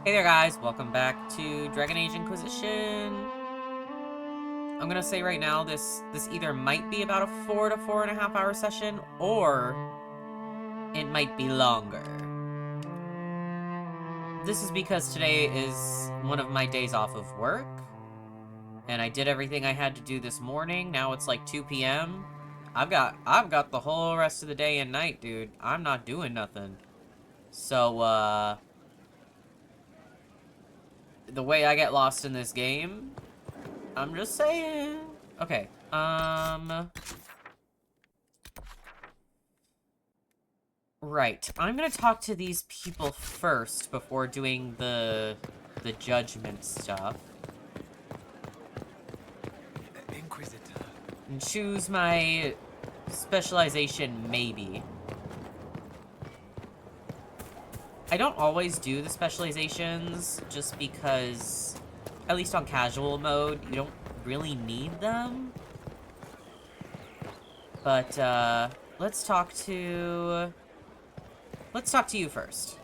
Hey there guys, welcome back to Dragon Age Inquisition. I'm gonna say right now, this either might be about a 4 to 4.5 hour session, or it might be longer. This is because today is one of my days off of work, and I did everything I had to do this morning. Now it's like 2 p.m. I've got the whole rest of the day and night, dude. I'm not doing nothing. So, the way I get lost in this game, I'm just saying. Okay, right. I'm gonna talk to these people first before doing the judgment stuff. Inquisitor. And choose my specialization, maybe. I don't always do the specializations, just because, at least on casual mode, you don't really need them. But, let's talk to you first.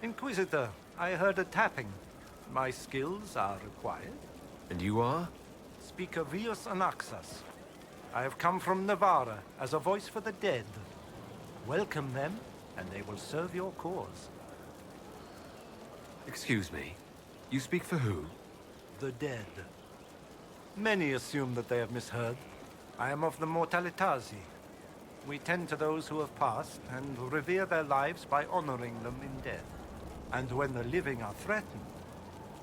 Inquisitor, I heard a tapping. My skills are required. And you are? Speaker Rios Anaxas. I have come from Navarra as a voice for the dead. Welcome them, and they will serve your cause. Excuse me. You speak for who? The dead. Many assume that they have misheard. I am of the romantasy. We tend to those who have passed and revere their lives by honoring them in death. And when the living are threatened,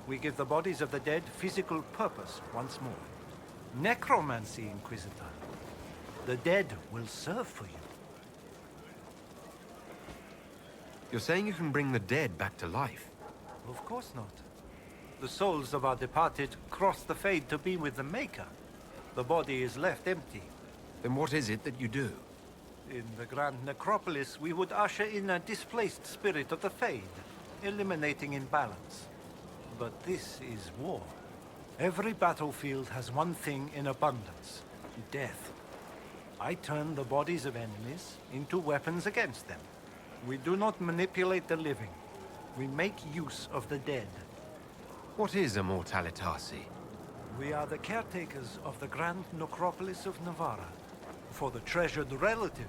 we give the bodies of the dead physical purpose once more. Necromancy, Inquisitor. The dead will serve for you. You're saying you can bring the dead back to life? Of course not. The souls of our departed cross the Fade to be with the Maker. The body is left empty. Then what is it that you do? In the Grand Necropolis, we would usher in a displaced spirit of the Fade, eliminating imbalance. But this is war. Every battlefield has one thing in abundance: death. I turn the bodies of enemies into weapons against them. We do not manipulate the living. We make use of the dead. What is a mortalitasi? We are the caretakers of the Grand Necropolis of Navarra. For the treasured relative,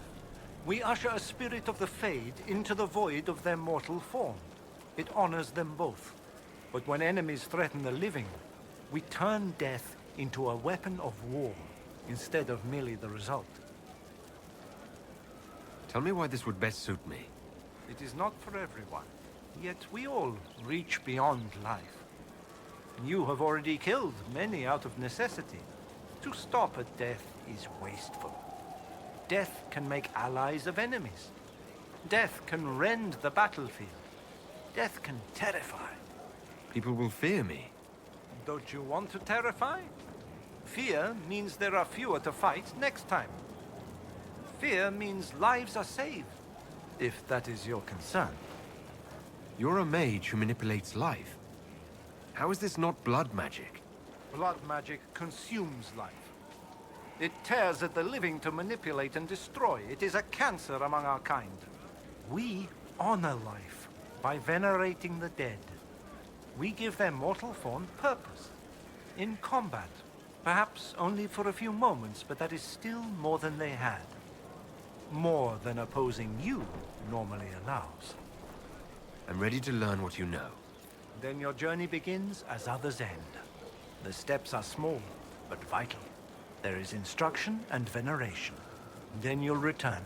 we usher a spirit of the Fade into the void of their mortal form. It honors them both. But when enemies threaten the living, we turn death into a weapon of war, instead of merely the result. Tell me why this would best suit me. It is not for everyone, yet we all reach beyond life. You have already killed many out of necessity. To stop at death is wasteful. Death can make allies of enemies. Death can rend the battlefield. Death can terrify. People will fear me. Don't you want to terrify? Fear means there are fewer to fight next time. Fear means lives are saved, if that is your concern. You're a mage who manipulates life. How is this not blood magic? Blood magic consumes life. It tears at the living to manipulate and destroy. It is a cancer among our kind. We honor life by venerating the dead. We give their mortal form purpose. In combat, perhaps only for a few moments, but that is still more than they had. More than opposing you normally allows. I'm ready to learn what you know. Then your journey begins as others end. The steps are small, but vital. There is instruction and veneration. Then you'll return.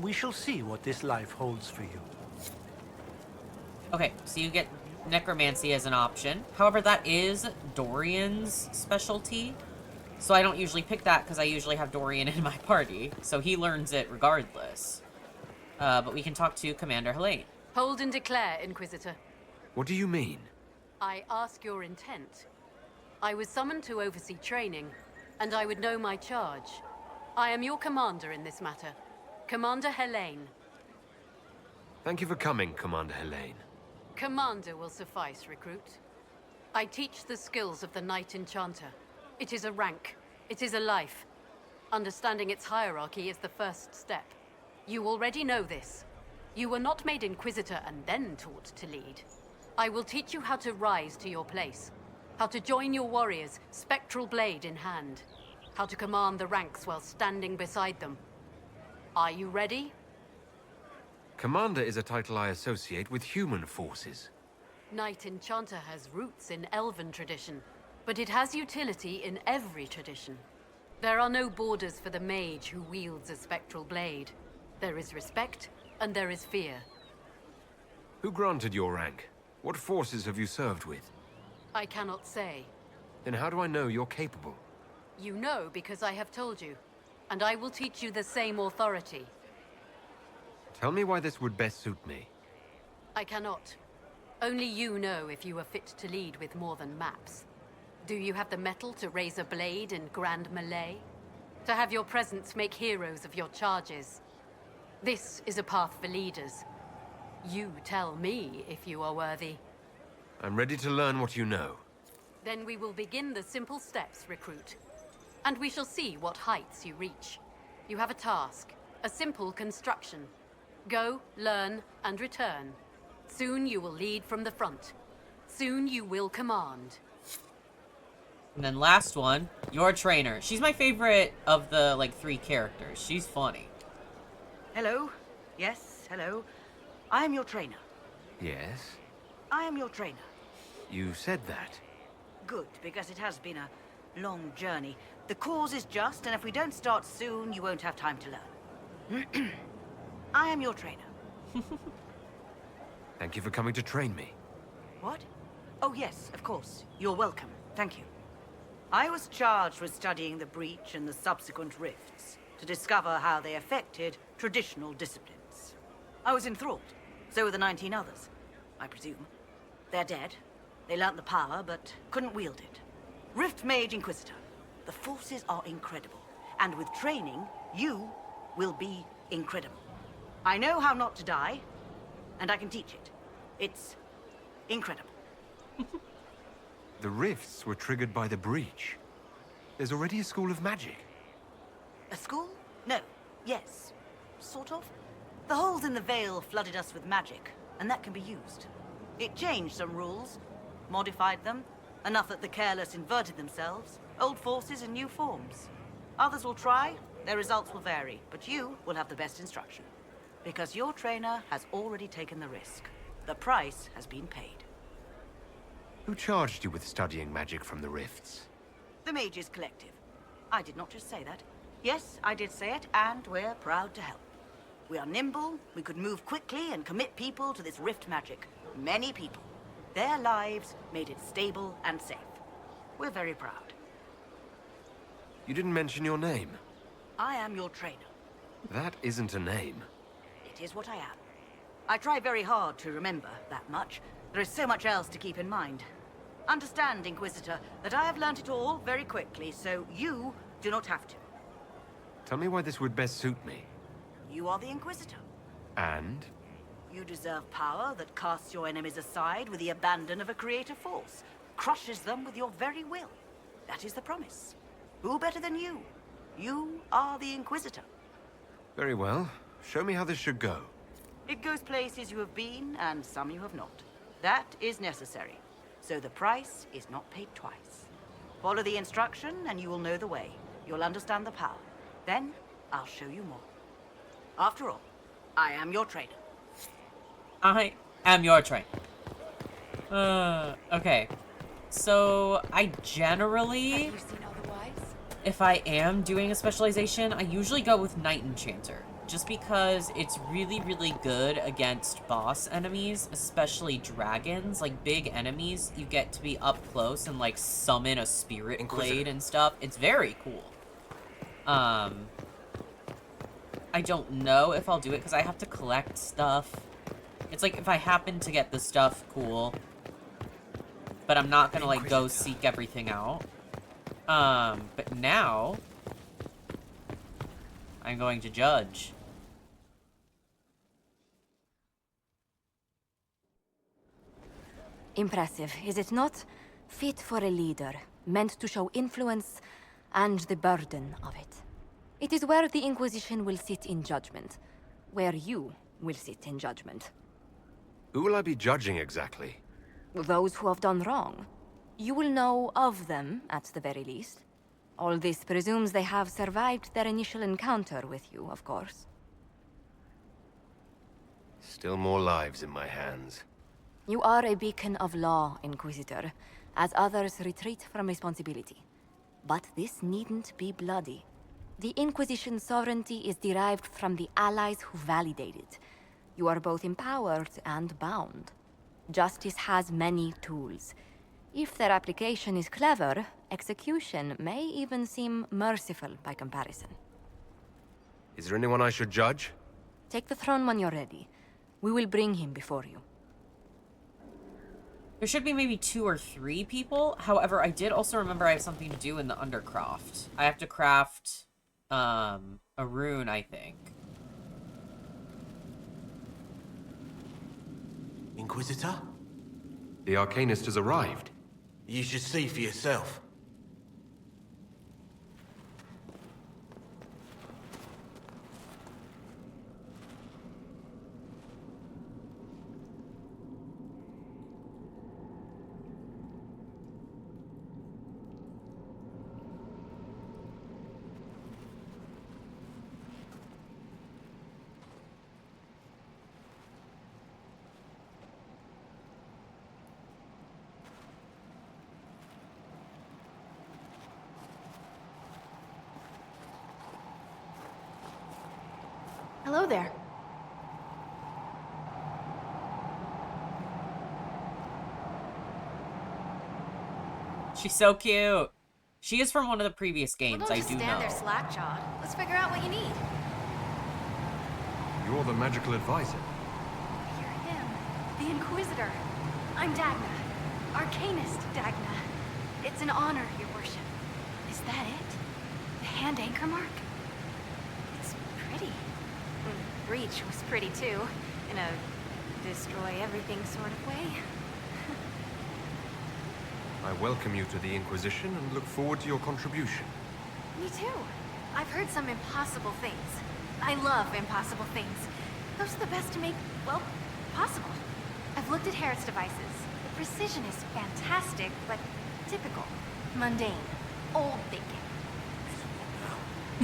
We shall see what this life holds for you. Okay, so you get necromancy as an option. However, that is Dorian's specialty. So I don't usually pick that because I usually have Dorian in my party. So he learns it regardless. But we can talk to Commander Helene. Hold and declare, Inquisitor. What do you mean? I ask your intent. I was summoned to oversee training, and I would know my charge. I am your commander in this matter. Commander Helene. Thank you for coming, Commander Helene. Commander will suffice, recruit. I teach the skills of the Knight Enchanter. It is a rank. It is a life. Understanding its hierarchy is the first step. You already know this. You were not made Inquisitor and then taught to lead. I will teach you how to rise to your place. How to join your warriors, spectral blade in hand. How to command the ranks while standing beside them. Are you ready? Commander is a title I associate with human forces. Knight Enchanter has roots in Elven tradition, but it has utility in every tradition. There are no borders for the mage who wields a spectral blade. There is respect, and there is fear. Who granted your rank? What forces have you served with? I cannot say. Then how do I know you're capable? You know because I have told you, and I will teach you the same authority. Tell me why this would best suit me. I cannot. Only you know if you are fit to lead with more than maps. Do you have the mettle to raise a blade in grand melee? To have your presence make heroes of your charges? This is a path for leaders. You tell me if you are worthy. I'm ready to learn what you know. Then we will begin the simple steps, recruit. And we shall see what heights you reach. You have a task, a simple construction. Go, learn, and return. Soon you will lead from the front. Soon you will command. And then last one, your trainer. She's my favorite of the, like, 3 characters. She's funny. Hello. Yes, hello. I am your trainer. Yes? I am your trainer. You said that. Good, because it has been a long journey. The cause is just, and if we don't start soon, you won't have time to learn. I am your trainer. Thank you for coming to train me. What? Oh, yes, of course. You're welcome. Thank you. I was charged with studying the breach and the subsequent rifts to discover how they affected traditional disciplines. I was enthralled. So were the 19 others, I presume. They're dead. They learnt the power, but couldn't wield it. Rift Mage Inquisitor. The forces are incredible. And with training, you will be incredible. I know how not to die, and I can teach it. It's incredible. The rifts were triggered by the breach. There's already a school of magic. A school? No. Yes. Sort of. The holes in the veil flooded us with magic, and that can be used. It changed some rules, modified them, enough that the careless inverted themselves, old forces in new forms. Others will try, their results will vary, but you will have the best instruction. Because your trainer has already taken the risk. The price has been paid. Who charged you with studying magic from the rifts? The Mages Collective. I did not just say that. Yes, I did say it, and we're proud to help. We are nimble, we could move quickly and commit people to this rift magic. Many people. Their lives made it stable and safe. We're very proud. You didn't mention your name. I am your trainer. That isn't a name. It is what I am. I try very hard to remember that much. There is so much else to keep in mind. Understand, Inquisitor, that I have learnt it all very quickly, so you do not have to. Tell me why this would best suit me. You are the Inquisitor. And? You deserve power that casts your enemies aside with the abandon of a creative force, crushes them with your very will. That is the promise. Who better than you? You are the Inquisitor. Very well. Show me how this should go. It goes places you have been, and some you have not. That is necessary. So the price is not paid twice. Follow the instruction, and you will know the way. You'll understand the power. Then, I'll show you more. After all, I am your trainer. I am your trainer. Okay. So, I generally, Have you seen otherwise? if I am doing a specialization, I usually go with Knight Enchanter. Just because it's really, really good against boss enemies, especially dragons, like big enemies. You get to be up close and like summon a spirit blade and stuff. It's very cool. I don't know if I'll do it because I have to collect stuff. It's like if I happen to get the stuff, cool. But I'm not gonna like go seek everything out. But now I'm going to judge. Impressive, is it not? Fit for a leader, meant to show influence and the burden of it. It is where the Inquisition will sit in judgment. Where you will sit in judgment. Who will I be judging exactly? Those who have done wrong. You will know of them, at the very least. All this presumes they have survived their initial encounter with you, of course. Still more lives in my hands. You are a beacon of law, Inquisitor, as others retreat from responsibility. But this needn't be bloody. The Inquisition's sovereignty is derived from the allies who validate it. You are both empowered and bound. Justice has many tools. If their application is clever, execution may even seem merciful by comparison. Is there anyone I should judge? Take the throne when you're ready. We will bring him before you. There should be maybe 2 or 3 people. However, I did also remember I have something to do in the Undercroft. I have to craft, a rune, I think. Inquisitor? The Arcanist has arrived. You should see for yourself. Hello there. She's so cute. She is from one of the previous games, Well, don't I just do stand know. there slack-jawed. Let's figure out what you need. You're the magical advisor. You're him, the Inquisitor. I'm Dagna. Arcanist Dagna. It's an honor, your worship. Is that it? The hand anchor mark? It's pretty. The breach was pretty too, in a destroy everything sort of way. I welcome you to the Inquisition and look forward to your contribution. Me too. I've heard some impossible things. I love impossible things. Those are the best to make, well, possible. I've looked at Harriet's devices. The precision is fantastic, but typical. Mundane. Old thinking.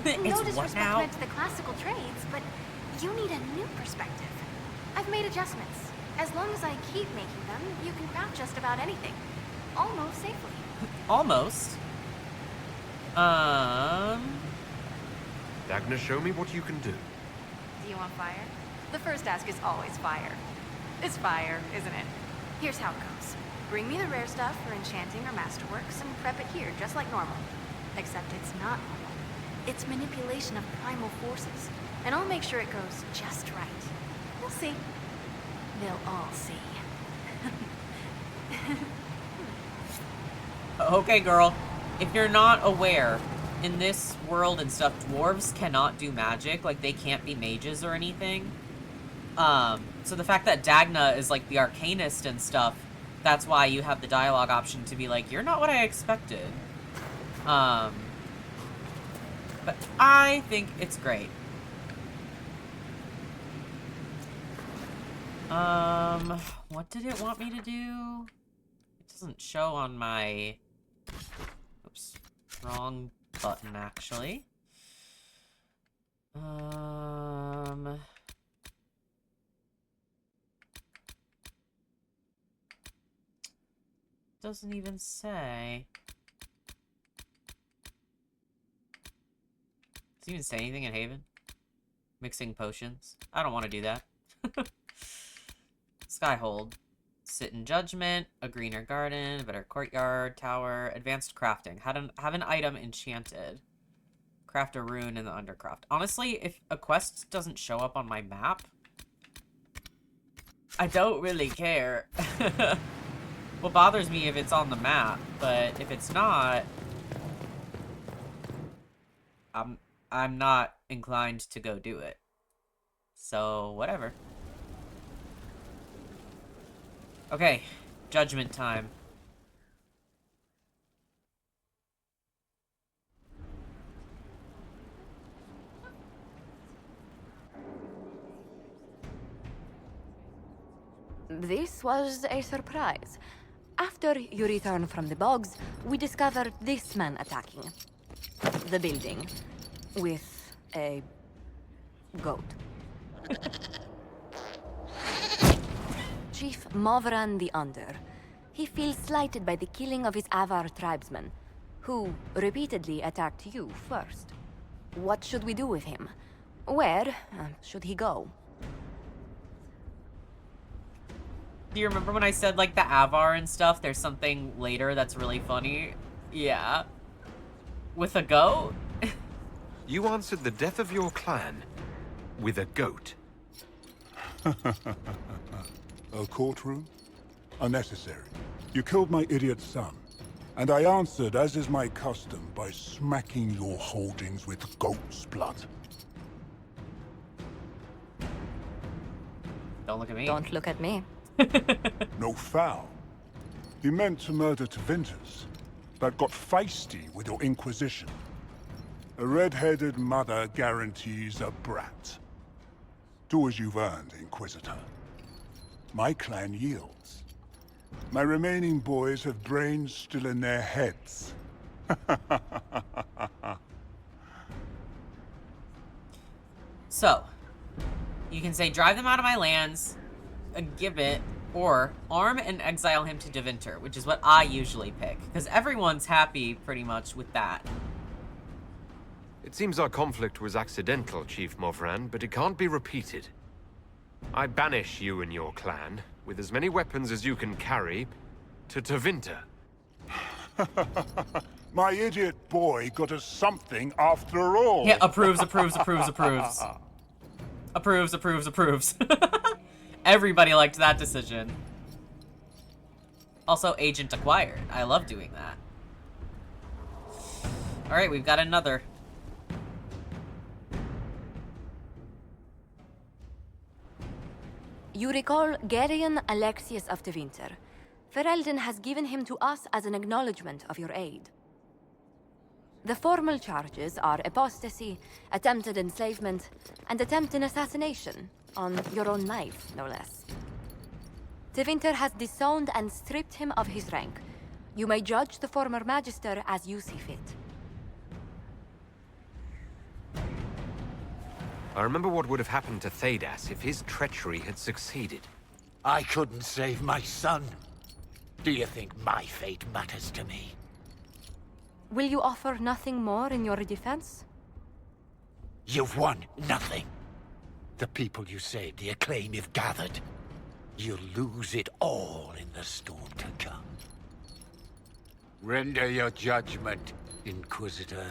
No It's what disrespect now? meant to the classical trades, but you need a new perspective. I've made adjustments. As long as I keep making them, you can craft just about anything. Almost safely. Almost. Dagna, show me what you can do. Do you want fire? The first ask is always fire. It's fire, isn't it? Here's how it goes. Bring me the rare stuff for enchanting or masterworks and prep it here, just like normal. Except it's not normal. It's manipulation of primal forces. And I'll make sure it goes just right. You'll see. They'll all see. Okay, girl. If you're not aware, in this world and stuff, dwarves cannot do magic. Like, they can't be mages or anything. So the fact that Dagna is, like, the Arcanist and stuff, that's why you have the dialogue option to be like, you're not what I expected. But I think it's great. What did it want me to do? It doesn't show on my... Oops. Wrong button, actually. Doesn't even say. Does it even say anything in Haven? Mixing potions? I don't want to do that. Skyhold. Sit in Judgment, a greener garden, a better courtyard, tower, advanced crafting. Have an item enchanted. Craft a rune in the Undercroft. Honestly, if a quest doesn't show up on my map, I don't really care. What bothers me if it's on the map, but if it's not, I'm not inclined to go do it. So, whatever. Okay, judgment time. This was a surprise. After you return from the bogs, we discovered this man attacking the building with a goat. Chief Movran the Under. He feels slighted by the killing of his Avar tribesmen, who repeatedly attacked you first. What should we do with him? Where should he go? Do you remember when I said, like, the Avar and stuff? There's something later that's really funny. Yeah. With a goat? You answered the death of your clan with a goat. A courtroom? Unnecessary. You killed my idiot son, and I answered, as is my custom, by smacking your holdings with goat's blood. Don't look at me. Don't look at me. No foul. He meant to murder Tevinters, but got feisty with your Inquisition. A red-headed mother guarantees a brat. Do as you've earned, Inquisitor. My clan yields. My remaining boys have brains still in their heads. So, you can say drive them out of my lands, a gibbet, or arm and exile him to Devinter, which is what I usually pick, because everyone's happy pretty much with that. It seems our conflict was accidental, Chief Movran, but it can't be repeated. I banish you and your clan, with as many weapons as you can carry, to Tevinter. My idiot boy got us something after all. Yeah, approves, approves, approves, approves. Approves, approves, approves. Everybody liked that decision. Also, agent acquired. I love doing that. Alright, we've got another. You recall Gerion Alexius of Tevinter. Ferelden has given him to us as an acknowledgement of your aid. The formal charges are apostasy, attempted enslavement, and attempted assassination, on your own life, no less. Tevinter has disowned and stripped him of his rank. You may judge the former Magister as you see fit. I remember what would have happened to Thedas if his treachery had succeeded. I couldn't save my son. Do you think my fate matters to me? Will you offer nothing more in your defense? You've won nothing. The people you saved, the acclaim you've gathered. You'll lose it all in the storm to come. Render your judgment, Inquisitor.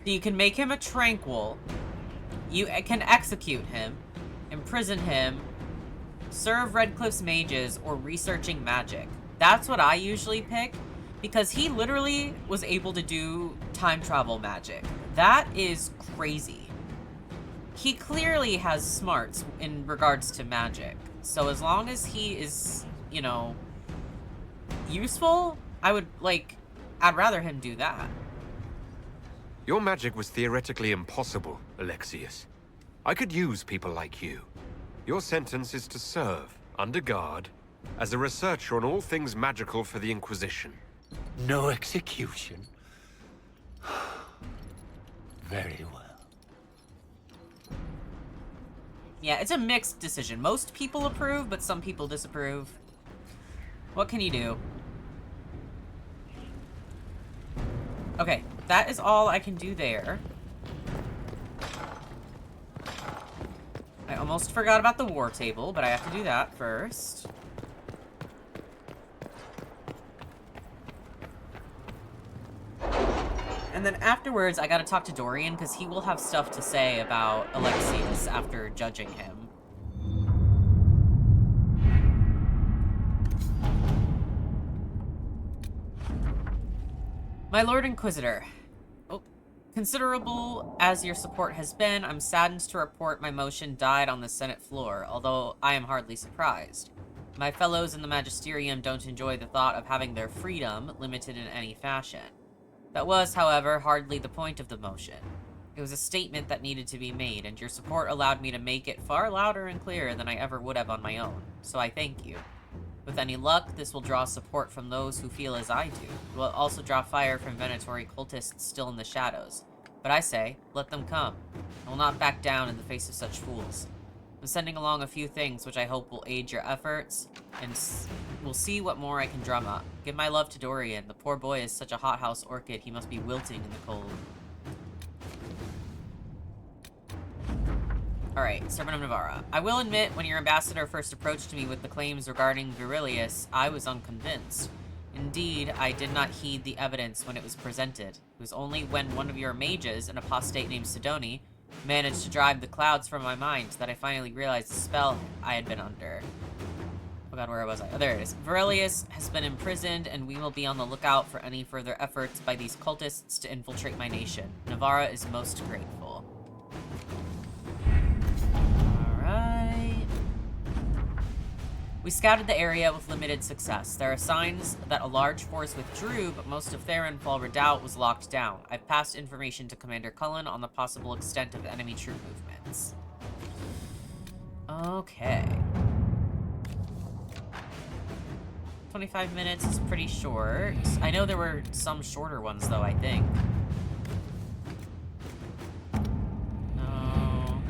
You can make him a tranquil. You can execute him, imprison him, serve Redcliffe's mages, or researching magic. That's what I usually pick, because he literally was able to do time travel magic. That is crazy. He clearly has smarts in regards to magic. So as long as he is, you know, useful, I'd rather him do that. Your magic was theoretically impossible, Alexius. I could use people like you. Your sentence is to serve, under guard, as a researcher on all things magical for the Inquisition. No execution? Very well. Yeah, it's a mixed decision. Most people approve, but some people disapprove. What can you do? Okay, that is all I can do there. I almost forgot about the war table, but I have to do that first. And then afterwards, I gotta talk to Dorian, because he will have stuff to say about Alexius after judging him. My Lord Inquisitor, considerable as your support has been, I'm saddened to report my motion died on the Senate floor, although I am hardly surprised. My fellows in the Magisterium don't enjoy the thought of having their freedom limited in any fashion. That was, however, hardly the point of the motion. It was a statement that needed to be made, and your support allowed me to make it far louder and clearer than I ever would have on my own. So I thank you. With any luck, this will draw support from those who feel as I do. It will also draw fire from Venatori cultists still in the shadows. But I say, let them come. I will not back down in the face of such fools. I'm sending along a few things which I hope will aid your efforts, and we'll see what more I can drum up. Give my love to Dorian. The poor boy is such a hothouse orchid, he must be wilting in the cold. Alright, Servant of Navarra. I will admit, when your ambassador first approached me with the claims regarding Virilius, I was unconvinced. Indeed, I did not heed the evidence when it was presented. It was only when one of your mages, an apostate named Sidoni, managed to drive the clouds from my mind that I finally realized the spell I had been under. Oh god, where was I? Oh, there it is. Virilius has been imprisoned, and we will be on the lookout for any further efforts by these cultists to infiltrate my nation. Navarra is most grateful. Alright. We scouted the area with limited success. There are signs that a large force withdrew, but most of Therenfall Redoubt was locked down. I've passed information to Commander Cullen on the possible extent of enemy troop movements. Okay. 25 minutes is pretty short. I know there were some shorter ones, though, I think. No.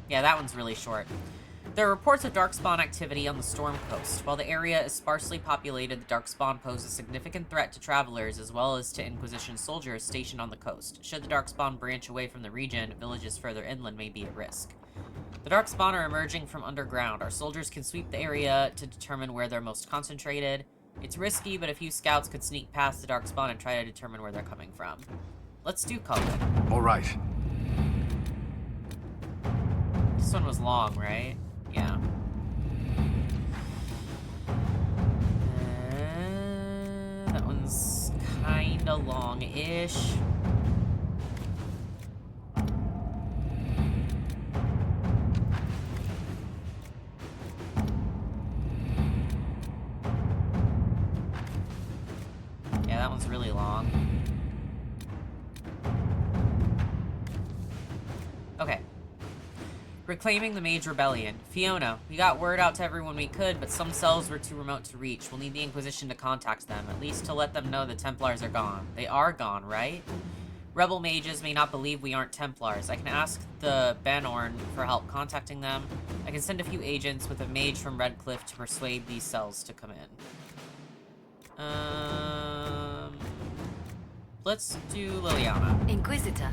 Yeah, that one's really short. There are reports of Darkspawn activity on the Storm Coast. While the area is sparsely populated, the Darkspawn pose a significant threat to travelers as well as to Inquisition soldiers stationed on the coast. Should the Darkspawn branch away from the region, villages further inland may be at risk. The Darkspawn are emerging from underground. Our soldiers can sweep the area to determine where they're most concentrated. It's risky, but a few scouts could sneak past the Darkspawn and try to determine where they're coming from. Let's do Cullen. All right. This one was long, right? Yeah. That one's kinda long-ish. Yeah, that one's really long. Okay. Reclaiming the Mage Rebellion. Fiona, we got word out to everyone we could, but some cells were too remote to reach. We'll need the Inquisition to contact them, at least to let them know the Templars are gone. They are gone, right? Rebel mages may not believe we aren't Templars. I can ask the Banorn for help contacting them. I can send a few agents with a mage from Redcliffe to persuade these cells to come in. Let's do Liliana. Inquisitor.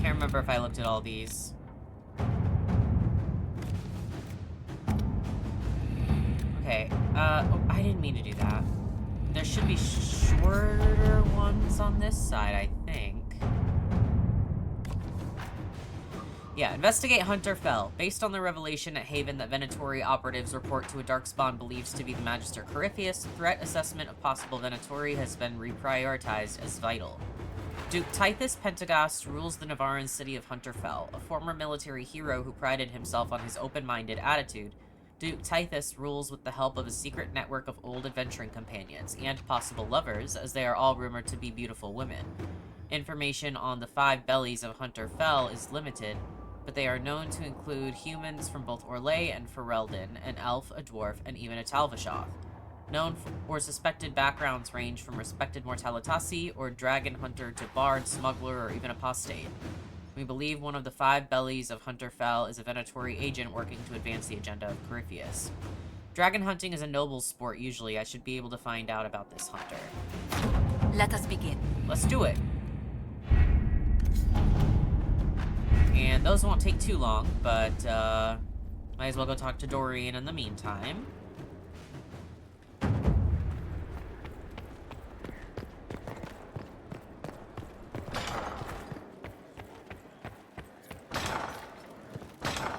Can't remember if I looked at all these. Okay, oh, I didn't mean to do that. There should be shorter ones on this side, I think. Yeah, investigate Hunter Fell. Based on the revelation at Haven that Venatori operatives report to a Darkspawn believed to be the Magister Corypheus, threat assessment of possible Venatori has been reprioritized as vital. Duke Tithus Pentagast rules the Navarran city of Hunter Fell. A former military hero who prided himself on his open-minded attitude, Duke Tithus rules with the help of a secret network of old adventuring companions, and possible lovers, as they are all rumored to be beautiful women. Information on the 5 bellies of Hunter Fell is limited, but they are known to include humans from both Orlais and Ferelden, an elf, a dwarf, and even a Talvashoth. Known or suspected backgrounds range from respected mortalitasi or dragon hunter to bard, smuggler, or even apostate. We believe one of the 5 bellies of Hunter Fell is a Venatori agent working to advance the agenda of Corypheus. Dragon hunting is a noble sport usually. I should be able to find out about this hunter. Let us begin. Let's do it. And those won't take too long, but might as well go talk to Dorian in the meantime.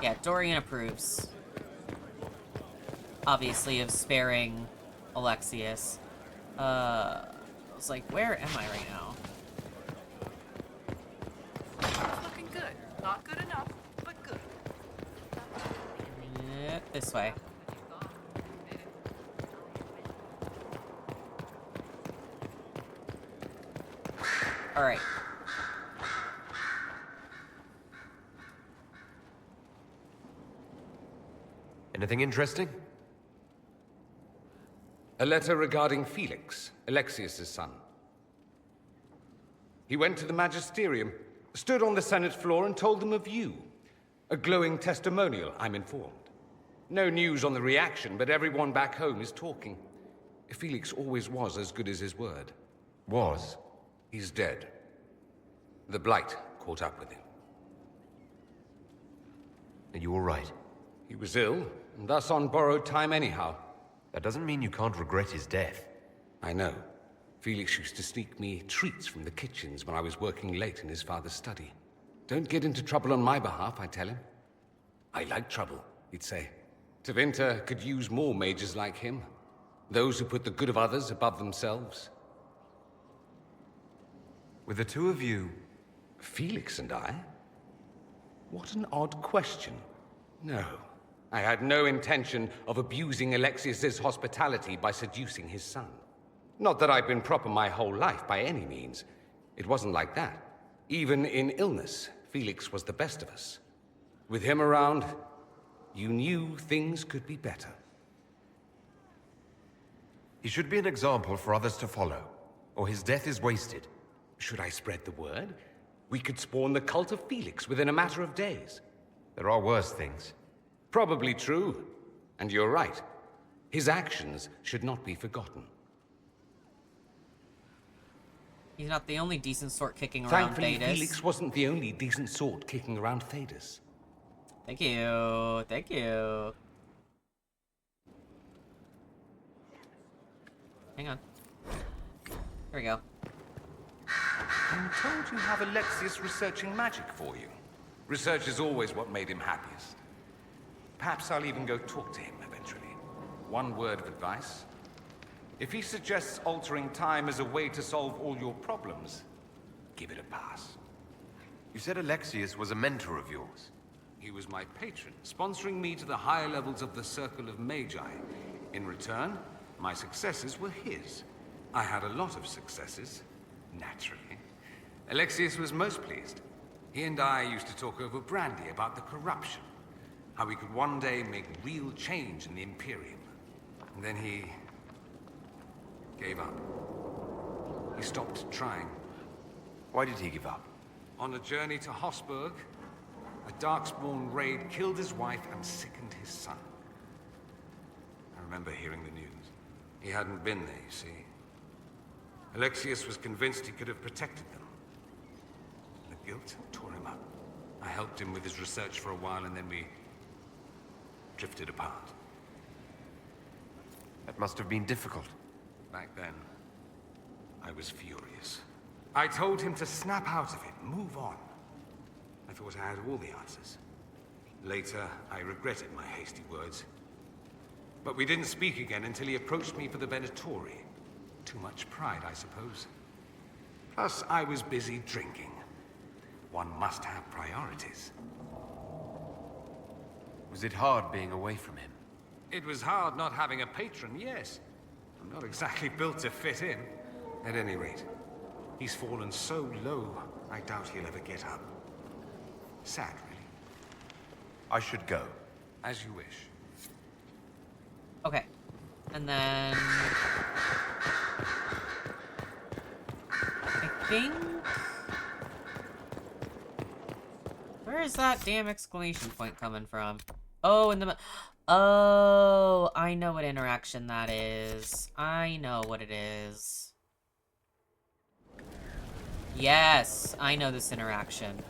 Yeah, Dorian approves. Obviously, of sparing Alexius. I was like, where am I right now? Looking good. Not good enough, but good. This way. Alright. Anything interesting? A letter regarding Felix, Alexius' son. He went to the Magisterium, stood on the Senate floor and told them of you. A glowing testimonial, I'm informed. No news on the reaction, but everyone back home is talking. Felix always was as good as his word. Was? He's dead. The Blight caught up with him. Are you all right? He was ill, and thus on borrowed time anyhow. That doesn't mean you can't regret his death. I know. Felix used to sneak me treats from the kitchens when I was working late in his father's study. Don't get into trouble on my behalf, I tell him. I like trouble, he'd say. Tevinter could use more mages like him. Those who put the good of others above themselves. With the two of you... Felix and I? What an odd question. No, I had no intention of abusing Alexius's hospitality by seducing his son. Not that I've been proper my whole life, by any means. It wasn't like that. Even in illness, Felix was the best of us. With him around, you knew things could be better. He should be an example for others to follow, or his death is wasted. Should I spread the word? We could spawn the cult of Felix within a matter of days. There are worse things. Probably true. And you're right. His actions should not be forgotten. He's not the only decent sort kicking around Thankfully, Thedas. Felix wasn't the only decent sort kicking around Thedas. Thank you. Thank you. Hang on. Here we go. I'm told you have Alexius researching magic for you. Research is always what made him happiest. Perhaps I'll even go talk to him eventually. One word of advice. If he suggests altering time as a way to solve all your problems, give it a pass. You said Alexius was a mentor of yours. He was my patron, sponsoring me to the higher levels of the Circle of Magi. In return, my successes were his. I had a lot of successes, naturally. Alexius was most pleased. He and I used to talk over brandy about the corruption, how we could one day make real change in the Imperium. And then he gave up. He stopped trying. Why did he give up? On a journey to Hossberg, a Darkspawn raid killed his wife and sickened his son. I remember hearing the news. He hadn't been there, you see. Alexius was convinced he could have protected them. The guilt tore him up. I helped him with his research for a while, and then we drifted apart. That must have been difficult. Back then, I was furious. I told him to snap out of it, move on. I thought I had all the answers. Later, I regretted my hasty words. But we didn't speak again until he approached me for the Venatori. Too much pride, I suppose. Plus, I was busy drinking. One must have priorities. Was it hard being away from him? It was hard not having a patron, yes. I'm not exactly built to fit in. At any rate, he's fallen so low, I doubt he'll ever get up. Sad, really. I should go. As you wish. Okay. And then... I think... Where is that damn exclamation point coming from? Oh, in the... Oh, I know what interaction that is. I know what it is. Yes, I know this interaction.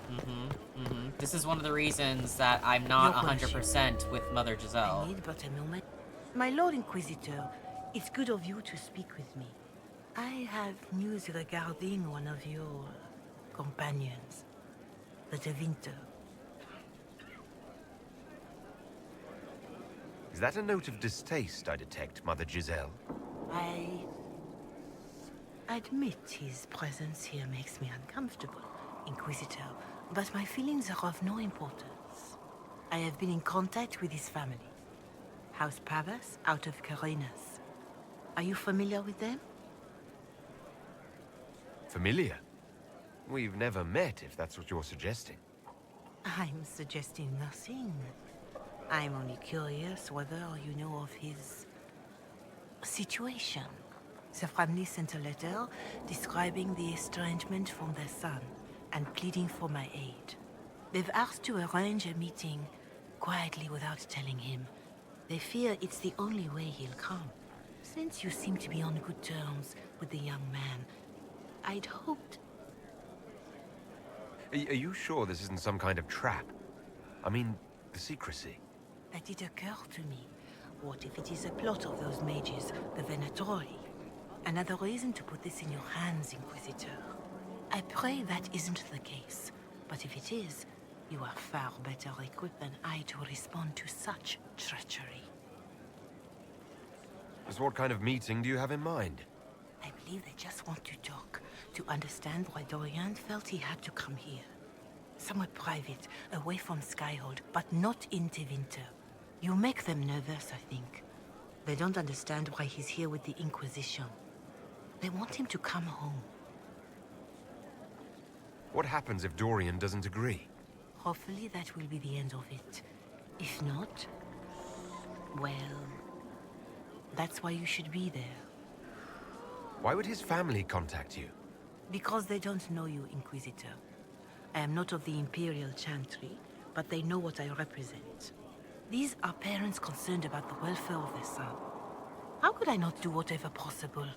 This is one of the reasons that I'm not 100% with Mother Giselle. I need but a moment. My Lord Inquisitor, it's good of you to speak with me. I have news regarding one of your companions, the Tevinter. Is that a note of distaste I detect, Mother Giselle? I admit his presence here makes me uncomfortable, Inquisitor, but my feelings are of no importance. I have been in contact with his family. House Pavas, out of Carenas. Are you familiar with them? Familiar? We've never met, if that's what you're suggesting. I'm suggesting nothing. I'm only curious whether you know of his situation. The family sent a letter describing the estrangement from their son and pleading for my aid. They've asked to arrange a meeting quietly without telling him. They fear it's the only way he'll come. Since you seem to be on good terms with the young man, I'd hoped... Are you sure this isn't some kind of trap? I mean, the secrecy. That did occur to me. What if it is a plot of those mages, the Venatori? Another reason to put this in your hands, Inquisitor. I pray that isn't the case. But if it is, you are far better equipped than I to respond to such treachery. Just what kind of meeting do you have in mind? I believe they just want to talk, to understand why Dorian felt he had to come here. Somewhere private, away from Skyhold, but not in Tevinter. You make them nervous, I think. They don't understand why he's here with the Inquisition. They want him to come home. What happens if Dorian doesn't agree? Hopefully that will be the end of it. If not, well, that's why you should be there. Why would his family contact you? Because they don't know you, Inquisitor. I am not of the Imperial Chantry, but they know what I represent. These are parents concerned about the welfare of their son. How could I not do whatever possible?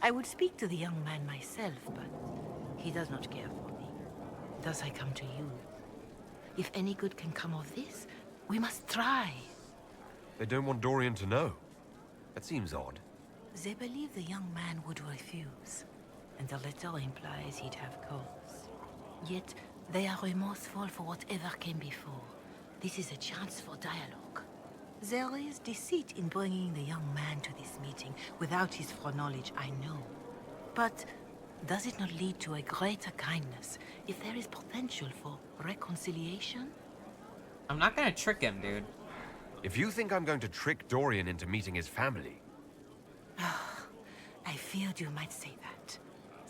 I would speak to the young man myself, but he does not care for me. Thus I come to you. If any good can come of this, we must try. They don't want Dorian to know. That seems odd. They believe the young man would refuse, and the letter implies he'd have cause. Yet, they are remorseful for whatever came before. This is a chance for dialogue. There is deceit in bringing the young man to this meeting without his foreknowledge, I know. But does it not lead to a greater kindness if there is potential for reconciliation? I'm not gonna trick him, dude. If you think I'm going to trick Dorian into meeting his family... I feared you might say that.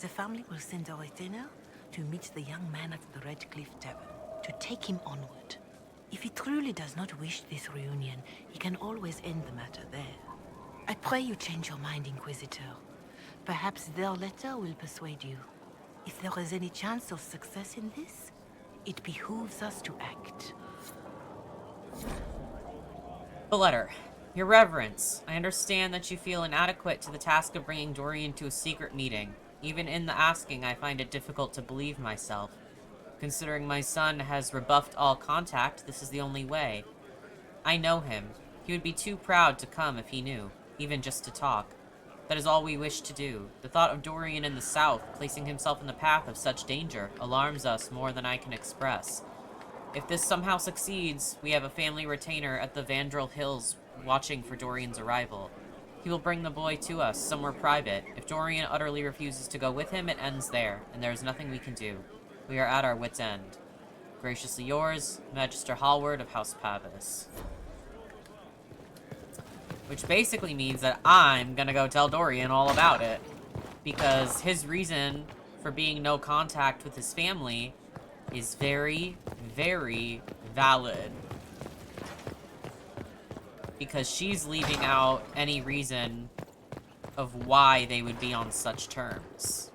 The family will send a retainer to meet the young man at the Red Cliff Tavern, to take him onward. If he truly does not wish this reunion, he can always end the matter there. I pray you change your mind, Inquisitor. Perhaps their letter will persuade you. If there is any chance of success in this, it behooves us to act. The letter. Your Reverence, I understand that you feel inadequate to the task of bringing Dorian to a secret meeting. Even in the asking, I find it difficult to believe myself. Considering my son has rebuffed all contact, this is the only way. I know him. He would be too proud to come if he knew, even just to talk. That is all we wish to do. The thought of Dorian in the south, placing himself in the path of such danger, alarms us more than I can express. If this somehow succeeds, we have a family retainer at the Vandrel Hills watching for Dorian's arrival. He will bring the boy to us, somewhere private. If Dorian utterly refuses to go with him, it ends there, and there is nothing we can do. We are at our wits' end. Graciously yours, Magister Hallward of House Pavas. Which basically means that I'm gonna go tell Dorian all about it. Because his reason for being no contact with his family is very, very valid. Because she's leaving out any reason of why they would be on such terms.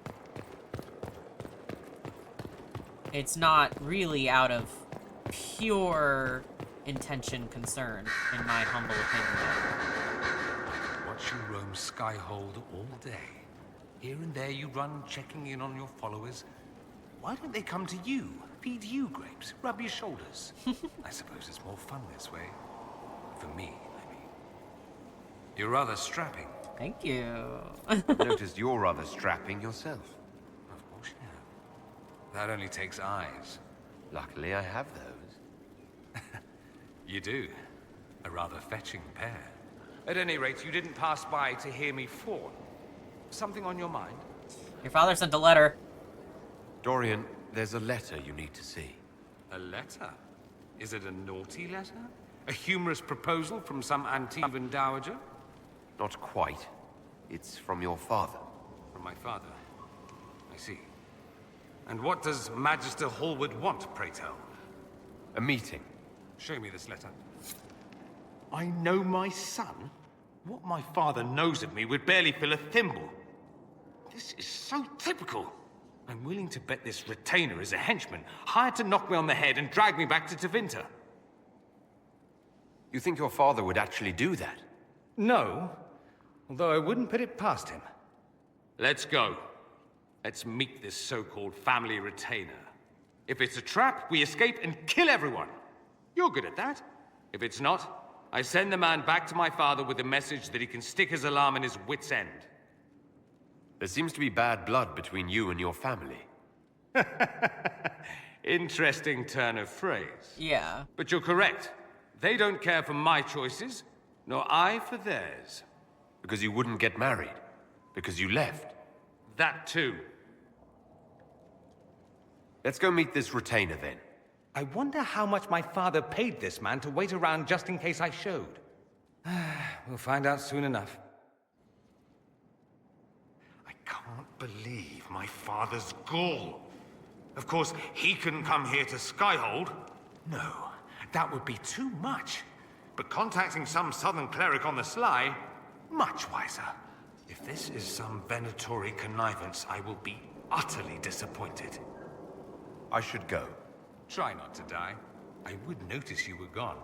It's not really out of pure intention concern, in my humble opinion. Watch you roam Skyhold all day. Here and there you run checking in on your followers. Why don't they come to you, feed you grapes, rub your shoulders? I suppose it's more fun this way. For me, I mean. You're rather strapping. Thank you. Noticed you're rather strapping yourself. Of course you have. That only takes eyes. Luckily I have those. You do. A rather fetching pair. At any rate, you didn't pass by to hear me fawn. Something on your mind? Your father sent a letter. Dorian, there's a letter you need to see. A letter? Is it a naughty letter? A humorous proposal from some Antivan dowager? Not quite. It's from your father. From my father. I see. And what does Magister Hallward want, pray tell? A meeting. Show me this letter. I know my son? What my father knows of me would barely fill a thimble. This is so typical. I'm willing to bet this retainer is a henchman, hired to knock me on the head and drag me back to Tevinter. You think your father would actually do that? No, although I wouldn't put it past him. Let's go. Let's meet this so-called family retainer. If it's a trap, we escape and kill everyone. You're good at that. If it's not, I send the man back to my father with a message that he can stick his alarm in his wit's end. There seems to be bad blood between you and your family. Interesting turn of phrase. Yeah. But you're correct. They don't care for my choices, nor I for theirs. Because you wouldn't get married. Because you left. That too. Let's go meet this retainer then. I wonder how much my father paid this man to wait around just in case I showed. We'll find out soon enough. I can't believe my father's gall. Of course, he couldn't come here to Skyhold. No, that would be too much. But contacting some southern cleric on the sly, much wiser. If this is some Venatori connivance, I will be utterly disappointed. I should go. Try not to die. I would notice you were gone.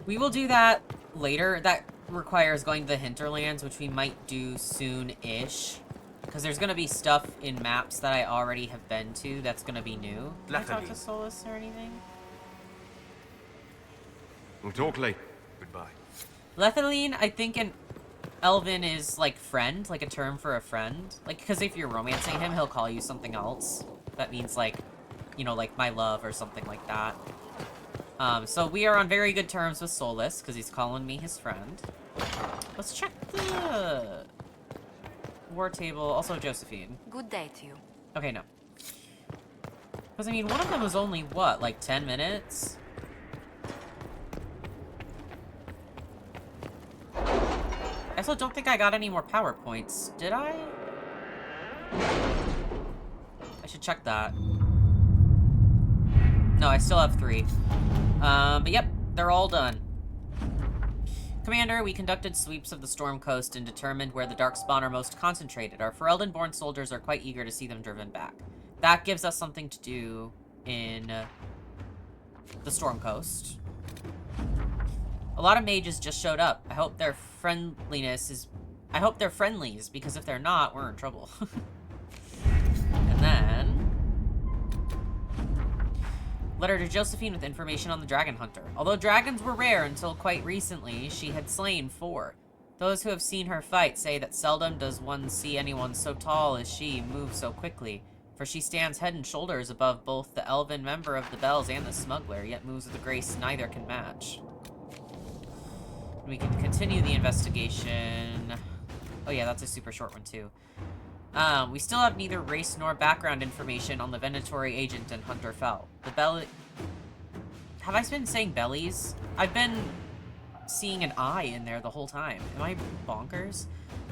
We will do that later. That requires going to the hinterlands, which we might do soon-ish. Because there's going to be stuff in maps that I already have been to that's going to be new. Can I talk to Solus or anything? We'll talk later. Goodbye. Lethaline, I think in Elven is, like, friend. Like, a term for a friend. Like, because if you're romancing him, he'll call you something else. That means, like, you know, like, my love or something like that. So we are on very good terms with Solus, because he's calling me his friend. Let's check the war table. Also, Josephine. Good day to you. Okay, no. Because, I mean, one of them was only, what, like 10 minutes? I also don't think I got any more PowerPoints. Did I? I should check that. No, I still have 3. But yep, they're all done. Commander, we conducted sweeps of the Storm Coast and determined where the Darkspawn are most concentrated. Our Ferelden-born soldiers are quite eager to see them driven back. That gives us something to do in the Storm Coast. A lot of mages just showed up. I hope their friendliness is... I hope they're friendlies, because if they're not, we're in trouble. And then... Letter to Josephine with information on the Dragon Hunter. Although dragons were rare until quite recently, she had slain 4. Those who have seen her fight say that seldom does one see anyone so tall as she move so quickly, for she stands head and shoulders above both the elven member of the Bells and the smuggler, yet moves with a grace neither can match. We can continue the investigation. Oh yeah, that's a super short one too. We still have neither race nor background information on the Venatori agent and Hunter Fell. The belly... Have I been saying bellies? I've been seeing an eye in there the whole time. Am I bonkers?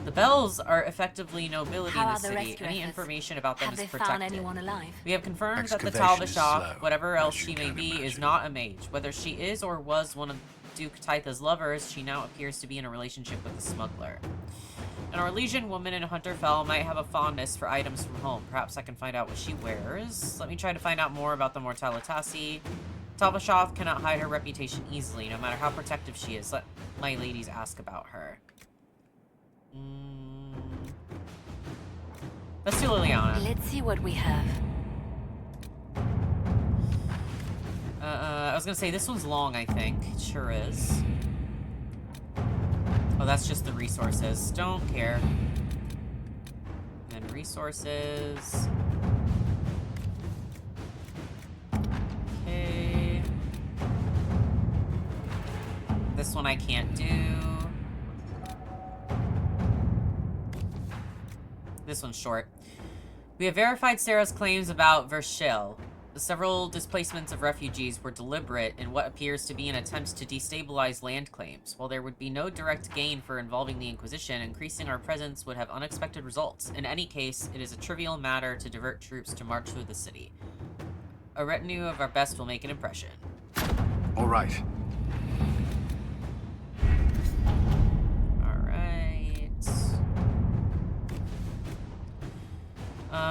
The Bells are effectively nobility in the city. Any information about them is protected. Have they found anyone alive? We have confirmed that the Excavation is Talbashah, slow, whatever else as you she may can be, is imagine. not a mage. Whether she is or was one of Duke Tytha's lovers, she now appears to be in a relationship with the smuggler. An Orlesian woman in Hunterfell might have a fondness for items from home. Perhaps I can find out what she wears. Let me try to find out more about the Mortalitasi. Talbashah cannot hide her reputation easily, no matter how protective she is. Let my ladies ask about her. Let's do Liliana. Let's see what we have. I was gonna say, this one's long, I think. It sure is. Oh, that's just the resources. Don't care. And then resources. Okay. This one I can't do. This one's short. We have verified Sarah's claims about Verschil. Several displacements of refugees were deliberate in what appears to be an attempt to destabilize land claims. While there would be no direct gain for involving the Inquisition, increasing our presence would have unexpected results. In any case, it is a trivial matter to divert troops to march through the city. A retinue of our best will make an impression. All right.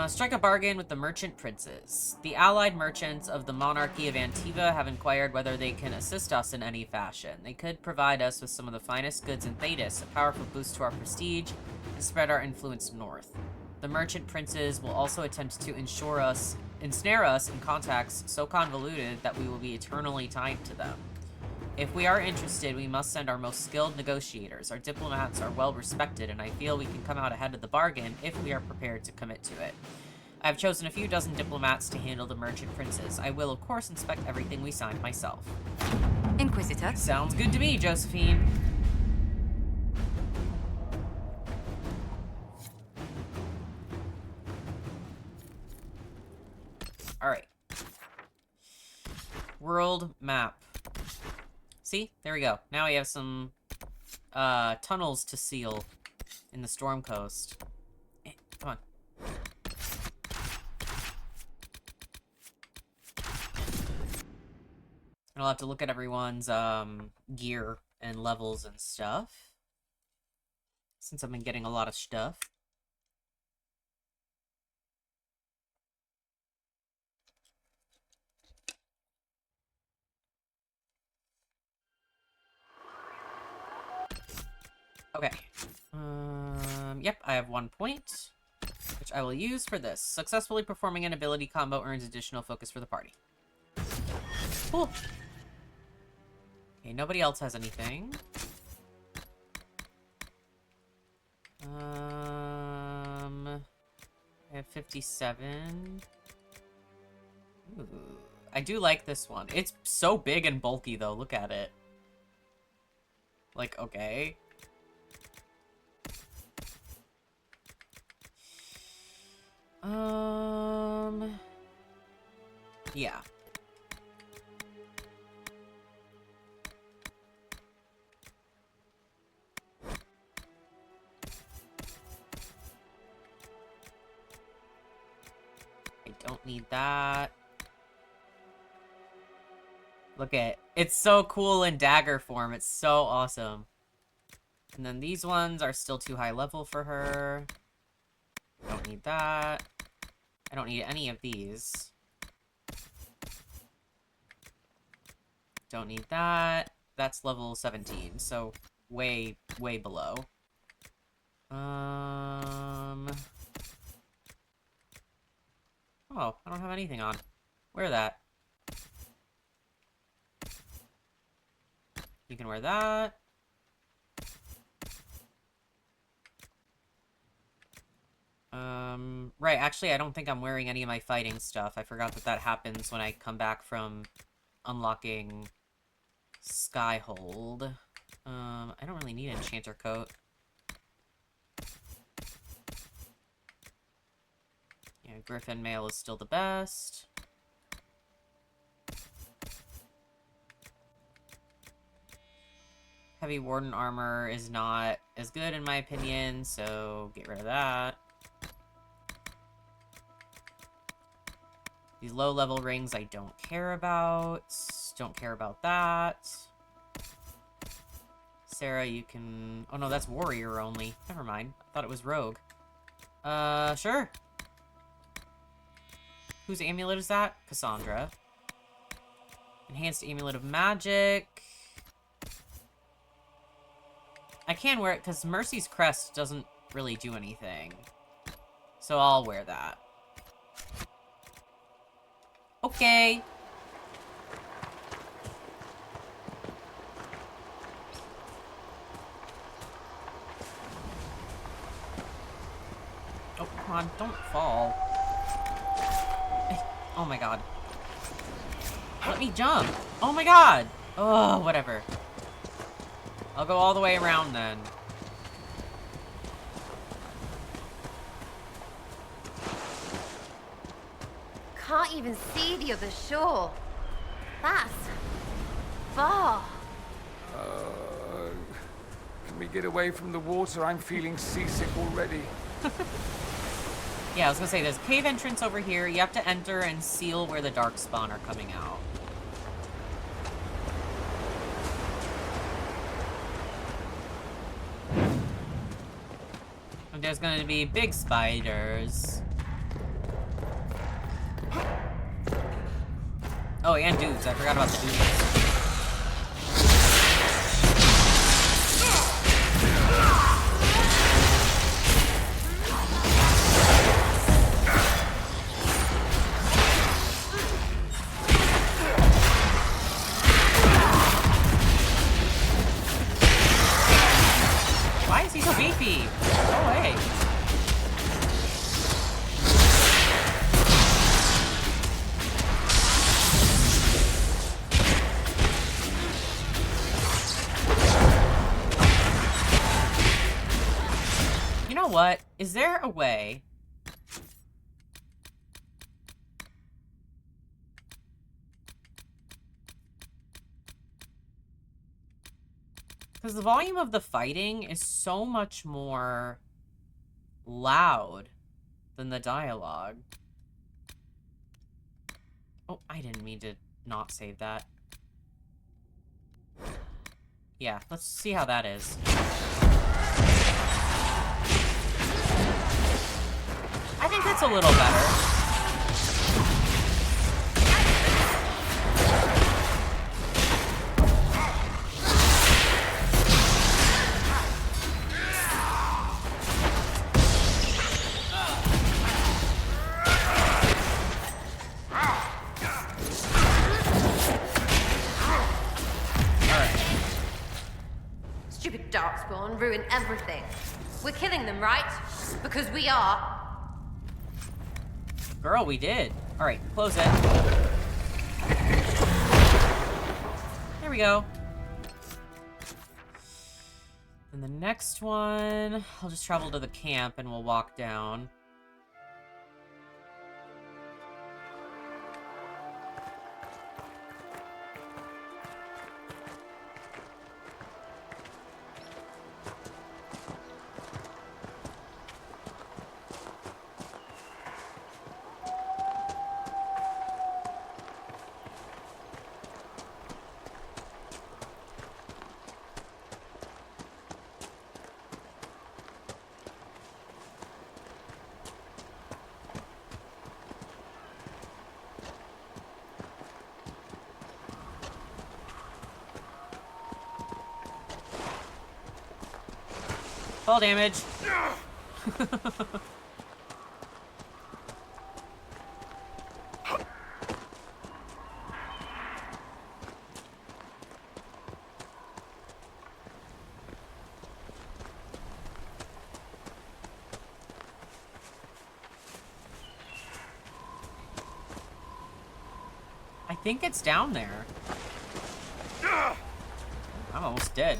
Strike a bargain with the merchant princes. The allied merchants of the monarchy of Antiva have inquired whether they can assist us in any fashion. They could provide us with some of the finest goods in Thedas, a powerful boost to our prestige, and spread our influence north. The merchant princes will also attempt to ensnare us in contacts so convoluted that we will be eternally tied to them. If we are interested, we must send our most skilled negotiators. Our diplomats are well respected, and I feel we can come out ahead of the bargain if we are prepared to commit to it. I have chosen a few dozen diplomats to handle the merchant princes. I will, of course, inspect everything we sign myself. Inquisitor. Sounds good to me, Josephine. Alright. World map. See? There we go. Now we have some tunnels to seal in the Storm Coast. Come on. And I'll have to look at everyone's gear and levels and stuff. Since I've been getting a lot of stuff. Okay. Yep, I have 1 point, which I will use for this. Successfully performing an ability combo earns additional focus for the party. Cool. Okay, nobody else has anything. I have 57. Ooh, I do like this one. It's so big and bulky, though. Look at it. Like, okay. Yeah. I don't need that. Look at it. It's so cool in dagger form. It's so awesome. And then these ones are still too high level for her. Don't need that. I don't need any of these. Don't need that. That's level 17, so way, way below. Oh, I don't have anything on. Wear that. You can wear that. Right, actually, I don't think I'm wearing any of my fighting stuff. I forgot that that happens when I come back from unlocking Skyhold. I don't really need an enchanter coat. Yeah, Griffin mail is still the best. Heavy Warden armor is not as good in my opinion, so get rid of that. These low-level rings I don't care about. Don't care about that. Sarah, you can... Oh, no, that's warrior only. Never mind. I thought it was rogue. Sure. Whose amulet is that? Cassandra. Enhanced amulet of magic. I can wear it because Mercy's crest doesn't really do anything. So I'll wear that. Okay. Oh, come on, don't fall. Oh my god. Let me jump. Oh my god. Oh, whatever. I'll go all the way around then. can't even see the other shore. That's far. Can we get away from the water? I'm feeling seasick already. Yeah, I was gonna say, there's a cave entrance over here. You have to enter and seal where the darkspawn are coming out. And there's gonna be big spiders. Oh, and dudes. I forgot about the dudes. Why is he so beefy? Go away. You know what? Is there a way? Because the volume of the fighting is so much more loud than the dialogue. Oh, I didn't mean to not save that. Yeah, let's see how that is. I think that's a little better. Stupid darkspawn ruin everything. We're killing them, right? Because we are. Girl, we did. Alright, close it. There we go. And the next one, I'll just travel to the camp and we'll walk down. Fall damage. I think it's down there. I'm almost dead.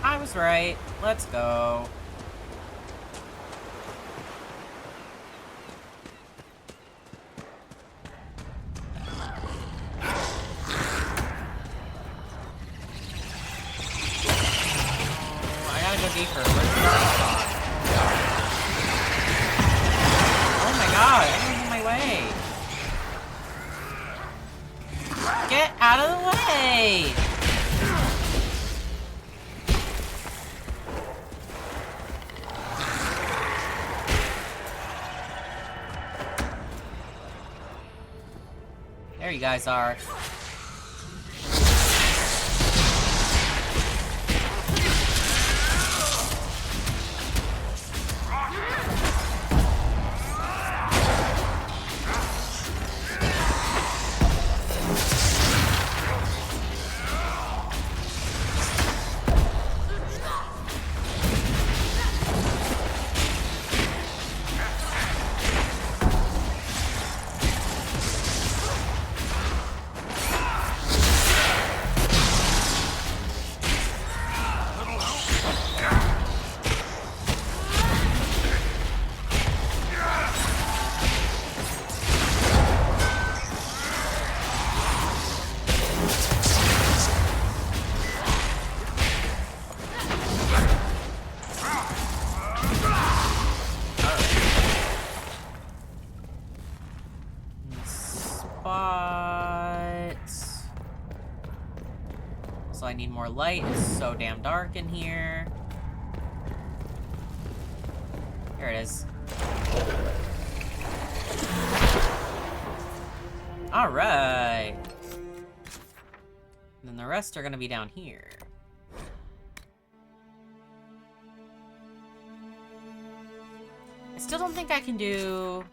I was right. Let's go. I gotta go deeper. Where's the dark spot? Oh my god, everyone's in my way. Get out of the way! There you guys are. I need more light. It's so damn dark in here. Here it is. Alright. Then the rest are gonna be down here. I still don't think I can do...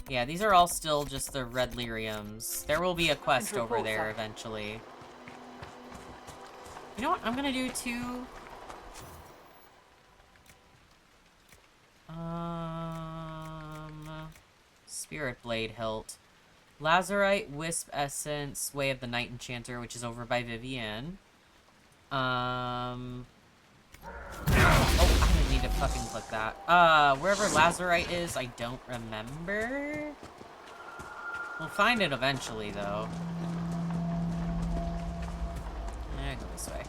Yeah, these are all still just the red lyriums. There will be a quest over there eventually. You know what? I'm gonna do two... Spirit Blade hilt. Lazarite, Wisp Essence, Way of the Night Enchanter, which is over by Vivienne. Oh, I didn't need to fucking click that. Wherever Lazarite is, I don't remember. We'll find it eventually, though. Yeah, go this way.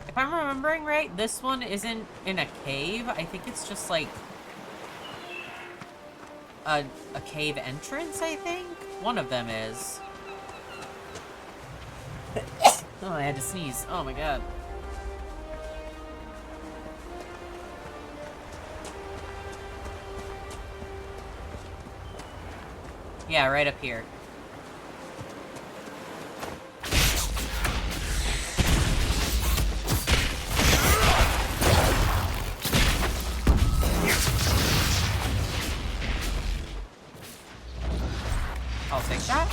If I'm remembering right, this one isn't in a cave. I think it's just like a cave entrance, I think? One of them is. Oh, I had to sneeze. Oh my god. Yeah, right up here. I'll take that.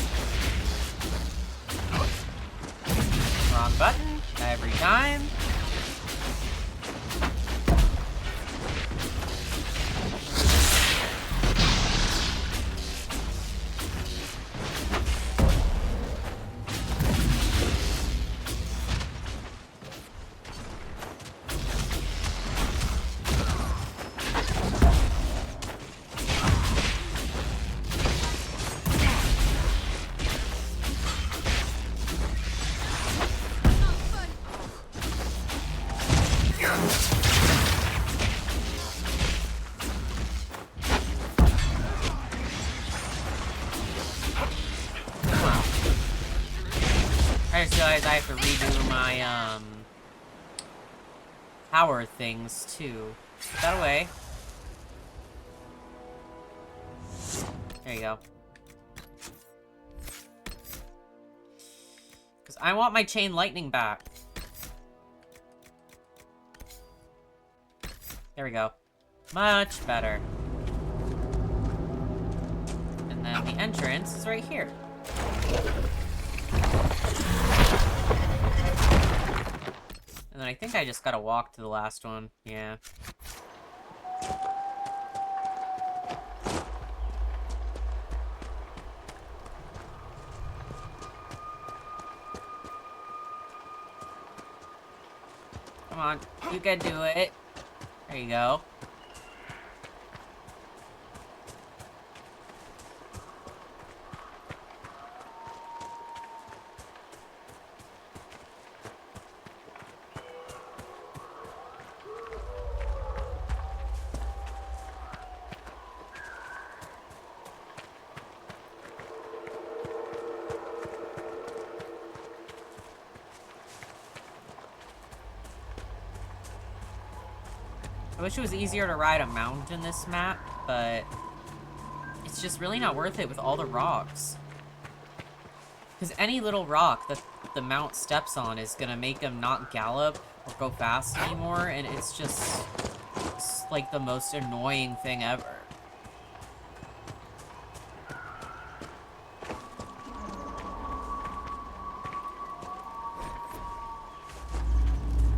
Wrong button. Every time. I just realized I have to redo my, power things, too. Put that away. There you go. Because I want my chain lightning back. There we go. Much better. And then the entrance is right here. And then I think I just gotta walk to the last one. Yeah. Come on, you can do it. There you go. I wish it was easier to ride a mount in this map, but it's just really not worth it with all the rocks. Because any little rock that the mount steps on is gonna make him not gallop or go fast anymore, and it's just like the most annoying thing ever.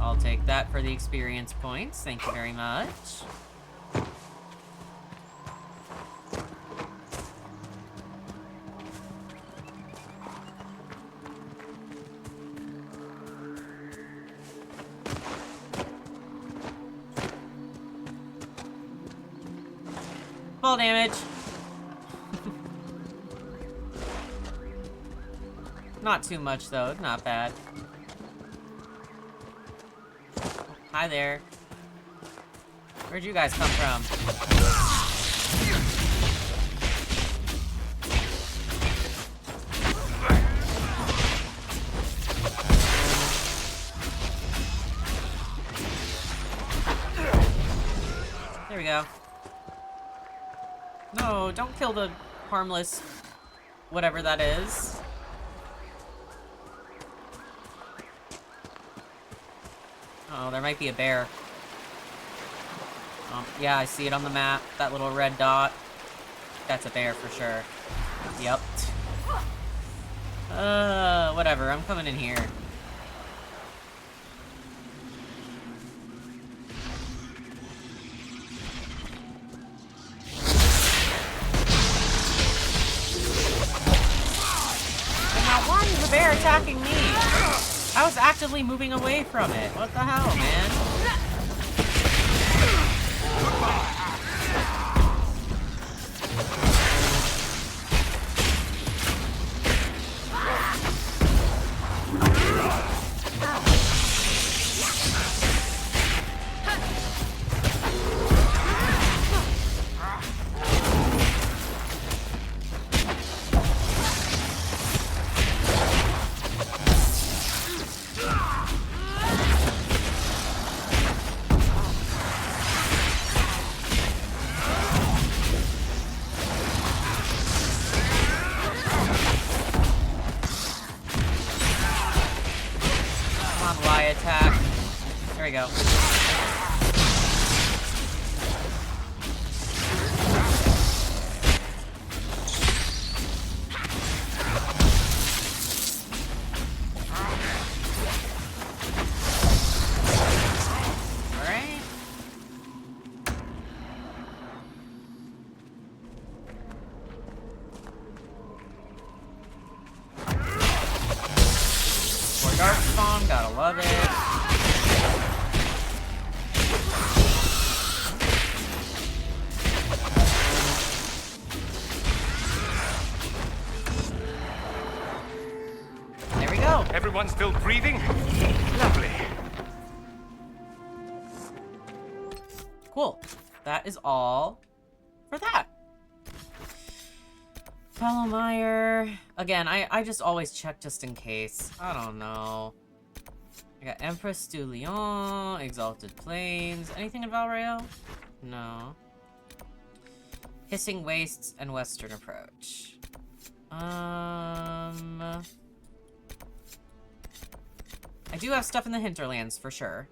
I'll take that for the experience points. Thank you very much. Full damage. Not too much, though. Not bad. Hi there. Where'd you guys come from? There we go. No, don't kill the harmless whatever that is. Oh, there might be a bear. Yeah, I see it on the map. That little red dot. That's a bear for sure. Yep. Whatever. I'm coming in here. And now why is the bear attacking me? I was actively moving away from it. What the hell, man? Attack. There we go. Alright. More dark spawn, gotta love it. Everyone still breathing? Lovely. Cool. That is all for that. Fellow Meyer. Again, I just always check just in case. I don't know. I got Empress du Lion, Exalted Plains. Anything in Valrail? No. Hissing Wastes and Western Approach. I do have stuff in the Hinterlands, for sure.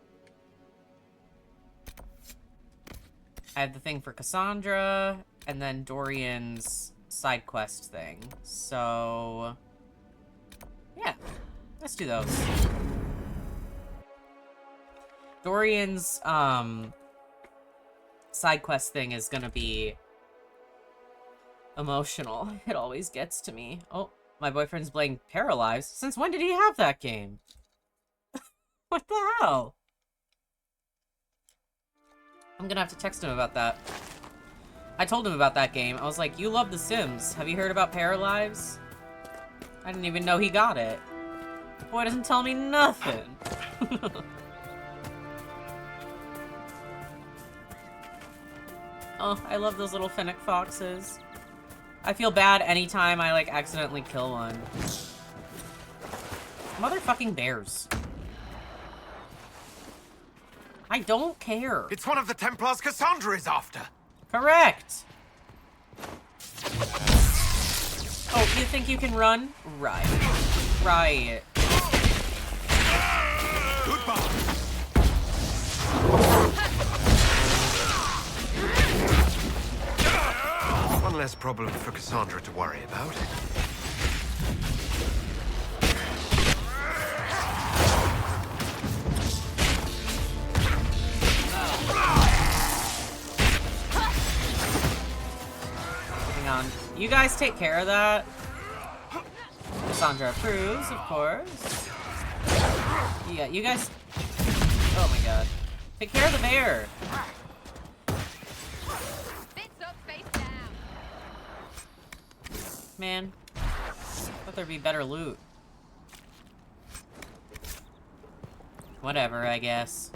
I have the thing for Cassandra, and then Dorian's side quest thing. So, yeah, let's do those. Dorian's, side quest thing is gonna be emotional. It always gets to me. Oh, my boyfriend's playing Paralyzed. Since when did he have that game? What the hell? I'm gonna have to text him about that. I told him about that game. I was like, you love The Sims. Have you heard about Paralyzed? I didn't even know he got it. The boy doesn't tell me nothing. Oh, I love those little fennec foxes. I feel bad anytime I, like, accidentally kill one. Motherfucking bears. I don't care. It's one of the Templars Cassandra is after. Correct. Oh, you think you can run? Right. Right. Goodbye. One less problem for Cassandra to worry about. You guys take care of that. Cassandra approves, of course. Yeah, you guys... Oh my god. Take care of the bear. Man. Thought there'd be better loot. Whatever, I guess.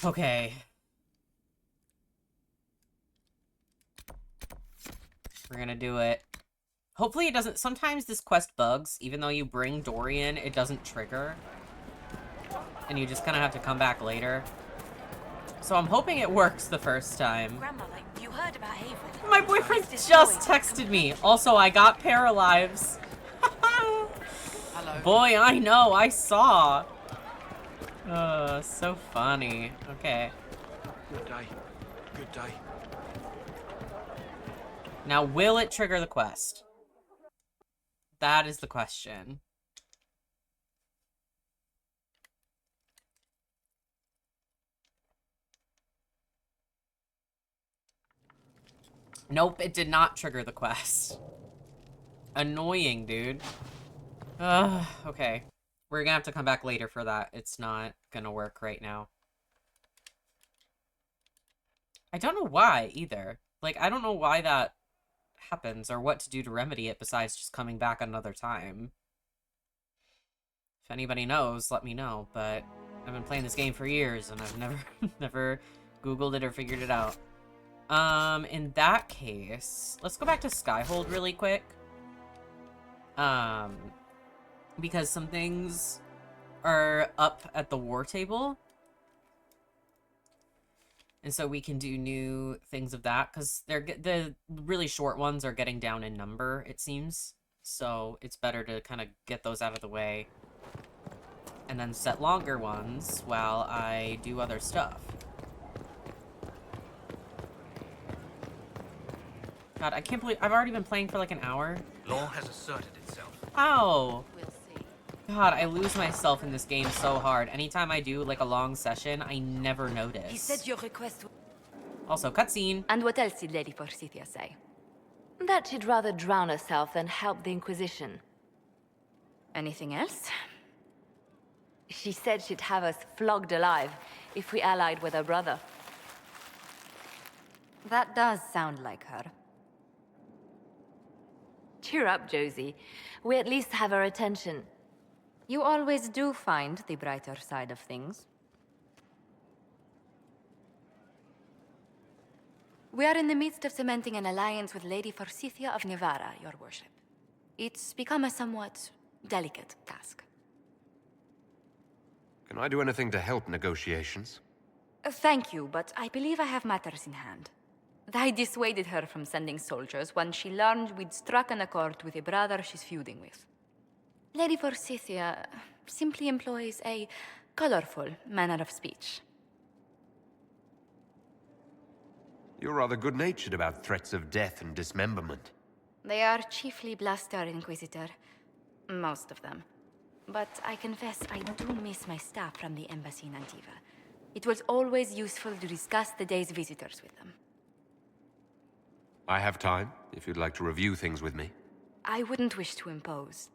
Okay. We're gonna do it. Hopefully it doesn't... Sometimes this quest bugs. Even though you bring Dorian, it doesn't trigger. And you just kind of have to come back later. So I'm hoping it works the first time. Grandmother, you heard about Haven. My boyfriend just texted me. Also, I got Paralives. Hello. Boy, I know. I saw. So funny. Okay. Good day. Good day. Now, will it trigger the quest? That is the question. Nope, it did not trigger the quest. Annoying, dude. Okay. We're gonna have to come back later for that. It's not gonna work right now. I don't know why, either. Like, I don't know why that happens, or what to do to remedy it besides just coming back another time. If anybody knows, let me know, but I've been playing this game for years, and I've never Googled it or figured it out. In that case, let's go back to Skyhold really quick. Because some things are up at the war table. And so we can do new things of that, because the really short ones are getting down in number, it seems. So it's better to kind of get those out of the way. And then set longer ones while I do other stuff. God, I can't believe I've already been playing for like an hour. Law has asserted itself. Ow! We'll see. God, I lose myself in this game so hard. Anytime I do like a long session, I never notice. He said your request... Also, cutscene. And what else did Lady Forsythia say? That she'd rather drown herself than help the Inquisition. Anything else? She said she'd have us flogged alive if we allied with her brother. That does sound like her. Cheer up, Josie. We at least have her attention. You always do find the brighter side of things. We are in the midst of cementing an alliance with Lady Forsythia of Navarra, your worship. It's become a somewhat delicate task. Can I do anything to help negotiations? Thank you, but I believe I have matters in hand. I dissuaded her from sending soldiers when she learned we'd struck an accord with a brother she's feuding with. Lady Forsythia simply employs a colorful manner of speech. You're rather good-natured about threats of death and dismemberment. They are chiefly bluster, Inquisitor. Most of them. But I confess I do miss my staff from the embassy in Antiva. It was always useful to discuss the day's visitors with them. I have time, if you'd like to review things with me. I wouldn't wish to impose.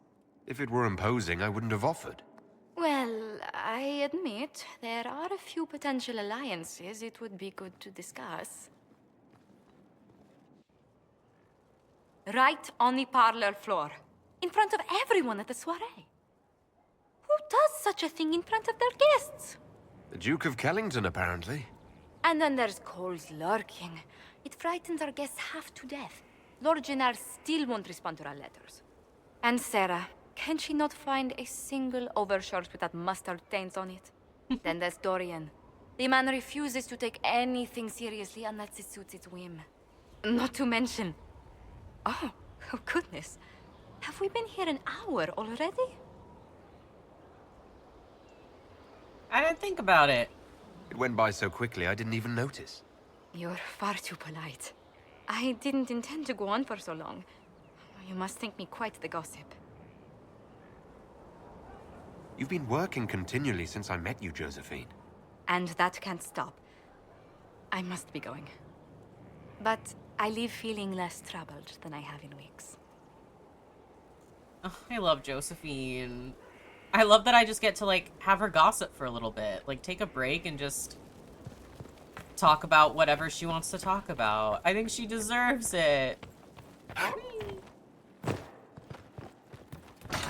If it were imposing, I wouldn't have offered. Well, I admit there are a few potential alliances it would be good to discuss. Right on the parlor floor, in front of everyone at the soiree. Who does such a thing in front of their guests? The Duke of Kellington, apparently. And then there's Cole's lurking. It frightens our guests half to death. Lord Gennard still won't respond to our letters. And Sarah, can she not find a single overshirt with that mustard taint on it? Then there's Dorian. The man refuses to take anything seriously unless it suits its whim. Not to mention... Oh goodness. Have we been here an hour already? I didn't think about it. It went by so quickly I didn't even notice. You're far too polite. I didn't intend to go on for so long. You must think me quite the gossip. You've been working continually since I met you, Josephine. And that can't stop. I must be going. But I leave feeling less troubled than I have in weeks. Oh, I love Josephine. I love that I just get to, like, have her gossip for a little bit. Like, take a break and just talk about whatever she wants to talk about. I think she deserves it.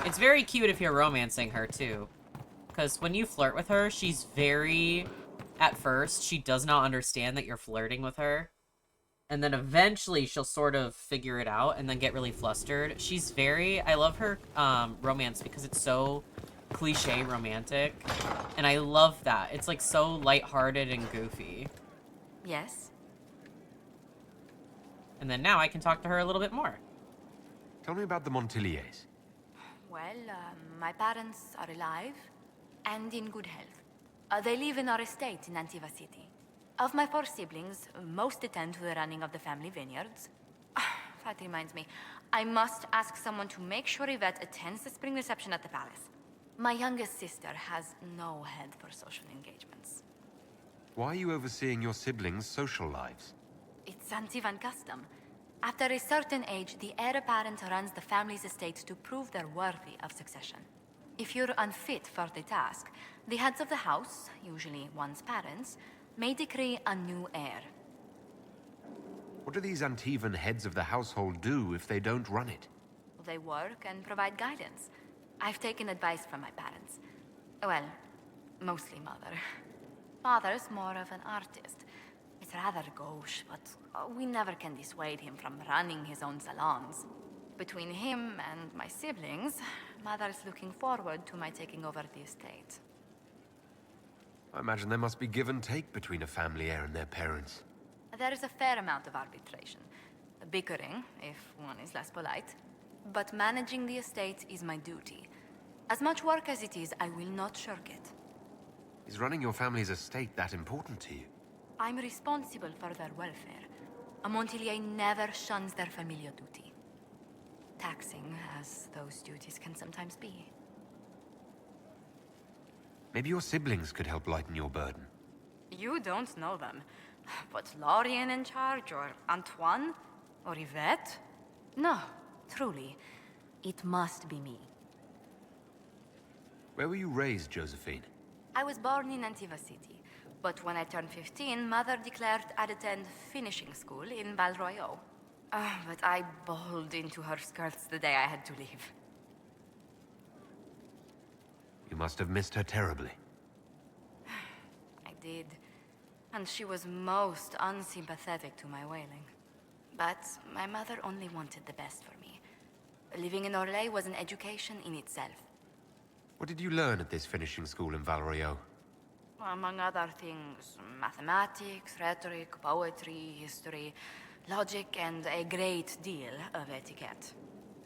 It's very cute if you're romancing her, too. Because when you flirt with her, she's very... At first, she does not understand that you're flirting with her. And then eventually, she'll sort of figure it out and then get really flustered. She's very... I love her romance because it's so cliche romantic. And I love that. It's like so lighthearted and goofy. Yes? And then now I can talk to her a little bit more. Tell me about the Montiliers. Well, my parents are alive and in good health. They live in our estate in Antiva City. Of my 4 siblings, most attend to the running of the family vineyards. That reminds me, I must ask someone to make sure Yvette attends the spring reception at the palace. My youngest sister has no head for social engagements. Why are you overseeing your siblings' social lives? It's Antivan custom. After a certain age, the heir apparent runs the family's estate to prove they're worthy of succession. If you're unfit for the task, the heads of the house, usually one's parents, may decree a new heir. What do these Antivan heads of the household do if they don't run it? They work and provide guidance. I've taken advice from my parents. Well, mostly mother. Father's more of an artist. It's rather gauche, but we never can dissuade him from running his own salons. Between him and my siblings, mother's looking forward to my taking over the estate. I imagine there must be give and take between a family heir and their parents. There is a fair amount of arbitration. Bickering, if one is less polite. But managing the estate is my duty. As much work as it is, I will not shirk it. Is running your family's estate that important to you? I'm responsible for their welfare. A Montilier never shuns their familial duty. Taxing as those duties can sometimes be. Maybe your siblings could help lighten your burden. You don't know them. But Lorien in charge, or Antoine, or Yvette? No, truly. It must be me. Where were you raised, Josephine? I was born in Antiva City, but when I turned 15, Mother declared I'd attend finishing school in Val Royeaux. But I bowled into her skirts the day I had to leave. You must have missed her terribly. I did. And she was most unsympathetic to my wailing. But my mother only wanted the best for me. Living in Orlais was an education in itself. What did you learn at this finishing school in Val Royeaux? Among other things, mathematics, rhetoric, poetry, history, logic, and a great deal of etiquette.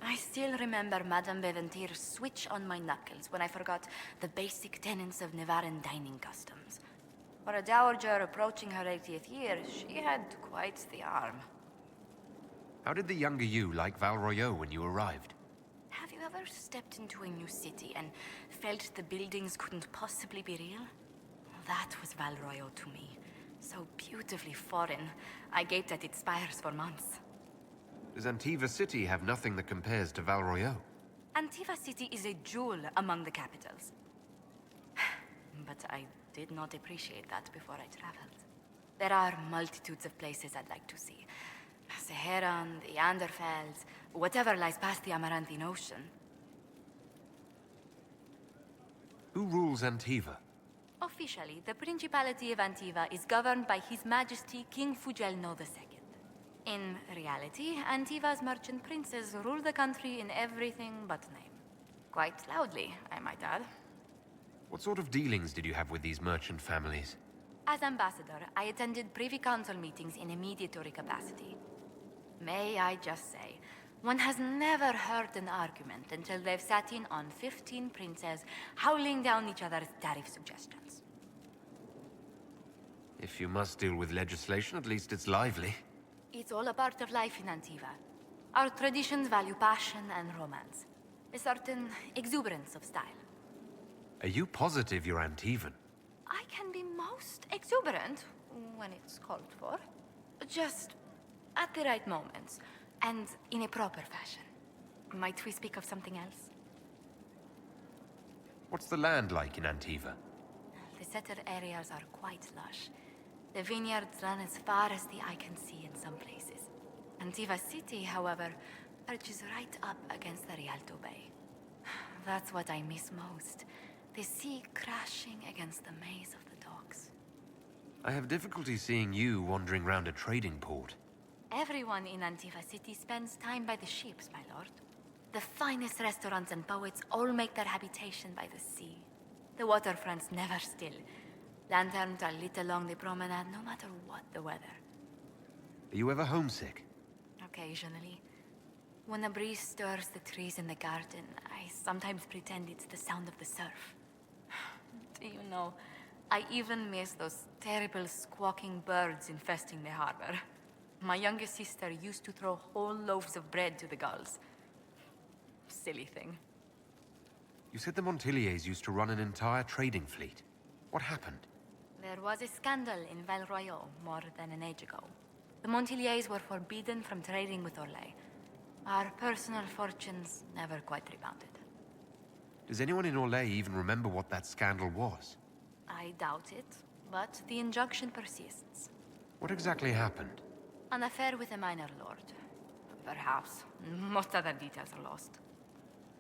I still remember Madame Beventir's switch on my knuckles when I forgot the basic tenets of Nevaran dining customs. For a dowager approaching her 80th year, she had quite the arm. How did the younger you like Val Royeaux when you arrived? Have you ever stepped into a new city and felt the buildings couldn't possibly be real? That was Val Royeaux to me. So beautifully foreign, I gaped at its spires for months. Does Antiva City have nothing that compares to Val Royeaux? Antiva City is a jewel among the capitals. But I did not appreciate that before I traveled. There are multitudes of places I'd like to see. Seheran, the Anderfels, whatever lies past the Amaranthine Ocean. Who rules Antiva? Officially, the Principality of Antiva is governed by His Majesty King Fugelno II. In reality, Antiva's merchant princes rule the country in everything but name. Quite loudly, I might add. What sort of dealings did you have with these merchant families? As ambassador, I attended Privy Council meetings in a mediatory capacity. May I just say, one has never heard an argument until they've sat in on 15 princes howling down each other's tariff suggestions. If you must deal with legislation, at least it's lively. It's all a part of life in Antiva. Our traditions value passion and romance. A certain exuberance of style. Are you positive you're Antivan? I can be most exuberant when it's called for. Just at the right moments, and in a proper fashion. Might we speak of something else? What's the land like in Antiva? The settled areas are quite lush. The vineyards run as far as the eye can see in some places. Antiva City, however, perches right up against the Rialto Bay. That's what I miss most. The sea crashing against the maze of the docks. I have difficulty seeing you wandering round a trading port. Everyone in Antiva City spends time by the ships, my lord. The finest restaurants and poets all make their habitation by the sea. The waterfront's never still. Lanterns are lit along the promenade no matter what the weather. Are you ever homesick? Occasionally. When a breeze stirs the trees in the garden, I sometimes pretend it's the sound of the surf. Do you know, I even miss those terrible squawking birds infesting the harbor. My youngest sister used to throw whole loaves of bread to the gulls. Silly thing. You said the Montiliers used to run an entire trading fleet. What happened? There was a scandal in Val Royaux more than an age ago. The Montiliers were forbidden from trading with Orlais. Our personal fortunes never quite rebounded. Does anyone in Orlais even remember what that scandal was? I doubt it, but the injunction persists. What exactly happened? An affair with a minor lord. Perhaps. Most other details are lost.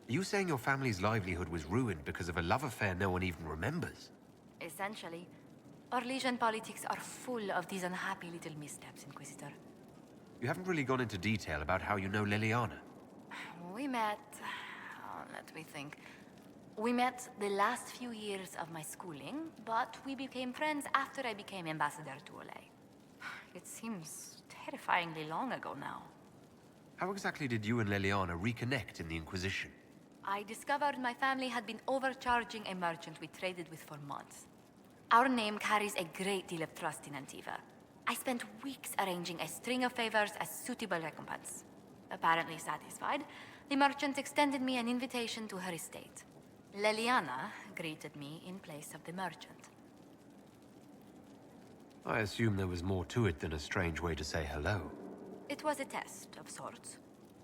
Are you saying your family's livelihood was ruined because of a love affair no one even remembers? Essentially, Orlesian politics are full of these unhappy little missteps, Inquisitor. You haven't really gone into detail about how you know Liliana. We met... let me think. We met the last few years of my schooling, but we became friends after I became ambassador to Orlais. It seems terrifyingly long ago now. How exactly did you and Liliana reconnect in the Inquisition? I discovered my family had been overcharging a merchant we traded with for months. Our name carries a great deal of trust in Antiva. I spent weeks arranging a string of favors as suitable recompense. Apparently satisfied, the merchant extended me an invitation to her estate. Liliana greeted me in place of the merchant. I assume there was more to it than a strange way to say hello. It was a test of sorts.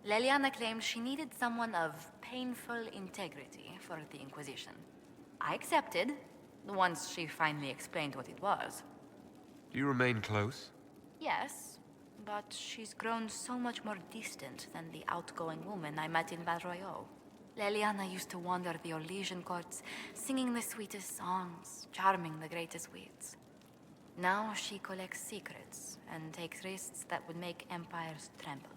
Liliana claimed she needed someone of painful integrity for the Inquisition. I accepted, once she finally explained what it was. Do you remain close? Yes, but she's grown so much more distant than the outgoing woman I met in Val Royaux. Liliana used to wander the Orlesian courts, singing the sweetest songs, charming the greatest wits. Now she collects secrets and takes risks that would make empires tremble.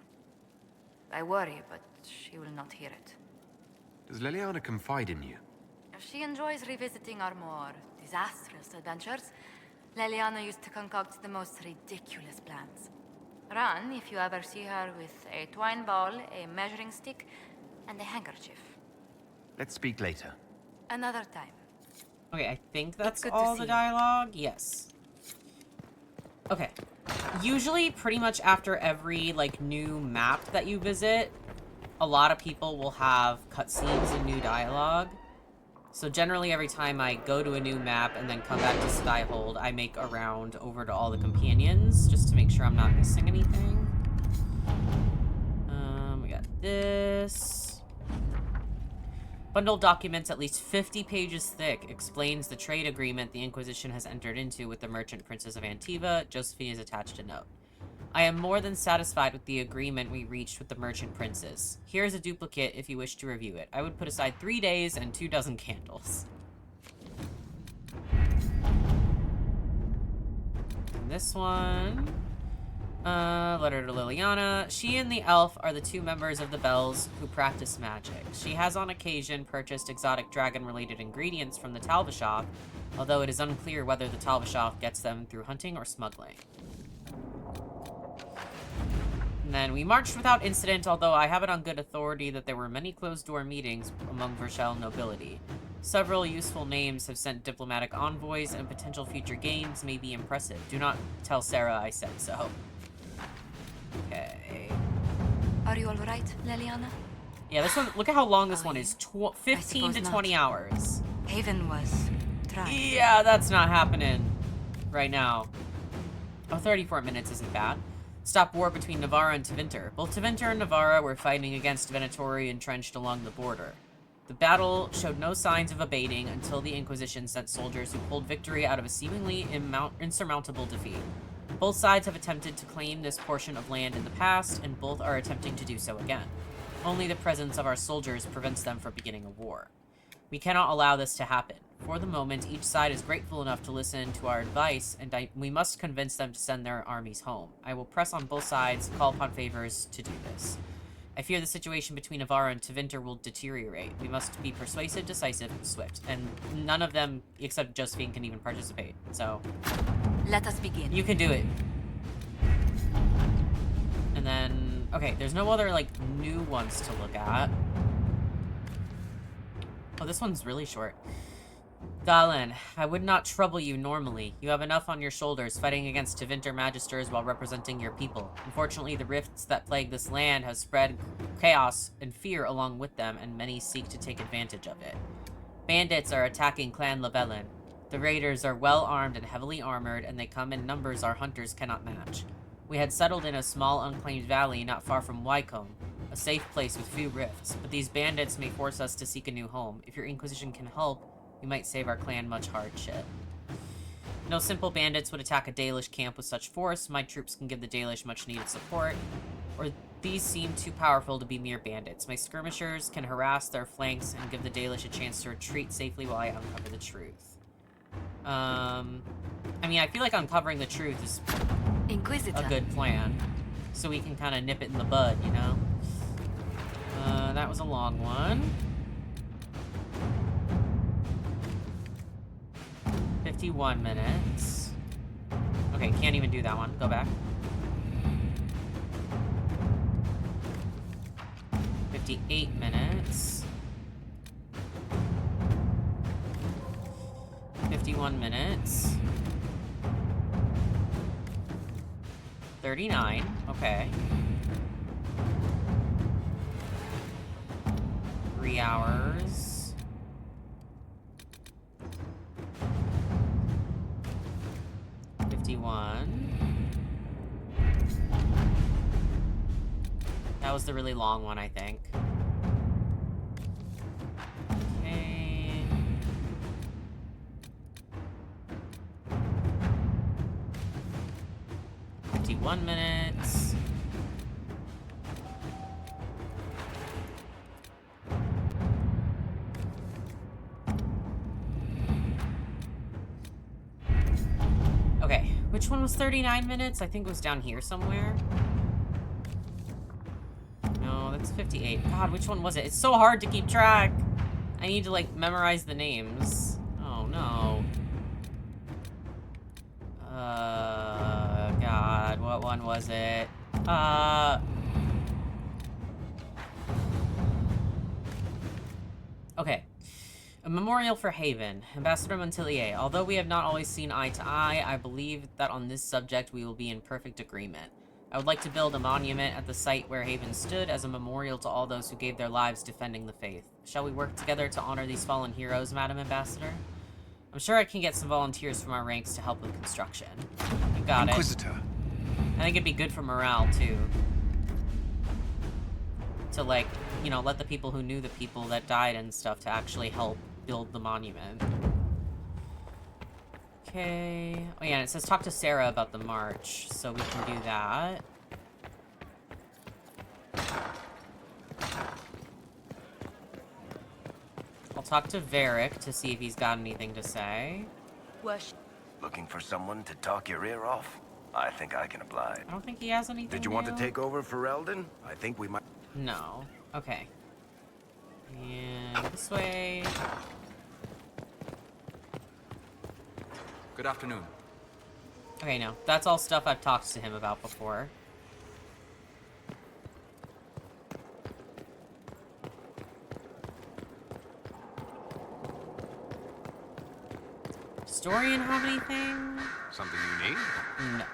I worry, but she will not hear it. Does Liliana confide in you? She enjoys revisiting our more disastrous adventures. Liliana used to concoct the most ridiculous plans. Run if you ever see her with a twine ball, a measuring stick, and a handkerchief. Let's speak later. Another time. Okay, I think that's good to all see the you. dialogue. Yes. Okay. Usually, pretty much after every, like, new map that you visit, a lot of people will have cutscenes and new dialogue. So generally, every time I go to a new map and then come back to Skyhold, I make a round over to all the companions, just to make sure I'm not missing anything. We got this. Bundled documents at least 50 pages thick explains the trade agreement the Inquisition has entered into with the merchant princes of Antiva. Josephine has attached a note. I am more than satisfied with the agreement we reached with the merchant princes. Here is a duplicate if you wish to review it. I would put aside 3 days and 24 candles. And this one... letter to Liliana. She and the elf are the two members of the Bells who practice magic. She has on occasion purchased exotic dragon-related ingredients from the Talva shop, although it is unclear whether the Talva shop gets them through hunting or smuggling. And then we marched without incident, although I have it on good authority that there were many closed-door meetings among Verchel nobility. Several useful names have sent diplomatic envoys, and potential future gains may be impressive. Do not tell Sarah I said so. Okay. Are you alright, Liliana? Yeah, this one, look at how long this one is. 15 to 20 hours. Haven was dry. Yeah, that's not happening right now. Oh, 34 minutes isn't bad. Stop war between Navarra and Tevinter. Both Tevinter and Navarra were fighting against Venatori entrenched along the border. The battle showed no signs of abating until the Inquisition sent soldiers who pulled victory out of a seemingly insurmountable defeat. Both sides have attempted to claim this portion of land in the past, and both are attempting to do so again. Only the presence of our soldiers prevents them from beginning a war. We cannot allow this to happen. For the moment, each side is grateful enough to listen to our advice, and we must convince them to send their armies home. I will press on both sides, call upon favors to do this. I fear the situation between Avara and Tevinter will deteriorate. We must be persuasive, decisive, and swift. And none of them, except Josephine, can even participate. So, let us begin. You can do it. And then, okay, there's no other, like, new ones to look at. Oh, this one's really short. Dalen, I would not trouble you normally. You have enough on your shoulders fighting against Tevinter Magisters while representing your people. Unfortunately, the rifts that plague this land have spread chaos and fear along with them, and many seek to take advantage of it. Bandits are attacking Clan Labellin. The raiders are well armed and heavily armored, and they come in numbers our hunters cannot match. We had settled in a small unclaimed valley not far from Wycombe, a safe place with few rifts, but these bandits may force us to seek a new home. If your Inquisition can help, you might save our clan much hardship. No simple bandits would attack a Dalish camp with such force. My troops can give the Dalish much needed support, or these seem too powerful to be mere bandits. My skirmishers can harass their flanks and give the Dalish a chance to retreat safely while I uncover the truth. I mean, I feel like uncovering the truth is Inquisitor. a good plan, so we can kind of nip it in the bud, you know? That was a long one. 51 minutes. Okay, can't even do that one. Go back. 58 minutes. 51 minutes. 39. Okay. 3 hours. 51. That was the really long one, I think. Okay. $51 minutes. Okay, which one was 39 minutes? I think it was down here somewhere. No, that's 58. God, which one was it? It's so hard to keep track. I need to, like, memorize the names. Oh, no. God, what one was it? Okay. A memorial for Haven. Ambassador Montilier, although we have not always seen eye to eye, I believe that on this subject we will be in perfect agreement. I would like to build a monument at the site where Haven stood as a memorial to all those who gave their lives defending the faith. Shall we work together to honor these fallen heroes, Madam Ambassador? I'm sure I can get some volunteers from our ranks to help with construction. You got Inquisitor. it. I think it'd be good for morale, too. To, like, you know, let the people who knew the people that died and stuff to actually help build the monument. Okay. Oh yeah, and it says talk to Sarah about the march, so we can do that. I'll talk to Varric to see if he's got anything to say. Looking for someone to talk your ear off? I think I can oblige. I don't think he has anything. Did you want to take over for Eldon? I think we might... No. Okay. And this way. Good afternoon. Okay, no. That's all stuff I've talked to him about before. Historian have anything? Something you need? No.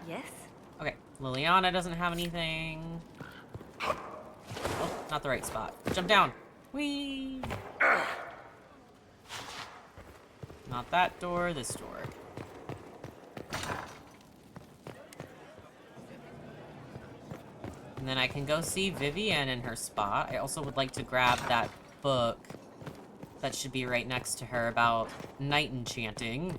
Yes? Okay, Liliana doesn't have anything. Oh, not the right spot. Jump down. Whee! Not that door, this door. And then I can go see Vivienne in her spot. I also would like to grab that book that should be right next to her about night enchanting.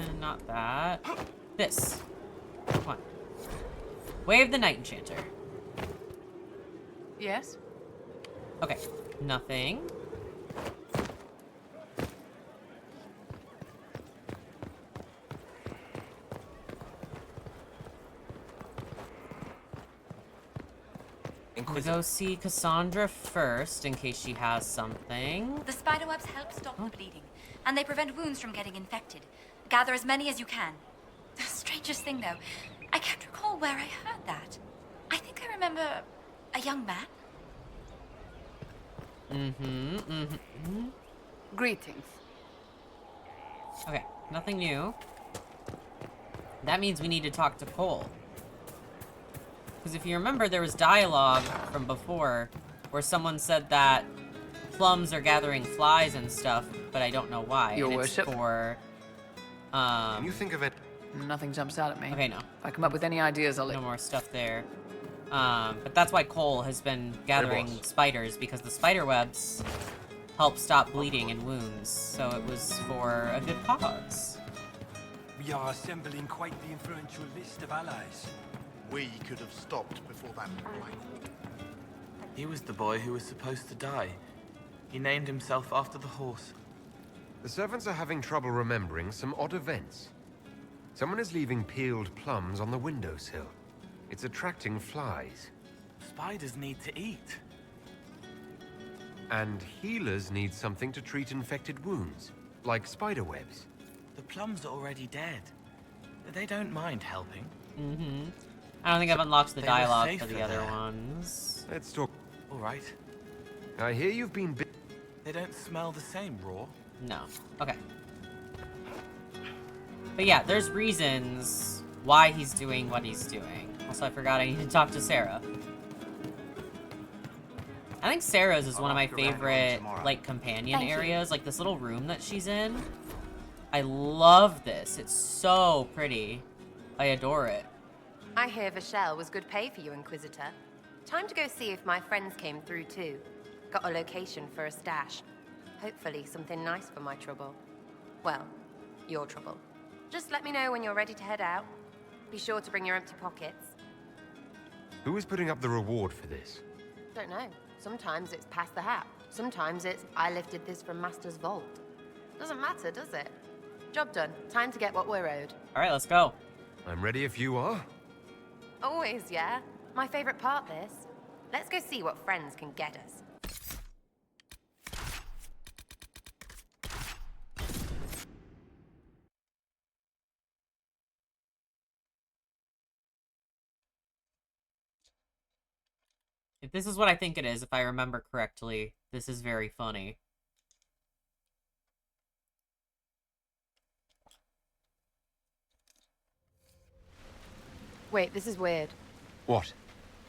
And not that. This. Come on. Wave the Night Enchanter. Yes? Okay. Nothing. We go see Cassandra first, in case she has something. The spiderwebs help stop the bleeding, and they prevent wounds from getting infected. Gather as many as you can. The strangest thing, though, I can't recall where I heard that. I think I remember a young man. Greetings. Okay, nothing new. That means we need to talk to Cole. Because if you remember, there was dialogue from before where someone said that plums are gathering flies and stuff, but I don't know why. Your and worship. It's for, Can you think of it? Nothing jumps out at me. Okay, no. If I come up with any ideas, I'll let No more stuff there. But that's why Cole has been gathering spiders, because the spider webs help stop bleeding and wounds. So it was for a good cause. We are assembling quite the influential list of allies. We could have stopped before that blight. He was the boy who was supposed to die. He named himself after the horse. The servants are having trouble remembering some odd events. Someone is leaving peeled plums on the windowsill. It's attracting flies. Spiders need to eat. And healers need something to treat infected wounds, like spider webs. The plums are already dead. They don't mind helping. I don't think I've unlocked the They were dialogue for the safer other there. ones. Let's talk. All right. I hear you've been They don't smell the same raw. No. Okay. But yeah, there's reasons why he's doing what he's doing. Also, I forgot I need to talk to Sarah. I think Sarah's is one of my favorite, like, companion Thank you. areas. Like, this little room that she's in. I love this. It's so pretty. I adore it. I hear Vashel was good pay for you, Inquisitor. Time to go see if my friends came through too. Got a location for a stash. Hopefully something nice for my trouble. Well, your trouble. Just let me know when you're ready to head out. Be sure to bring your empty pockets. Who is putting up the reward for this? Don't know. Sometimes it's pass the hat. Sometimes it's I lifted this from Master's vault. Doesn't matter, does it? Job done. Time to get what we're owed. Alright, let's go. I'm ready if you are. Always, yeah. My favorite part, this. Let's go see what friends can get us. If this is what I think it is, if I remember correctly, this is very funny. Wait, this is weird. What?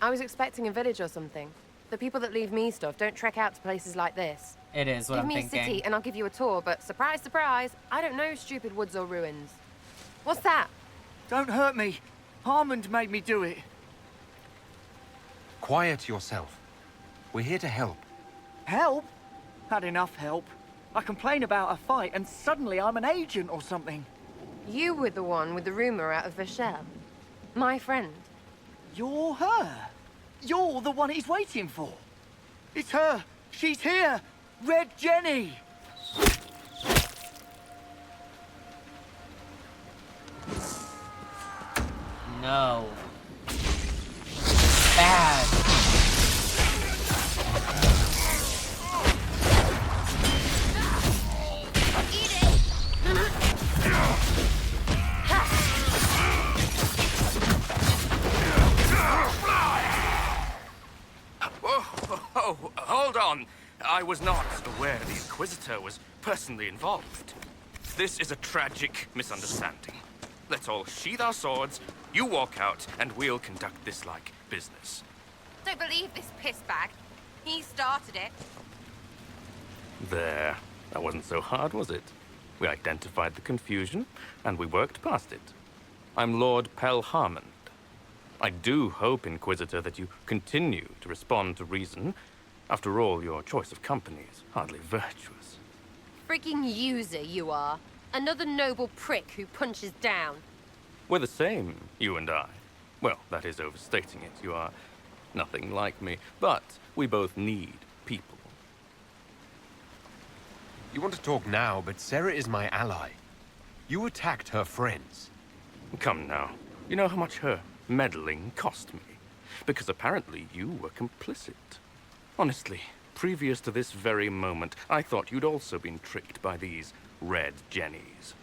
I was expecting a village or something. The people that leave me stuff don't trek out to places like this. It is what I'm Give me thinking. a city and I'll give you a tour, but surprise, surprise, I don't know stupid woods or ruins. What's that? Don't hurt me. Harmond made me do it. Quiet yourself. We're here to help. Help? Had enough help. I complain about a fight and suddenly I'm an agent or something. You were the one with the rumor out of Vashel. My friend. You're her. You're the one he's waiting for. It's her. She's here. Red Jenny. No. Bad. Oh, hold on. I was not aware the Inquisitor was personally involved. This is a tragic misunderstanding. Let's all sheath our swords, you walk out, and we'll conduct this like business. Don't believe this piss bag. He started it. There. That wasn't so hard, was it? We identified the confusion, and we worked past it. I'm Lord Pelharmond. I do hope, Inquisitor, that you continue to respond to reason. After all, your choice of company is hardly virtuous. Freaking user you are. Another noble prick who punches down. We're the same, you and I. Well, that is overstating it. You are nothing like me, but we both need people. You want to talk now, but Sarah is my ally. You attacked her friends. Come now. You know how much her meddling cost me? Because apparently you were complicit. Honestly, previous to this very moment, I thought you'd also been tricked by these red jennies.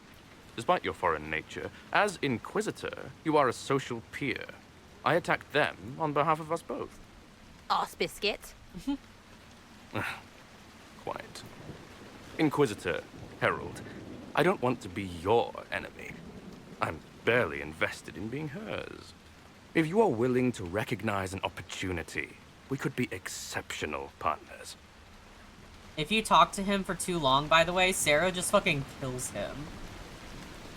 Despite your foreign nature, as Inquisitor, you are a social peer. I attacked them on behalf of us both. Arse biscuit. Quiet. Inquisitor, Herald, I don't want to be your enemy. I'm barely invested in being hers. If you are willing to recognize an opportunity, we could be exceptional partners. If you talk to him for too long, by the way, Sarah just fucking kills him.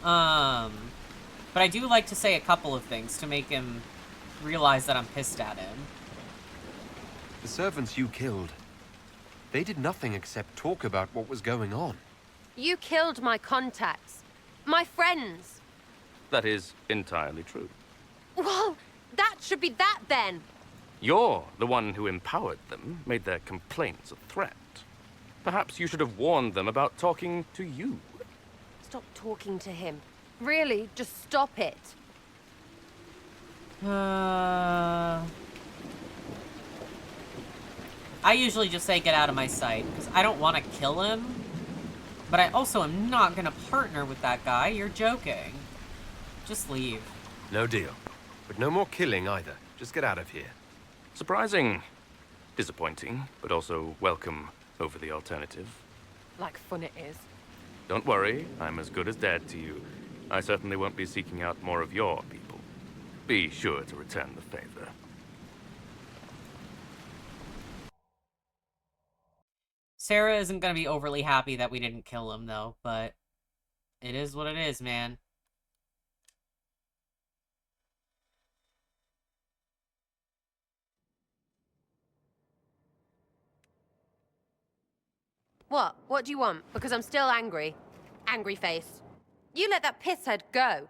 But I do like to say a couple of things to make him realize that I'm pissed at him. The servants you killed, they did nothing except talk about what was going on. You killed my contacts. My friends. That is entirely true. Well, that should be that then. You're the one who empowered them, made their complaints a threat. Perhaps you should have warned them about talking to you. Stop talking to him. Really, just stop it. I usually just say get out of my sight, because I don't want to kill him. But I also am not going to partner with that guy. You're joking. Just leave. No deal. But no more killing either. Just get out of here. Surprising. Disappointing, but also welcome over the alternative. Like fun it is. Don't worry, I'm as good as dead to you. I certainly won't be seeking out more of your people. Be sure to return the favor. Sarah isn't going to be overly happy that we didn't kill him, though, but it is what it is, man. What? What do you want? Because I'm still angry. Angry face. You let that pisshead go.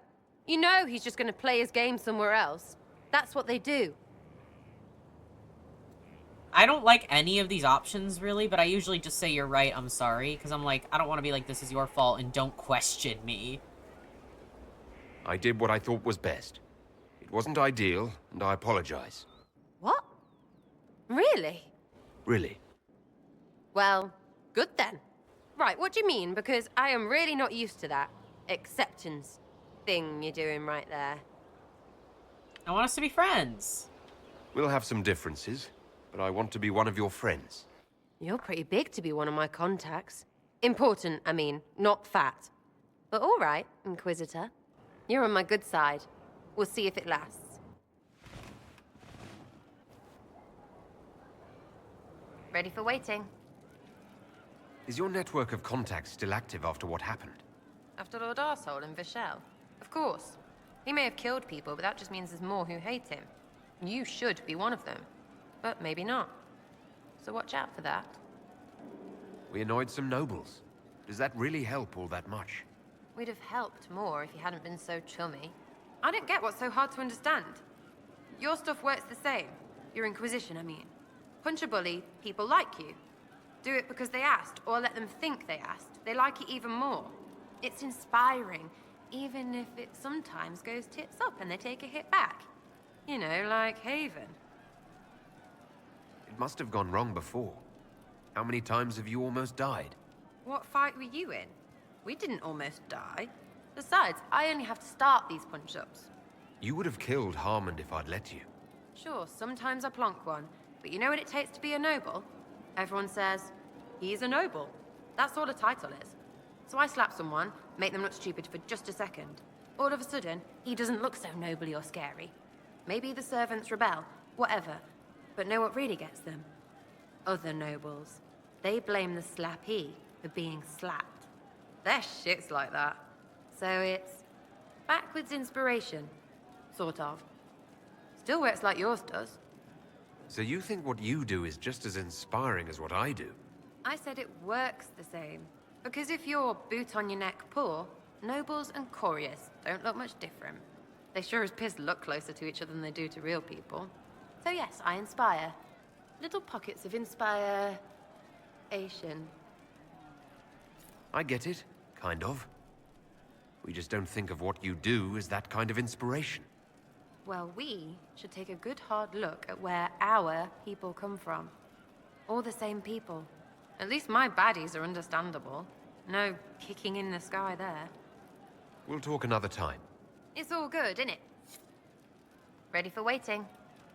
You know he's just gonna play his game somewhere else. That's what they do. I don't like any of these options, really, but I usually just say you're right, I'm sorry, because I'm like, I don't want to be like, this is your fault, and don't question me. I did what I thought was best. It wasn't ideal, and I apologize. What? Really? Really. Well, good then. Right, what do you mean? Because I am really not used to that acceptance thing you're doing right there. I want us to be friends. We'll have some differences, but I want to be one of your friends. You're pretty big to be one of my contacts. Important, I mean, not fat. But all right, Inquisitor. You're on my good side. We'll see if it lasts. Ready for waiting. Is your network of contacts still active after what happened? After Lord Arsehole and Vishal? Of course. He may have killed people, but that just means there's more who hate him. You should be one of them. But maybe not. So watch out for that. We annoyed some nobles. Does that really help all that much? We'd have helped more if you hadn't been so chummy. I don't get what's so hard to understand. Your stuff works the same. Your Inquisition, I mean. Punch a bully, people like you. Do it because they asked, or let them think they asked. They like it even more. It's inspiring, even if it sometimes goes tits up and they take a hit back. You know, like Haven. It must have gone wrong before. How many times have you almost died? What fight were you in? We didn't almost die. Besides, I only have to start these punch-ups. You would have killed Harmond if I'd let you. Sure, sometimes I plonk one, but you know what it takes to be a noble? Everyone says, he's a noble. That's all a title is. So I slap someone, make them look stupid for just a second. All of a sudden, he doesn't look so nobly or scary. Maybe the servants rebel, whatever. But know what really gets them? other nobles. They blame the slappee for being slapped. Their shit's like that. So it's backwards inspiration, sort of. Still works like yours does. So you think what you do is just as inspiring as what I do? I said it works the same. Because if you're boot on your neck poor, nobles and couriers don't look much different. They sure as piss look closer to each other than they do to real people. So yes, I inspire. Little pockets of inspiration. I get it, kind of. We just don't think of what you do as that kind of inspiration. Well, we should take a good hard look at where our people come from. All the same people. At least my baddies are understandable. No kicking in the sky there. We'll talk another time. It's all good, innit? Ready for waiting.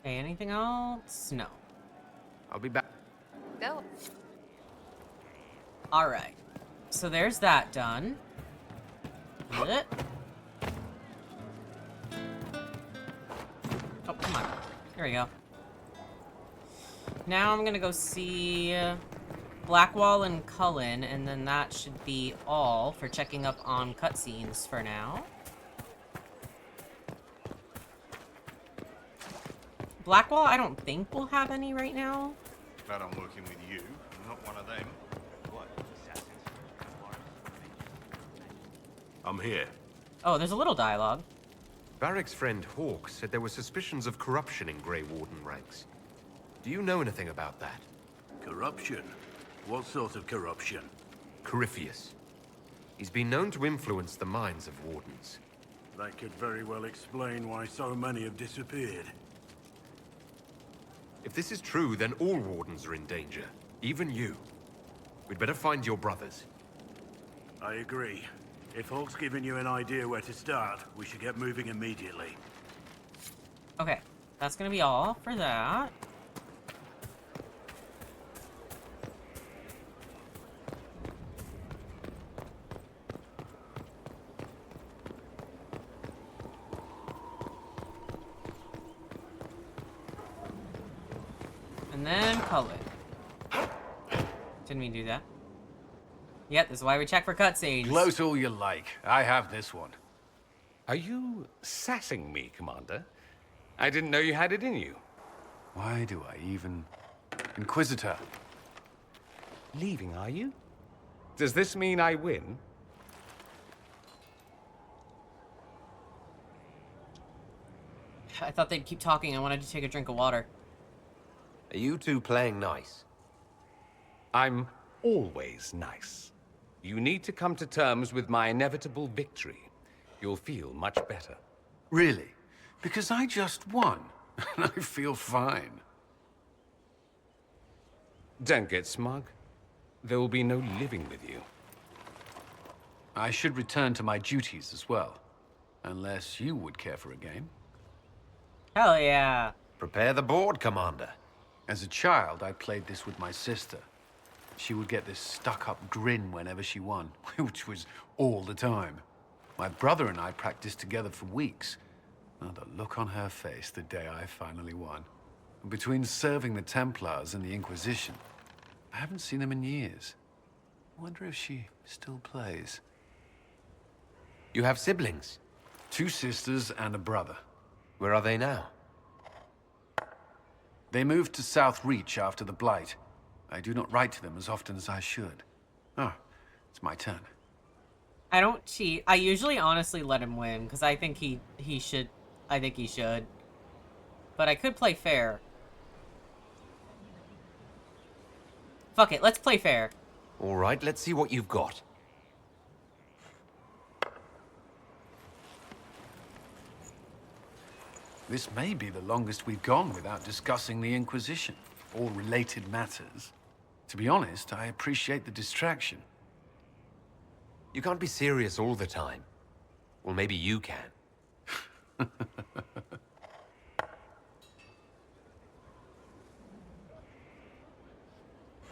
Okay, anything else? No. I'll be back. Go. Alright. So there's that done. Blech. Oh, come on. Here we go. Now I'm gonna go see Blackwall and Cullen, and then that should be all for checking up on cutscenes for now. Blackwall, I don't think we'll have any right now. Glad I'm working with you, not one of them. What? I'm here. Oh, there's a little dialogue. Barrick's friend Hawk said there were suspicions of corruption in Grey Warden ranks. Do you know anything about that? Corruption? What sort of corruption? Corypheus. He's been known to influence the minds of Wardens. That could very well explain why so many have disappeared. If this is true, then all Wardens are in danger. Even you. We'd better find your brothers. I agree. If Hawk's given you an idea where to start, we should get moving immediately. Okay, that's gonna be all for that. And then Cullen. Didn't mean to do that. Yep, this is why we check for cutscenes. Gloat all you like. I have this one. Are you sassing me, Commander? I didn't know you had it in you. Why do I even... Inquisitor. Leaving, are you? Does this mean I win? I thought they'd keep talking. I wanted to take a drink of water. Are you two playing nice? I'm always nice. You need to come to terms with my inevitable victory. You'll feel much better. Really? Because I just won, and I feel fine. Don't get smug. There will be no living with you. I should return to my duties as well. Unless you would care for a game. Hell yeah. Prepare the board, Commander. As a child, I played this with my sister. She would get this stuck-up grin whenever she won, which was all the time. My brother and I practiced together for weeks. Oh, the look on her face the day I finally won. Between serving the Templars and the Inquisition, I haven't seen them in years. I wonder if she still plays. You have siblings? 2 sisters and a brother. Where are they now? They moved to South Reach after the Blight. I do not write to them as often as I should. Ah, it's my turn. I don't cheat. I usually honestly let him win, because I think he should. I think he should. But I could play fair. Fuck it, let's play fair. Alright, let's see what you've got. This may be the longest we've gone without discussing the Inquisition, or related matters. To be honest, I appreciate the distraction. You can't be serious all the time. Well, maybe you can.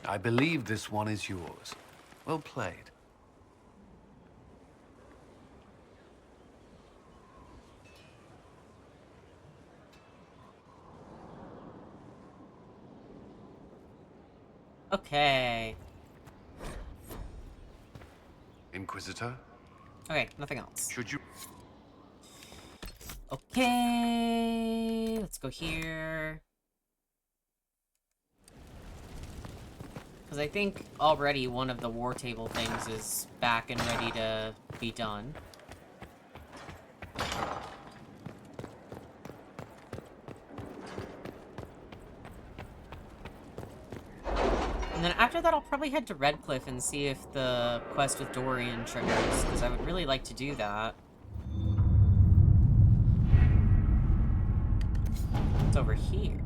I believe this one is yours. Well played. Okay. Inquisitor? Okay, nothing else. Should you... Okay, let's go here. Because I think already one of the war table things is back and ready to be done. And then after that, I'll probably head to Redcliffe and see if the quest with Dorian triggers, because I would really like to do that. It's over here.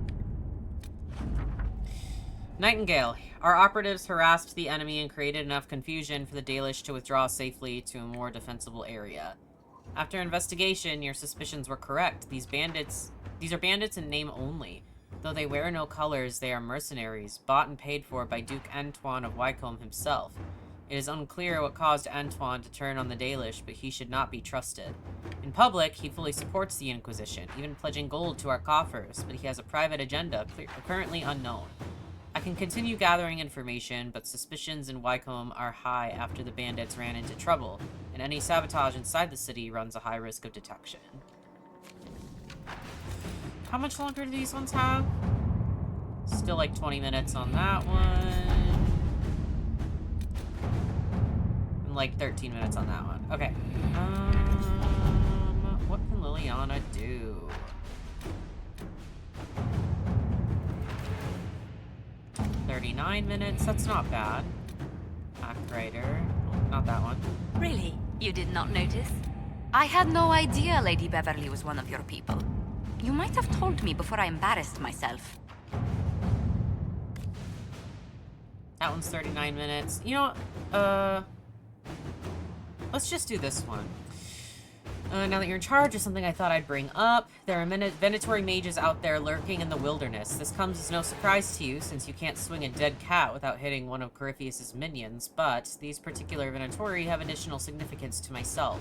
Nightingale. Our operatives harassed the enemy and created enough confusion for the Dalish to withdraw safely to a more defensible area. After investigation, your suspicions were correct. These are bandits in name only. Though they wear no colors, they are mercenaries, bought and paid for by Duke Antoine of Wycombe himself. It is unclear what caused Antoine to turn on the Dalish, but he should not be trusted. In public, he fully supports the Inquisition, even pledging gold to our coffers, but he has a private agenda currently unknown. I can continue gathering information, but suspicions in Wycombe are high after the bandits ran into trouble, and any sabotage inside the city runs a high risk of detection. How much longer do these ones have? Still like 20 minutes on that one. And like 13 minutes on that one. Okay. What can Liliana do? $39 minutes, that's not bad. Backwriter, not that one. Really? You did not notice? I had no idea Lady Beverly was one of your people. You might have told me before I embarrassed myself. That one's 39 minutes. You know, let's just do this one. Now that you're in charge of something I thought I'd bring up, there are Venatori mages out there lurking in the wilderness. This comes as no surprise to you, since you can't swing a dead cat without hitting one of Corypheus's minions, but these particular Venatori have additional significance to myself.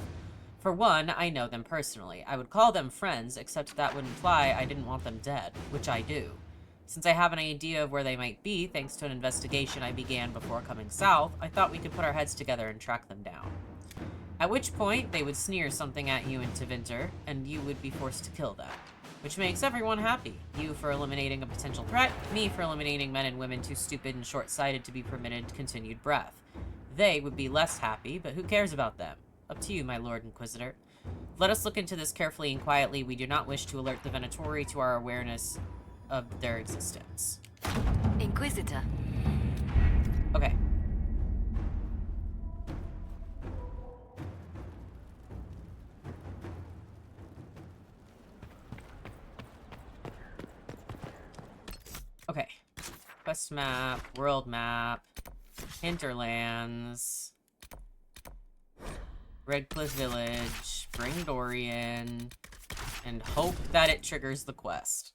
For one, I know them personally. I would call them friends, except that would imply I didn't want them dead, which I do. Since I have an idea of where they might be, thanks to an investigation I began before coming south, I thought we could put our heads together and track them down. At which point, they would sneer something at you in Tevinter, and you would be forced to kill them. Which makes everyone happy. You for eliminating a potential threat, me for eliminating men and women too stupid and short-sighted to be permitted continued breath. They would be less happy, but who cares about them? Up to you, my Lord Inquisitor. Let us look into this carefully and quietly. We do not wish to alert the Venatori to our awareness of their existence. Inquisitor. Okay. Okay. Quest map, world map, hinterlands, Redcliffe Village, bring Dorian, and hope that it triggers the quest.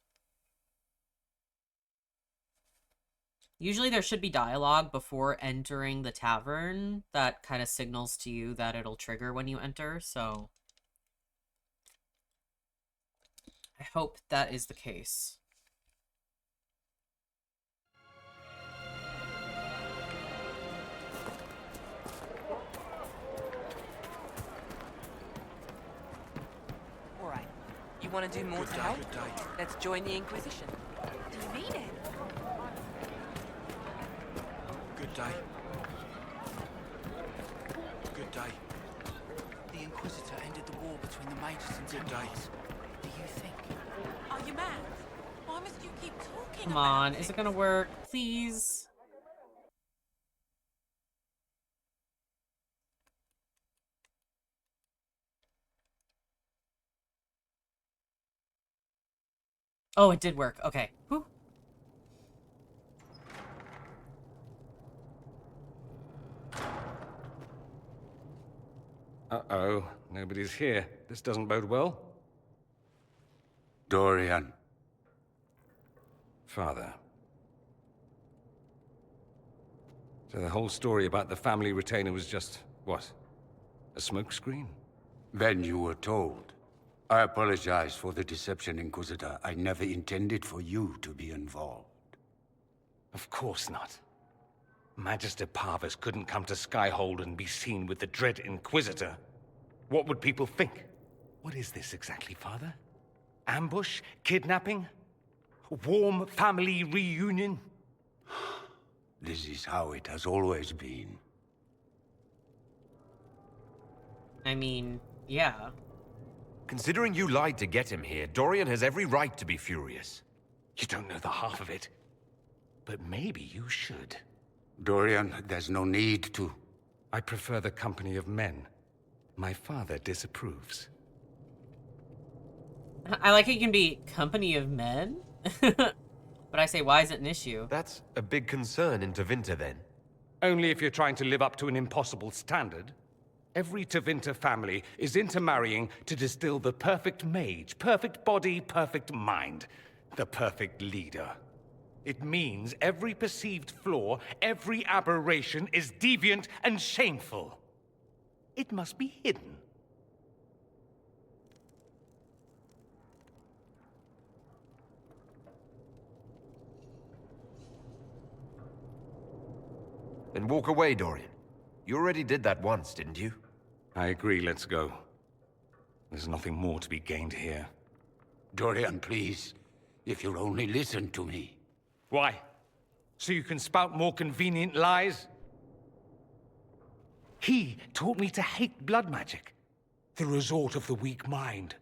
Usually there should be dialogue before entering the tavern that kind of signals to you that it'll trigger when you enter, so I hope that is the case. All right. You want to do more to help? Let's join the Inquisition. Do you mean it? Good day. Good day. The Inquisitor ended the war between the mages and Templars. Do you think? Are you mad? Why must you keep talking Come about on, it? is it gonna work? Please? Oh, it did work. Okay. Whew. Uh-oh. Nobody's here. This doesn't bode well. Dorian. Father. So the whole story about the family retainer was just, what? A smokescreen? Then you were told. I apologize for the deception, Inquisitor. I never intended for you to be involved. Of course not. Magister Parvus couldn't come to Skyhold and be seen with the dread Inquisitor. What would people think? What is this exactly, Father? Ambush? Kidnapping? Warm family reunion? This is how it has always been. I mean, yeah. Considering you lied to get him here, Dorian has every right to be furious. You don't know the half of it. But maybe you should. Dorian, there's no need to. I prefer the company of men. My father disapproves. I like it can be company of men. But I say, why is it an issue? That's a big concern in Tevinter, then. Only if you're trying to live up to an impossible standard. Every Tevinter family is intermarrying to distill the perfect mage, perfect body, perfect mind, the perfect leader. It means every perceived flaw, every aberration is deviant and shameful. It must be hidden. Then walk away, Dorian. You already did that once, didn't you? I agree, let's go. There's nothing more to be gained here. Dorian, please. If you'll only listen to me. Why? So you can spout more convenient lies? He taught me to hate blood magic. The resort of the weak mind.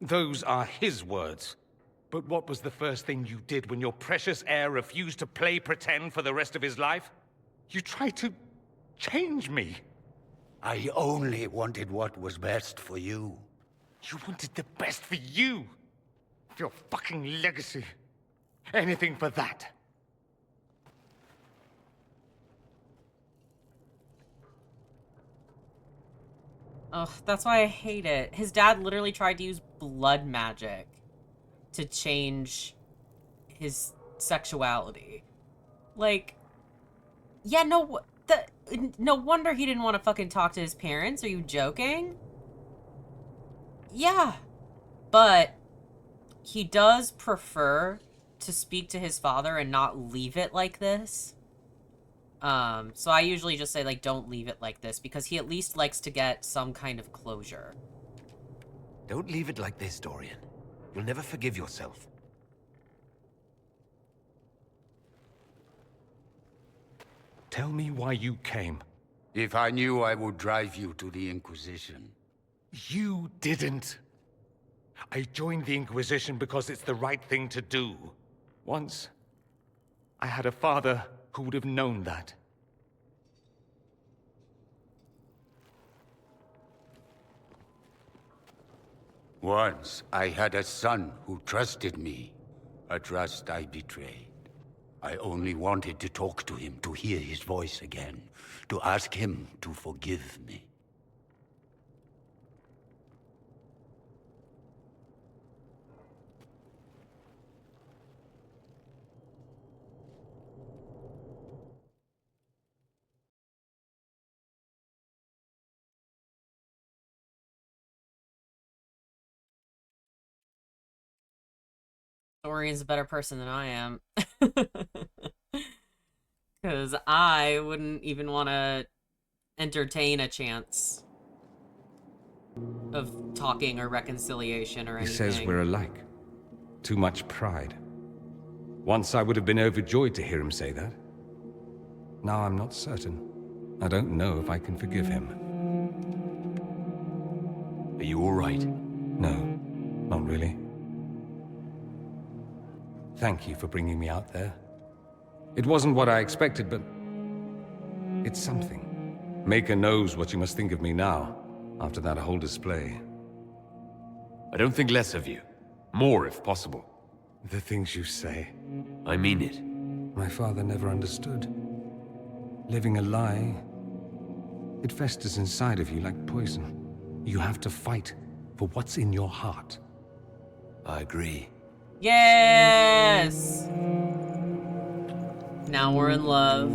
Those are his words. But what was the first thing you did when your precious heir refused to play pretend for the rest of his life? You tried to change me. I only wanted what was best for you. You wanted the best for you. For your fucking legacy. Anything for that. Ugh, that's why I hate it. His dad literally tried to use blood magic to change his sexuality. Like, yeah, no wonder he didn't want to fucking talk to his parents. Are you joking? Yeah. But he does prefer to speak to his father and not leave it like this. So I usually just say, like, don't leave it like this, because he at least likes to get some kind of closure. Don't leave it like this, Dorian. You'll never forgive yourself. Tell me why you came. If I knew, I would drive you to the Inquisition. You didn't. I joined the Inquisition because it's the right thing to do. Once, I had a father who would have known that. Once, I had a son who trusted me. A trust I betrayed. I only wanted to talk to him, to hear his voice again, to ask him to forgive me. Dorian's a better person than I am. Because I wouldn't even want to entertain a chance of talking or reconciliation or anything. He says we're alike. Too much pride. Once I would have been overjoyed to hear him say that. Now I'm not certain. I don't know if I can forgive him. Are you all right? No, not really. Thank you for bringing me out there. It wasn't what I expected, but it's something. Maker knows what you must think of me now, after that whole display. I don't think less of you. More, if possible. The things you say. I mean it. My father never understood. Living a lie, it festers inside of you like poison. You have to fight for what's in your heart. I agree. Yes! Now we're in love.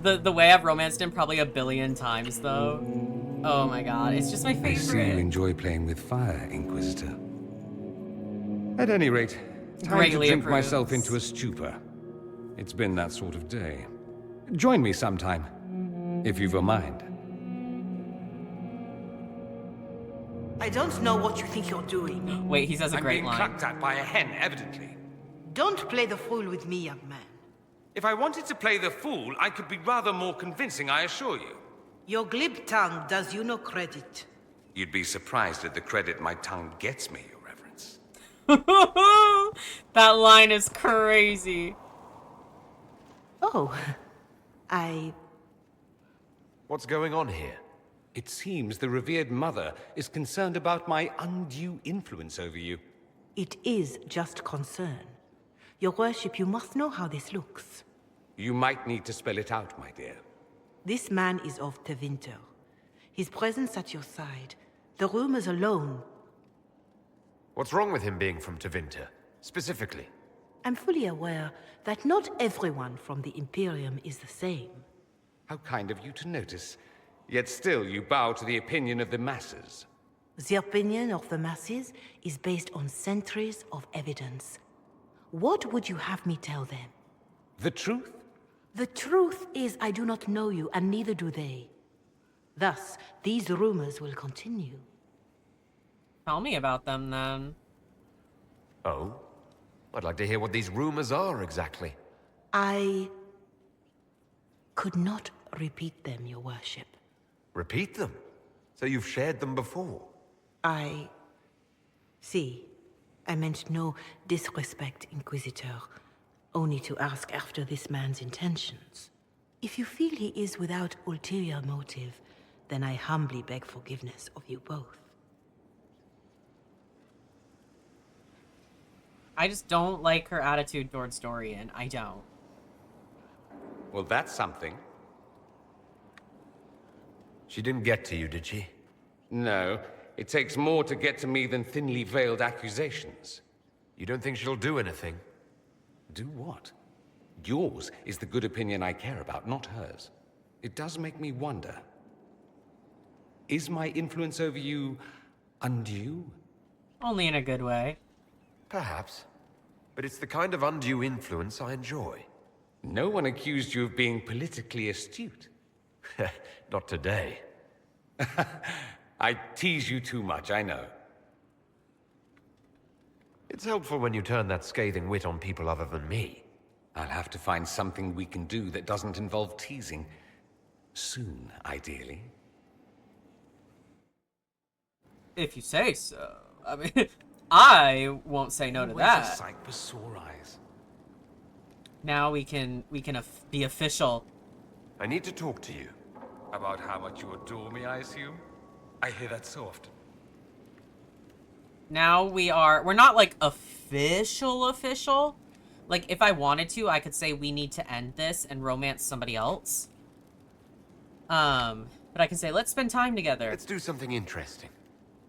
The way I've romanced him probably 1 billion times, though. Oh my god, it's just my favorite. I see you enjoy playing with fire, Inquisitor. At any rate, time Greatly to drink approves. myself into a stupor. It's been that sort of day. Join me sometime, if you've a mind. I don't know what you think you're doing. Wait, he says a great I'm line. being clacked at by a hen, evidently. Don't play the fool with me, young man. If I wanted to play the fool, I could be rather more convincing, I assure you. Your glib tongue does you no credit. You'd be surprised at the credit my tongue gets me, Your Reverence. That line is crazy. Oh, What's going on here? It seems the revered mother is concerned about my undue influence over you. It is just concern. Your worship, you must know how this looks. You might need to spell it out, my dear. This man is of Tevinter. His presence at your side, the rumors alone. What's wrong with him being from Tevinter, specifically? I'm fully aware that not everyone from the Imperium is the same. How kind of you to notice. Yet still you bow to the opinion of the masses. The opinion of the masses is based on centuries of evidence. What would you have me tell them? The truth? The truth is I do not know you, and neither do they. Thus, these rumors will continue. Tell me about them, then. Oh? I'd like to hear what these rumors are, exactly. I could not repeat them, your worship. Repeat them? So you've shared them before? See, I meant no disrespect, Inquisitor. Only to ask after this man's intentions. If you feel he is without ulterior motive, then I humbly beg forgiveness of you both. I just don't like her attitude towards Dorian. I don't. Well, that's something. She didn't get to you, did she? No. It takes more to get to me than thinly veiled accusations. You don't think she'll do anything? Do what? Yours is the good opinion I care about, not hers. It does make me wonder. Is my influence over you undue? Only in a good way. Perhaps. But it's the kind of undue influence I enjoy. No one accused you of being politically astute. Not today. I tease you too much, I know. It's helpful when you turn that scathing wit on people other than me. I'll have to find something we can do that doesn't involve teasing. Soon, ideally. If you say so. I mean, I won't say no to that. A sight for sore eyes. Now we can be official. I need to talk to you. About how much you adore me, I assume? I hear that so often. Now we're not like official. Like if I wanted to, I could say we need to end this and romance somebody else. But I can say, let's spend time together. Let's do something interesting.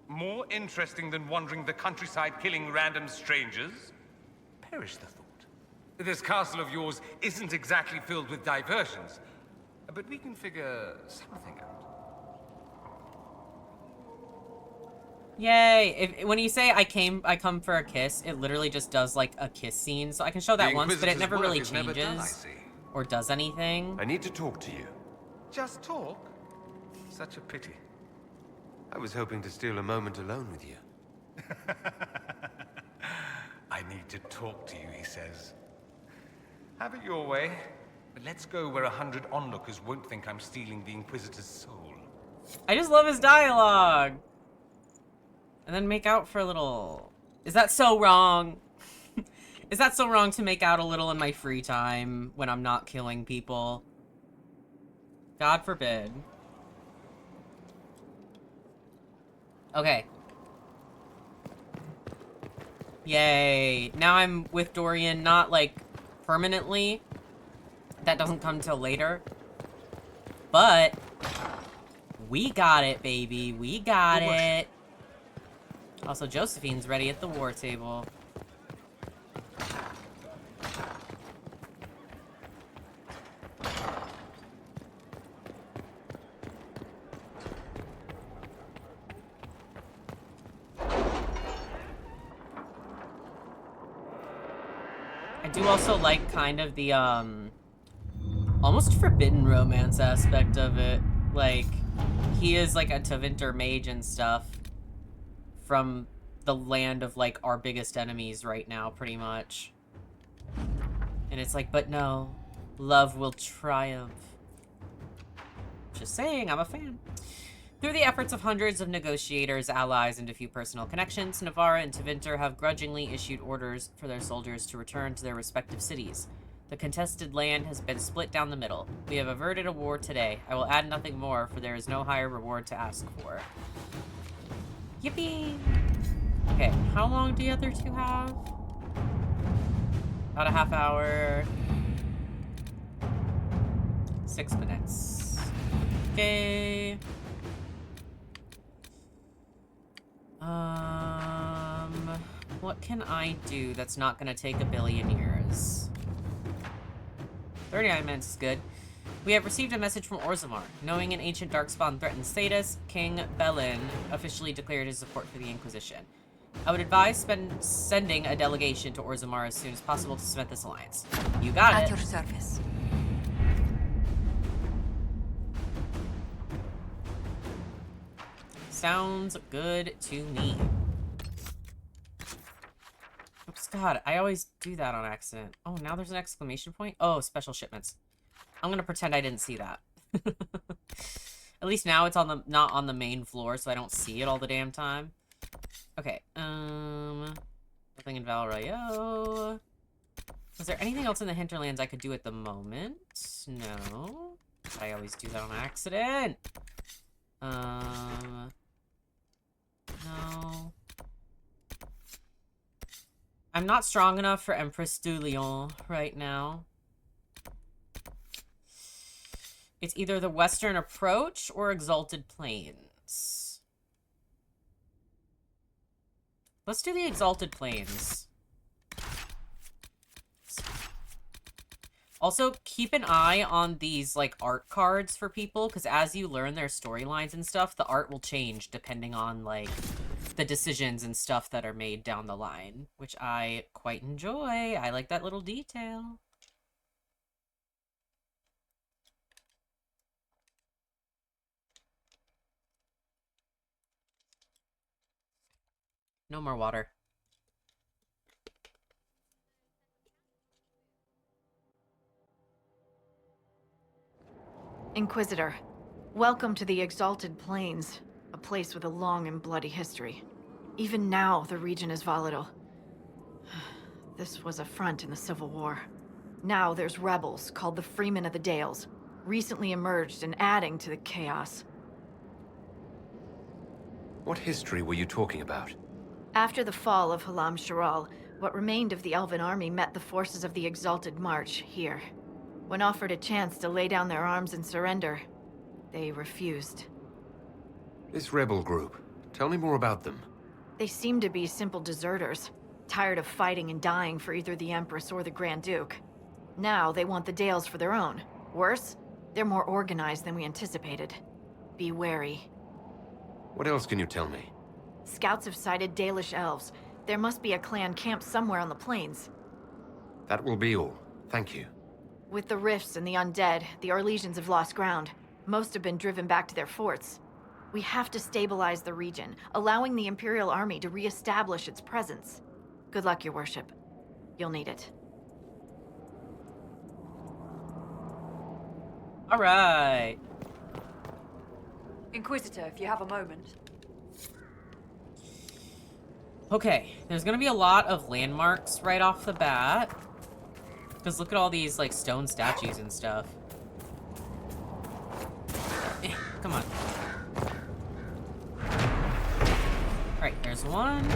More interesting than wandering the countryside killing random strangers? Perish the thought. This castle of yours isn't exactly filled with diversions, but we can figure something out. Yay! When you say I come for a kiss, it literally just does like a kiss scene. So I can show that once, but it never really changes or does anything. I need to talk to you. Just talk? Such a pity. I was hoping to steal a moment alone with you. I need to talk to you, he says. Have it your way, but let's go where 100 onlookers won't think I'm stealing the Inquisitor's soul. I just love his dialogue. And then make out for a little... Is that so wrong? Is that so wrong to make out a little in my free time when I'm not killing people? God forbid. Okay. Yay. Now I'm with Dorian, not like permanently. That doesn't come till later. But we got it, baby. We got it. Also, Josephine's ready at the war table. I I do also like kind of the, almost forbidden romance aspect of it. Like, he is like a Tevinter mage and stuff from the land of like our biggest enemies right now, pretty much. And it's like, but no, love will triumph. Just saying, I'm a fan. Through the efforts of hundreds of negotiators, allies, and a few personal connections, Navarra and Tevinter have grudgingly issued orders for their soldiers to return to their respective cities. The contested land has been split down the middle. We have averted a war today. I will add nothing more, for there is no higher reward to ask for. Yippee! Okay, how long do the other two have? About a half hour. 6 minutes. Okay. What can I do that's not gonna take a billion years? 39 minutes is good. We have received a message from Orzammar. Knowing an ancient darkspawn threatens Thedas, King Belin officially declared his support for the Inquisition. I would advise sending a delegation to Orzammar as soon as possible to cement this alliance. You got it. At your service. Sounds good to me. Oops, God, I always do that on accident. Oh, now there's an exclamation point? Oh, special shipments. I'm gonna pretend I didn't see that. At least now it's on the not on the main floor, so I don't see it all the damn time. Okay, nothing in Val Rayo. Was there anything else in the hinterlands I could do at the moment? No. I always do that on accident. No. I'm not strong enough for Empress du Lion right now. It's either the Western Approach or Exalted Plains. Let's do the Exalted Plains. Also, keep an eye on these, like, art cards for people, because as you learn their storylines and stuff, the art will change depending on, like, the decisions and stuff that are made down the line, which I quite enjoy. I like that little detail. No more water. Inquisitor, welcome to the Exalted Plains, a place with a long and bloody history. Even now, the region is volatile. This was a front in the Civil War. Now there's rebels called the Freemen of the Dales, recently emerged and adding to the chaos. What history were you talking about? After the fall of Halam Sharal, what remained of the Elven army met the forces of the Exalted March here. When offered a chance to lay down their arms and surrender, they refused. This rebel group. Tell me more about them. They seem to be simple deserters, tired of fighting and dying for either the Empress or the Grand Duke. Now they want the Dales for their own. Worse, they're more organized than we anticipated. Be wary. What else can you tell me? Scouts have sighted Dalish elves. There must be a clan camped somewhere on the plains. That will be all. Thank you. With the rifts and the undead, the Orlesians have lost ground. Most have been driven back to their forts. We have to stabilize the region, allowing the Imperial Army to re-establish its presence. Good luck, Your Worship. You'll need it. All right. Inquisitor, if you have a moment. Okay, there's gonna be a lot of landmarks right off the bat. Because look at all these, like, stone statues and stuff. Come on. Alright, there's one.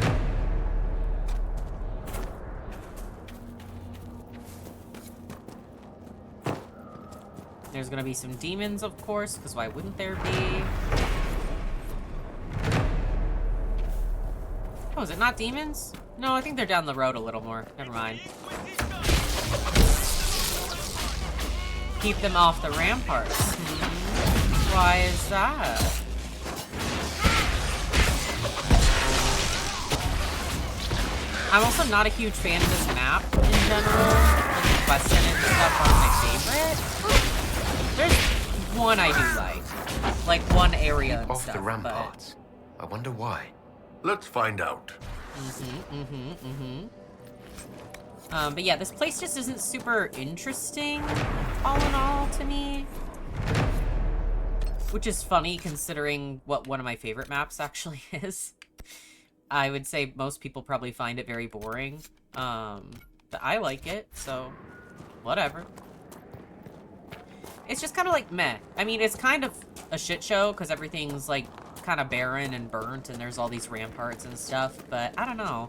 There's gonna be some demons, of course, because why wouldn't there be? Oh, is it not demons? No, I think they're down the road a little more. Never mind. Keep them off the ramparts. Why is that? I'm also not a huge fan of this map in general. Like, the quest in it and stuff aren't my favorite. There's one I do like. Like, one area and Off stuff, the ramparts. I wonder why. Let's find out. But yeah, this place just isn't super interesting, all in all, to me. Which is funny, considering what one of my favorite maps actually is. I would say most people probably find it very boring. But I like it, so whatever. It's just kind of like meh. I mean, it's kind of a shit show, because everything's, like, kind of barren and burnt, and there's all these ramparts and stuff, but I don't know.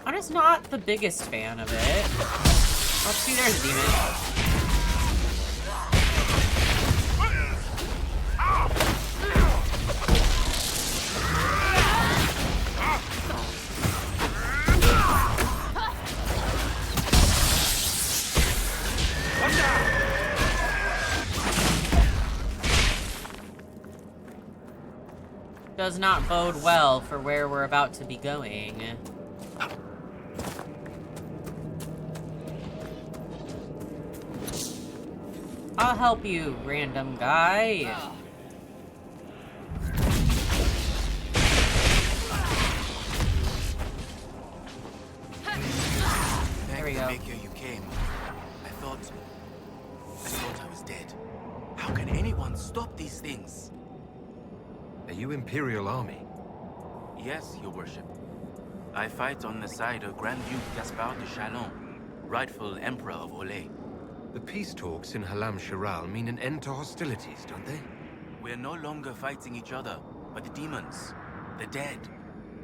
I'm just not the biggest fan of it. Let's see, there's a demon. Does not bode well for where we're about to be going. I'll help you, random guy. There we go. Maker, you came. I thought I was dead. How can anyone stop these things? Are you Imperial Army? Yes, Your Worship. I fight on the side of Grand Duke Gaspard de Chalon, rightful Emperor of Olay. The peace talks in Halam Shiral mean an end to hostilities, don't they? We're no longer fighting each other, but the demons, the dead.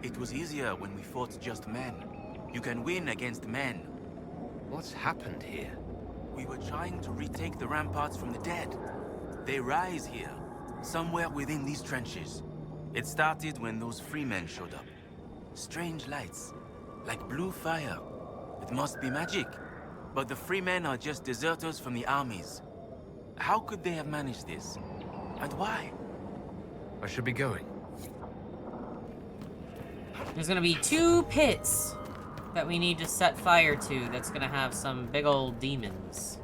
It was easier when we fought just men. You can win against men. What's happened here? We were trying to retake the ramparts from the dead. They rise here, somewhere within these trenches. It started when those freemen showed up. Strange lights, like blue fire. It must be magic. But the freemen are just deserters from the armies. How could they have managed this? And why? I should be going. There's gonna be 2 pits that we need to set fire to that's gonna have some big old demons.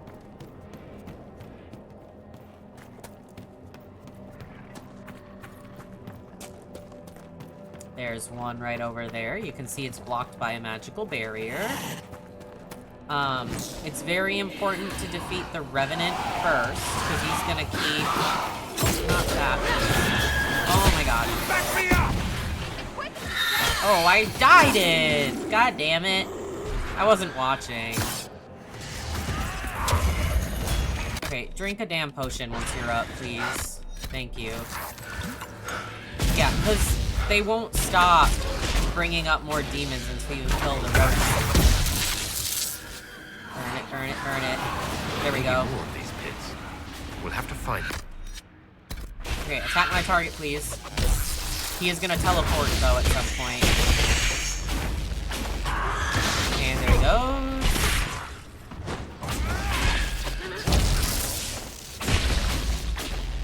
There's one right over there. You can see it's blocked by a magical barrier. It's very important to defeat the Revenant first, because he's gonna keep... Oh, not that. Oh my god. Back me up! Oh, I died it! God damn it. I wasn't watching. Okay, drink a damn potion once you're up, please. Thank you. Yeah, because they won't stop bringing up more demons until you kill the Revenant. Burn it, burn it, burn it. There we go. More of these pits. We'll have to find them. Okay, attack my target, please. He is gonna teleport, though, at some point. And there he goes.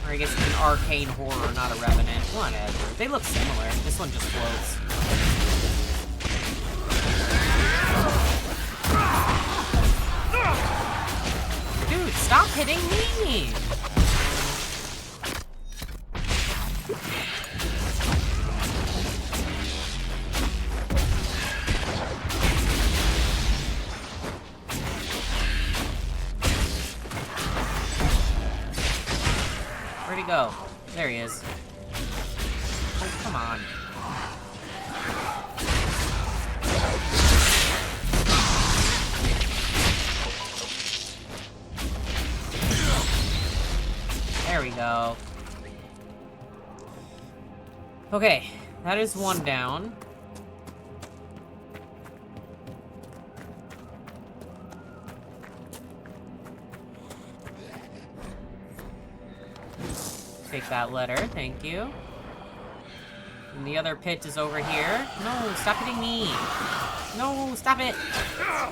Or I guess it's an arcane horror, not a revenant. Whatever. They look similar. This one just floats. Dude, stop hitting me! Where'd he go? There he is. Oh, come on. There we go. Okay, that is one down. Take that letter, thank you. And the other pit is over here. No, stop hitting me. No, stop it.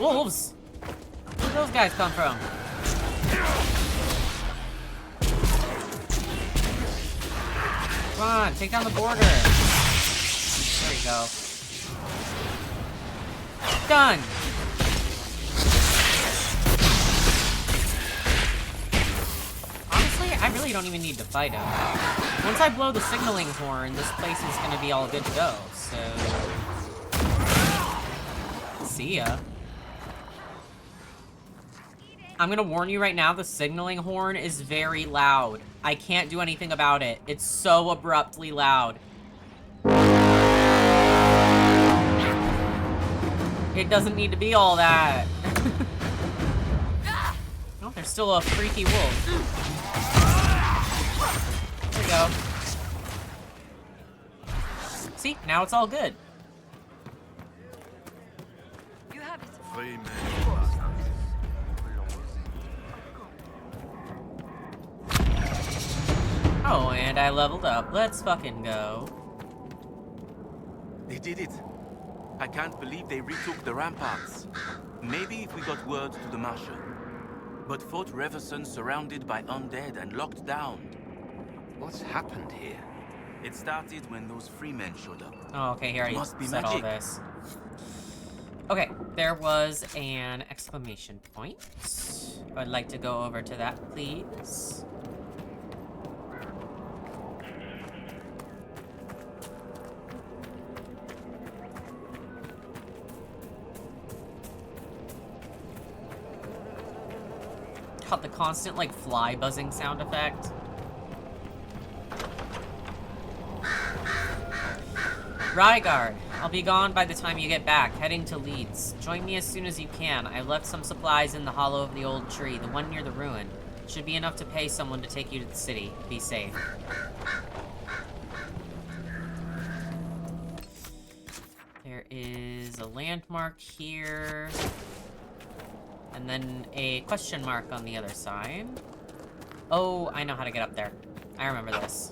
Wolves. Where'd those guys come from? Come on, take down the border. There we go. Done! Honestly, I really don't even need to fight him. Once I blow the signaling horn, this place is gonna be all good to go, so... See ya. I'm gonna warn you right now, the signaling horn is very loud. I can't do anything about it. It's so abruptly loud. It doesn't need to be all that. Oh, there's still a freaky wolf. There we go. See, now it's all good. You have it. Oh, and I leveled up. Let's fucking go. They did it. I can't believe they retook the ramparts. Maybe if we got word to the Marshal. But Fort Reverson surrounded by undead and locked down. What's happened here? It started when those freemen showed up. Oh, okay, here I Must be said magic. all this. Okay, there was an exclamation point. I'd like to go over to that, please. Got the constant, like, fly buzzing sound effect. Rygard, I'll be gone by the time you get back, heading to Leeds. Join me as soon as you can. I left some supplies in the hollow of the old tree, the one near the ruin. Should be enough to pay someone to take you to the city. Be safe. There is a landmark here. And then a question mark on the other side. Oh, I know how to get up there. I remember this.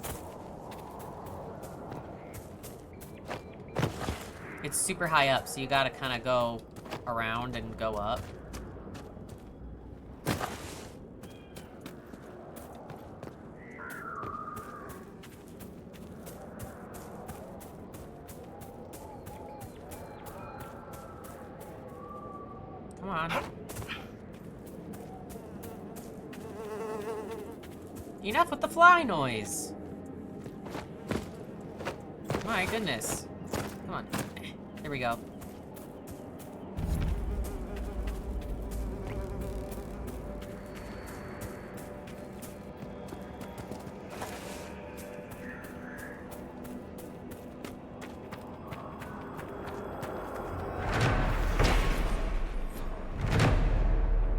It's super high up, so you gotta kind of go around and go up. Come on. Enough with the fly noise. My goodness. Come on. There we go.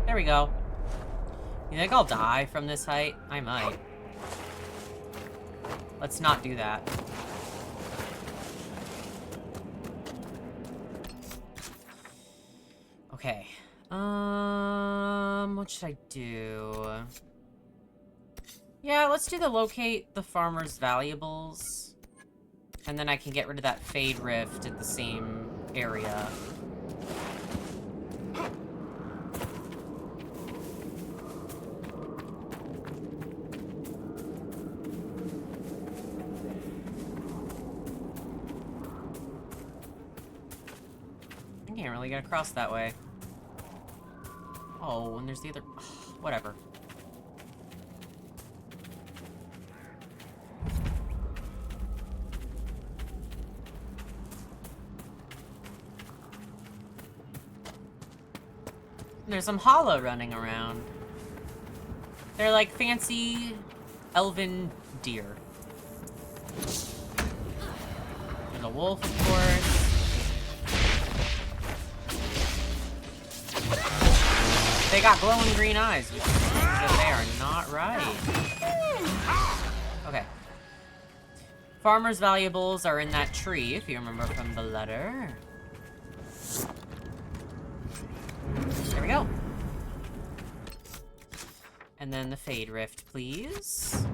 There we go. You think I'll die from this height? I might. Let's not do that. Okay. What should I do? Yeah, let's do the locate the farmer's valuables. And then I can get rid of that Fade Rift at the same area. I can't really get across that way. Oh, and there's the other... whatever. There's some Hala running around. They're like fancy elven deer. There's a wolf, of course. They got glowing green eyes, which means that they are not right. Okay. Farmer's valuables are in that tree, if you remember from the letter. There we go. And then the Fade Rift, please.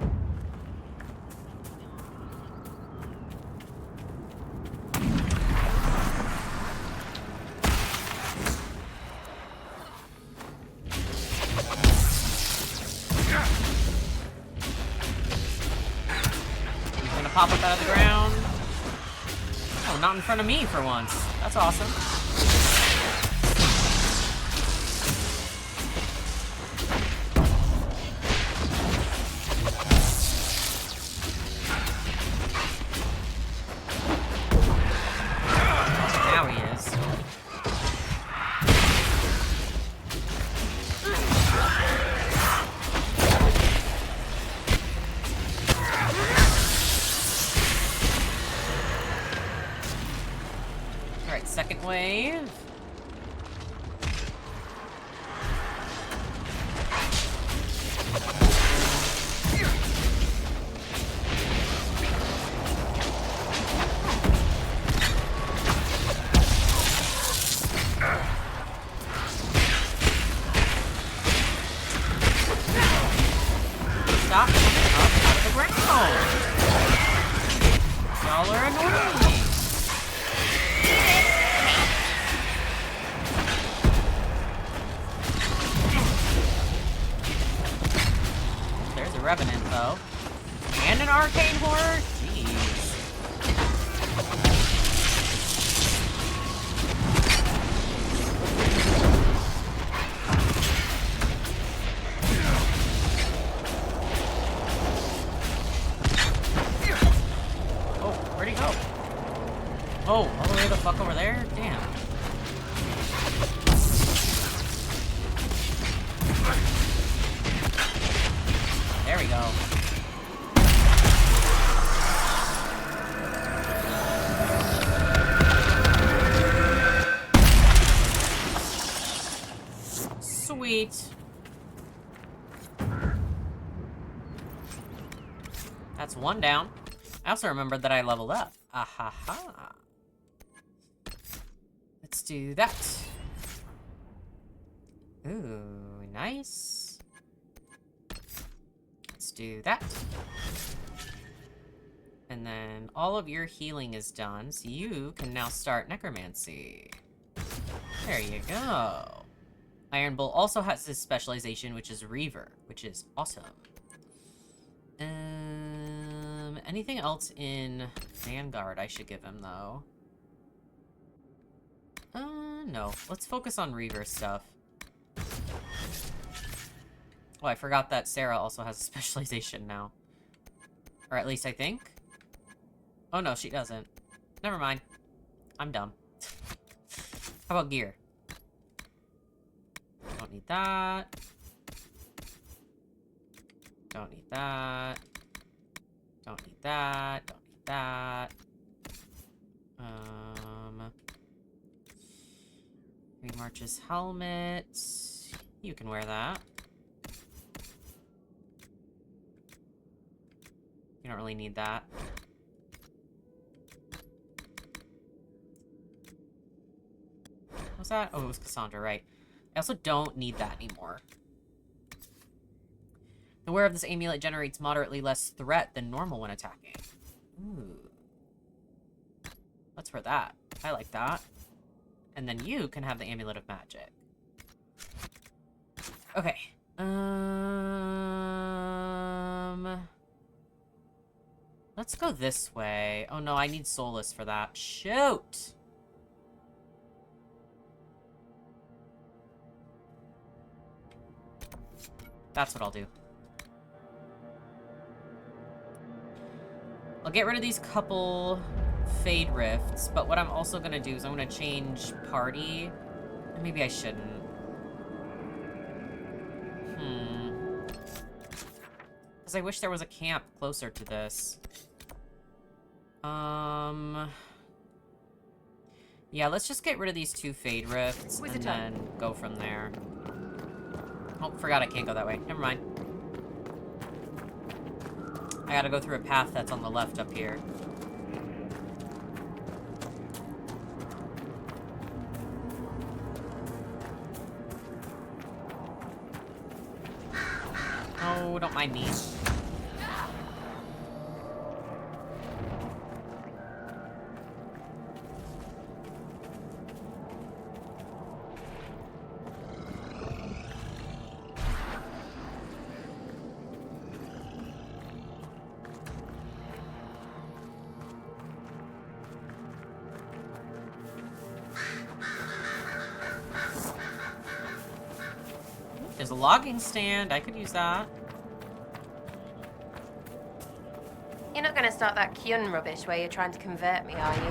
Pop up out of the ground. Oh, not in front of me for once. That's awesome. wave. Stop coming up out of the ground. Y'all are annoying me. There's a Revenant, though. And an Arcane Horror? Jeez. Oh, where'd he go? Oh, all the way the fuck over there? Damn. There we go. Sweet. That's one down. I also remembered that I leveled up. Ahaha. Let's do that. Ooh, nice. Let's do that. And then all of your healing is done, so you can now start necromancy. There you go. Iron Bull also has this specialization, which is Reaver, which is awesome. Anything else in Vanguard I should give him, though? No. Let's focus on Reaver stuff. Oh, I forgot that Sarah also has a specialization now. Or at least I think. Oh no, she doesn't. Never mind. I'm dumb. How about gear? Don't need that. Don't need that. Don't need that. Don't need that. Green March's helmet. You can wear that. You don't really need that. What was that? Oh, it was Cassandra, right. I also don't need that anymore. The wearer of this amulet generates moderately less threat than normal when attacking. Ooh. Let's wear that. I like that. And then you can have the Amulet of Magic. Okay. Let's go this way. Oh no, I need Solus for that. Shoot! That's what I'll do. I'll get rid of these couple Fade Rifts, but what I'm also gonna do is I'm gonna change party. Maybe I shouldn't. Because I wish there was a camp closer to this. Yeah, let's just get rid of these two Fade Rifts and then go from there. Oh, forgot I can't go that way. Never mind. I gotta go through a path that's on the left up here. Oh, don't mind me. There's a logging stand. I could use that. You're not going to start that Kyun rubbish where you're trying to convert me, are you?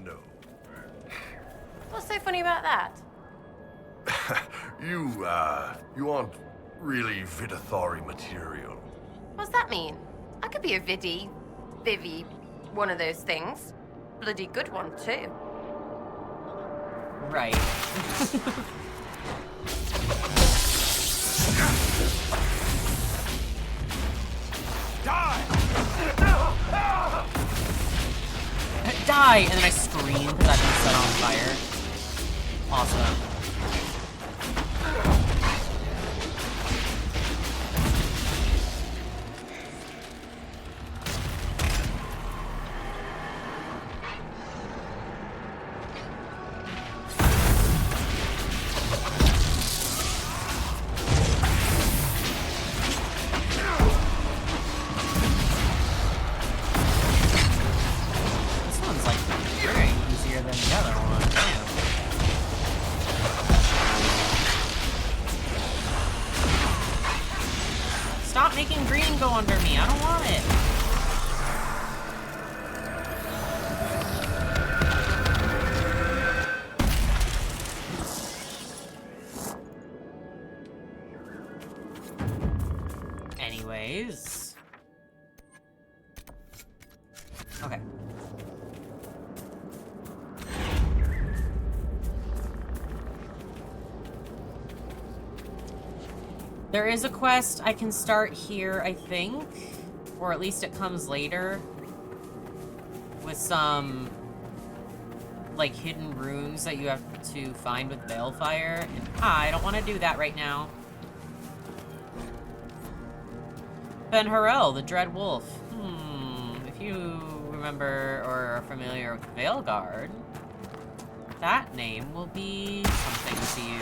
No. What's so funny about that? You aren't really Vitathari material. What's that mean? I could be a Vivi, one of those things. Bloody good one, too. Right. Die! And then I scream because I've been set on fire. Awesome. Stop making green go under me. I don't want it. Anyways. Okay. There is a quest I can start here, I think. Or at least it comes later. With some, like, hidden runes that you have to find with Balefire. And I don't want to do that right now. Ben Harel, the Dread Wolf. If you remember or are familiar with Veilguard, that name will be something to you.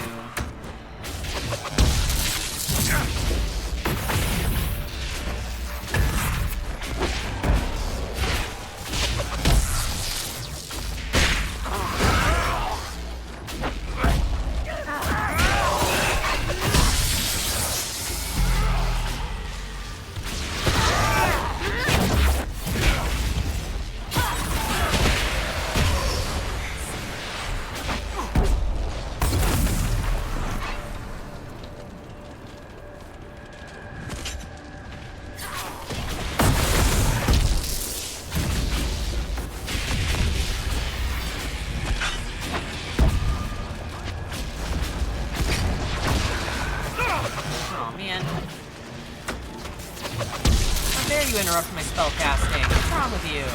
You interrupt my spell casting. What's wrong with you?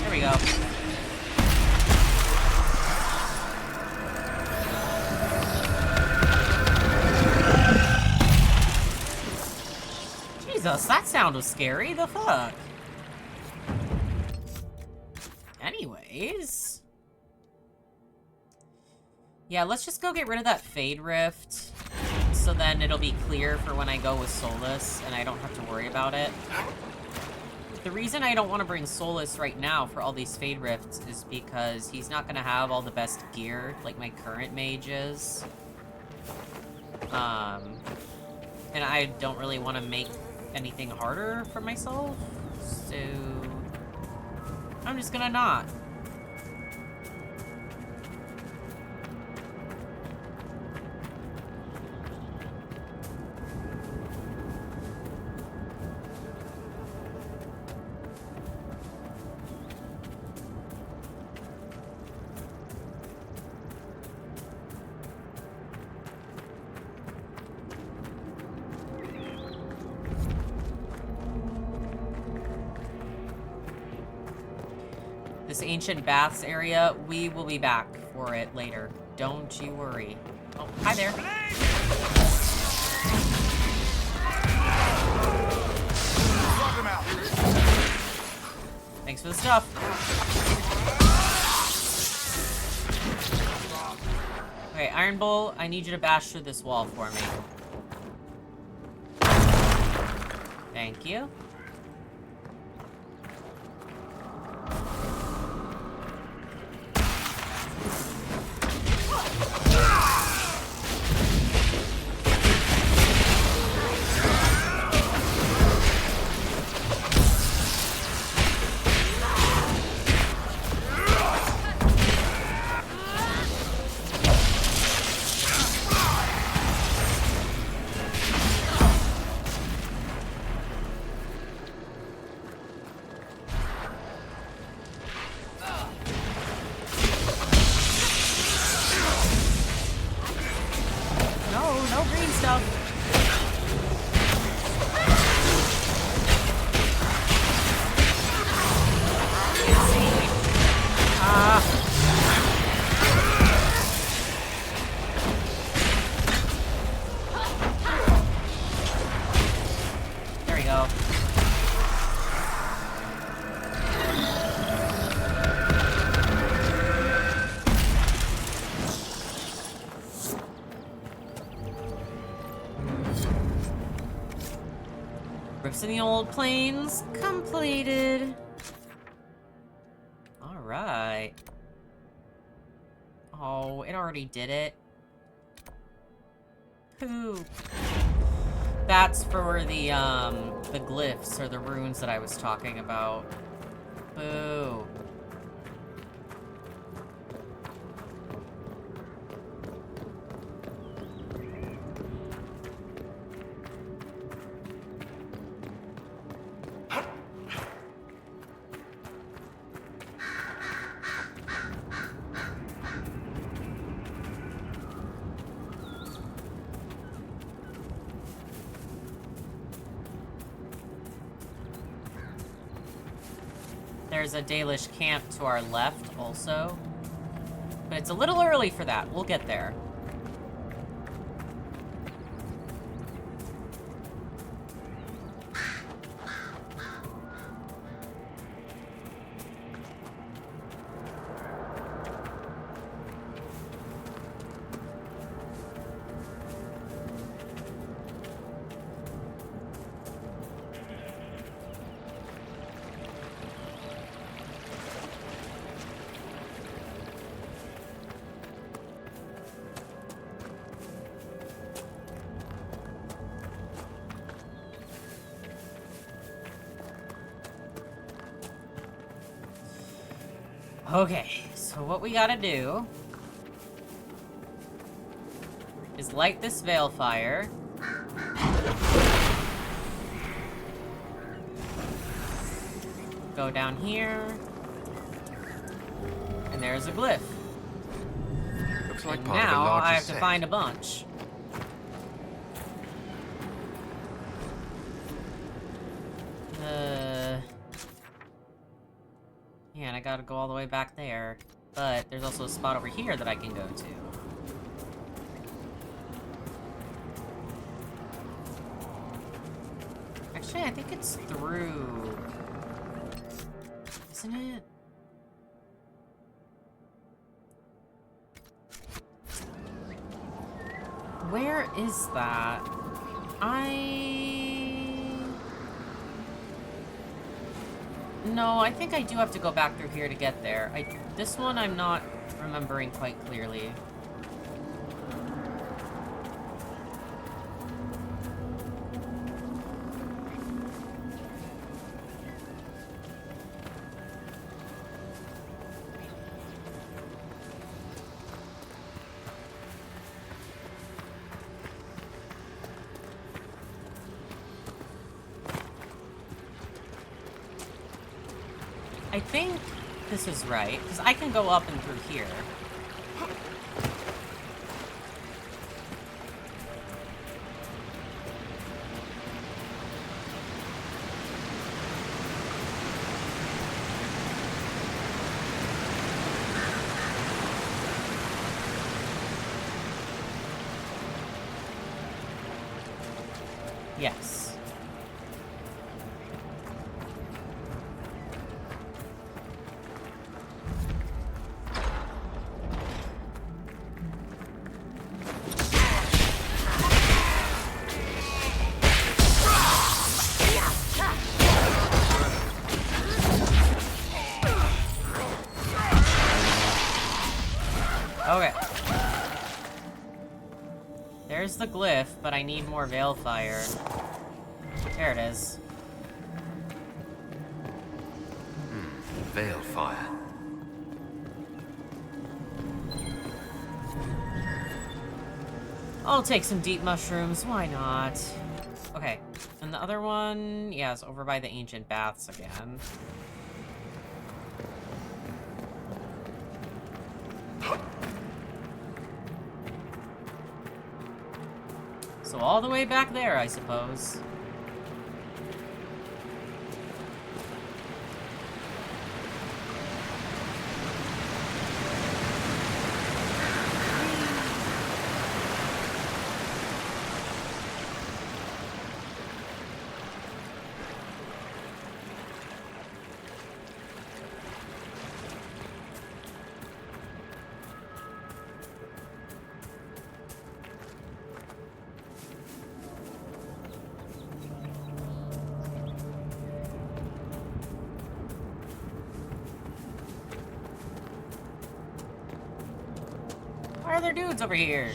There we go. Jesus, that sound was scary. The fuck? Anyways. Yeah, let's just go get rid of that Fade Rift. So then it'll be clear for when I go with Solus, and I don't have to worry about it. The reason I don't want to bring Solus right now for all these Fade Rifts is because he's not going to have all the best gear, like my current mage is. And I don't really want to make anything harder for myself, so I'm just gonna not. This ancient baths area, we will be back for it later. Don't you worry. Oh, hi there. Thanks for the stuff. Okay, Iron Bull, I need you to bash through this wall for me. Thank you. we go. Rifts in the Old Plains completed. Alright. Oh, it already did it. Poop. That's for the glyphs or the runes that I was talking about. Boo. There's a Dalish camp to our left also. But it's a little early for that. We'll get there. Okay, so what we gotta do is light this veil fire. Go down here. And there's a glyph. Looks like and part of a now larger I have to set. find a bunch. Yeah, and I gotta go all the way back there. But there's also a spot over here that I can go to. Actually, I think it's through... Isn't it? Where is that? No, I think I do have to go back through here to get there. This one I'm not remembering quite clearly. I think this is right, because I can go up and through here. Yes. Okay. There's the glyph, but I need more veil fire. There it is. Veil fire. I'll take some deep mushrooms, why not? Okay, and the other one, yeah, is over by the ancient baths again. So all the way back there, I suppose. are there dudes over here?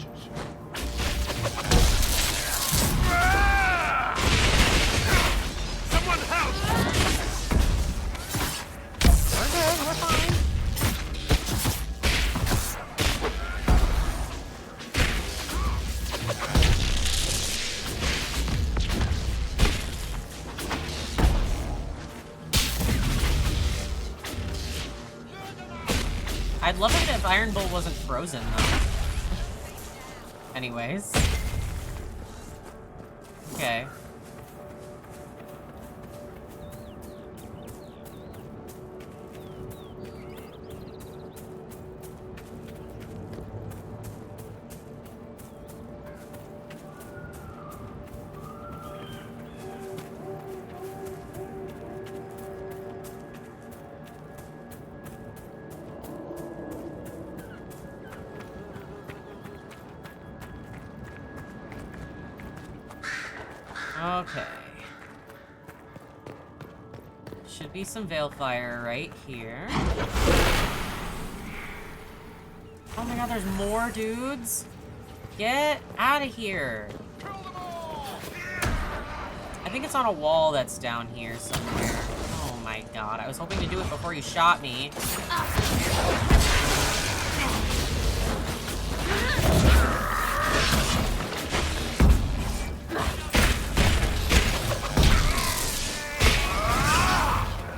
Someone help! We're good, we're fine. I'd love it if Iron Bull wasn't frozen, though. Anyways. Okay. Okay. Should be some Veilfire right here. Oh my god, there's more dudes? Get out of here. I think it's on a wall that's down here somewhere. Oh my god, I was hoping to do it before you shot me.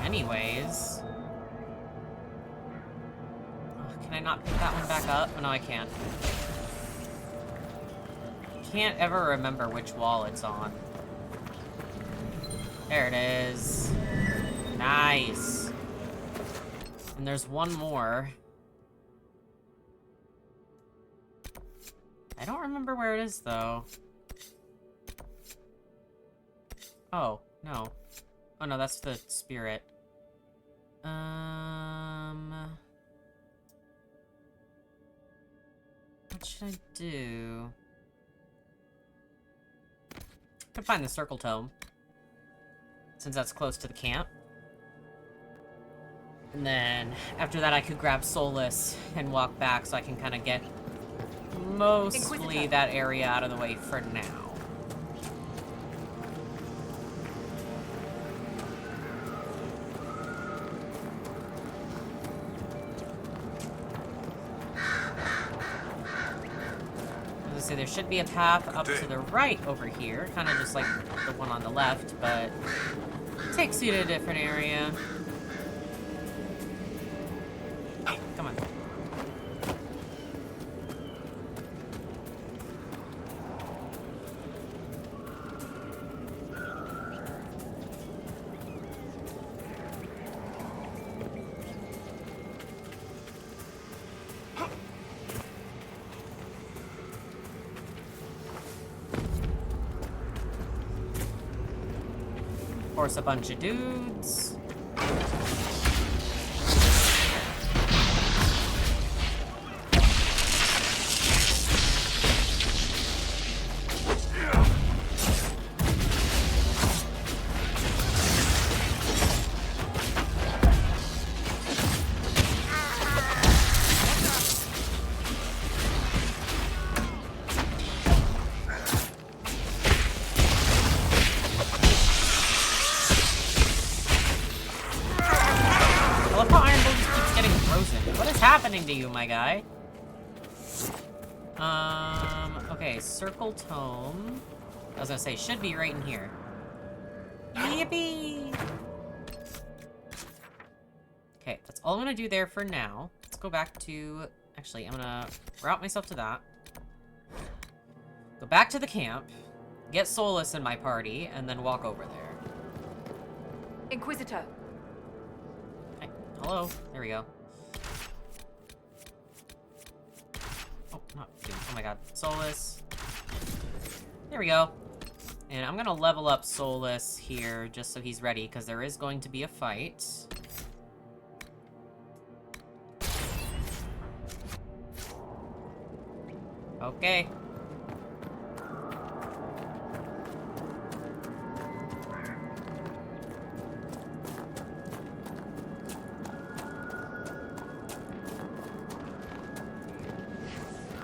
Anyways. Oh, can I not pick that one back up? Oh, no, I can't. Can't ever remember which wall it's on. There it is. Nice. And there's one more. I don't remember where it is, though. Oh, no. Oh, no, that's the spirit. What should I do? Could find the circle tome, since that's close to the camp. And then, after that, I could grab Solus and walk back so I can kind of get mostly that area out of the way for now. So there should be a path up to the right over here, kind of just like the one on the left, but it takes you to a different area. Come on. Force a bunch of dudes. To you, my guy. Okay, circle tome. I was gonna say, should be right in here. Yippee! Okay, that's all I'm gonna do there for now. Let's go back to... Actually, I'm gonna route myself to that. Go back to the camp, get Solus in my party, and then walk over there. Inquisitor. Okay, hello. There we go. Oh my god. Solus. There we go. And I'm gonna level up Solus here just so he's ready, because there is going to be a fight. Okay.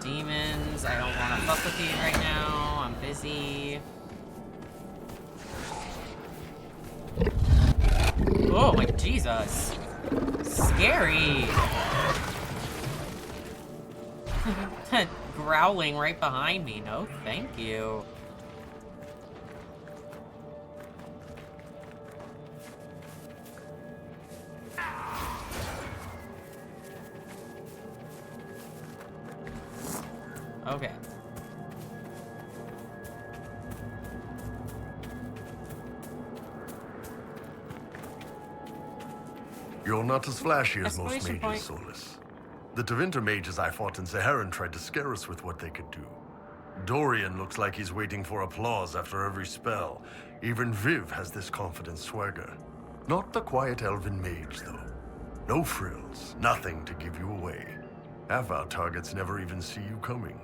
Demons, I don't want to fuck with these right now. I'm busy. Oh my Jesus. Scary. Growling right behind me. No, thank you. Okay. You're not as flashy as most Exclamation mages, point. Solus. The Tevinter mages I fought in Saharan tried to scare us with what they could do. Dorian looks like he's waiting for applause after every spell. Even Viv has this confident swagger. Not the quiet elven mage, though. No frills, nothing to give you away. Half our targets never even see you coming.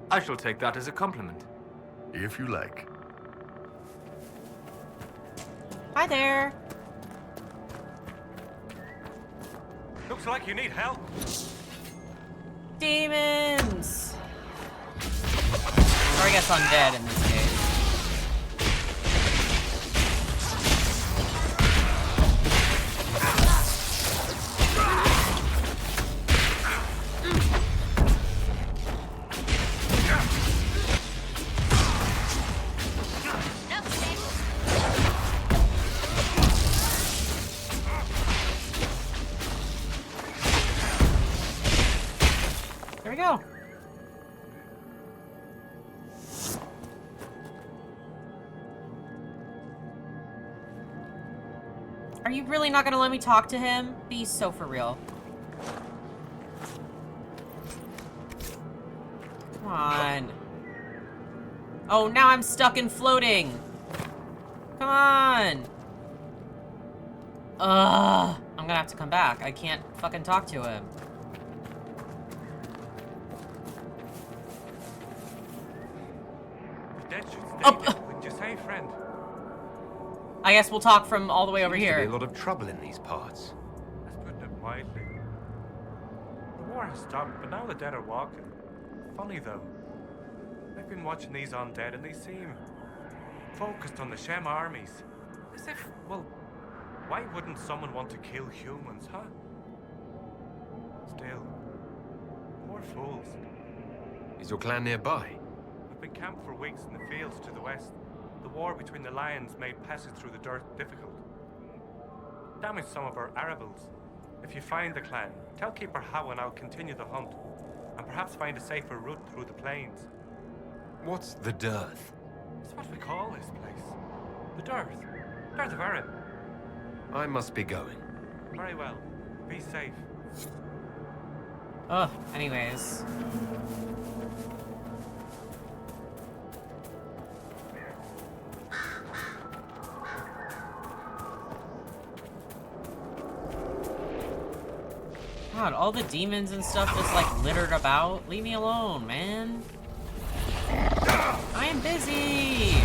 I shall take that as a compliment. If you like. Hi there. Looks like you need help. Demons! Or I guess undead in this case. There we go. Are you really not gonna let me talk to him? Be so for real. Come on. Oh, now I'm stuck in floating. Come on. Ugh. I'm gonna have to come back. I can't fucking talk to him. Dead should stay. Wouldn't you say, friend? I guess we'll talk from all the way over Seems to here. be a lot of trouble in these parts. Let's put it mildly. The war has stopped, but now the dead are walking. Funny though. I've been watching these undead and they seem focused on the Shem armies. As if, well, why wouldn't someone want to kill humans, huh? Still, poor fools. Is your clan nearby? We've been camped for weeks in the fields to the west. The war between the lions made passage through the dirt difficult. Damaged some of our arable. If you find the clan, tell Keeper How and I'll continue the hunt, and perhaps find a safer route through the plains. What's the dearth? It's what we call this place. The Dearth. Dearth of Erin. I must be going. Very well. Be safe. Ugh, anyways. God, all the demons and stuff just like littered about. Leave me alone, man. I am busy.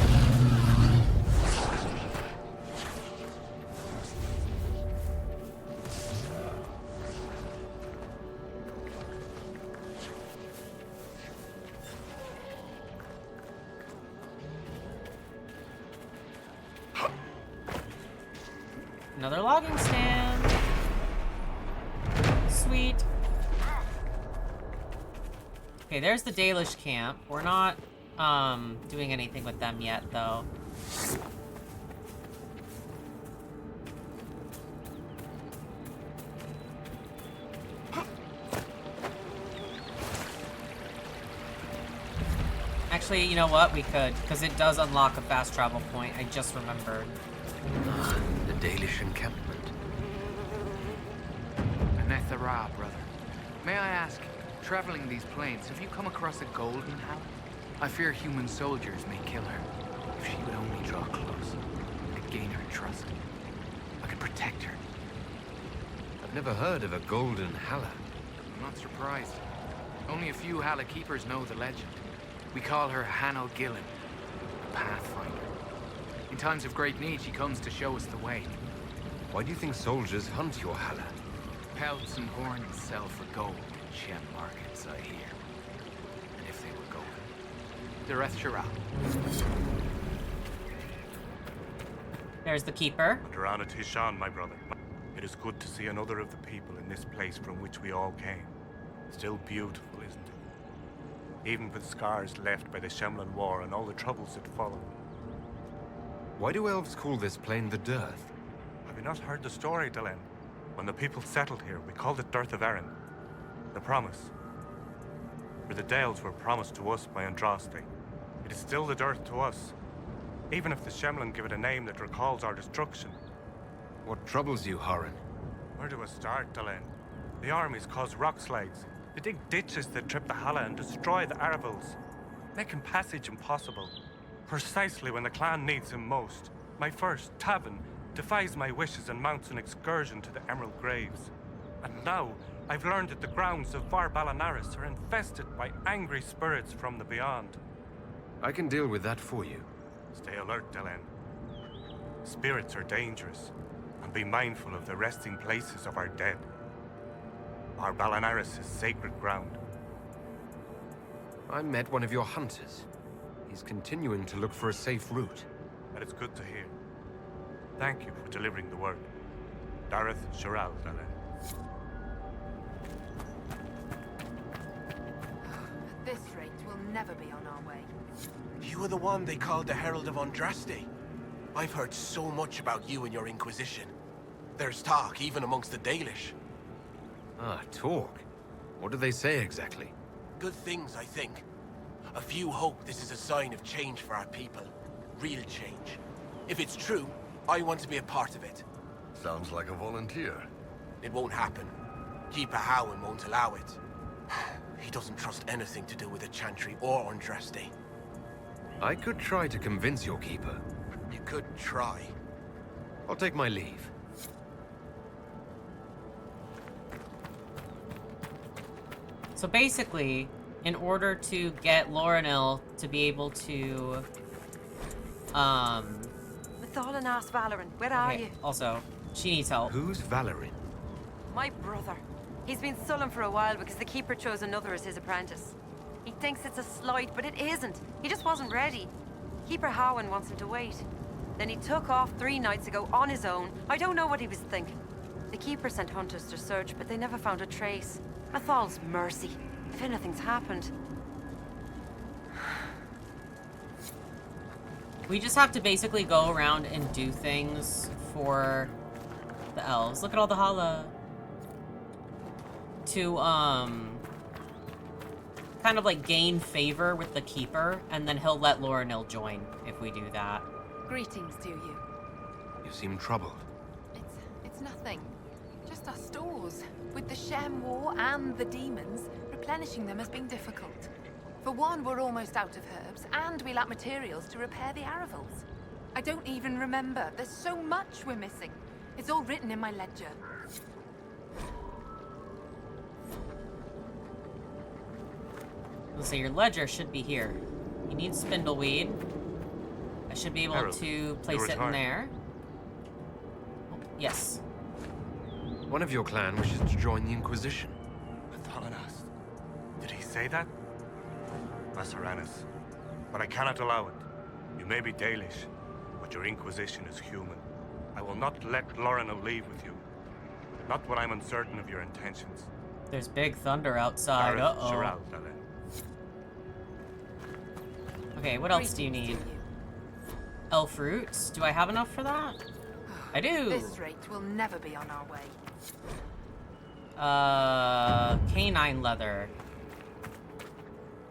Another logging stand. Sweet. Okay, there's the Dalish camp. We're not, doing anything with them yet, though. Actually, you know what? We could, because it does unlock a fast travel point. I just remembered. The Dalish encampment. Anethara, brother. May I ask, traveling these plains, have you come across a golden hound? I fear human soldiers may kill her. If she would only draw close, I could gain her trust. I could protect her. I've never heard of a golden Halla. I'm not surprised. Only a few Halla keepers know the legend. We call her Hanel Gillen, the Pathfinder. In times of great need, she comes to show us the way. Why do you think soldiers hunt your Halla? Pelts and horns sell for gold in Shem markets, I hear. Dareth Shiral. There's the keeper. Under Anna Tishan, my brother. It is good to see another of the people in this place from which we all came. Still beautiful, isn't it? Even with scars left by the Shemlan War and all the troubles that followed. Why do elves call this plain the Dearth? Have you not heard the story, Delenn? When the people settled here, we called it Dearth of Erin. The promise. For the Dales were promised to us by Andraste. It is still the Dearth to us. Even if the Shemlan give it a name that recalls our destruction. What troubles you, Horan? Where do I start, Delenn? The armies cause rock slides. They dig ditches that trip the Hala and destroy the Aravils, making passage impossible. Precisely when the clan needs him most, my first, Tavin, defies my wishes and mounts an excursion to the Emerald Graves. And now, I've learned that the grounds of Var Balanaris are infested by angry spirits from the beyond. I can deal with that for you. Stay alert, Delenn. Spirits are dangerous, and be mindful of the resting places of our dead. Var Balanaris is sacred ground. I met one of your hunters. He's continuing to look for a safe route. That is good to hear. Thank you for delivering the word. Dareth Shiral, Delenn. At this rate, we'll never be on our way. You were the one they called the Herald of Andraste. I've heard so much about you and your Inquisition. There's talk, even amongst the Dalish. Ah, talk. What do they say exactly? Good things, I think. A few hope this is a sign of change for our people. Real change. If it's true, I want to be a part of it. Sounds like a volunteer. It won't happen. Keeper Howan won't allow it. He doesn't trust anything to do with the Chantry or Andraste. I could try to convince your keeper. You could try. I'll take my leave. So basically, in order to get Lorinil to be able to, Mathalanas Valoran, where are you? Also, she needs help. Who's Valorin? My brother. He's been sullen for a while because the Keeper chose another as his apprentice. He thinks it's a slight, but it isn't. He just wasn't ready. Keeper Howan wants him to wait. Then he took off 3 nights ago on his own. I don't know what he was thinking. The Keeper sent hunters to search, but they never found a trace. Mathal's mercy, if anything's happened. We just have to basically go around and do things for the elves. Look at all the Hala. To, kind of like gain favor with the Keeper, and then he'll let Lorinil join if we do that. Greetings to you. You seem troubled. It's nothing. Just our stores. With the Shem War and the demons, replenishing them has been difficult. For one, we're almost out of herbs, and we lack materials to repair the Aravils. I don't even remember. There's so much we're missing. It's all written in my ledger. Let's say your ledger should be here. You need spindleweed. I should be able Harold, to place it in there. Oh, yes. One of your clan wishes to join the Inquisition. Mathalanas. Did he say that? Masaranis. But I cannot allow it. You may be Dalish, but your Inquisition is human. I will not let Lorinil leave with you. Not when I'm uncertain of your intentions. There's big thunder outside. Dareth Uh-oh. Shiral, Delenn. Okay, what else do you need? Elf roots. Do I have enough for that? I do. This rate will never be on our way. Canine leather.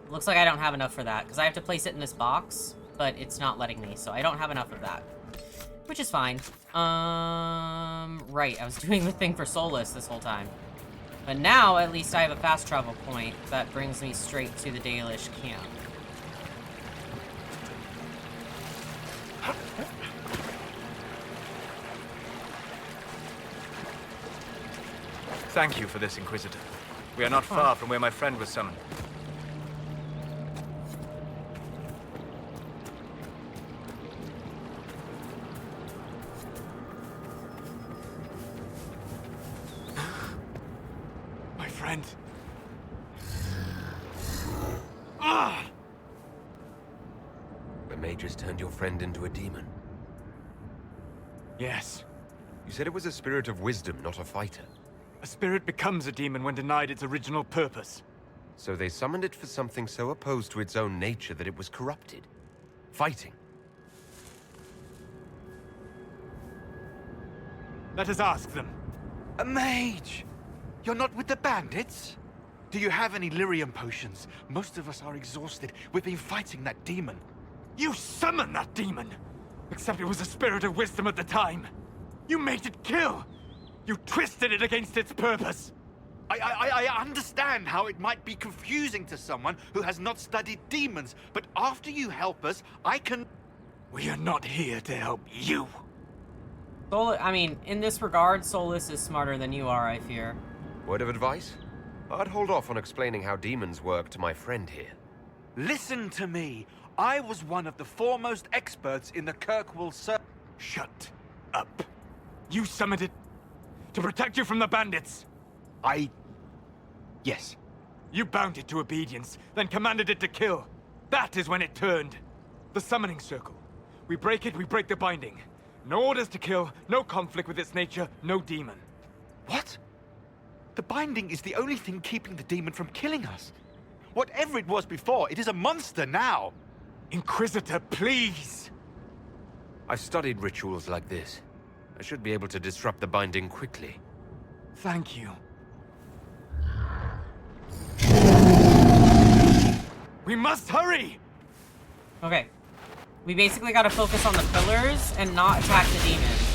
Looks like I don't have enough for that, because I have to place it in this box, but it's not letting me, so I don't have enough of that. Which is fine. Right, I was doing the thing for Solus this whole time. But now, at least I have a fast travel point that brings me straight to the Dalish camp. Thank you for this, Inquisitor. We are not far from where my friend was summoned. My friend. just turned your friend into a demon? Yes. You said it was a spirit of wisdom, not a fighter. A spirit becomes a demon when denied its original purpose. So they summoned it for something so opposed to its own nature that it was corrupted. Fighting. Let us ask them. A mage! You're not with the bandits? Do you have any lyrium potions? Most of us are exhausted. We've been fighting that demon. You summoned that demon! Except it was a spirit of wisdom at the time. You made it kill! You twisted it against its purpose! I understand how it might be confusing to someone who has not studied demons, but after you help us, I can... We are not here to help you! I mean, in this regard, Solus is smarter than you are, I fear. Word of advice? I'd hold off on explaining how demons work to my friend here. Listen to me. I was one of the foremost experts in the Kirkwall Shut up. You summoned it to protect you from the bandits. Yes. You bound it to obedience, then commanded it to kill. That is when it turned. The summoning circle. We break it, we break the binding. No orders to kill, no conflict with its nature, no demon. What? The binding is the only thing keeping the demon from killing us. Whatever it was before, it is a monster now. Inquisitor, please! I've studied rituals like this. I should be able to disrupt the binding quickly. Thank you. We must hurry! Okay. We basically gotta focus on the pillars and not attack the demons.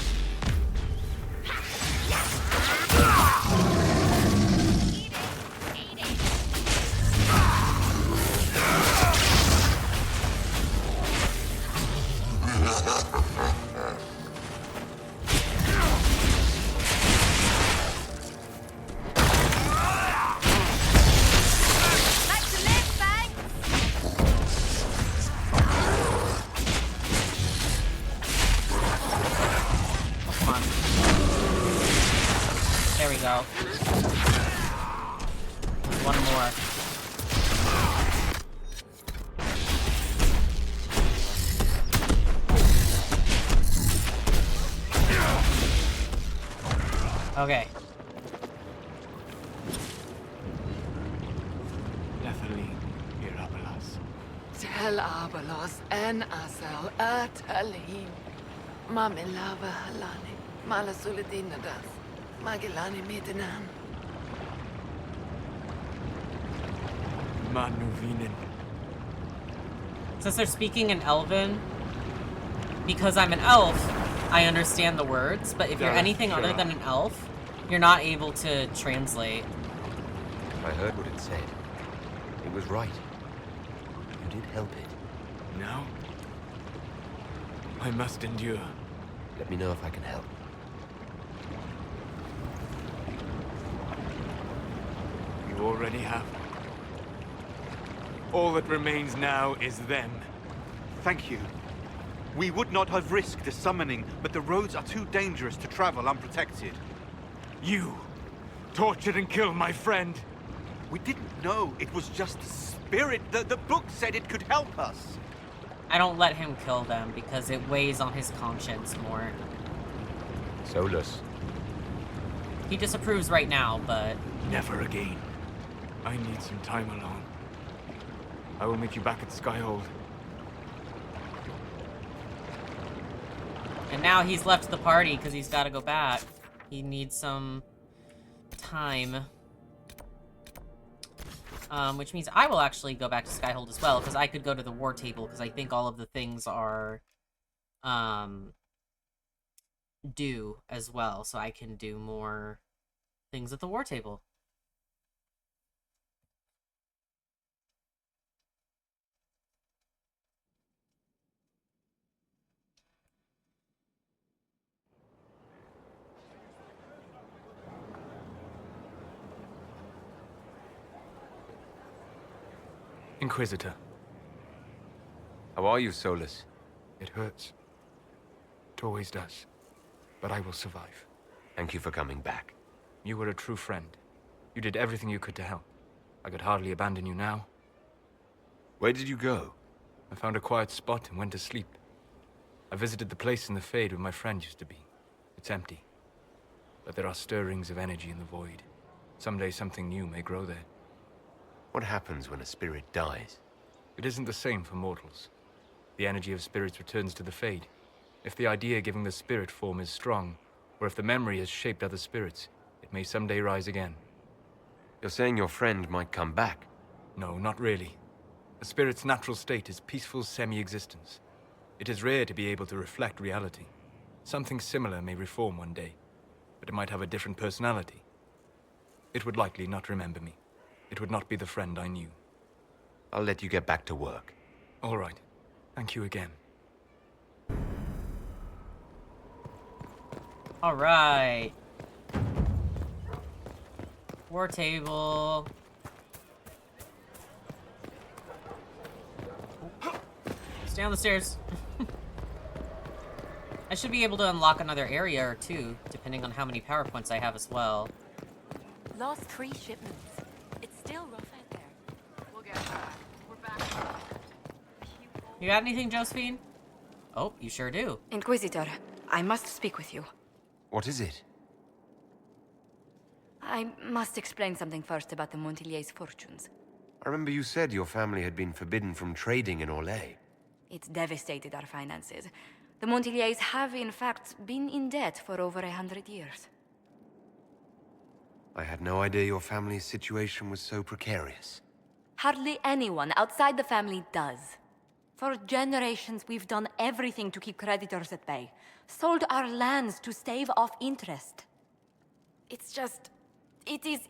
There we go. One more. Okay. Tel Abalos en Asel Atalim. Mamilava Halani. Malasuladinadas. Magilani Midinan. Manuvinen. Since they're speaking in Elven, because I'm an elf, I understand the words, but if you're anything other than an elf, you're not able to translate. I heard what it said. It was right. You did help it. Now? I must endure. Let me know if I can help. You already have. All that remains now is them. Thank you. We would not have risked the summoning, but the roads are too dangerous to travel unprotected. You tortured and killed my friend. We didn't know it was just a spirit. The book said it could help us. I don't let him kill them because it weighs on his conscience more. Solus. He disapproves right now, but... Never again. I need some time alone. I will meet you back at Skyhold. And now he's left the party because he's got to go back. He needs some time. Which means I will actually go back to Skyhold as well, because I could go to the war table, because I think all of the things are due as well, so I can do more things at the war table. Inquisitor. How are you, Solus? It hurts. It always does. But I will survive. Thank you for coming back. You were a true friend. You did everything you could to help. I could hardly abandon you now. Where did you go? I found a quiet spot and went to sleep. I visited the place in the Fade where my friend used to be. It's empty. But there are stirrings of energy in the void. Someday something new may grow there. What happens when a spirit dies? It isn't the same for mortals. The energy of spirits returns to the Fade. If the idea giving the spirit form is strong, or if the memory has shaped other spirits, it may someday rise again. You're saying your friend might come back? No, not really. A spirit's natural state is peaceful semi-existence. It is rare to be able to reflect reality. Something similar may reform one day, but it might have a different personality. It would likely not remember me. It would not be the friend I knew. I'll let you get back to work. All right. Thank you again. All right. War table. Stay on the stairs. I should be able to unlock another area or two, depending on how many power points I have as well. Lost 3 shipments. It's still rough out there. We'll get back. We're back. You got anything, Josephine? Oh, you sure do. Inquisitor, I must speak with you. What is it? I must explain something first about the Montilier's fortunes. I remember you said your family had been forbidden from trading in Orlais. It's devastated our finances. The Montilier's have, in fact, been in debt for over 100 years. I had no idea your family's situation was so precarious. Hardly anyone outside the family does. For generations, we've done everything to keep creditors at bay. Sold our lands to stave off interest. It's just... it is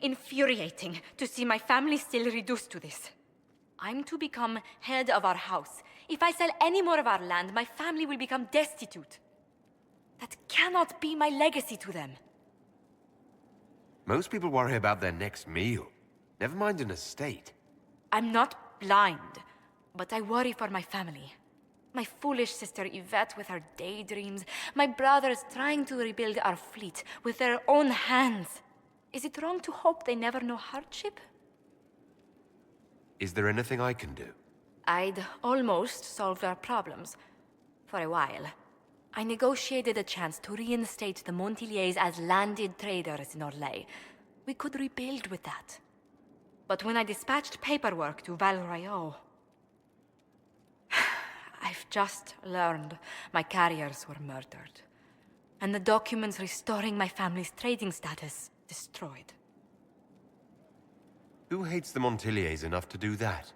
infuriating to see my family still reduced to this. I'm to become head of our house. If I sell any more of our land, my family will become destitute. That cannot be my legacy to them. Most people worry about their next meal. Never mind an estate. I'm not blind, but I worry for my family. My foolish sister Yvette with her daydreams. My brothers trying to rebuild our fleet with their own hands. Is it wrong to hope they never know hardship? Is there anything I can do? I'd almost solved our problems. For a while. I negotiated a chance to reinstate the Montiliers as landed traders in Orlais. We could rebuild with that. But when I dispatched paperwork to Val Royeaux... I've just learned my carriers were murdered. And the documents restoring my family's trading status destroyed. Who hates the Montiliers enough to do that?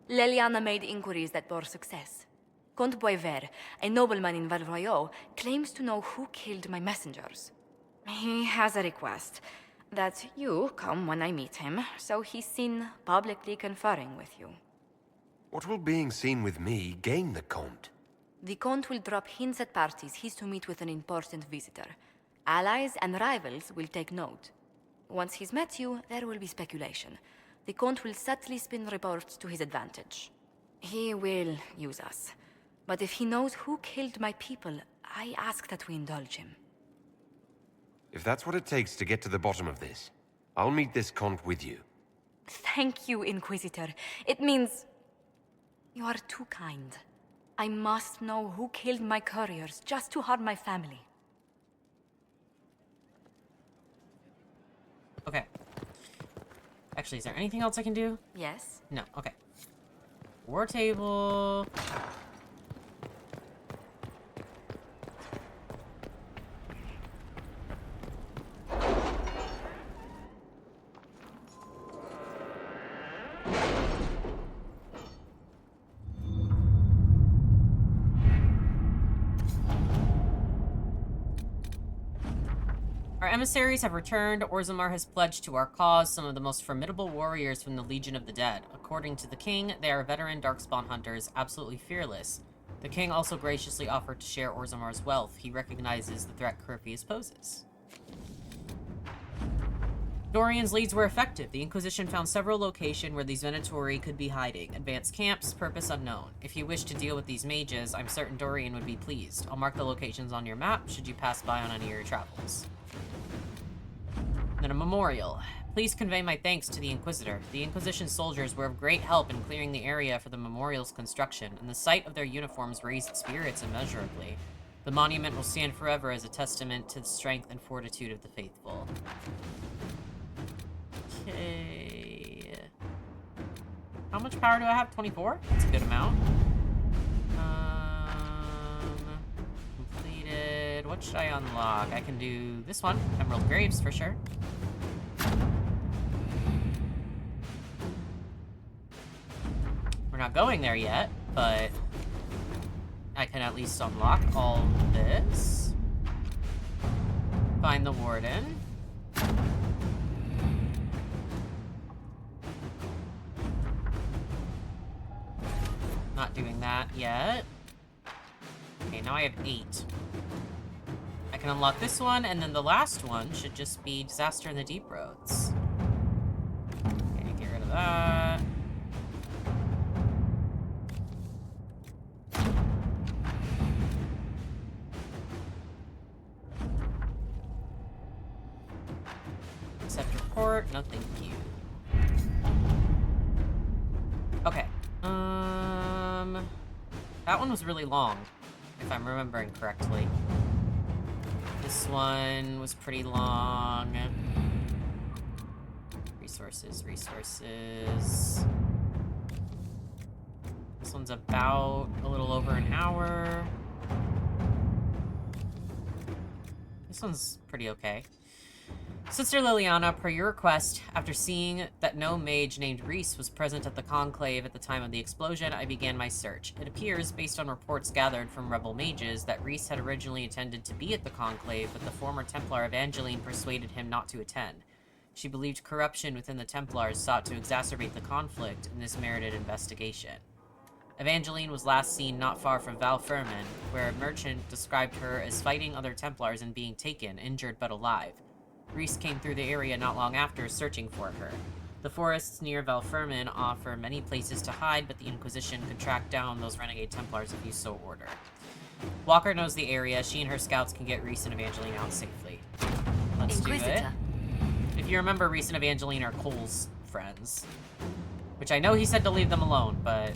Leliana made inquiries that bore success. Comte Boisvert, a nobleman in Val Royeaux, claims to know who killed my messengers. He has a request that you come when I meet him, so he's seen publicly conferring with you. What will being seen with me gain the Comte? The Comte will drop hints at parties he's to meet with an important visitor. Allies and rivals will take note. Once he's met you, there will be speculation. The Comte will subtly spin reports to his advantage. He will use us. But if he knows who killed my people, I ask that we indulge him. If that's what it takes to get to the bottom of this, I'll meet this Comte with you. Thank you, Inquisitor. It means... you are too kind. I must know who killed my couriers just to harm my family. Okay. Actually, is there anything else I can do? Yes. No, okay. War table... Our emissaries have returned. Orzammar has pledged to our cause some of the most formidable warriors from the Legion of the Dead. According to the king, they are veteran Darkspawn hunters, absolutely fearless. The king also graciously offered to share Orzammar's wealth. He recognizes the threat Corypheus poses. Dorian's leads were effective. The Inquisition found several locations where these Venatori could be hiding. Advanced camps, purpose unknown. If you wish to deal with these mages, I'm certain Dorian would be pleased. I'll mark the locations on your map should you pass by on any of your travels. Then a memorial. Please convey my thanks to the Inquisitor. The Inquisition soldiers were of great help in clearing the area for the memorial's construction, and the sight of their uniforms raised spirits immeasurably. The monument will stand forever as a testament to the strength and fortitude of the faithful. Okay. How much power do I have? 24? That's a good amount. Completed. What should I unlock? I can do this one. Emerald Graves for sure. We're not going there yet, but I can at least unlock all this. Find the Warden. Not doing that yet. Okay, now I have 8. I can unlock this one, and then the last one should just be Disaster in the Deep Roads. Okay, get rid of that. Accept report. No, thank you. Okay. That one was really long, if I'm remembering correctly. This one was pretty long. Resources. This one's about a little over an hour. This one's pretty okay. Sister Liliana, per your request, after seeing that no mage named Reese was present at the Conclave at the time of the explosion, I began my search. It appears, based on reports gathered from rebel mages, that Reese had originally intended to be at the Conclave, but the former Templar Evangeline persuaded him not to attend. She believed corruption within the Templars sought to exacerbate the conflict, and this merited investigation. Evangeline was last seen not far from Valfermin, where a merchant described her as fighting other Templars and being taken, injured but alive. Reese came through the area not long after, searching for her. The forests near Valfermin offer many places to hide, but the Inquisition could track down those renegade Templars if you so order. Walker knows the area. She and her scouts can get Reese and Evangeline out safely. Let's do it. If you remember, Reese and Evangeline are Cole's friends. Which I know he said to leave them alone, but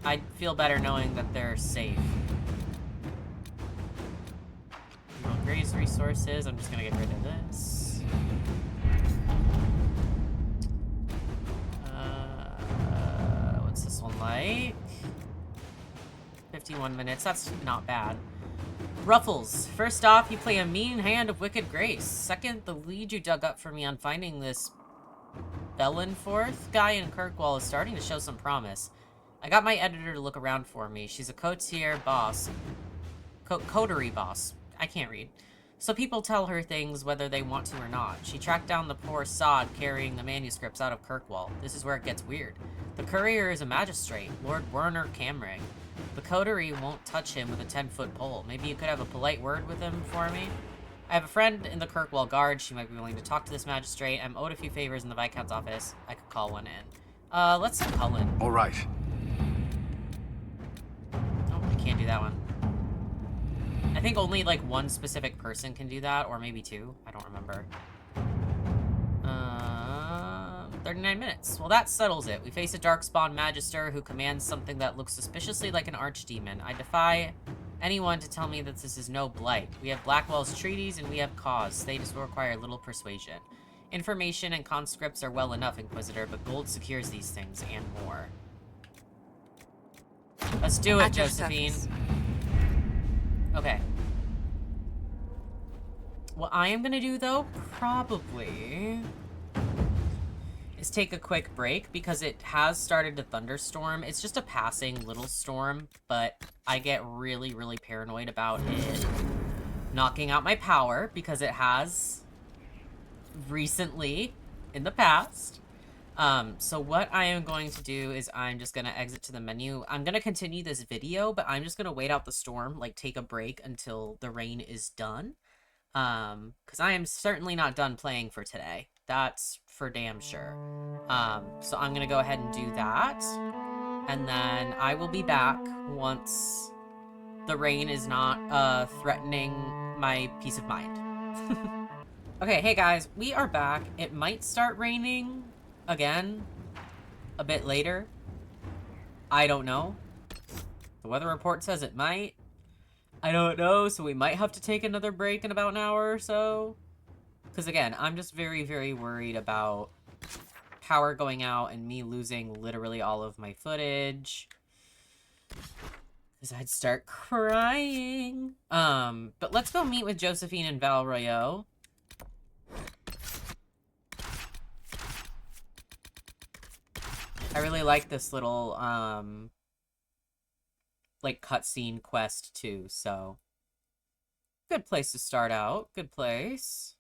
I'd feel better knowing that they're safe. Graze resources. I'm just gonna get rid of this. What's this one like? 51 minutes. That's not bad. Ruffles. First off, you play a mean hand of Wicked Grace. Second, the lead you dug up for me on finding this Bellenforth guy in Kirkwall is starting to show some promise. I got my editor to look around for me. She's a coterie boss. Coterie boss. I can't read. So people tell her things whether they want to or not. She tracked down the poor sod carrying the manuscripts out of Kirkwall. This is where it gets weird. The courier is a magistrate, Lord Werner Camring. The coterie won't touch him with a 10-foot pole. Maybe you could have a polite word with him for me? I have a friend in the Kirkwall Guard. She might be willing to talk to this magistrate. I'm owed a few favors in the Viscount's office. I could call one in. Let's send Cullen. All right. Oh, I can't do that one. I think only, like, one specific person can do that, or maybe 2. I don't remember. 39 minutes. Well, that settles it. We face a Darkspawn Magister who commands something that looks suspiciously like an archdemon. I defy anyone to tell me that this is no blight. We have Blackwell's treaties, and we have cause. They just require little persuasion. Information and conscripts are well enough, Inquisitor, but gold secures these things, and more. Let's do it, Josephine. Okay. What I am gonna do, though, probably, is take a quick break, because it has started to thunderstorm. It's just a passing little storm, but I get really, really paranoid about it knocking out my power, because it has recently in the past. So what I am going to do is I'm just gonna exit to the menu. I'm gonna continue this video, but I'm just gonna wait out the storm, like take a break until the rain is done. Because I am certainly not done playing for today. That's for damn sure. So I'm gonna go ahead and do that. And then I will be back once the rain is not, threatening my peace of mind. Okay, hey guys, we are back. It might start raining again a bit later. I don't know. The weather report says it might. I don't know, so we might have to take another break in about an hour or so. Because again, I'm just very, very worried about power going out and me losing literally all of my footage. Because I'd start crying. But let's go meet with Josephine and Val Royo. I really like this little, like, cutscene quest, too, so... Good place to start out. Good place.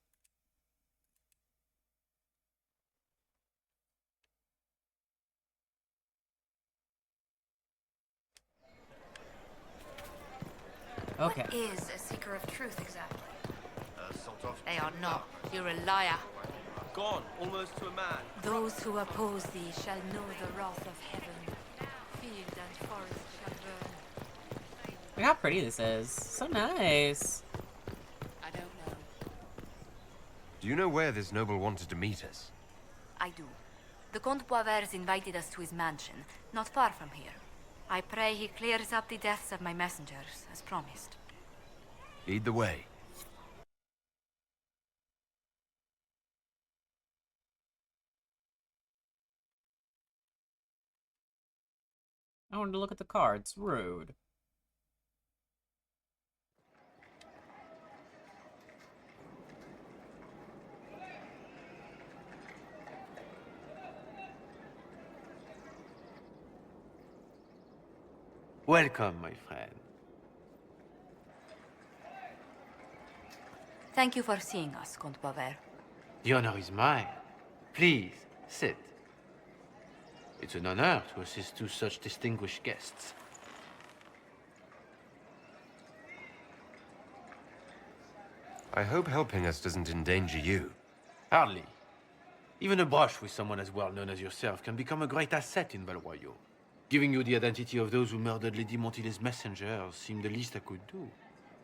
Okay. What is a seeker of truth exactly? Sort of. They are not. You're a liar. Gone, almost to a man. Those who oppose thee shall know the wrath of heaven. Field and forest shall burn. Look how pretty this is. So nice. I don't know. Do you know where this noble wanted to meet us? I do. The Comte Boisvert invited us to his mansion, not far from here. I pray he clears up the deaths of my messengers, as promised. Lead the way. I wanted to look at the cards. Rude. Welcome, my friend. Thank you for seeing us, Comte Boisvert. The honor is mine. Please, sit. It's an honor to assist two such distinguished guests. I hope helping us doesn't endanger you. Hardly. Even a brush with someone as well known as yourself can become a great asset in Val Royeaux. Giving you the identity of those who murdered Lady Montile's messengers seemed the least I could do.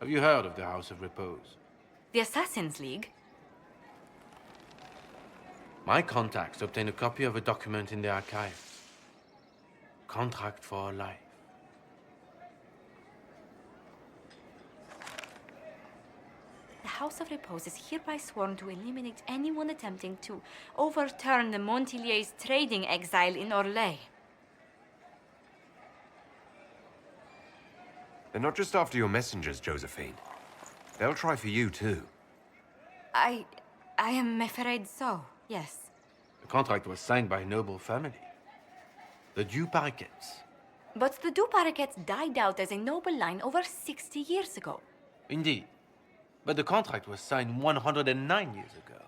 Have you heard of the House of Repose? The Assassin's League? My contacts obtained a copy of a document in the archives. Contract for a life. The House of Repose is hereby sworn to eliminate anyone attempting to overturn the Montiliers' trading exile in Orlais. They're not just after your messengers, Josephine. They'll try for you, too. I am afraid so, yes. The contract was signed by a noble family. The Duparquets. But the Duparquets died out as a noble line over 60 years ago. Indeed. But the contract was signed 109 years ago.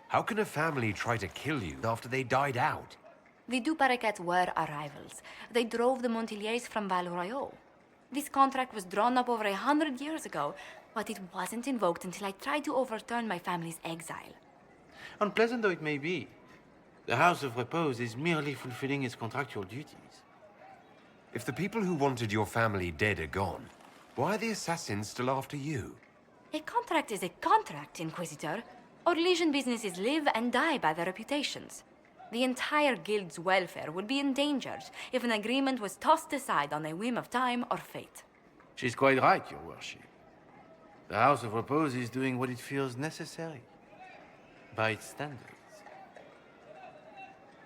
How can a family try to kill you after they died out? The Duparquets were our rivals. They drove the Montiliers from Val Royeaux. This contract was drawn up over 100 years ago, but it wasn't invoked until I tried to overturn my family's exile. Unpleasant though it may be, the House of Repose is merely fulfilling its contractual duties. If the people who wanted your family dead are gone, why are the assassins still after you? A contract is a contract, Inquisitor. Orlesian businesses live and die by their reputations. The entire guild's welfare would be endangered if an agreement was tossed aside on a whim of time or fate. She's quite right, Your Worship. The House of Repose is doing what it feels necessary, by its standards.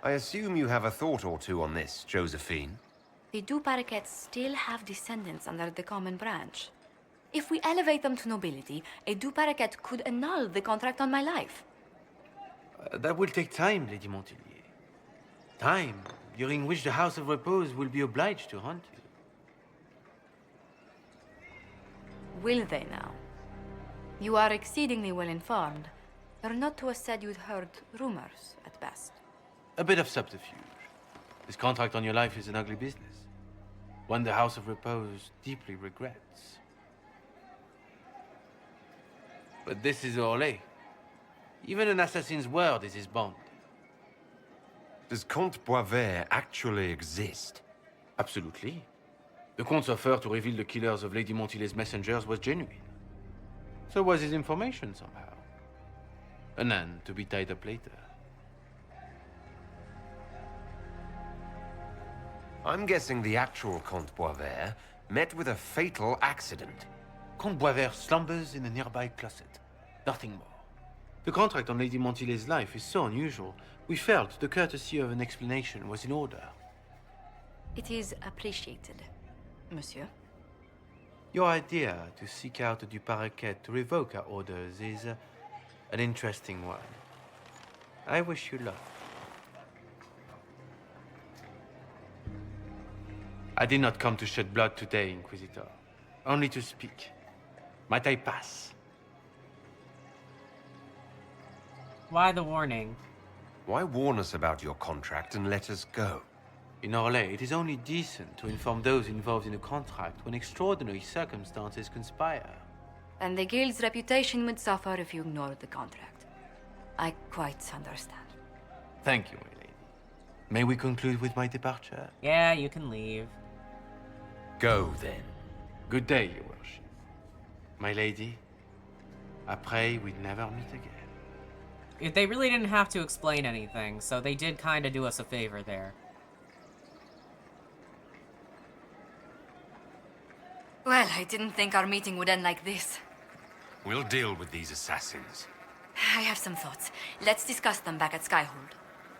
I assume you have a thought or two on this, Josephine. The Duparquets still have descendants under the common branch. If we elevate them to nobility, a Duparquet could annul the contract on my life. That will take time, Lady Montilier. Time during which the House of Repose will be obliged to hunt you. Will they now? You are exceedingly well informed. You're not to have said you'd heard rumors, at best. A bit of subterfuge. This contract on your life is an ugly business. One the House of Repose deeply regrets. But this is Orlais. Even an assassin's word is his bond. Does Comte Boisvert actually exist? Absolutely. The Comte's offer to reveal the killers of Lady Montile's messengers was genuine. So was his information somehow. An end to be tied up later. I'm guessing the actual Comte Boisvert met with a fatal accident. Comte Boisvert slumbers in a nearby closet. Nothing more. The contract on Lady Montillier's life is so unusual, we felt the courtesy of an explanation was in order. It is appreciated, monsieur. Your idea to seek out the Duparequet to revoke our orders is an interesting one. I wish you luck. I did not come to shed blood today, Inquisitor. Only to speak. Might I pass? Why the warning? Why warn us about your contract and let us go? In Orlais, it is only decent to inform those involved in a contract when extraordinary circumstances conspire. And the guild's reputation would suffer if you ignored the contract. I quite understand. Thank you, my lady. May we conclude with my departure? Yeah, you can leave. Go, then. Good day, your worship. My lady, I pray we never meet again. They really didn't have to explain anything, so they did kind of do us a favor there. Well, I didn't think our meeting would end like this. We'll deal with these assassins. I have some thoughts. Let's discuss them back at Skyhold.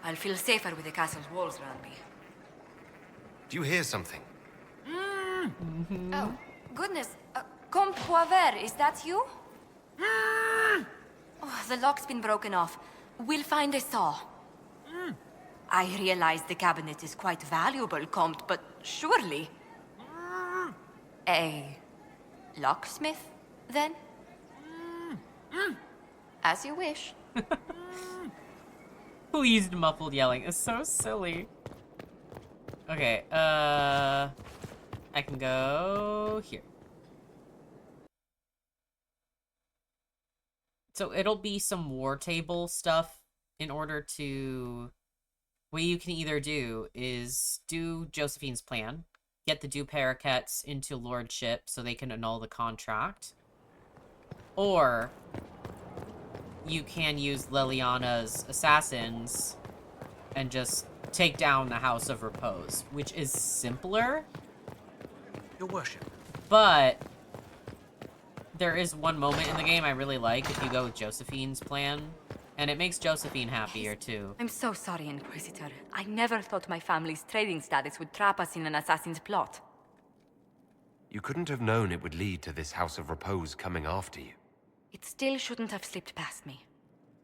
I'll feel safer with the castle's walls around me. Do you hear something? Oh, goodness. Comte Poivert, is that you? Oh, the lock's been broken off. We'll find a saw. I realize the cabinet is quite valuable, Comte, but surely... A locksmith, then? As you wish. Pleased muffled yelling is so silly. Okay, I can go here. So it'll be some war table stuff in order to... What you can either do is do Josephine's plan, get the Duparequets into lordship so they can annul the contract, or you can use Liliana's assassins and just take down the House of Repose, which is simpler. Your worship. But there is one moment in the game I really like if you go with Josephine's plan, and it makes Josephine happier too. I'm so sorry, Inquisitor. I never thought my family's trading status would trap us in an assassin's plot. You couldn't have known it would lead to this House of Repose coming after you. It still shouldn't have slipped past me.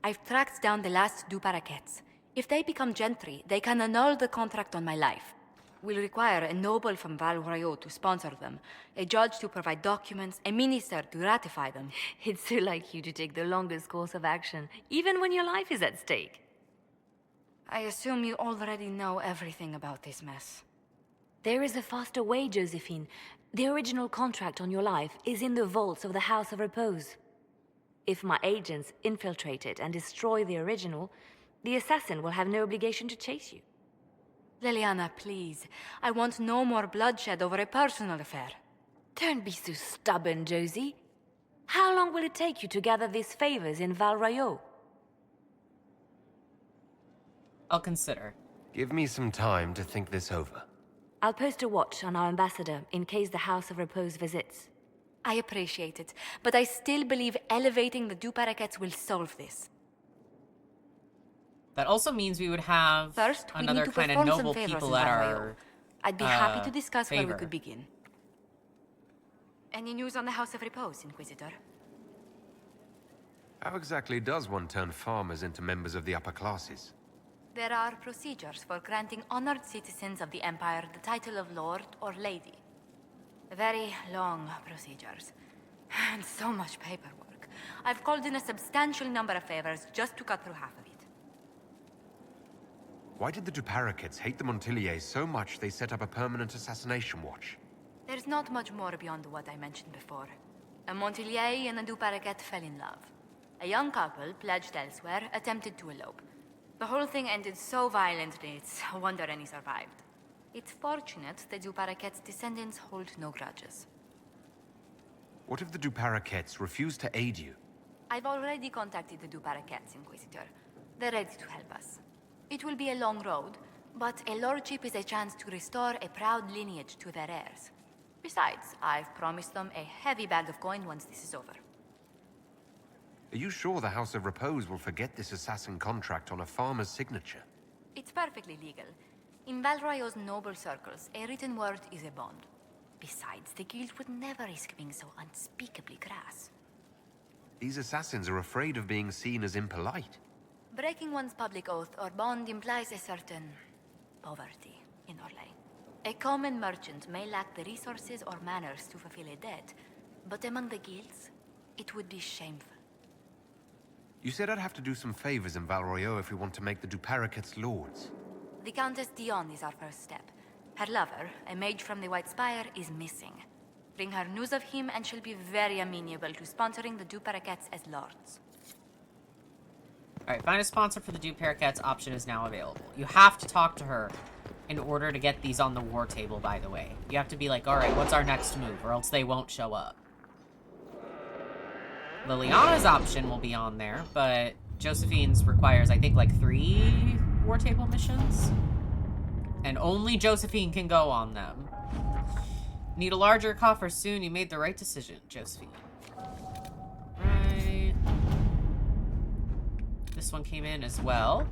I've tracked down the last Duparequets. If they become gentry, they can annul the contract on my life. We'll require a noble from Val Royaux to sponsor them, a judge to provide documents, a minister to ratify them. It's so like you to take the longest course of action, even when your life is at stake. I assume you already know everything about this mess. There is a faster way, Josephine. The original contract on your life is in the vaults of the House of Repose. If my agents infiltrate it and destroy the original, the assassin will have no obligation to chase you. Liliana, please. I want no more bloodshed over a personal affair. Don't be so stubborn, Josie. How long will it take you to gather these favors in Val Royaux? I'll consider. Give me some time to think this over. I'll post a watch on our ambassador in case the House of Repose visits. I appreciate it, but I still believe elevating the Duparequets will solve this. That also means we would have First, we another need to kind of perform some noble favors people in at Val our Royaux. I'd be happy to discuss where favor. we could begin. Any news on the House of Repose, Inquisitor? How exactly does one turn farmers into members of the upper classes? There are procedures for granting honored citizens of the Empire the title of Lord or Lady. Very long procedures. And so much paperwork. I've called in a substantial number of favors just to cut through half of it. Why did the Duparequets hate the Montiliers so much they set up a permanent assassination watch? There's not much more beyond what I mentioned before. A Montilier and a Duparequet fell in love. A young couple, pledged elsewhere, attempted to elope. The whole thing ended so violently, it's a wonder any survived. It's fortunate the Duparequet's descendants hold no grudges. What if the Duparequets refuse to aid you? I've already contacted the Duparakets, Inquisitor. They're ready to help us. It will be a long road, but a lordship is a chance to restore a proud lineage to their heirs. Besides, I've promised them a heavy bag of coin once this is over. Are you sure the House of Repose will forget this assassin contract on a farmer's signature? It's perfectly legal. In Val Royeaux's noble circles, a written word is a bond. Besides, the guild would never risk being so unspeakably crass. These assassins are afraid of being seen as impolite. Breaking one's public oath or bond implies a certain poverty in Orlais. A common merchant may lack the resources or manners to fulfill a debt, but among the guilds, it would be shameful. You said I'd have to do some favors in Val Royeaux if we want to make the Duparakets lords. The Countess Dion is our first step. Her lover, a mage from the White Spire, is missing. Bring her news of him and she'll be very amenable to sponsoring the Duparakets as lords. Alright, find a sponsor for the Duparakets option is now available. You have to talk to her in order to get these on the war table, by the way. You have to be like, alright, what's our next move? Or else they won't show up. Liliana's option will be on there, but Josephine's requires, I think, like 3 war table missions? And only Josephine can go on them. Need a larger coffer soon. You made the right decision, Josephine. Right. This one came in as well.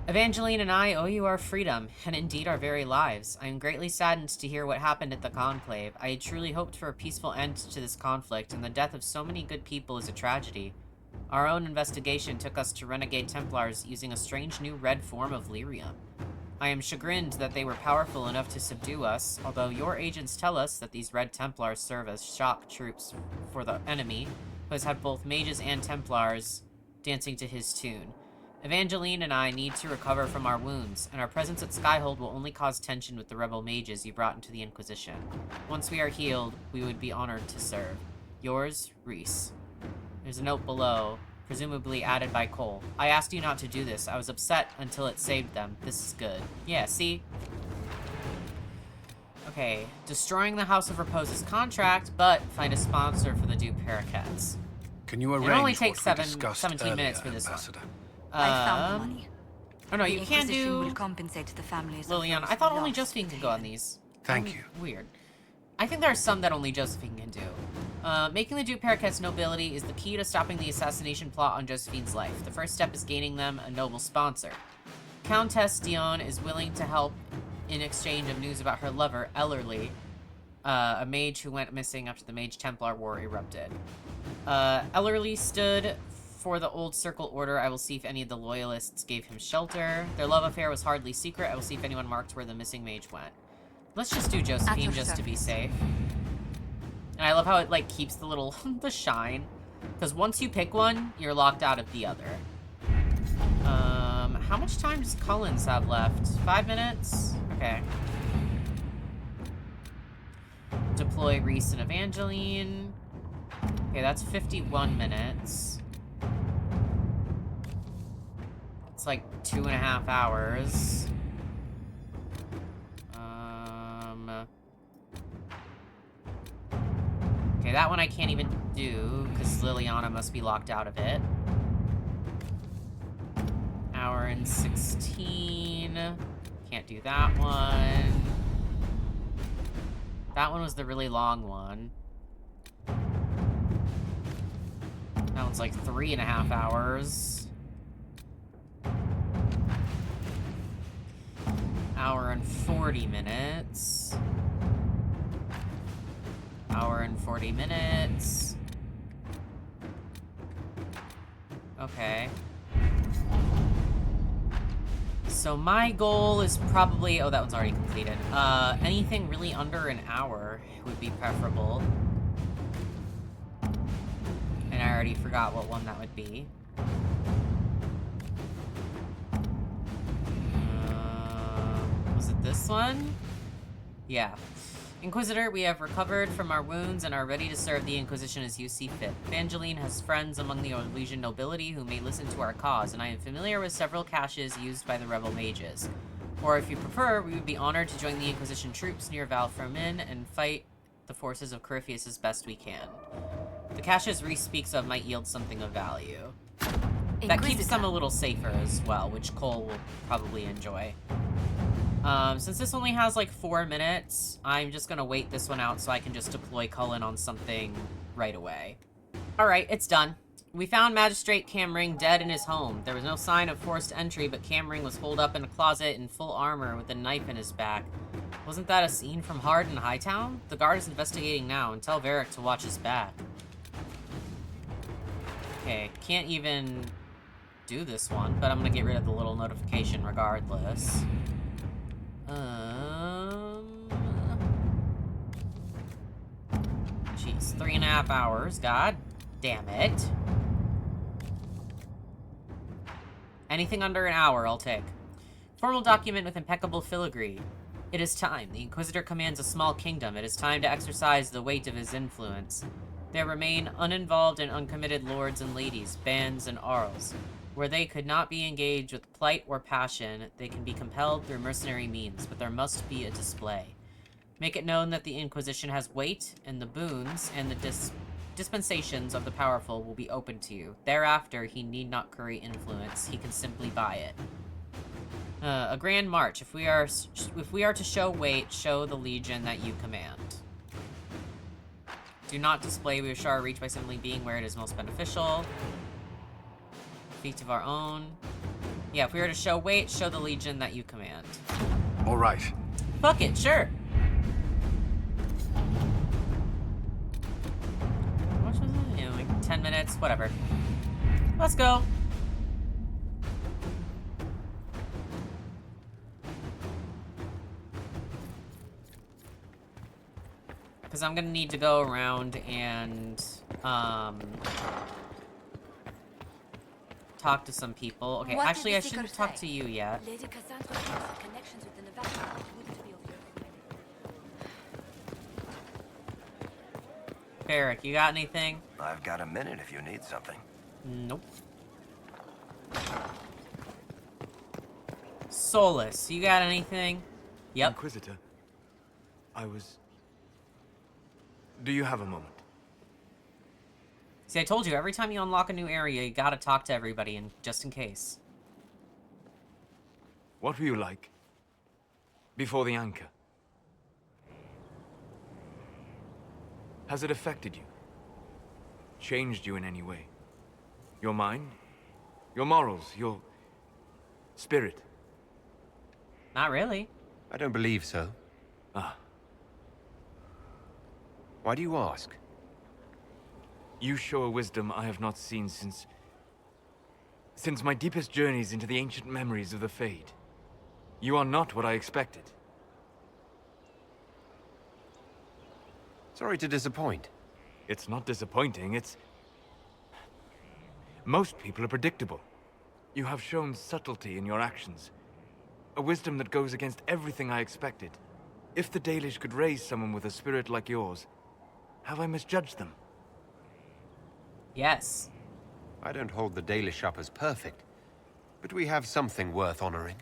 Evangeline and I owe you our freedom, and indeed our very lives. I am greatly saddened to hear what happened at the Conclave. I had truly hoped for a peaceful end to this conflict, and the death of so many good people is a tragedy. Our own investigation took us to renegade Templars using a strange new red form of lyrium. I am chagrined that they were powerful enough to subdue us, although your agents tell us that these red Templars serve as shock troops for the enemy, who has had both mages and Templars dancing to his tune. Evangeline and I need to recover from our wounds, and our presence at Skyhold will only cause tension with the rebel mages you brought into the Inquisition. Once we are healed, we would be honored to serve. Yours, Reese. There's a note below, presumably added by Cole. I asked you not to do this. I was upset until it saved them. This is good. Yeah, see? Okay, destroying the House of Repose's contract, but find a sponsor for the Duparakets. Can you arrange it only takes what we 17 earlier, minutes for this Ambassador? one. I found the money. Oh no, The you can't Inquisition do will compensate the families of Liliana. those I thought who only lost Josephine could go on these. Thank you. Weird. I think there are some that only Josephine can do. Making the Duparakets nobility is the key to stopping the assassination plot on Josephine's life. The first step is gaining them a noble sponsor. Countess Dion is willing to help in exchange of news about her lover, Ellerly, a mage who went missing after the Mage Templar War erupted. Ellerly stood for the Old Circle Order. I will see if any of the Loyalists gave him shelter. Their love affair was hardly secret. I will see if anyone marked where the missing mage went. Let's just do Josephine just to be safe. And I love how it, like, keeps the little, the shine. Because once you pick one, you're locked out of the other. How much time does Cullens have left? 5 minutes? Okay. Deploy Reese and Evangeline. Okay, that's 51 minutes. It's like 2.5 hours. Okay, that one I can't even do, because Liliana must be locked out of it. Hour and 16. Can't do that one. That one was the really long one. That one's like 3.5 hours. Hour and 40 minutes. Hour and 40 minutes. Okay. So my goal is probably... Oh, that one's already completed. Anything really under an hour would be preferable. And I already forgot what one that would be. Was it this one? Yeah. Inquisitor, we have recovered from our wounds and are ready to serve the Inquisition as you see fit. Evangeline has friends among the Orlesian nobility who may listen to our cause, and I am familiar with several caches used by the rebel mages. Or if you prefer, we would be honored to join the Inquisition troops near Val Fermin and fight the forces of Corypheus as best we can. The caches Reese speaks of might yield something of value. That keeps them a little safer as well, which Cole will probably enjoy. Since this only has like 4 minutes, I'm just gonna wait this one out so I can just deploy Cullen on something right away. Alright, it's done. We found Magistrate Camring dead in his home. There was no sign of forced entry, but Camring was holed up in a closet in full armor with a knife in his back. Wasn't that a scene from Hard in Hightown? The guard is investigating now, and tell Varric to watch his back. Okay, can't even do this one, but I'm gonna get rid of the little notification regardless. Jeez, 3.5 hours, god damn it. Anything under an hour, I'll take. Formal document with impeccable filigree. It is time. The Inquisitor commands a small kingdom. It is time to exercise the weight of his influence. There remain uninvolved and uncommitted lords and ladies, bands and arls. Where they could not be engaged with plight or passion, they can be compelled through mercenary means, but there must be a display. Make it known that the Inquisition has weight, and the boons and the dispensations of the powerful will be open to you. Thereafter, he need not curry influence. He can simply buy it. A grand march. If we are to show weight, show the legion that you command. Do not display we shall reach by simply being where it is most beneficial. Feet of our own. Yeah, if we were to show weight, show the legion that you command. All right. Fuck it, sure. How much was it? Yeah, like 10 minutes, whatever. Let's go. Because I'm gonna need to go around and talk to some people. Okay, What actually, I did the shouldn't seeker talk say? to you yet. Lady Cassandra has connections with the Nevada. Wouldn't be of your Varric, you got anything? I've got a minute if you need something. Nope. Solus, you got anything? Yep. Inquisitor, Do you have a moment? See, I told you, every time you unlock a new area, you gotta talk to everybody, and just in case. What were you like before the anchor? Has it affected you? Changed you in any way? Your mind? Your morals? Your spirit? Not really. I don't believe so. Ah. Why do you ask? You show a wisdom I have not seen since my deepest journeys into the ancient memories of the Fade. You are not what I expected. Sorry to disappoint. It's not disappointing, it's... Most people are predictable. You have shown subtlety in your actions. A wisdom that goes against everything I expected. If the Dalish could raise someone with a spirit like yours, have I misjudged them? Yes. I don't hold the Dalish up as perfect, but we have something worth honoring.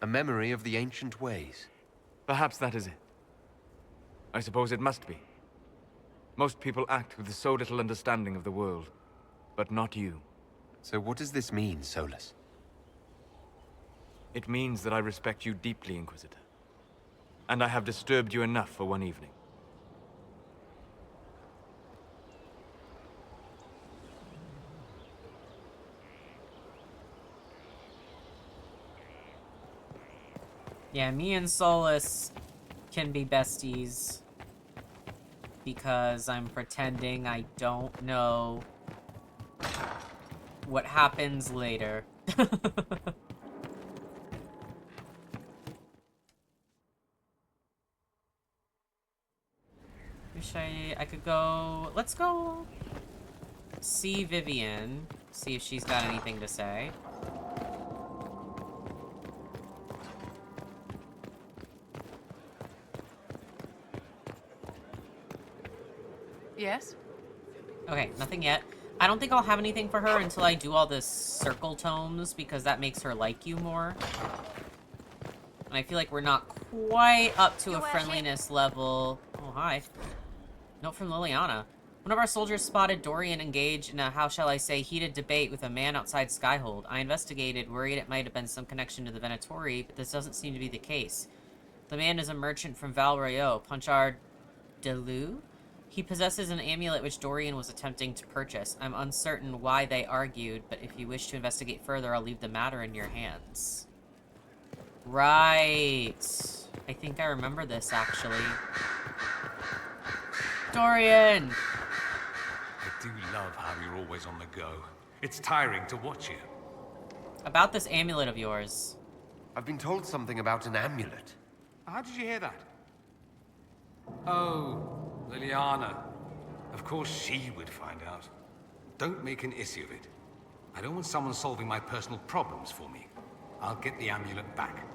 A memory of the ancient ways. Perhaps that is it. I suppose it must be. Most people act with so little understanding of the world, but not you. So what does this mean, Solus? It means that I respect you deeply, Inquisitor. And I have disturbed you enough for one evening. Yeah, me and Solus can be besties because I'm pretending I don't know what happens later. Wish I could go... Let's go see Vivian, see if she's got anything to say. Yes? Okay, nothing yet. I don't think I'll have anything for her until I do all the circle tomes, because that makes her like you more. And I feel like we're not quite up to a friendliness level. Oh, hi. Note from Liliana. One of our soldiers spotted Dorian engaged in a, how shall I say, heated debate with a man outside Skyhold. I investigated, worried it might have been some connection to the Venatori, but this doesn't seem to be the case. The man is a merchant from Val Royeaux, Punchard Deleu. He possesses an amulet which Dorian was attempting to purchase. I'm uncertain why they argued, but if you wish to investigate further, I'll leave the matter in your hands. Right. I think I remember this, actually. Dorian! I do love how you're always on the go. It's tiring to watch you. About this amulet of yours. I've been told something about an amulet. How did you hear that? Oh, Liliana. Of course she would find out. Don't make an issue of it. I don't want someone solving my personal problems for me. I'll get the amulet back.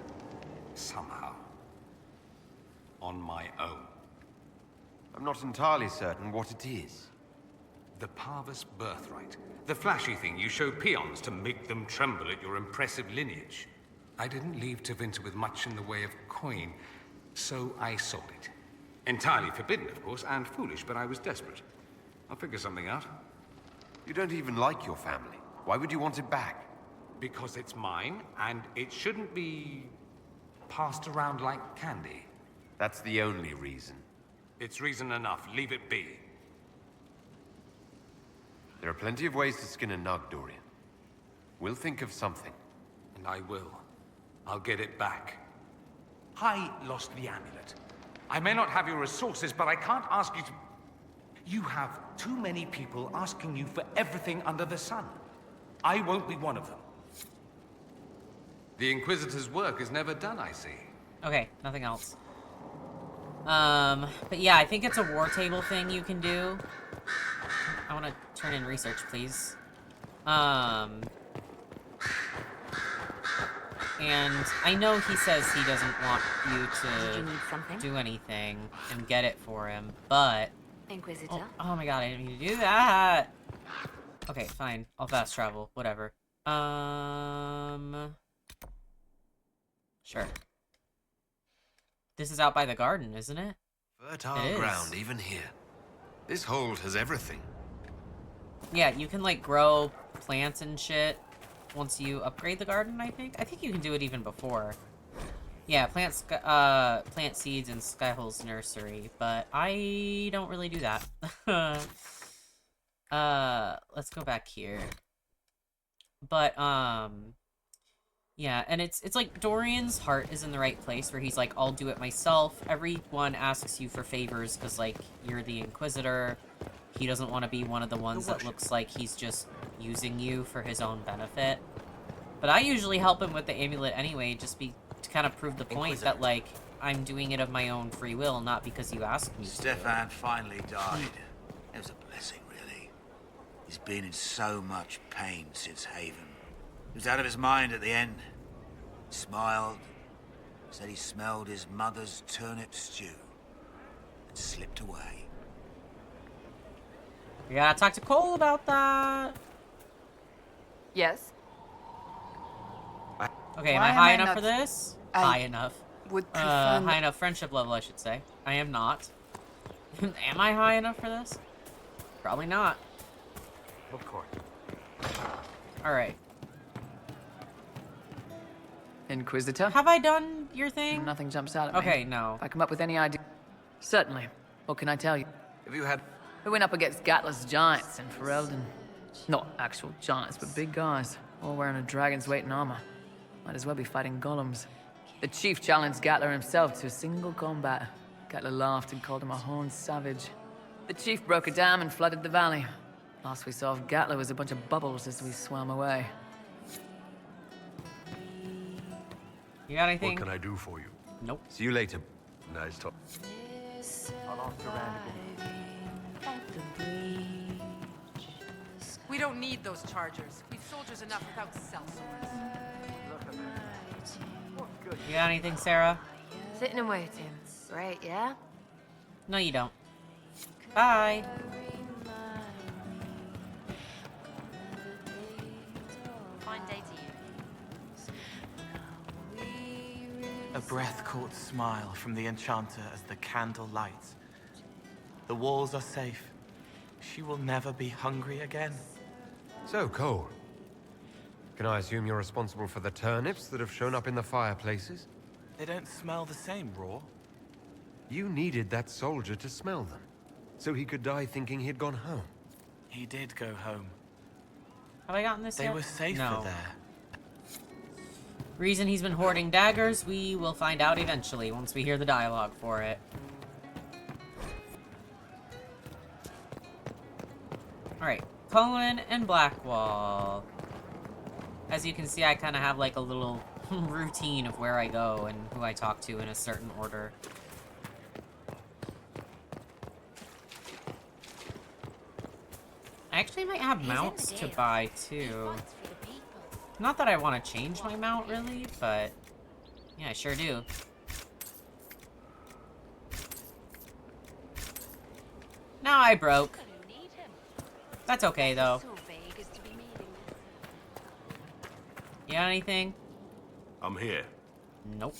Somehow. On my own. I'm not entirely certain what it is. The Parvus birthright. The flashy thing you show peons to make them tremble at your impressive lineage. I didn't leave Tevinter with much in the way of coin, so I sold it. Entirely forbidden, of course, and foolish, but I was desperate. I'll figure something out. You don't even like your family. Why would you want it back? Because it's mine, and it shouldn't be passed around like candy. That's the only reason. It's reason enough. Leave it be. There are plenty of ways to skin a nug, Dorian. We'll think of something. And I will. I'll get it back. I lost the amulet. I may not have your resources, but I can't ask you to... You have too many people asking you for everything under the sun. I won't be one of them. The Inquisitor's work is never done, I see. Okay, nothing else. But yeah, I think it's a war table thing you can do. I want to turn in research, please. And I know he says he doesn't want you to do anything and get it for him, but... Inquisitor? Oh my god, I didn't mean to do that! Okay, fine. I'll fast travel. Whatever. Sure. This is out by the garden, isn't it? Fertile ground, even here. This hold has everything. Yeah, you can, like, grow plants and shit once you upgrade the garden, I think. I think you can do it even before. Yeah, plant seeds in Skyhole's nursery, but I don't really do that. Let's go back here. But, yeah, and it's like Dorian's heart is in the right place where he's like, I'll do it myself. Everyone asks you for favors because, like, you're the Inquisitor. He doesn't want to be one of the ones that looks like he's just using you for his own benefit. But I usually help him with the amulet anyway, just to kind of prove the point that, like, I'm doing it of my own free will, not because you asked me to. Stefan finally died. It was a blessing, really. He's been in so much pain since Haven. He was out of his mind at the end. Smiled, said he smelled his mother's turnip stew, and slipped away. We gotta talk to Cole about that. Yes? Okay, am I high enough for this? High enough. Would prefer high enough friendship level, I should say. I am not. Am I high enough for this? Probably not. Of course. Alright. Inquisitor? Have I done your thing? Nothing jumps out at me. Okay, no. If I come up with any idea... Certainly. What can I tell you? Have you had... We went up against Gatler's giants in Ferelden. Not actual giants, but big guys. All wearing a dragon's weight in armor. Might as well be fighting golems. The chief challenged Gatler himself to a single combat. Gatler laughed and called him a horned savage. The chief broke a dam and flooded the valley. Last we saw of Gatler was a bunch of bubbles as we swam away. You got anything? What can I do for you? Nope. See you later. Nice talk. I'll ask around again. We don't need those chargers. We've soldiers enough without sellswords. You got anything, Sarah? Sitting and waiting. Great, yeah? No, you don't. Bye. Fine day to you. A breath-caught smile from the Enchanter as the candle lights. The walls are safe. She will never be hungry again. So, Cole. Can I assume you're responsible for the turnips that have shown up in the fireplaces? They don't smell the same raw. You needed that soldier to smell them, so he could die thinking he'd gone home. He did go home. Have I gotten this They yet? were safer No. there. Reason he's been hoarding daggers, we will find out eventually, once we hear the dialogue for it. Alright, Cullen and Blackwall. As you can see, I kind of have like a little routine of where I go and who I talk to in a certain order. I actually might have mounts to buy too. Not that I want to change my mount really, but yeah, I sure do. Now I broke. That's okay though. You got anything? I'm here. Nope.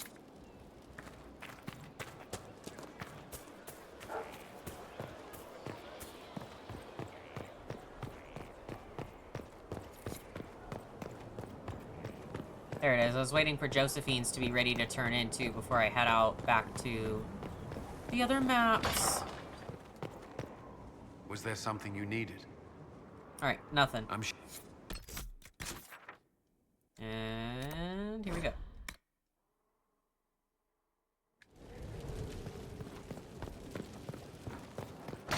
There it is. I was waiting for Josephine's to be ready to turn in too before I head out back to the other maps. Was there something you needed? Alright, nothing. I'm And here we go.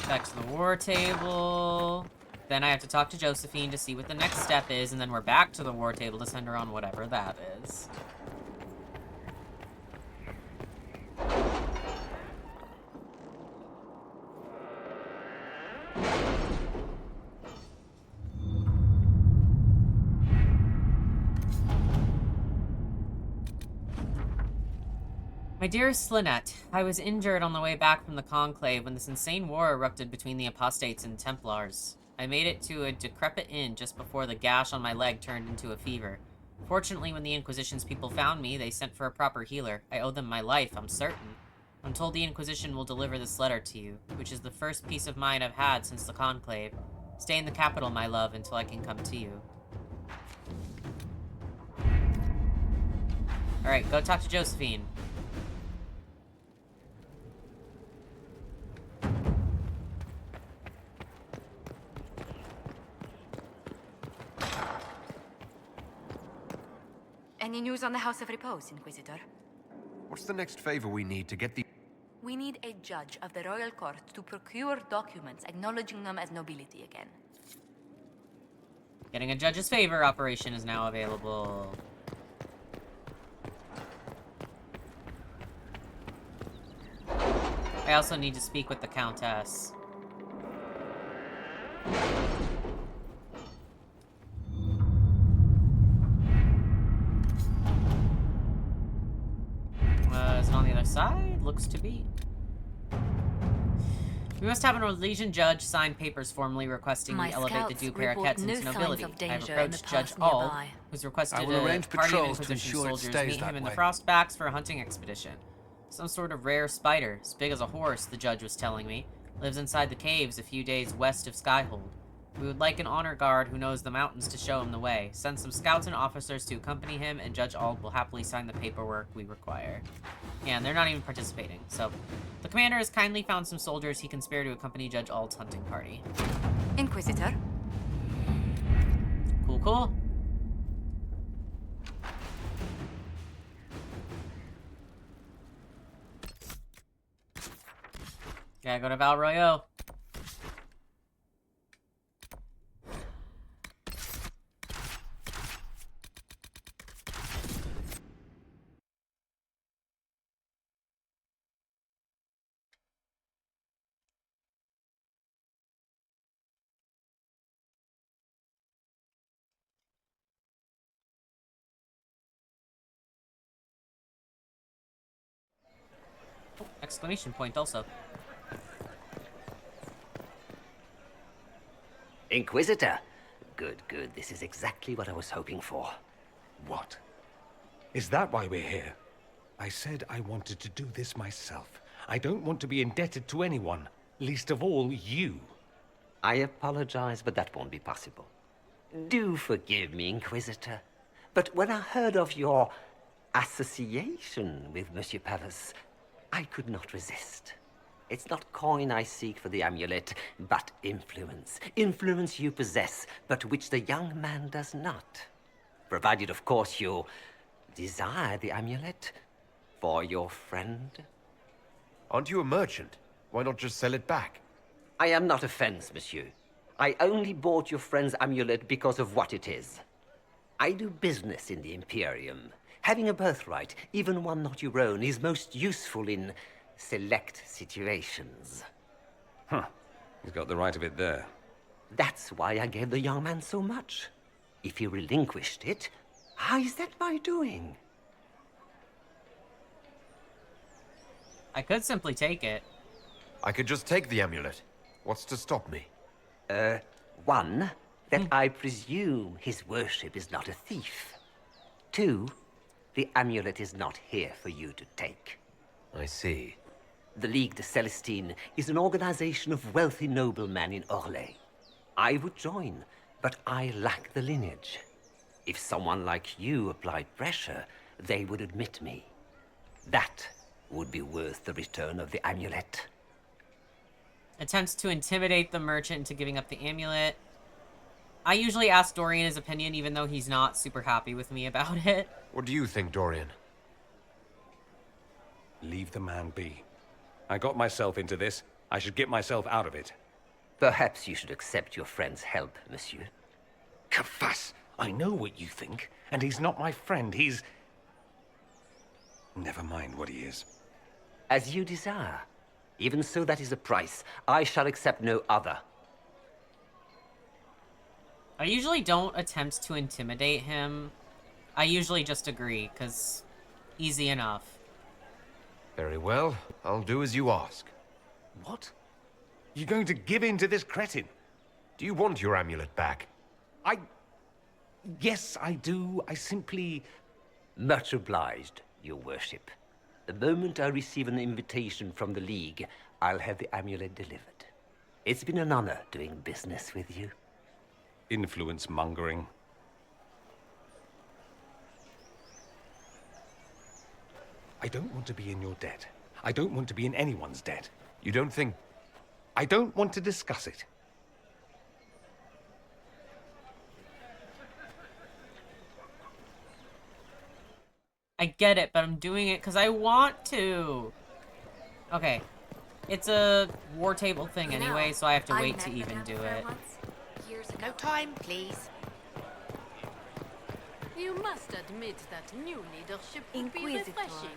Back to the war table. Then I have to talk to Josephine to see what the next step is, and then we're back to the war table to send her on whatever that is. My dearest Lynette, I was injured on the way back from the Conclave when this insane war erupted between the Apostates and Templars. I made it to a decrepit inn just before the gash on my leg turned into a fever. Fortunately, when the Inquisition's people found me, they sent for a proper healer. I owe them my life, I'm certain. I'm told the Inquisition will deliver this letter to you, which is the first peace of mind I've had since the Conclave. Stay in the capital, my love, until I can come to you. Alright, go talk to Josephine. Any news on the House of Repose, Inquisitor? What's the next favor we need to get the... We need a judge of the royal court to procure documents acknowledging them as nobility again. Getting a judge's favor operation is now available. I also need to speak with the Countess. Is it on the other side? Looks to be. We must have an Orlesian judge sign papers formally requesting we elevate the Duke Paraquets into nobility. I have approached Judge Ald, who's requested a party of Inquisition soldiers meet him in the Frostbacks for a hunting expedition. Some sort of rare spider, as big as a horse, the judge was telling me, lives inside the caves a few days west of Skyhold. We would like an honor guard who knows the mountains to show him the way. Send some scouts and officers to accompany him, and Judge Ald will happily sign the paperwork we require. Yeah, and they're not even participating, so... The commander has kindly found some soldiers he can spare to accompany Judge Ald's hunting party. Inquisitor? Cool, cool. Gotta go to Val Royeaux. Exclamation point also. Inquisitor. Good, good. This is exactly what I was hoping for. What? Is that why we're here? I said I wanted to do this myself. I don't want to be indebted to anyone, least of all you. I apologize, but that won't be possible. Do forgive me, Inquisitor, but when I heard of your association with Monsieur Pavas, I could not resist. It's not coin I seek for the amulet, but influence. Influence you possess, but which the young man does not. Provided, of course, you desire the amulet for your friend. Aren't you a merchant? Why not just sell it back? I am not a fence, monsieur. I only bought your friend's amulet because of what it is. I do business in the Imperium. Having a birthright, even one not your own, is most useful in select situations. Huh. He's got the right of it there. That's why I gave the young man so much. If he relinquished it, how is that my doing? I could simply take it. I could just take the amulet. What's to stop me? One, that I presume his worship is not a thief. Two, the amulet is not here for you to take. I see. The Ligue de Celestine is an organization of wealthy noblemen in Orlais. I would join, but I lack the lineage. If someone like you applied pressure, they would admit me. That would be worth the return of the amulet. Attempts to intimidate the merchant into giving up the amulet. I usually ask Dorian his opinion, even though he's not super happy with me about it. What do you think, Dorian? Leave the man be. I got myself into this. I should get myself out of it. Perhaps you should accept your friend's help, monsieur. Kafas, I know what you think, and he's not my friend, he's... Never mind what he is. As you desire. Even so, that is a price. I shall accept no other. I usually don't attempt to intimidate him. I usually just agree, because easy enough. Very well. I'll do as you ask. What? You're going to give in to this cretin? Do you want your amulet back? Yes, I do. I simply... Much obliged, your worship. The moment I receive an invitation from the League, I'll have the amulet delivered. It's been an honor doing business with you. Influence mongering. I don't want to be in your debt. I don't want to be in anyone's debt. You don't think... I don't want to discuss it. I get it, but I'm doing it because I want to. Okay. It's a war table thing anyway, so I have to wait to even do it. No time, please. You must admit that new leadership would be Inquisitor. refreshing.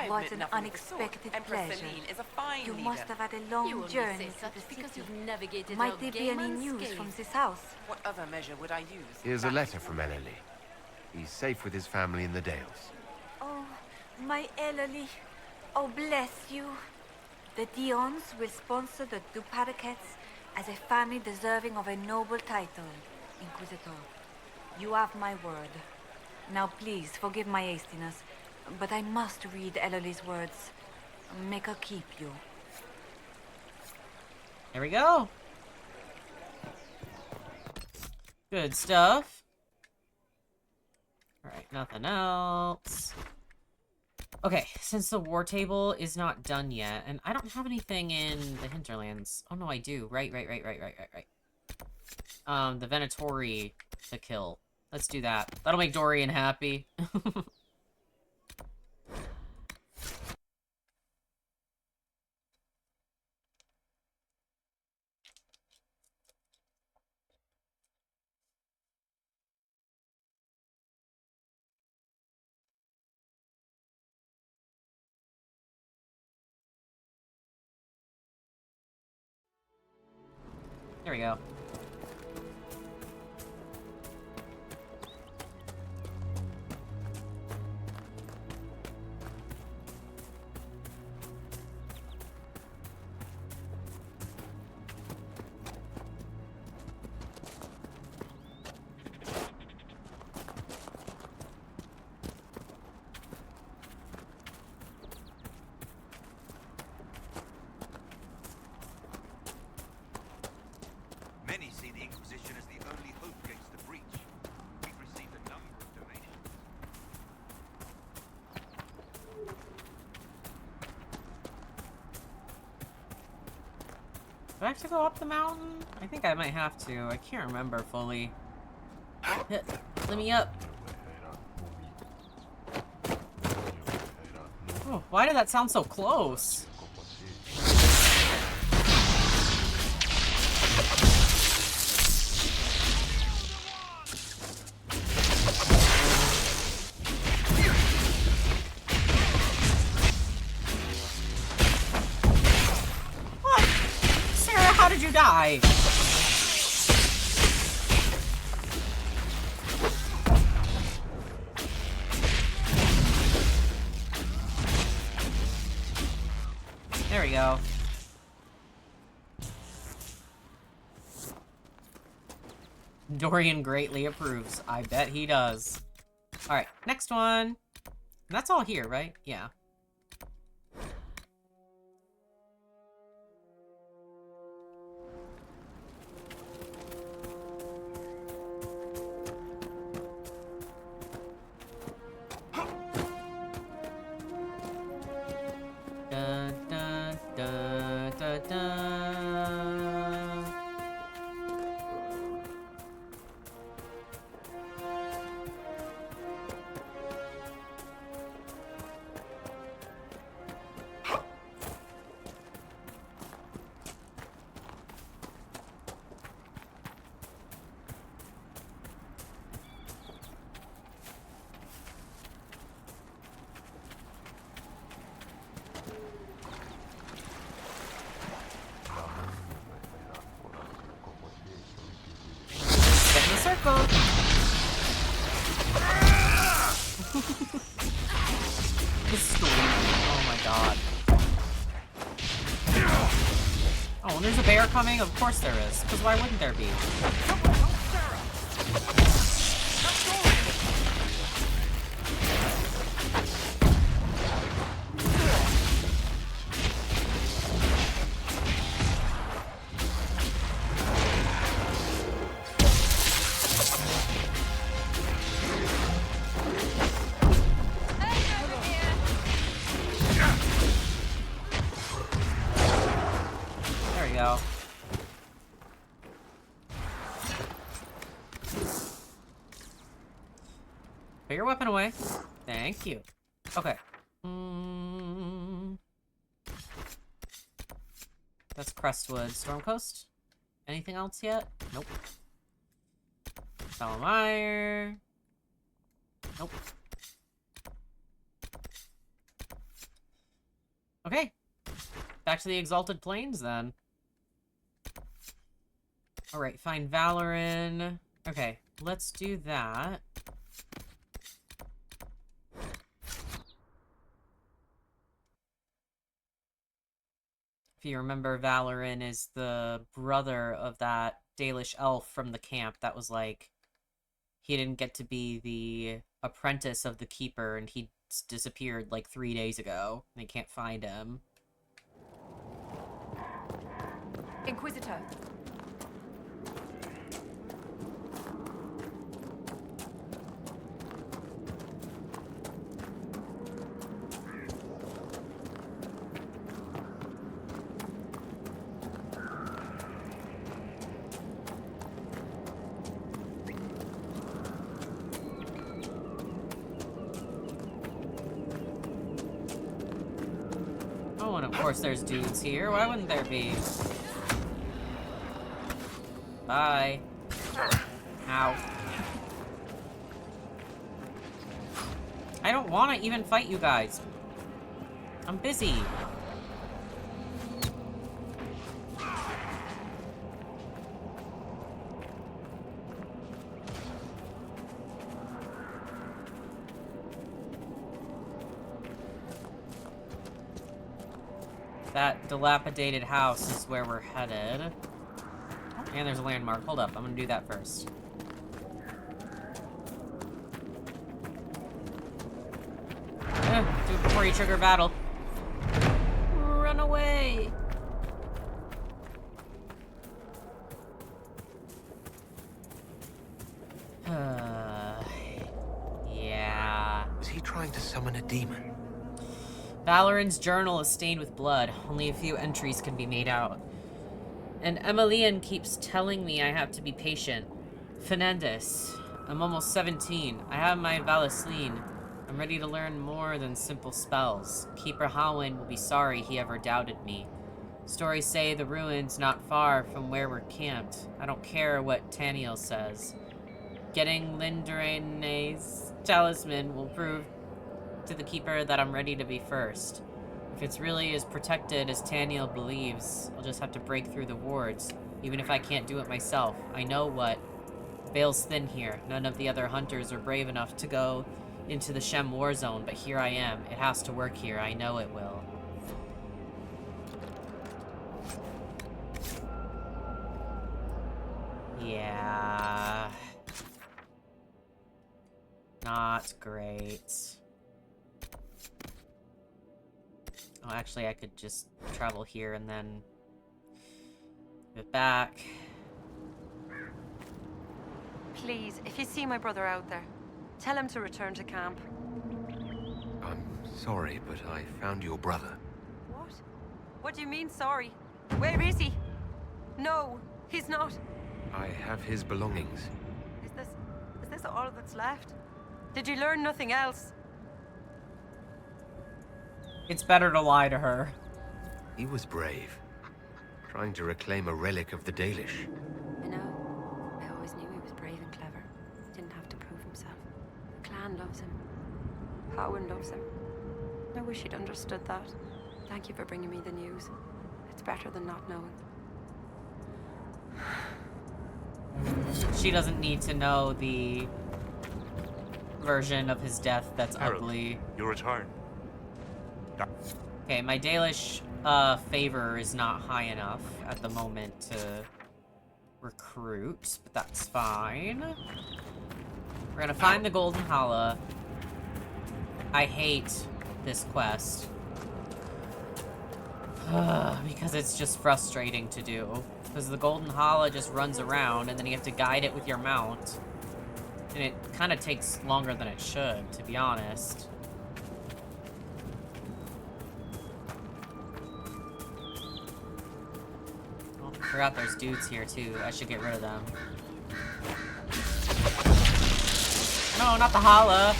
What an unexpected pleasure. Is a fine You leader. must have had a You long only journey say to such the because city. you've navigated our Might there be game any news unscathed. from this house? What other measure would I use? Here's a letter from Ellery. He's safe with his family in the Dales. Oh, my Ellery. Oh, bless you. The Dions will sponsor the Duparakets as a family deserving of a noble title, Inquisitor. You have my word. Now please, forgive my hastiness, but I must read Ellery's words. Make her keep you. There we go. Good stuff. Alright, nothing else. Okay, since the war table is not done yet, and I don't have anything in the hinterlands. Oh no, I do. Right. The Venatori to kill. Let's do that. That'll make Dorian happy. There we go. Do I have to go up the mountain? I think I might have to. I can't remember fully. Let me up. Oh, why did that sound so close? What? Sarah, how did you die? There we go. Dorian greatly approves. I bet he does. Alright, next one. That's all here, right? Yeah. Dun, dun, dun, dun, dun. Get in the circle. This story. Oh my god. Oh, and there's a bear coming? Of course there is. Because why wouldn't there be? There we go. Put your weapon away. Thank you. Okay. That's Crestwood. Stormcoast? Anything else yet? Nope. Salamire. Nope. Okay. Back to the Exalted Plains, then. Alright, find Valorin. Okay, let's do that. If you remember, Valorin is the brother of that Dalish elf from the camp that was like... He didn't get to be the apprentice of the Keeper, and he disappeared like 3 days ago. They can't find him. Inquisitor. Oh, and of course there's dudes here. Why wouldn't there be? Bye. Ow. I don't want to even fight you guys. I'm busy. That dilapidated house is where we're headed. And there's a landmark. Hold up, I'm gonna do that first. Do it before you trigger battle. Run away! Yeah. Was he trying to summon a demon? Valorin's journal is stained with blood. Only a few entries can be made out. And Emilian keeps telling me I have to be patient. Fernandez. I'm almost 17. I have my Valicine. I'm ready to learn more than simple spells. Keeper Howin will be sorry he ever doubted me. Stories say the ruin's not far from where we're camped. I don't care what Taniel says. Getting Lindrane's talisman will prove to the Keeper that I'm ready to be first. If it's really as protected as Taniel believes, I'll just have to break through the wards, even if I can't do it myself. I know what. Veil's thin here. None of the other hunters are brave enough to go into the Shem war zone, but here I am. It has to work here. I know it will. Yeah. Not great. Oh, actually, I could just travel here and then get back. Please, if you see my brother out there, tell him to return to camp. I'm sorry, but I found your brother. What? What do you mean, sorry? Where is he? No, he's not. I have his belongings. Is this all that's left? Did you learn nothing else? It's better to lie to her. He was brave, trying to reclaim a relic of the Dalish. I know. I always knew he was brave and clever. Didn't have to prove himself. The clan loves him. Howin loves him. I wish he'd understood that. Thank you for bringing me the news. It's better than not knowing. She doesn't need to know the version of his death that's Harold, ugly. Your return. Okay, my Dalish favor is not high enough at the moment to recruit, but that's fine. We're gonna find the Golden Hala. I hate this quest. Because it's just frustrating to do. Because the Golden Hala just runs around, and then you have to guide it with your mount. And it kind of takes longer than it should, to be honest. Oh, I forgot there's dudes here, too. I should get rid of them. No, not the Hala!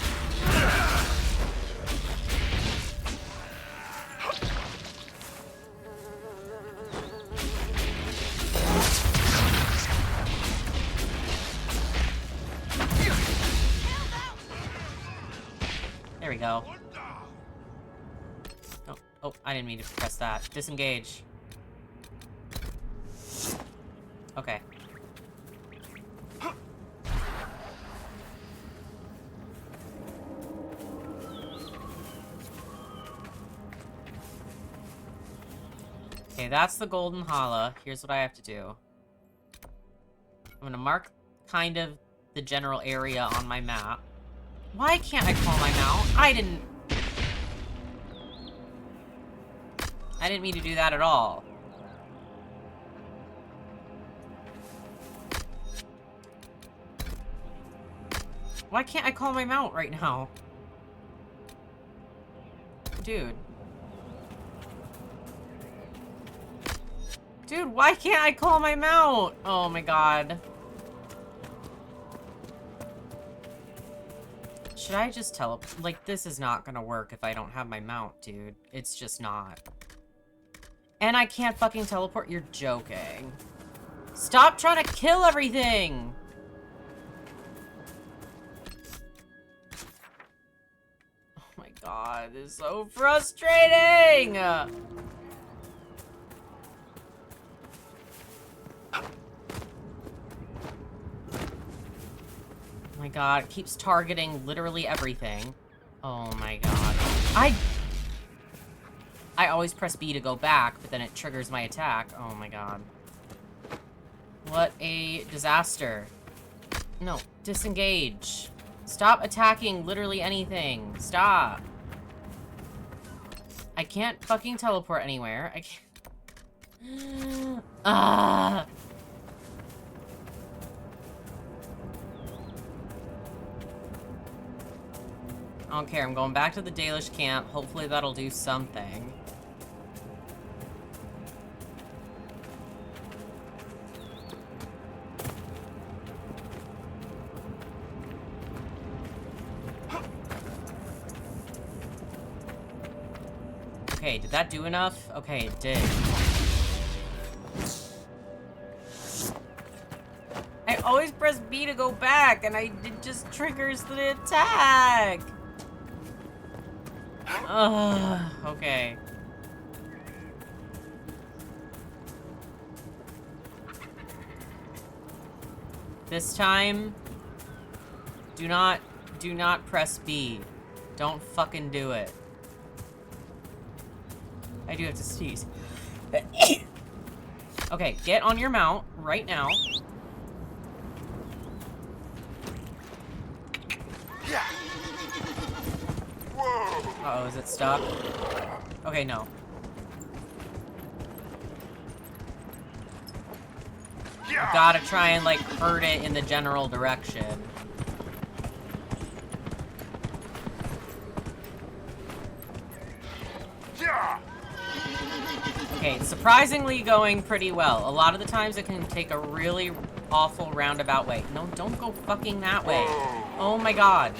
There we go. Oh, I didn't mean to press that. Disengage. Okay. Okay, that's the Golden Hala. Here's what I have to do. I'm gonna mark kind of the general area on my map. Why can't I call my mount? I didn't mean to do that at all. Why can't I call my mount right now? Dude. Dude, why can't I call my mount? Oh my god. Should I just teleport? Like, this is not gonna work if I don't have my mount, dude. It's just not. And I can't fucking teleport? You're joking. Stop trying to kill everything! Oh my god, this is so frustrating! Oh my god, it keeps targeting literally everything. Oh my god. I always press B to go back, but then it triggers my attack. Oh my god. What a disaster. No, disengage. Stop attacking literally anything. Stop. I can't fucking teleport anywhere. I can't. Ah. I don't care. I'm going back to the Dalish camp. Hopefully that'll do something. Okay, did that do enough? Okay, it did. I always press B to go back, and it just triggers the attack. Ugh, okay. This time, do not press B. Don't fucking do it. I do have to sneeze. Okay, get on your mount right now. Uh-oh, is it stuck? Okay, no. You gotta try and, like, hurt it in the general direction. Okay, it's surprisingly going pretty well. A lot of the times it can take a really awful roundabout way. No, don't go fucking that way. Oh my god.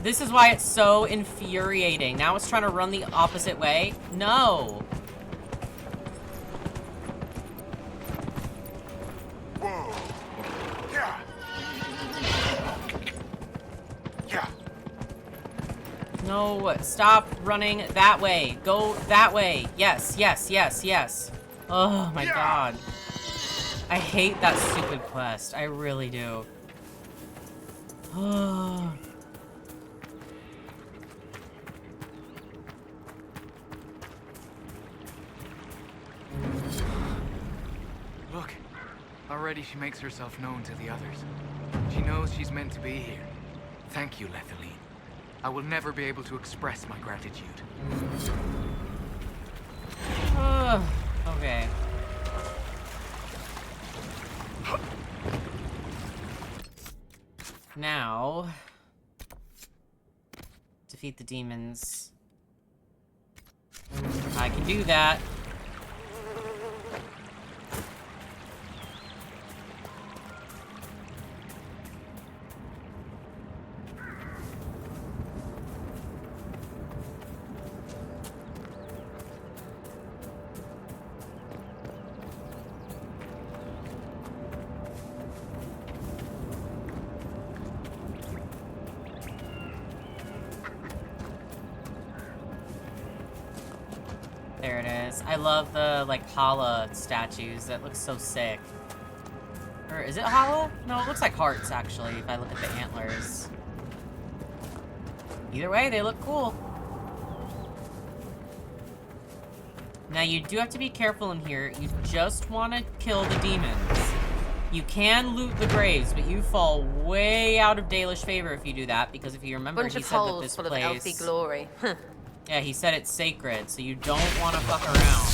This is why it's so infuriating. Now it's trying to run the opposite way. No. No, stop running that way. Go that way. Yes, yes, yes, yes. Oh my god. I hate that stupid quest. I really do. Oh. Look, already she makes herself known to the others. She knows she's meant to be here. Thank you, Lethaline. I will never be able to express my gratitude. Okay. Now, defeat the demons. I can do that. There it is. I love the, like, Hala statues. That looks so sick. Or is it Hala? No, it looks like hearts, actually, if I look at the antlers. Either way, they look cool. Now, you do have to be careful in here. You just want to kill the demons. You can loot the graves, but you fall way out of Dalish favor if you do that, because if you remember, Bunch he of said that holes this full place... of elfy glory. Yeah, he said it's sacred, so you don't want to fuck around.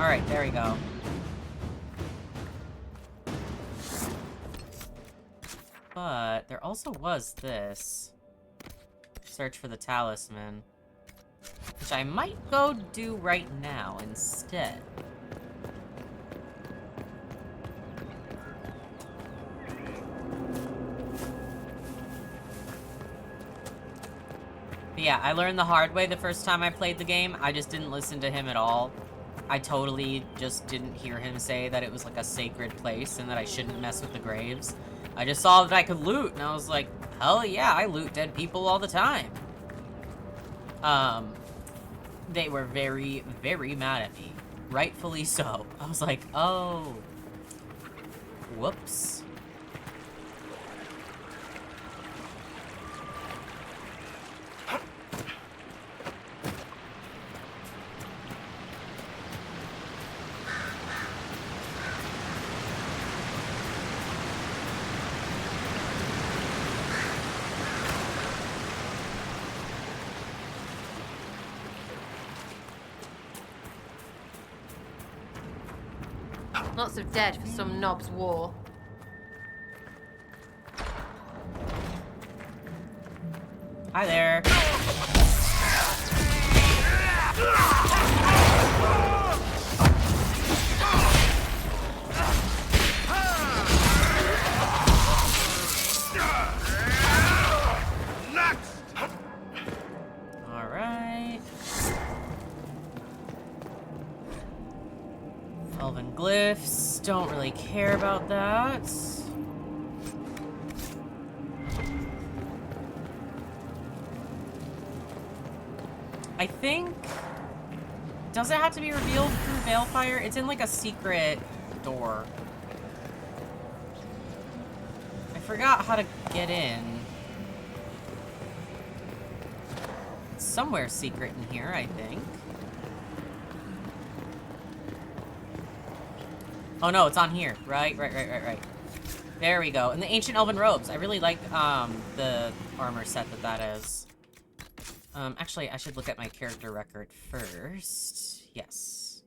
Alright, there we go. But there also was this. Search for the talisman. Which I might go do right now instead. But yeah, I learned the hard way the first time I played the game. I just didn't listen to him at all. I totally just didn't hear him say that it was like a sacred place and that I shouldn't mess with the graves. I just saw that I could loot, and I was like, hell yeah, I loot dead people all the time. They were very, very mad at me. Rightfully so. I was like, oh. Whoops. Lots of dead for some knob's war. Hi there. All right. Elven glyphs. Don't really care about that. I think... Does it have to be revealed through Balefire? It's in like a secret door. I forgot how to get in. It's somewhere secret in here, I think. Oh no, it's on here. Right. There we go. And the Ancient Elven Robes. I really like the armor set that is. Actually, I should look at my character record first. Yes.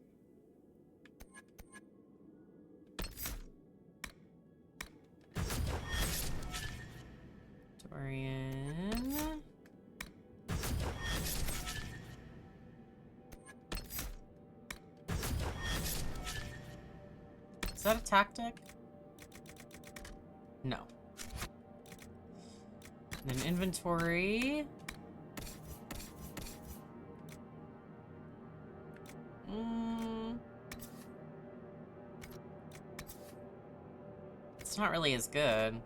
Dorian. Is that a tactic? No. And then inventory. It's not really as good.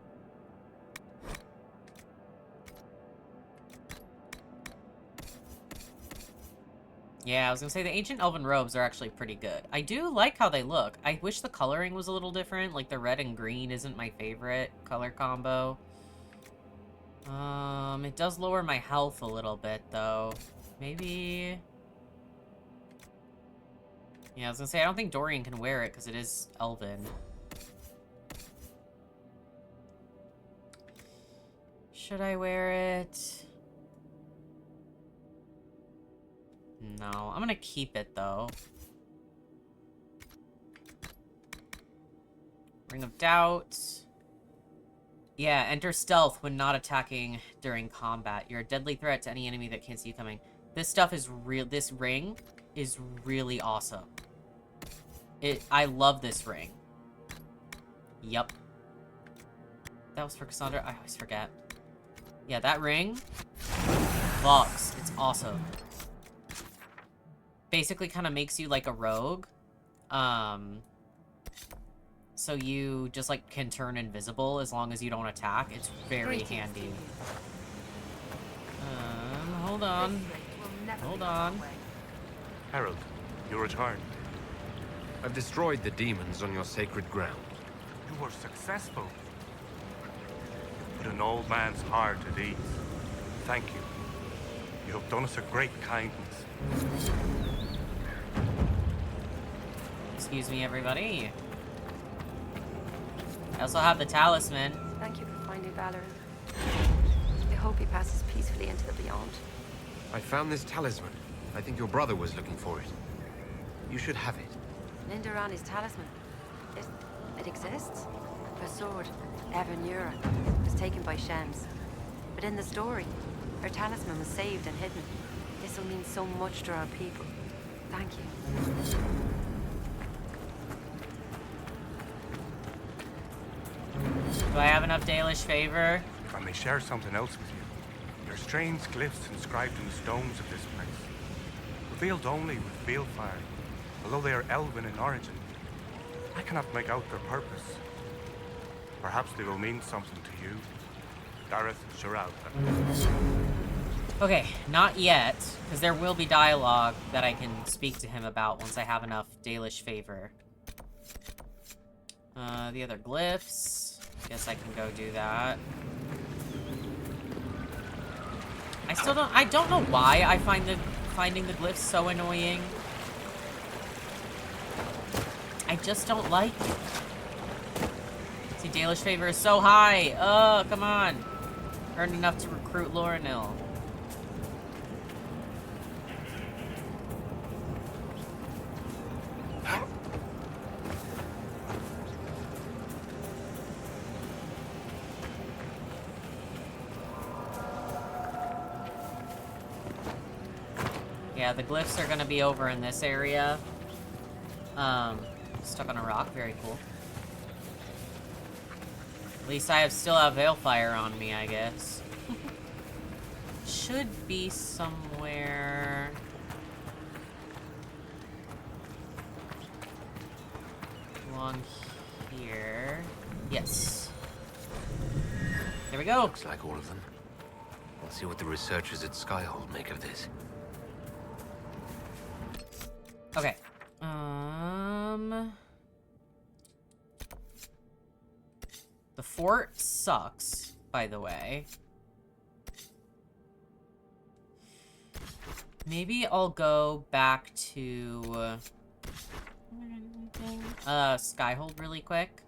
Yeah, I was gonna say the Ancient Elven Robes are actually pretty good. I do like how they look. I wish the coloring was a little different. Like the red and green isn't my favorite color combo. It does lower my health a little bit though. Maybe... Yeah, I was gonna say, I don't think Dorian can wear it because it is Elven. Should I wear it? No, I'm gonna keep it though. Ring of Doubt. Yeah, enter stealth when not attacking during combat. You're a deadly threat to any enemy that can't see you coming. This stuff is real. This ring is really awesome. I love this ring. Yup. That was for Cassandra? I always forget. Yeah, that ring. Box. It's awesome. Basically kind of makes you like a rogue. So you just like can turn invisible as long as you don't attack. It's very handy. Hold on. Hold on. Harold, you returned. I've destroyed the demons on your sacred ground. You were successful. But an old man's heart at ease. Thank you. You have done us a great kindness. Excuse me, everybody. I also have the talisman. Thank you for finding Valerie. I hope he passes peacefully into the beyond. I found this talisman. I think your brother was looking for it. You should have it. Nindarani's talisman. It exists? Her sword, Evanura, was taken by Shems. But in the story, her talisman was saved and hidden. This will mean so much to our people. Thank you. Do I have enough Dalish favor? If I may share something else with you. There are strange glyphs inscribed in the stones of this place. Revealed only with Balefire. Although they are elven in origin, I cannot make out their purpose. Perhaps they will mean something to you. Gareth Sherald. Okay, not yet, because there will be dialogue that I can speak to him about once I have enough Dalish favor. The other glyphs. Guess I can go do that. I don't know why I find finding the glyphs so annoying. I just don't like it. See, Dalish favor is so high. Oh, come on. Earned enough to recruit Lorinil. Yeah, the glyphs are gonna be over in this area. Stuck on a rock, very cool. At least I still have Veilfire on me, I guess. Should be somewhere... along here. Yes. There we go. Looks like all of them. Let's see what the researchers at Skyhold make of this. Okay. The fort sucks, by the way. Maybe I'll go back to Skyhold really quick.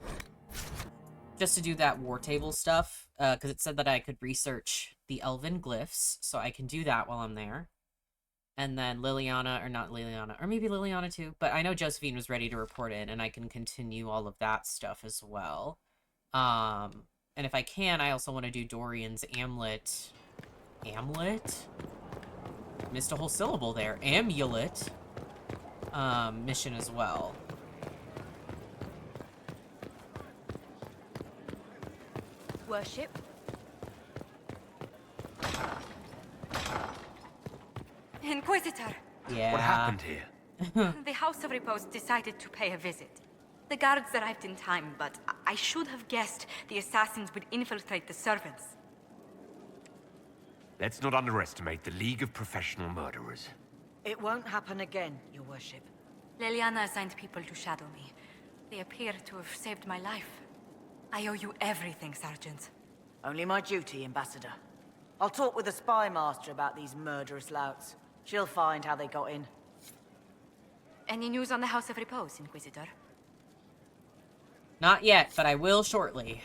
Just to do that war table stuff, because it said that I could research the Elven glyphs, so I can do that while I'm there. And then Liliana, or not Liliana, or maybe Liliana too, but I know Josephine was ready to report in, and I can continue all of that stuff as well. And if I can, I also want to do Dorian's Amulet. Amulet? Missed a whole syllable there. Amulet. Mission as well. Worship. Inquisitor! Yeah. What happened here? The House of Repose decided to pay a visit. The guards arrived in time, but I should have guessed the assassins would infiltrate the servants. Let's not underestimate the League of Professional Murderers. It won't happen again, Your Worship. Liliana assigned people to shadow me. They appear to have saved my life. I owe you everything, Sergeant. Only my duty, Ambassador. I'll talk with the spy master about these murderous louts. She'll find how they got in. Any news on the House of Repose, Inquisitor? Not yet, but I will shortly.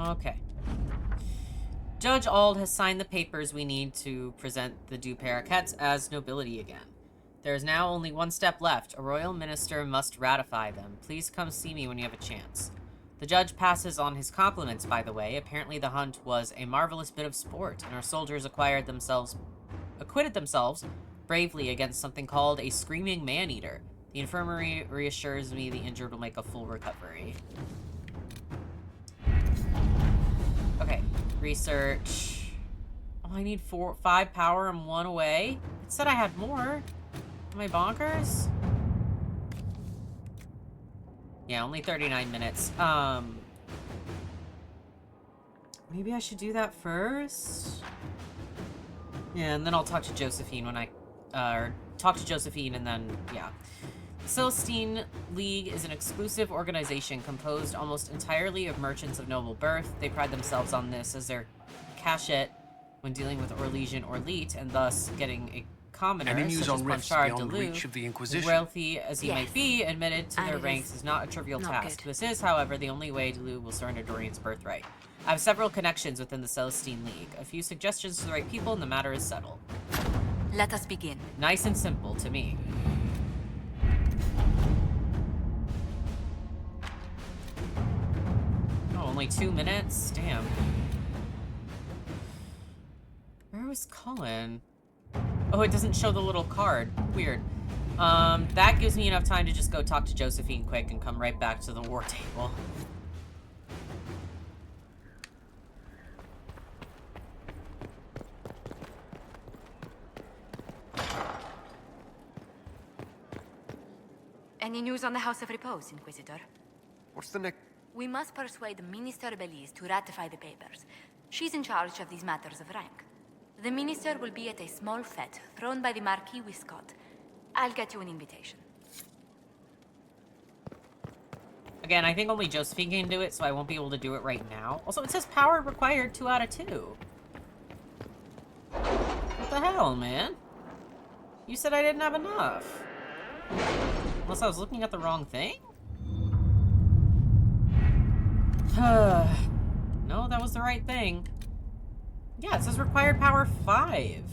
Okay. Judge Ald has signed the papers we need to present the Du Paraquets as nobility again. There is now only one step left. A royal minister must ratify them. Please come see me when you have a chance. The judge passes on his compliments, by the way. Apparently the hunt was a marvelous bit of sport, and our soldiers acquitted themselves bravely against something called a screaming man-eater. The infirmary reassures me the injured will make a full recovery. Okay, research. Oh, I need 5 power and 1 away. It said I had more. Am I bonkers? Yeah, only 39 minutes. Maybe I should do that first? Yeah, and then I'll talk to Josephine when talk to Josephine and then, yeah. The Celestine League is an exclusive organization composed almost entirely of merchants of noble birth. They pride themselves on this as their cachet when dealing with Orlesian or Leet, and thus getting a commoner, Any news such on as rifts Blanchard beyond de reach of the Inquisition? wealthy as he might be, admitted to And their it ranks is is not a trivial not task. good. This is, however, the only way Delu will surrender Dorian's birthright. I have several connections within the Celestine League. A few suggestions to the right people, and the matter is settled. Let us begin. Nice and simple to me. Oh, only 2 minutes? Damn. Where was Cullen? Oh, it doesn't show the little card. Weird. That gives me enough time to just go talk to Josephine quick and come right back to the war table. Any news on the House of Repose, Inquisitor? What's the next? We must persuade Minister Belize to ratify the papers. She's in charge of these matters of rank. The minister will be at a small fete thrown by the Marquis Wiscott. I'll get you an invitation. Again, I think only Josephine can do it, so I won't be able to do it right now. Also, it says power required 2 out of 2. What the hell, man? You said I didn't have enough. Unless I was looking at the wrong thing? No, that was the right thing. Yeah, it says required power 5.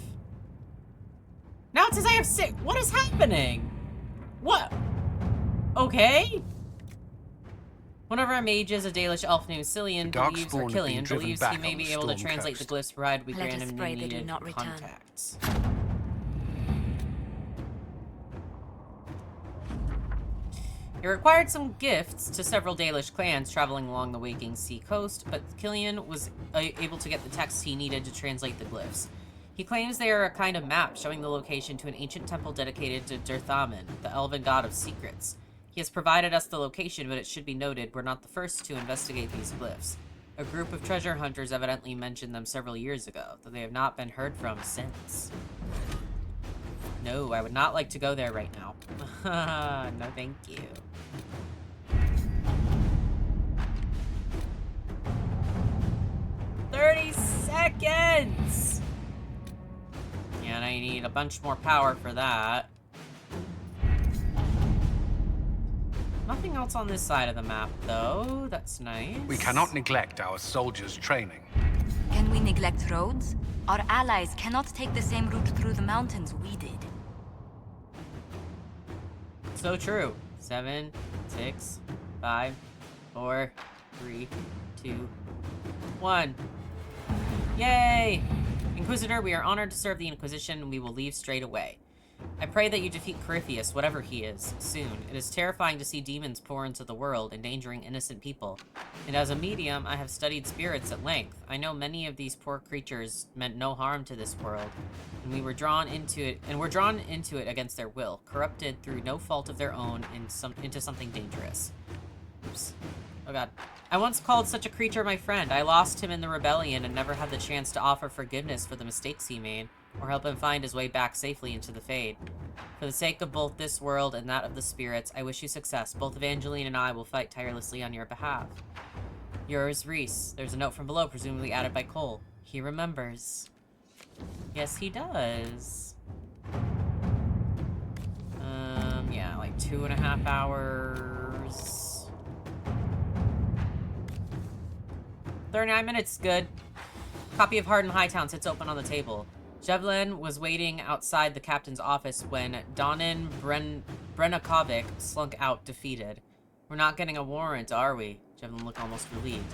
Now it says I have 6. What is happening? What? Okay. One of our mages, a Dalish elf named Cillian, believes, or Killian, believes he may be able to translate the glyphs provided we grant him the needed contacts. It required some gifts to several Dalish clans traveling along the Waking Sea coast, but Killian was able to get the text he needed to translate the glyphs. He claims they are a kind of map showing the location to an ancient temple dedicated to Durthamen, the elven god of secrets. He has provided us the location, but it should be noted we're not the first to investigate these glyphs. A group of treasure hunters evidently mentioned them several years ago, though they have not been heard from since. No, I would not like to go there right now. No, thank you. "30 seconds! Yeah, and I need a bunch more power for that. Nothing else on this side of the map, though. That's nice. We cannot neglect our soldiers' training. Can we neglect roads? Our allies cannot take the same route through the mountains we did. So true. 7, 6, 5, 4, 3, 2, 1. Yay! Inquisitor, we are honored to serve the Inquisition. We will leave straight away. I pray that you defeat Corypheus, whatever he is, soon. It is terrifying to see demons pour into the world, endangering innocent people. And as a medium, I have studied spirits at length. I know many of these poor creatures meant no harm to this world, and we were drawn into it against their will, corrupted through no fault of their own into something dangerous. Oops. Oh god. I once called such a creature my friend. I lost him in the rebellion and never had the chance to offer forgiveness for the mistakes he made, or help him find his way back safely into the Fade. For the sake of both this world and that of the spirits, I wish you success. Both Evangeline and I will fight tirelessly on your behalf. Yours, Reese. There's a note from below, presumably added by Cole. He remembers. Yes, he does. Yeah, like 2.5 hours. 39 minutes, good. Copy of Hardened Hightown sits open on the table. Jevlin was waiting outside the captain's office when Donin Brennakovic slunk out defeated. We're not getting a warrant, are we? Jevlin looked almost relieved.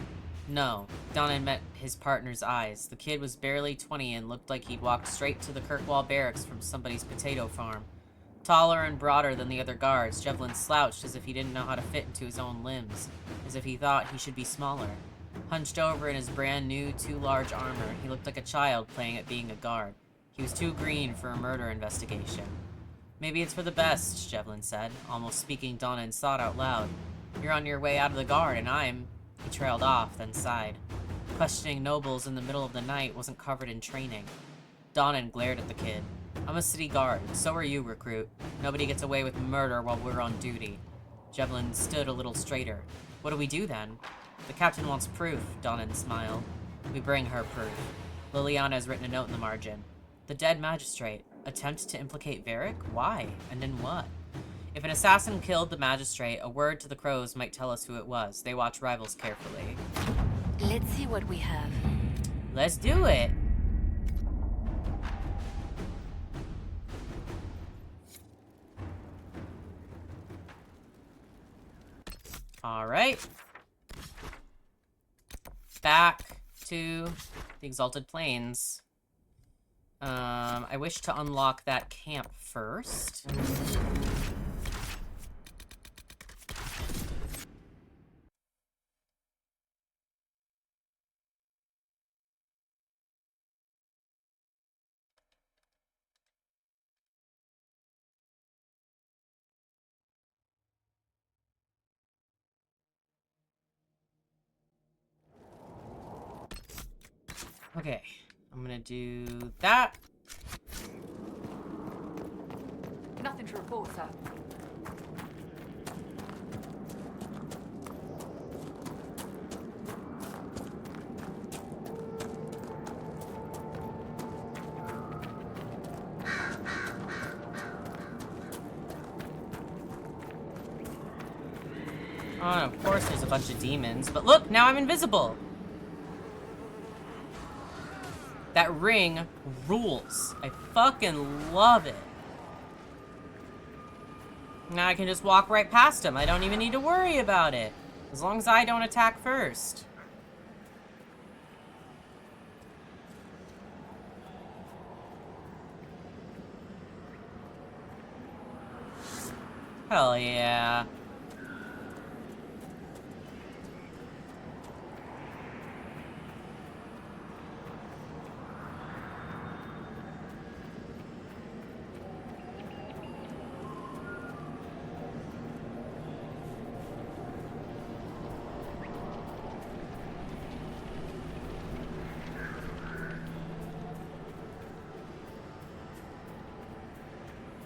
No. Donin met his partner's eyes. The kid was barely 20 and looked like he'd walked straight to the Kirkwall barracks from somebody's potato farm. Taller and broader than the other guards, Jevlin slouched as if he didn't know how to fit into his own limbs, as if he thought he should be smaller. Hunched over in his brand new, too large armor, he looked like a child playing at being a guard. He was too green for a murder investigation. Maybe it's for the best, Jevlin said, almost speaking Donnin's thought out loud. You're on your way out of the guard, and I'm... He trailed off, then sighed. Questioning nobles in the middle of the night wasn't covered in training. Donnin glared at the kid. I'm a city guard. So are you, recruit. Nobody gets away with murder while we're on duty. Jevlin stood a little straighter. What do we do then? The captain wants proof, Donnin smiled. We bring her proof. Liliana has written a note in the margin. The dead magistrate. Attempt to implicate Varric? Why? And in what? If an assassin killed the magistrate, a word to the crows might tell us who it was. They watch rivals carefully. Let's see what we have. Let's do it! Alright. Back to the Exalted Plains. I wish to unlock that camp first. Okay, I'm gonna do that. Nothing to report, sir. Oh, of course there's a bunch of demons, but look, now I'm invisible! That ring rules. I fucking love it. Now I can just walk right past him. I don't even need to worry about it. As long as I don't attack first. Hell yeah.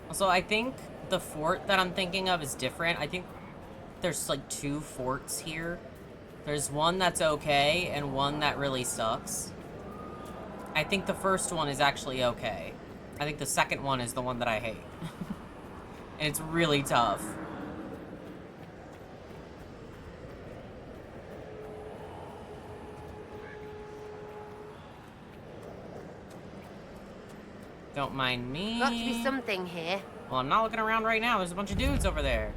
Also, I think the fort that I'm thinking of is different. I think there's like 2 forts here. There's one that's okay and one that really sucks. I think the first one is actually okay. I think the second one is the one that I hate. And it's really tough. Don't mind me. Got to be something here. Well, I'm not looking around right now. There's a bunch of dudes over there.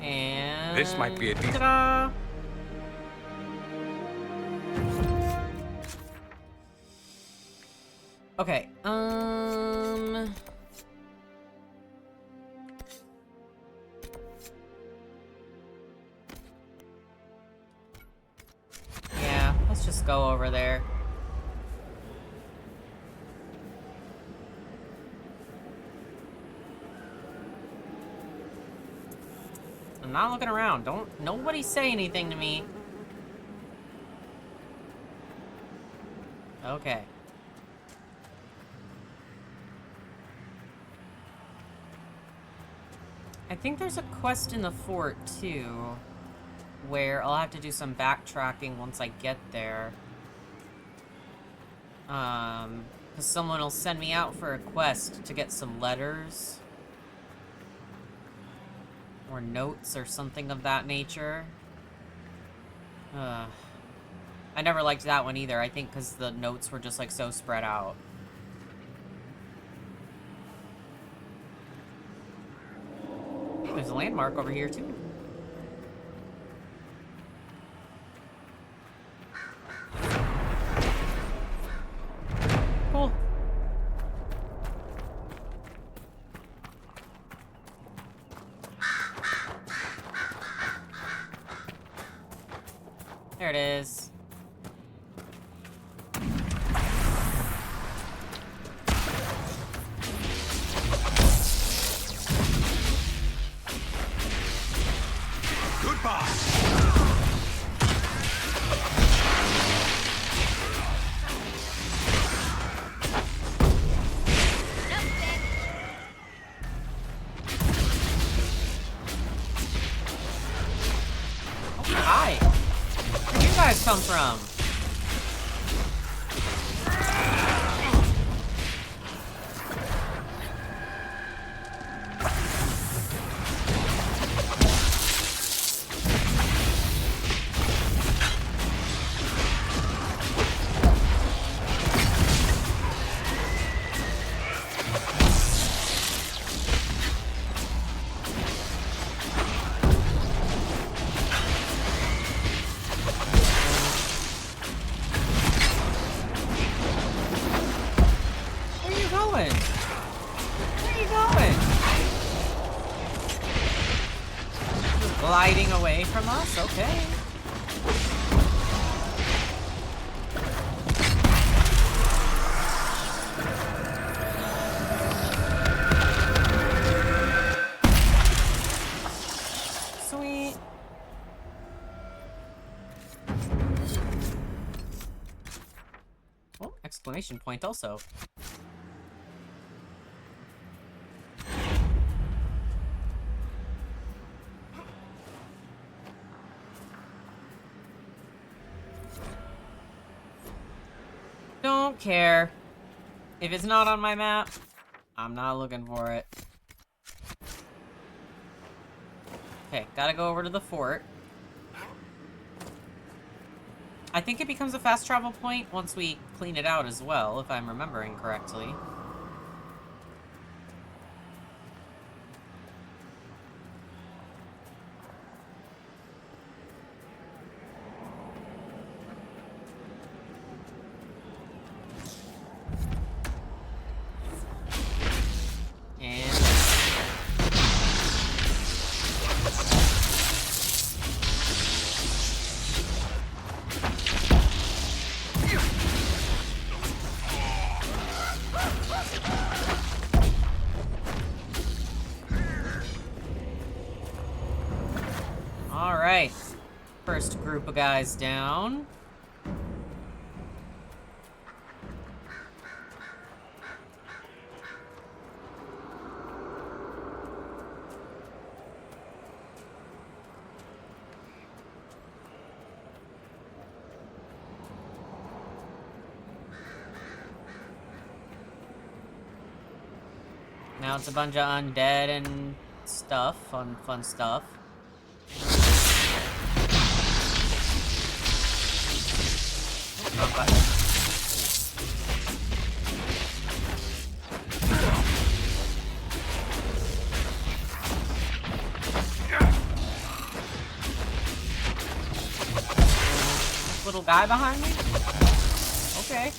And... This might be a decent... Ta-da! Okay, yeah, let's just go over there. I'm not looking around. Don't nobody say anything to me. Okay. I think there's a quest in the fort, too, where I'll have to do some backtracking once I get there. Because someone will send me out for a quest to get some letters. Or notes or something of that nature. I never liked that one either, I think because the notes were just like so spread out. There's a landmark over here too. Cool. There it is. Goodbye. Hi. Where'd you guys come from? Where are you going? Where are you going? Just gliding away from us? Okay. Sweet. Oh, exclamation point also. Don't care. If it's not on my map, I'm not looking for it. Okay, gotta go over to the fort. I think it becomes a fast travel point once we clean it out as well, if I'm remembering correctly. Alright. First group of guys down. Now it's a bunch of undead and stuff, fun stuff. This little guy behind me? Okay.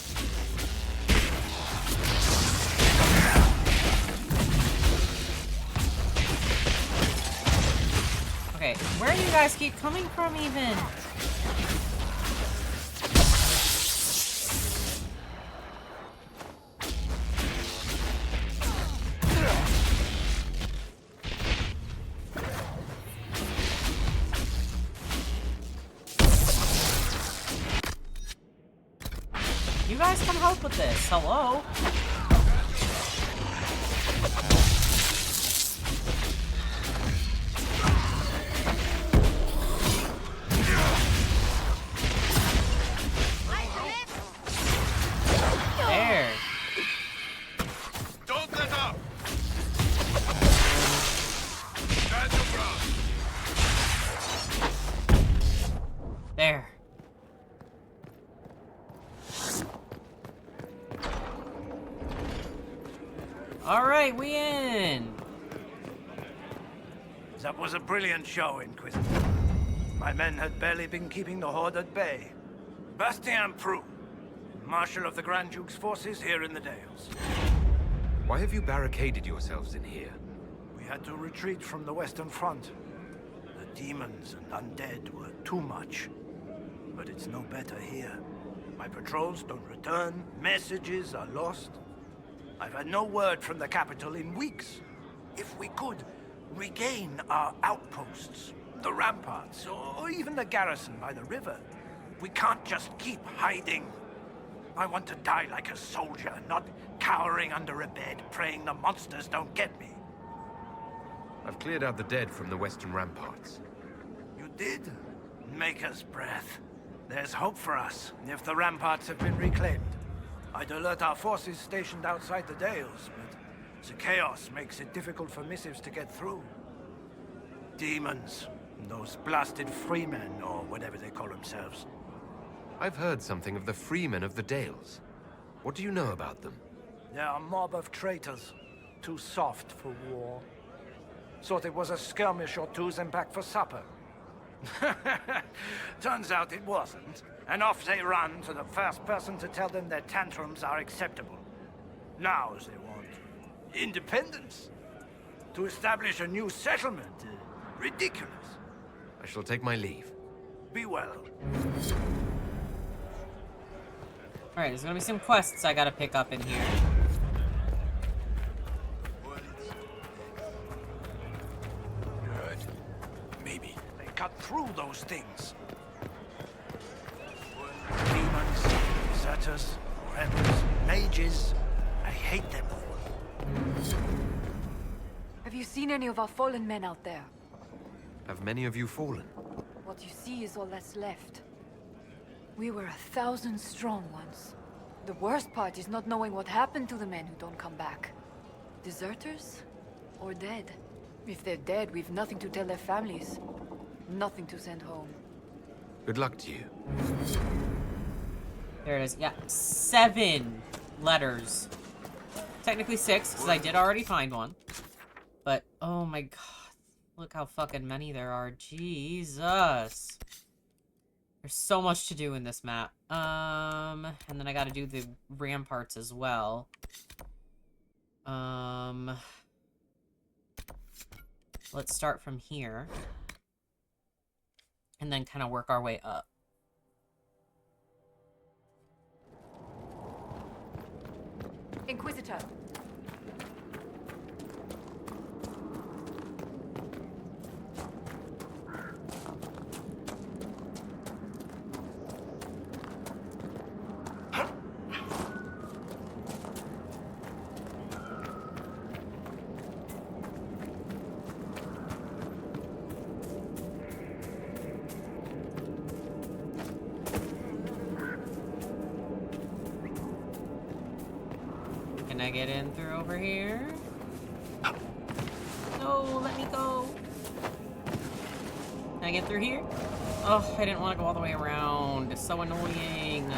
Okay, where do you guys keep coming from even? You guys come help with this. Hello? There. Don't let up! Stand your ground! There. Alright, we in! That was a brilliant show, Inquisitor. My men had barely been keeping the Horde at bay. Bastien Prou, Marshal of the Grand Duke's forces here in the Dales. Why have you barricaded yourselves in here? We had to retreat from the Western Front. The demons and undead were too much. But it's no better here. My patrols don't return, messages are lost. I've had no word from the capital in weeks. If we could regain our outposts, the ramparts, or even the garrison by the river, we can't just keep hiding. I want to die like a soldier, not cowering under a bed, praying the monsters don't get me. I've cleared out the dead from the western ramparts. You did? Maker's breath. There's hope for us, if the ramparts have been reclaimed. I'd alert our forces stationed outside the Dales, but the chaos makes it difficult for missives to get through. Demons, those blasted freemen, or whatever they call themselves. I've heard something of the freemen of the Dales. What do you know about them? They're a mob of traitors, too soft for war. Thought it was a skirmish or two, then back for supper. Turns out it wasn't. And off they run to the first person to tell them their tantrums are acceptable. Now they want independence. To establish a new settlement. Ridiculous. I shall take my leave. Be well. Alright, there's gonna be some quests I gotta pick up in here. Good. Maybe. They cut through those things. Demons, deserters, rebels, mages. I hate them all. Have you seen any of our fallen men out there? Have many of you fallen? What you see is all that's left. We were 1,000 strong once. The worst part is not knowing what happened to the men who don't come back. Deserters? Or dead? If they're dead, we've nothing to tell their families. Nothing to send home. Good luck to you. There it is. Yeah, 7 letters. Technically 6, because I did already find one. But, oh my god. Look how fucking many there are. Jesus. There's so much to do in this map. And then I gotta do the ramparts as well. Let's start from here. And then kind of work our way up. Inquisitor. Can I get in through over here? No, let me go. Can I get through here? Oh, I didn't want to go all the way around. It's so annoying.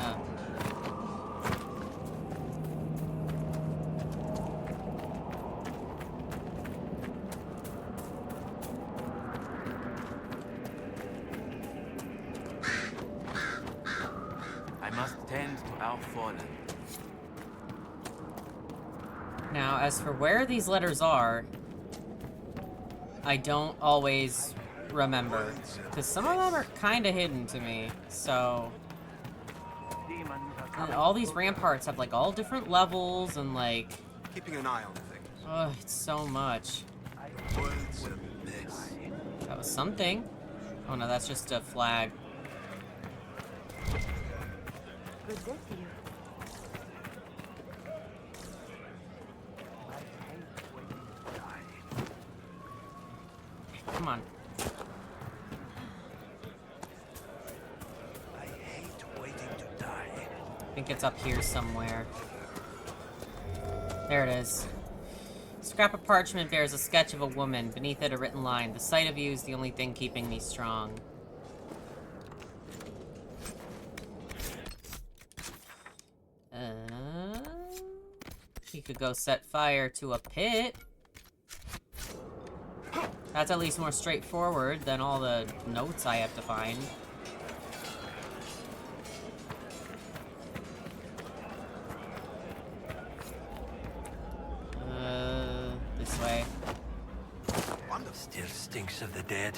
I must tend to our fallen. Now, as for where these letters are, I don't always remember. Because some of them are kind of hidden to me, so... And all these ramparts have, like, all different levels and, like... Keeping an eye on things. Oh, it's so much. That was something. Oh no, that's just a flag. Come on. I hate waiting to die. I think it's up here somewhere. There it is. Scrap of parchment bears a sketch of a woman. Beneath it, a written line. The sight of you is the only thing keeping me strong. You could go set fire to a pit. That's at least more straightforward than all the notes I have to find. This way. Still stinks of the dead.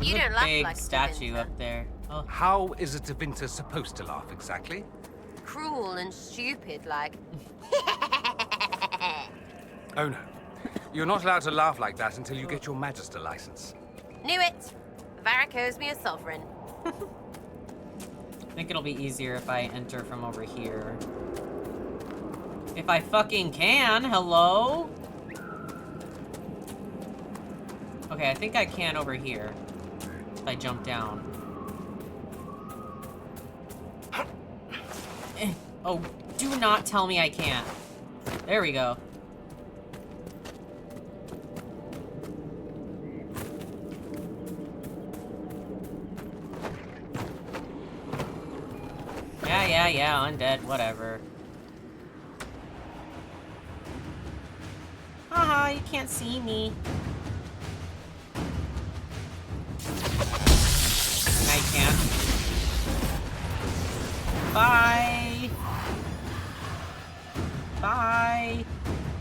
You don't laugh big like statue up there. Oh. How is a Tevinter supposed to laugh exactly? Cruel and stupid, like. Oh no. You're not allowed to laugh like that until you get your Magister license. Knew it. Varric owes me a sovereign. I think it'll be easier if I enter from over here. If I fucking can, hello? Okay, I think I can over here. If I jump down. Oh, do not tell me I can't. There we go. Yeah, undead, whatever. Haha, you can't see me. Now you can't. Bye! Bye!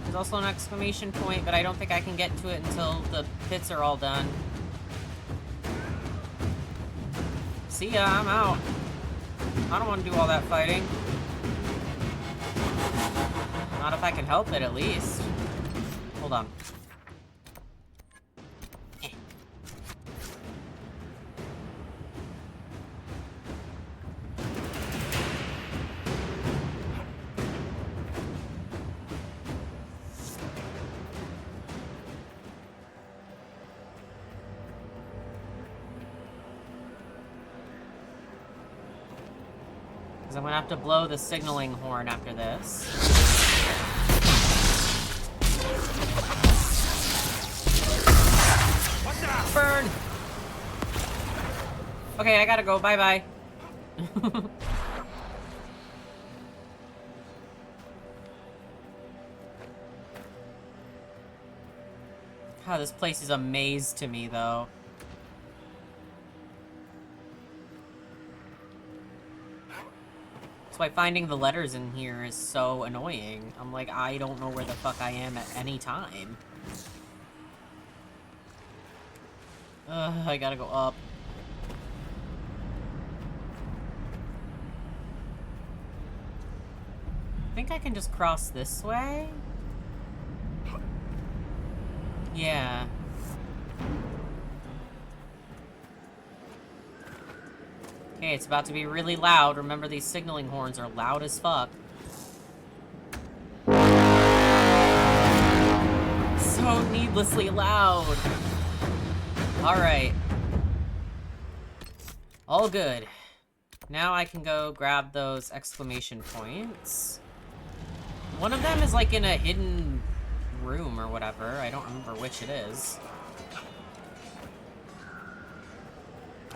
There's also an exclamation point, but I don't think I can get to it until the pits are all done. See ya, I'm out. I don't want to do all that fighting. Not if I can help it, at least. Hold on. Because I'm gonna have to blow the signaling horn after this. Burn! Okay, I gotta go. Bye-bye. God, this place is a maze to me, though. That's why finding the letters in here is so annoying. I'm like, I don't know where the fuck I am at any time. I gotta go up. I think I can just cross this way? Yeah. Okay, it's about to be really loud. Remember, these signaling horns are loud as fuck. So needlessly loud. Alright. All good. Now I can go grab those exclamation points. One of them is like in a hidden room or whatever. I don't remember which it is.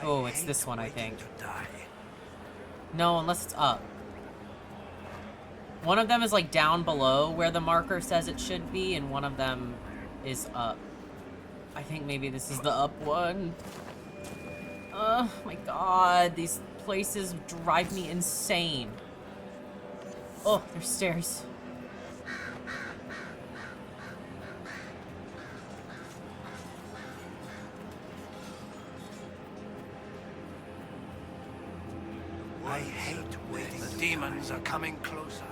Oh, it's this one, I think. No, unless it's up. One of them is like down below where the marker says it should be, and one of them is up. I think maybe this is the up one. Oh my god, these places drive me insane. Oh, there's stairs. I hate waiting. The demons are coming closer.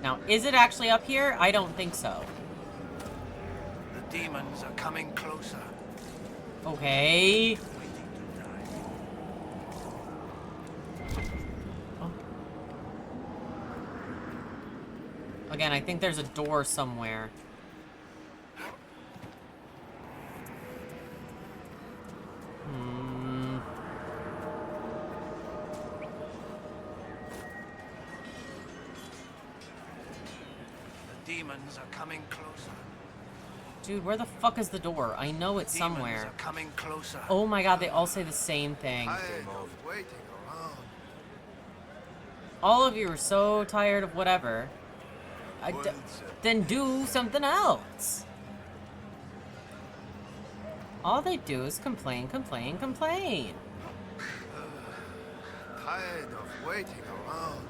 Now, is it actually up here? I don't think so. The demons are coming closer. Okay. Oh. Again, I think there's a door somewhere. Demons are coming closer. Dude, where the fuck is the door? I know it's somewhere. Demons are coming closer. Oh my god, they all say the same thing. Waiting around. All of you are so tired of whatever. Then do something else. All they do is complain, complain, complain. Tired of waiting around.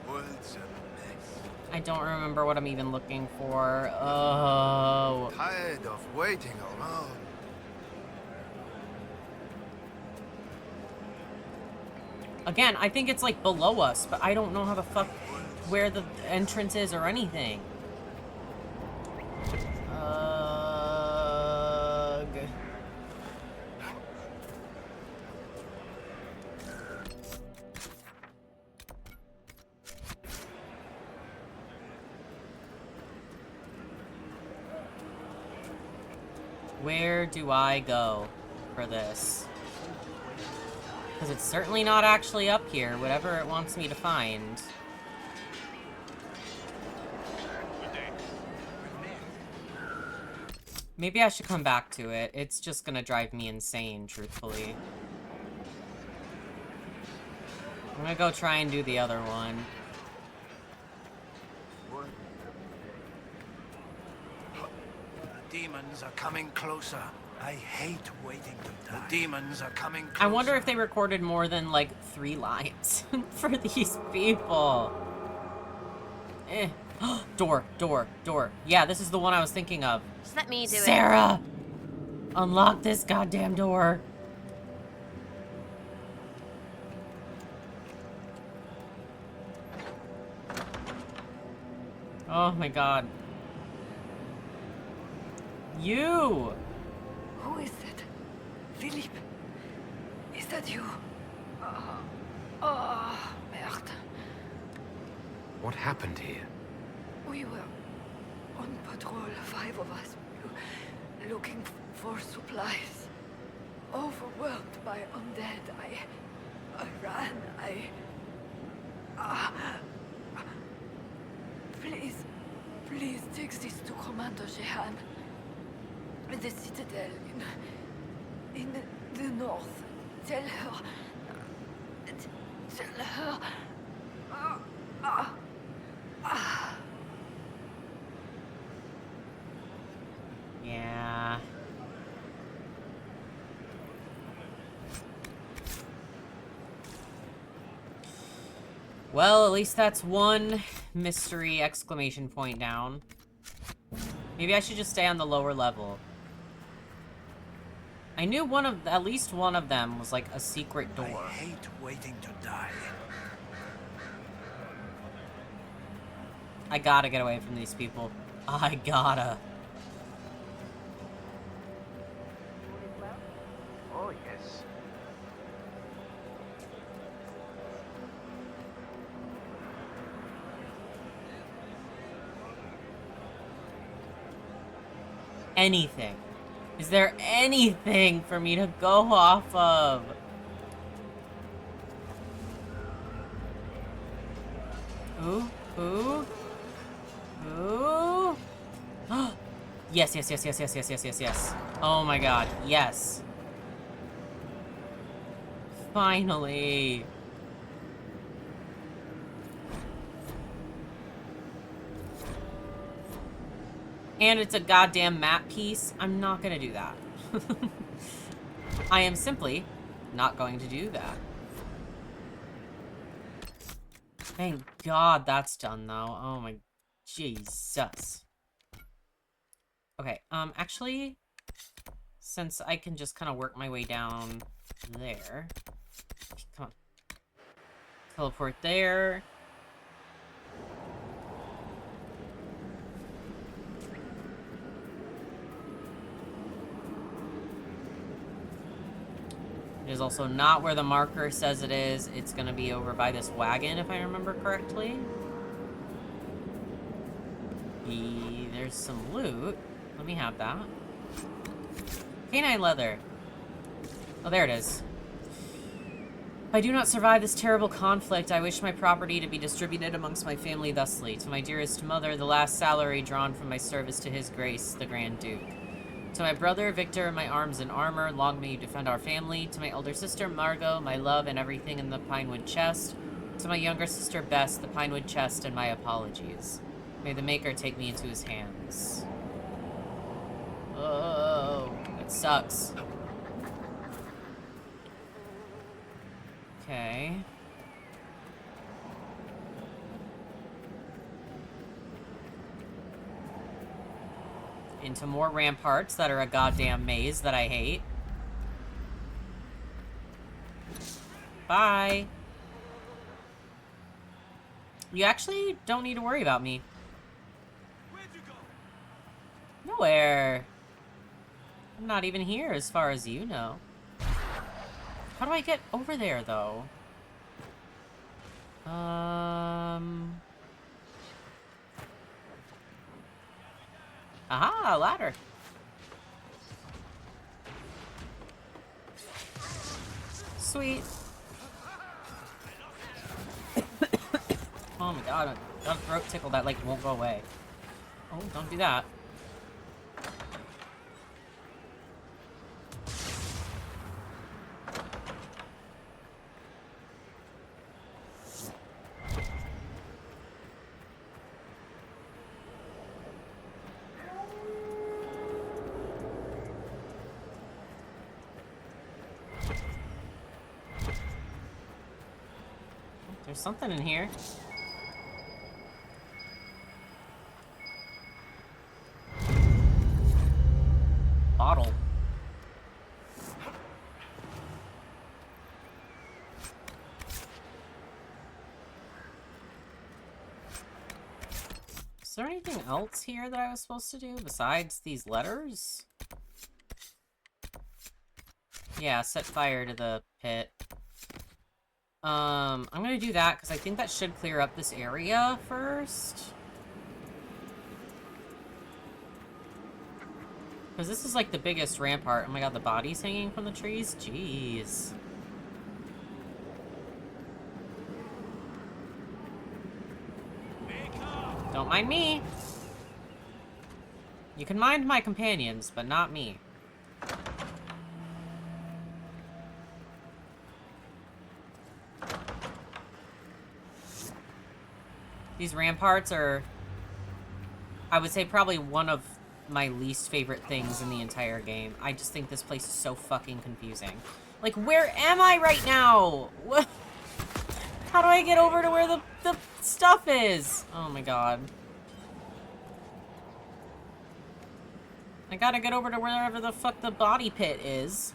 World's a mess. I don't remember what I'm even looking for. Oh. Tired of waiting around. Again, I think it's like below us, but I don't know how the fuck where the entrance is or anything. Where do I go for this? Because it's certainly not actually up here, whatever it wants me to find. Maybe I should come back to it. It's just gonna drive me insane, truthfully. I'm gonna go try and do the other one. Demons are coming closer. I hate waiting to die. The demons are coming closer. I wonder if they recorded more than, like, 3 lines for these people. Eh. Door, door, door. Yeah, this is the one I was thinking of. Just let me do it. Sarah! Unlock this goddamn door. Oh my god. You! Who is that? Philippe? Is that you? Merde. What happened here? We were On patrol, 5 of us, looking for supplies. Overwhelmed by undead, I ran, Please take this to Commander Jehan. The Citadel in the north. Tell her... Yeah. Well, at least that's one mystery exclamation point down. Maybe I should just stay on the lower level. I knew at least one of them was like a secret door. I hate waiting to die. I gotta get away from these people. I gotta. Oh, yes. Anything. Is there anything for me to go off of? Ooh, ooh, ooh. Yes, yes, yes, yes, yes, yes, yes, yes, yes. Oh my god, yes. Finally. And it's a goddamn map piece. I'm not gonna do that. I am simply not going to do that. Thank God that's done, though. Oh my Jesus. Okay, actually, since I can just kind of work my way down there. Come on. Teleport there. It is also not where the marker says it is. It's gonna be over by this wagon, if I remember correctly. There's some loot. Let me have that. Canine leather. Oh, there it is. If I do not survive this terrible conflict, I wish my property to be distributed amongst my family thusly. To my dearest mother, the last salary drawn from my service to his grace, the Grand Duke. To my brother, Victor, my arms and armor, long may you defend our family. To my elder sister, Margot, my love and everything in the pinewood chest. To my younger sister, Bess, the pinewood chest, and my apologies. May the Maker take me into his hands. Oh, that sucks. Okay. Into more ramparts that are a goddamn maze that I hate. Bye. You actually don't need to worry about me. Where'd you go? Nowhere. I'm not even here as far as you know. How do I get over there, though? Aha, a ladder. Sweet. Oh my god, I got a throat tickle that, like, won't go away. Oh, don't do that. There's something in here. Bottle. Is there anything else here that I was supposed to do besides these letters? Yeah, set fire to the pit. I'm gonna do that because I think that should clear up this area first. Because this is like the biggest rampart. Oh my god, the bodies hanging from the trees? Jeez. Don't mind me. You can mind my companions, but not me. These ramparts are, I would say, probably one of my least favorite things in the entire game. I just think this place is so fucking confusing. Like, where am I right now? What? How do I get over to where the stuff is? Oh my god. I gotta get over to wherever the fuck the body pit is.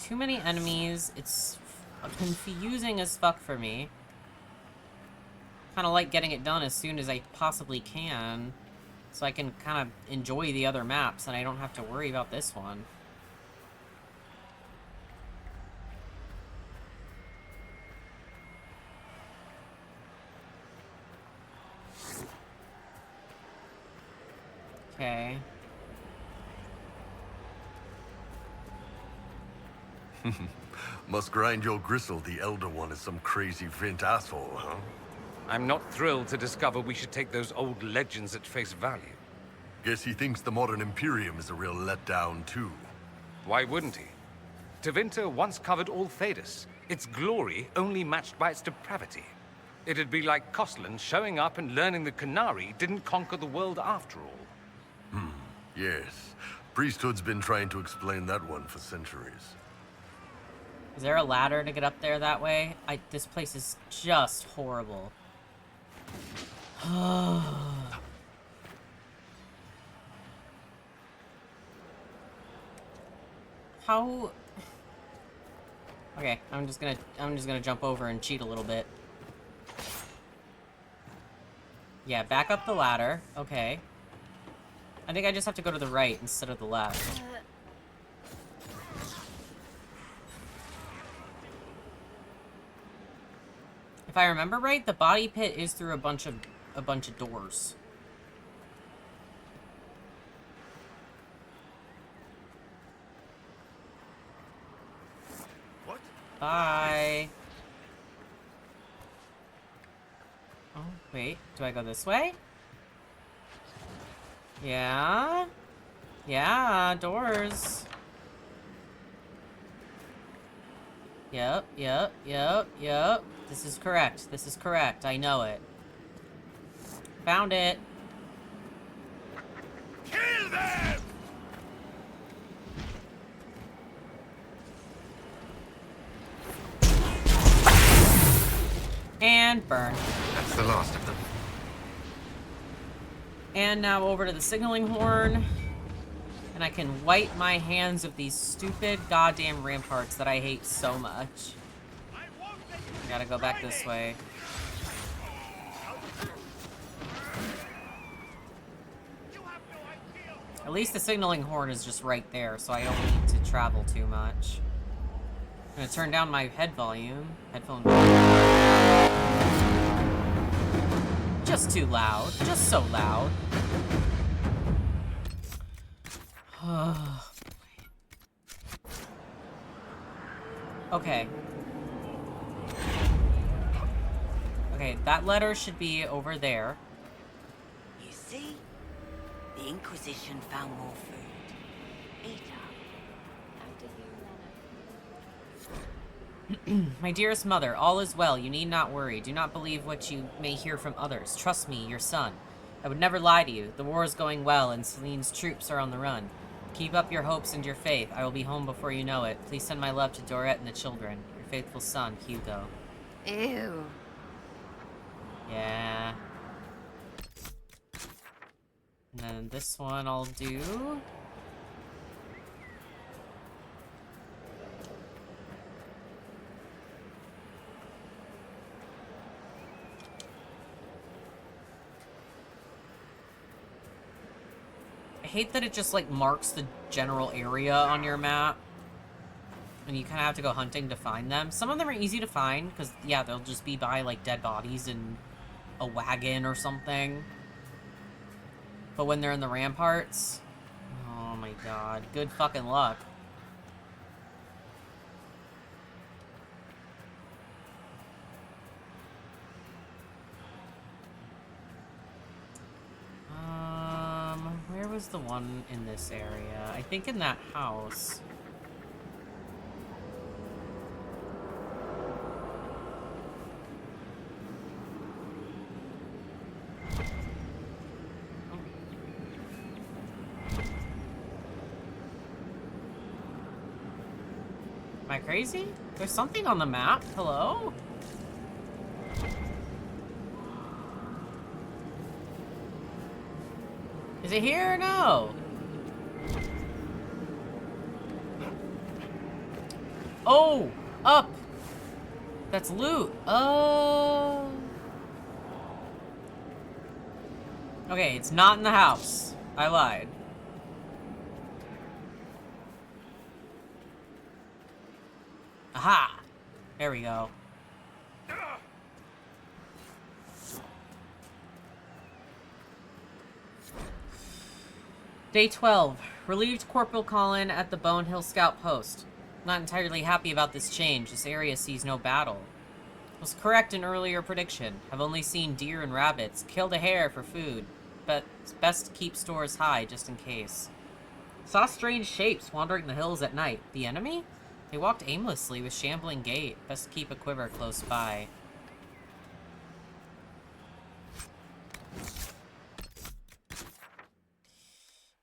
Too many enemies. It's confusing as fuck for me. Kind of like getting it done as soon as I possibly can, so I can kind of enjoy the other maps and I don't have to worry about this one. Okay. Must grind your gristle the Elder One is some crazy Vint asshole, huh? I'm not thrilled to discover we should take those old legends at face value. Guess he thinks the modern Imperium is a real letdown, too. Why wouldn't he? Tevinter once covered all Thedas, its glory only matched by its depravity. It'd be like Koslan showing up and learning the Canary didn't conquer the world after all. Yes. Priesthood's been trying to explain that one for centuries. Is there a ladder to get up there that way? This place is just horrible. How? Okay, I'm just gonna jump over and cheat a little bit. Yeah, back up the ladder. Okay. I think I just have to go to the right instead of the left. If I remember right, the body pit is through a bunch of doors. What? Bye. Oh, wait. Do I go this way? Yeah? Yeah, doors. Yep. This is correct. This is correct. I know it. Found it. Kill them! And burn. That's the last of them. And now over to the signaling horn. And I can wipe my hands of these stupid goddamn ramparts that I hate so much. Gotta go back this way. At least the signaling horn is just right there, so I don't need to travel too much. I'm gonna turn down my head volume. Headphone volume. Just too loud. Just so loud. Okay. Okay, that letter should be over there. You see? The Inquisition found more food. Eat up. My dearest mother, all is well. You need not worry. Do not believe what you may hear from others. Trust me, your son. I would never lie to you. The war is going well, and Celine's troops are on the run. Keep up your hopes and your faith. I will be home before you know it. Please send my love to Dorette and the children. Your faithful son, Hugo. Ew. Yeah. And then this one I'll do. I hate that it just, like, marks the general area on your map. And you kind of have to go hunting to find them. Some of them are easy to find, because, yeah, they'll just be by, like, dead bodies in a wagon or something. But when they're in the ramparts... Oh my god. Good fucking luck. Where was the one in this area? I think in that house. Am I crazy? There's something on the map. Hello? Is it here or no? Oh! Up! That's loot. Oh. Okay, it's not in the house. I lied. Aha! There we go. Day 12. Relieved Corporal Colin at the Bone Hill Scout Post. Not entirely happy about this change. This area sees no battle. Was correct in earlier prediction. Have only seen deer and rabbits. Killed a hare for food. But it's best to keep stores high just in case. Saw strange shapes wandering the hills at night. The enemy? They walked aimlessly with shambling gait. Best keep a quiver close by.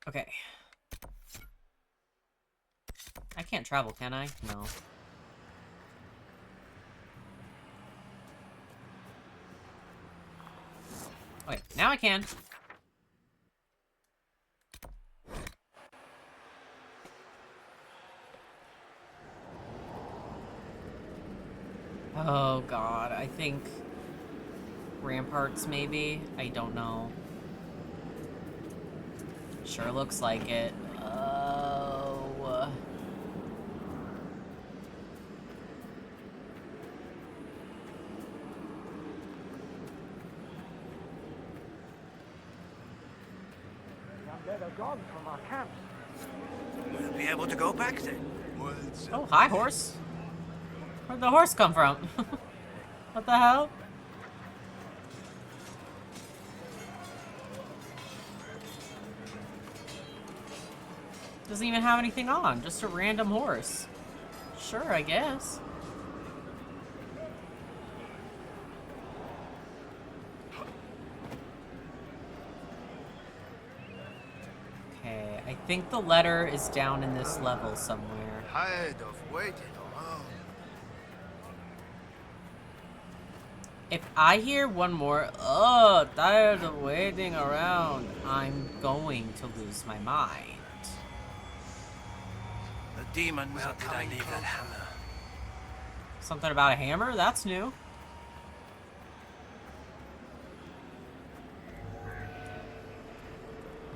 Okay. I can't travel, can I? No. Okay, now I can. Oh god, I think ramparts maybe? I don't know. Sure looks like it. Oh. They're gone from our camps. We'll be able to go back then. Oh, hi, horse. Where'd the horse come from? What the hell? Doesn't even have anything on, just a random horse. Sure, I guess. Okay, I think the letter is down in this level somewhere. Tired of waiting around. If I hear one more, oh, tired of waiting around, I'm going to lose my mind. The demons are coming closer. That hammer? Something about a hammer? That's new.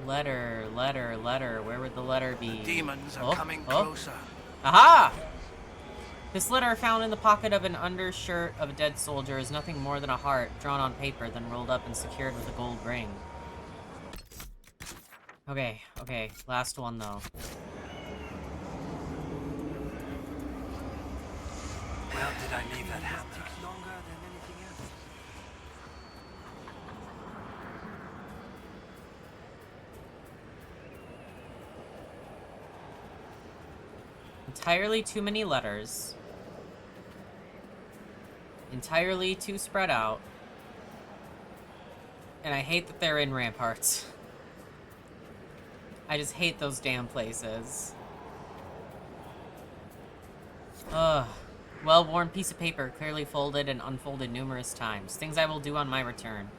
Letter, letter, letter. Where would the letter be? The demons are coming closer. Aha! This letter found in the pocket of an undershirt of a dead soldier is nothing more than a heart drawn on paper, then rolled up and secured with a gold ring. Okay, okay. Last one, though. Where did I leave that hammer? Entirely too many letters. Entirely too spread out. And I hate that they're in ramparts. I just hate those damn places. Ugh. Well-worn piece of paper, clearly folded and unfolded numerous times. Things I will do on my return.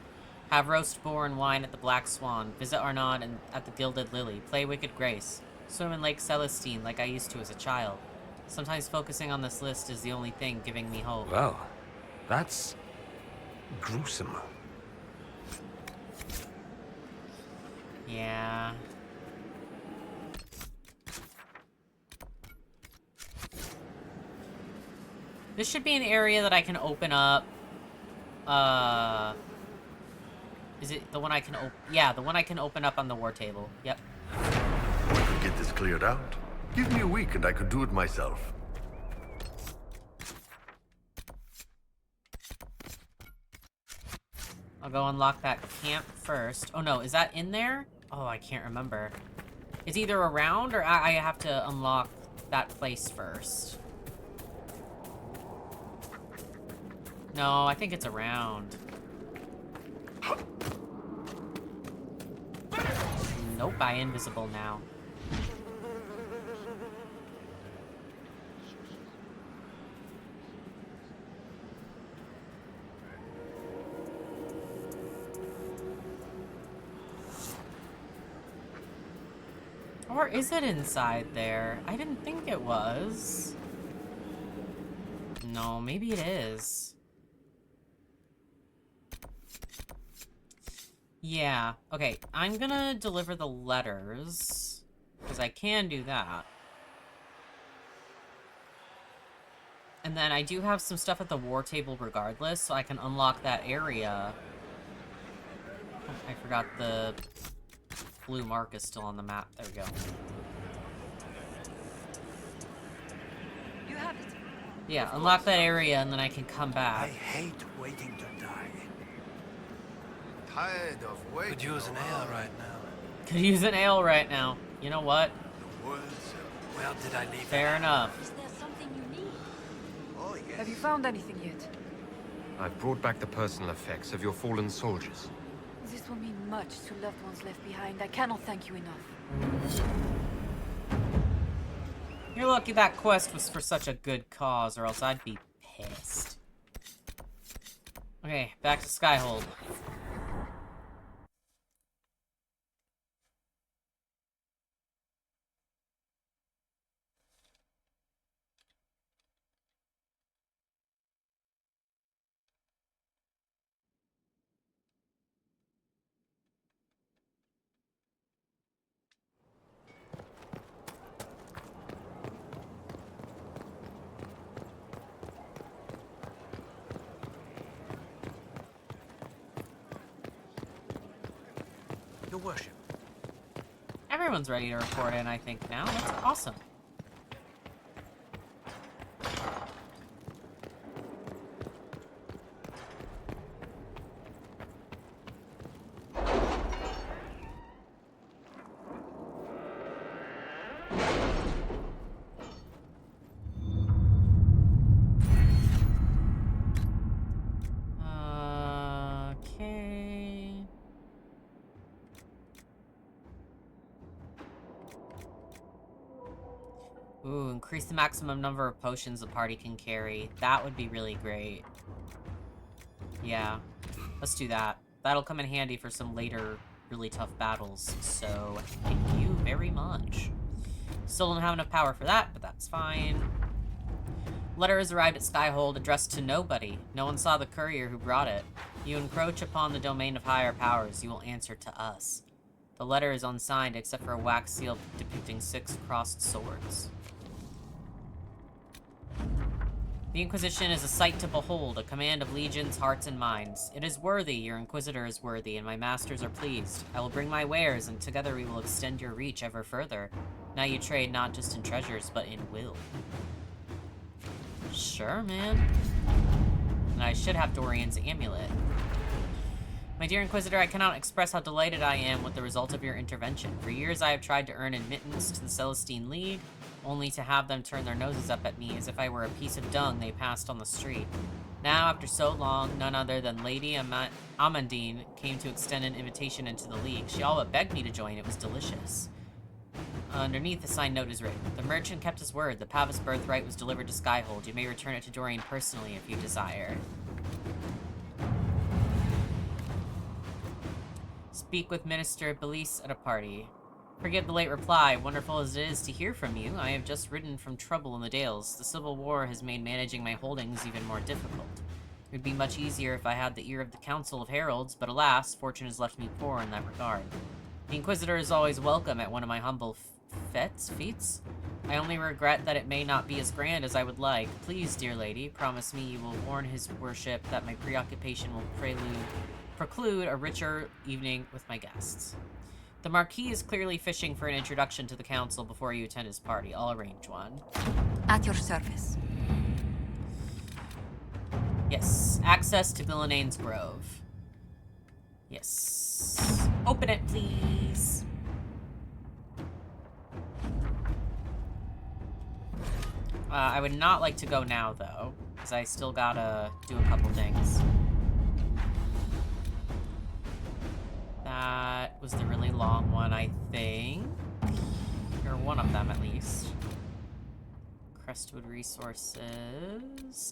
Have roast boar and wine at the Black Swan. Visit Arnaud and at the Gilded Lily. Play Wicked Grace. Swim in Lake Celestine like I used to as a child. Sometimes focusing on this list is the only thing giving me hope. Well, that's gruesome. Yeah. This should be an area that I can open up. Is it the one I can open? Yeah, the one I can open up on the war table. Yep. We can get this cleared out. Give me a week and I could do it myself. I'll go unlock that camp first. Oh no, is that in there? Oh, I can't remember. It's either around or I have to unlock that place first. No, I think it's around. Nope, I'm invisible now. Or is it inside there? I didn't think it was. No, maybe it is. Yeah, okay, I'm gonna deliver the letters, because I can do that. And then I do have some stuff at the war table regardless, so I can unlock that area. Oh, I forgot the blue mark is still on the map. There we go. You have it. Yeah, unlock that area and then I can come back. I hate waiting to die. Tired of waiting. Could use an ale right now. Could use an ale right now. You know what? Where did I leave Fair enough. Is there something you need? Oh, yes. Have you found anything yet? I've brought back the personal effects of your fallen soldiers. This will mean much to loved ones left behind. I cannot thank you enough. You're lucky that quest was for such a good cause, or else I'd be pissed. Okay, back to Skyhold. Your worship. Everyone's ready to report in, I think, now. That's awesome. Okay. Ooh, increase the maximum number of potions the party can carry. That would be really great. Yeah, let's do that. That'll come in handy for some later really tough battles, so thank you very much. Still don't have enough power for that, but that's fine. Letter has arrived at Skyhold, addressed to nobody. No one saw the courier who brought it. You encroach upon the domain of higher powers. You will answer to us. The letter is unsigned except for a wax seal depicting 6 crossed swords. The Inquisition is a sight to behold, a command of legions, hearts, and minds. It is worthy, your Inquisitor is worthy, and my masters are pleased. I will bring my wares, and together we will extend your reach ever further. Now you trade not just in treasures, but in will. Sure, man. And I should have Dorian's amulet. My dear Inquisitor, I cannot express how delighted I am with the result of your intervention. For years I have tried to earn admittance to the Celestine League, only to have them turn their noses up at me as if I were a piece of dung they passed on the street. Now, after so long, none other than Lady Amandine came to extend an invitation into the League. She all but begged me to join. It was delicious. Underneath, the signed note is written. The merchant kept his word. The Pavis birthright was delivered to Skyhold. You may return it to Dorian personally if you desire. Speak with Minister Belize at a party. Forgive the late reply. Wonderful as it is to hear from you, I have just ridden from trouble in the Dales. The Civil War has made managing my holdings even more difficult. It would be much easier if I had the ear of the Council of Heralds, but alas, fortune has left me poor in that regard. The Inquisitor is always welcome at one of my humble feats. I only regret that it may not be as grand as I would like. Please, dear lady, promise me you will warn his worship that my preoccupation will preclude a richer evening with my guests. The Marquis is clearly fishing for an introduction to the council before you attend his party. I'll arrange one. At your service. Yes. Access to Villanane's Grove. Yes. Open it, please. I would not like to go now, though, because I still gotta do a couple things. That was the really long one, I think. Or one of them, at least. Crestwood Resources.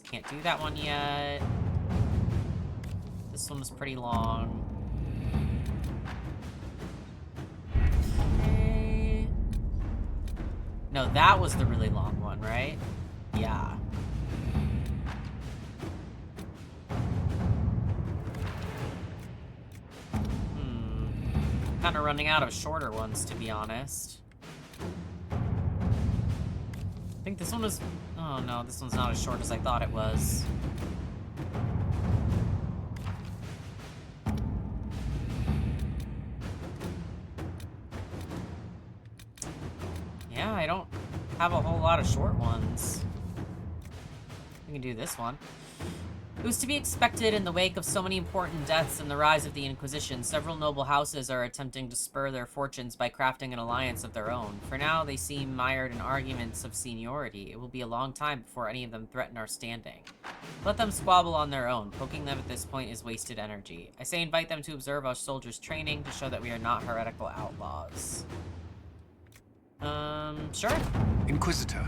Can't do that one yet. This one was pretty long. Okay. No, that was the really long one, right? Yeah. Kind of running out of shorter ones, to be honest. I think this one was... Oh no, this one's not as short as I thought it was. Yeah, I don't have a whole lot of short ones. We can do this one. It was to be expected in the wake of so many important deaths and the rise of the Inquisition. Several noble houses are attempting to spur their fortunes by crafting an alliance of their own. For now, they seem mired in arguments of seniority. It will be a long time before any of them threaten our standing. Let them squabble on their own. Poking them at this point is wasted energy. I say invite them to observe our soldiers' training to show that we are not heretical outlaws. Sure. Inquisitor.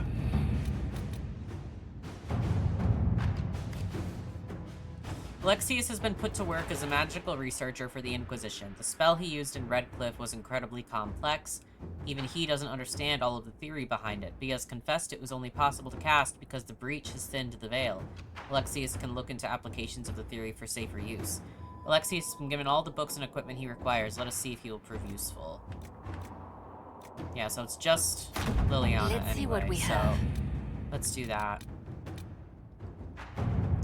Alexius has been put to work as a magical researcher for the Inquisition. The spell he used in Redcliffe was incredibly complex. Even he doesn't understand all of the theory behind it. He has confessed it was only possible to cast because the breach has thinned the veil. Alexius can look into applications of the theory for safer use. Alexius has been given all the books and equipment he requires. Let us see if he will prove useful. Yeah, so it's just Liliana Let's see anyway, what we so have. let's do that.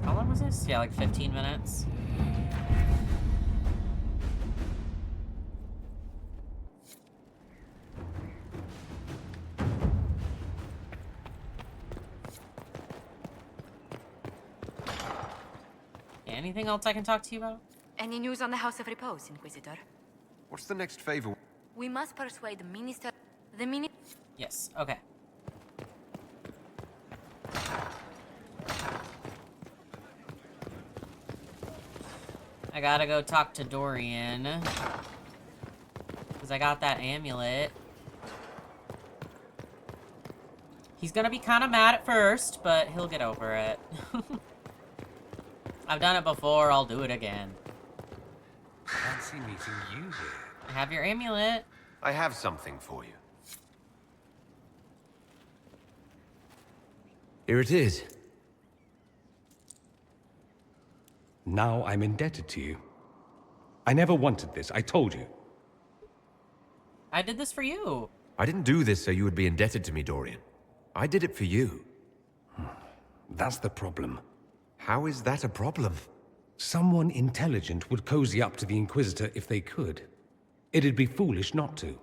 How long was this? Yeah, like 15 minutes. Yeah, anything else I can talk to you about? Any news on the House of Repose, Inquisitor? What's the next favor? We must persuade the minister... Yes, okay. I gotta go talk to Dorian. Because I got that amulet. He's gonna be kind of mad at first, but he'll get over it. I've done it before, I'll do it again. Fancy meeting you here. I have your amulet. I have something for you. Here it is. Now I'm indebted to you. I never wanted this, I told you. I did this for you. I didn't do this so you would be indebted to me, Dorian. I did it for you. That's the problem. How is that a problem? Someone intelligent would cozy up to the Inquisitor if they could. It'd be foolish not to.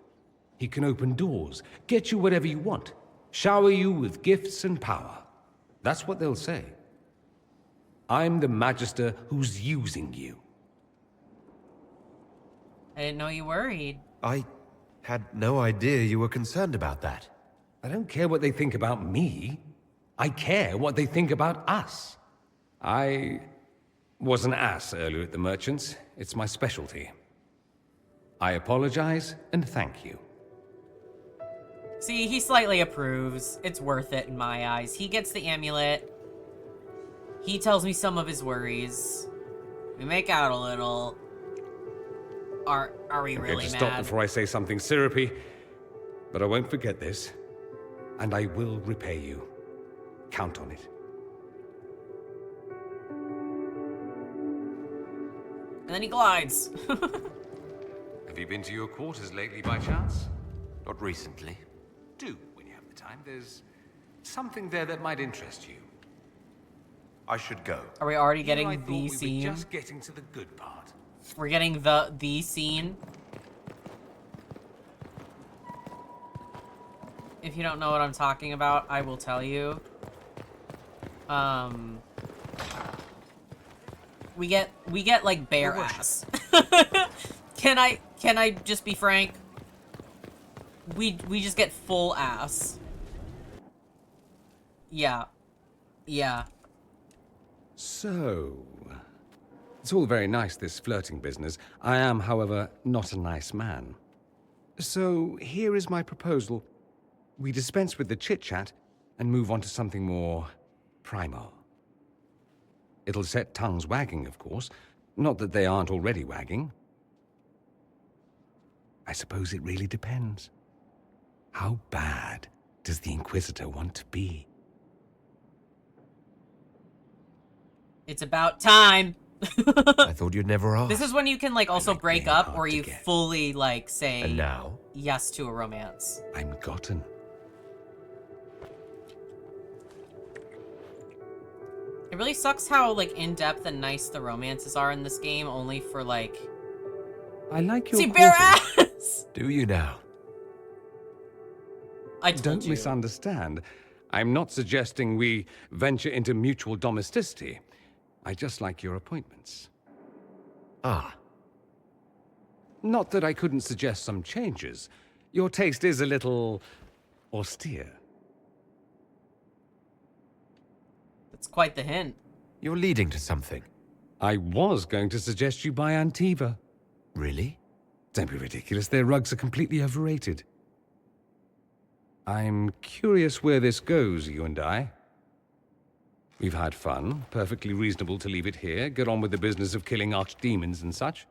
He can open doors, get you whatever you want, shower you with gifts and power. That's what they'll say. I'm the Magister who's using you. I didn't know you worried. I had no idea you were concerned about that. I don't care what they think about me. I care what they think about us. I was an ass earlier at the Merchants. It's my specialty. I apologize and thank you. See, he slightly approves. It's worth it in my eyes. He gets the amulet. He tells me some of his worries. We make out a little. Are we really just mad? stop before I say something syrupy, but I won't forget this, and I will repay you. Count on it. And then he glides. Have you been to your quarters lately by chance? Not recently. Do when you have the meantime, there's something there that might interest you. I should go. Are we already Here I getting thought the we were scene? just getting to the good part. We're getting the scene. If you don't know what I'm talking about, I will tell you. We get like bare ass. Can I just be frank? We just get full ass. Yeah. Yeah. So, it's all very nice, this flirting business. I am, however, not a nice man. So, here is my proposal. We dispense with the chit-chat and move on to something more primal. It'll set tongues wagging, of course. Not that they aren't already wagging. I suppose it really depends. How bad does the Inquisitor want to be? It's about time. I thought you'd never ask. This is when you can like also break up or you fully like say And now? yes to a romance. I'm gotten. It really sucks how like in-depth and nice the romances are in this game, only for like I like your see bare ass. Do you now? I told Don't you. misunderstand. I'm not suggesting we venture into mutual domesticity. I just like your appointments. Ah. Not that I couldn't suggest some changes. Your taste is a little austere. That's quite the hint. You're leading to something. I was going to suggest you buy Antiva. Really? Don't be ridiculous. Their rugs are completely overrated. I'm curious where this goes, you and I. We've had fun. Perfectly reasonable to leave it here. Get on with the business of killing archdemons and such.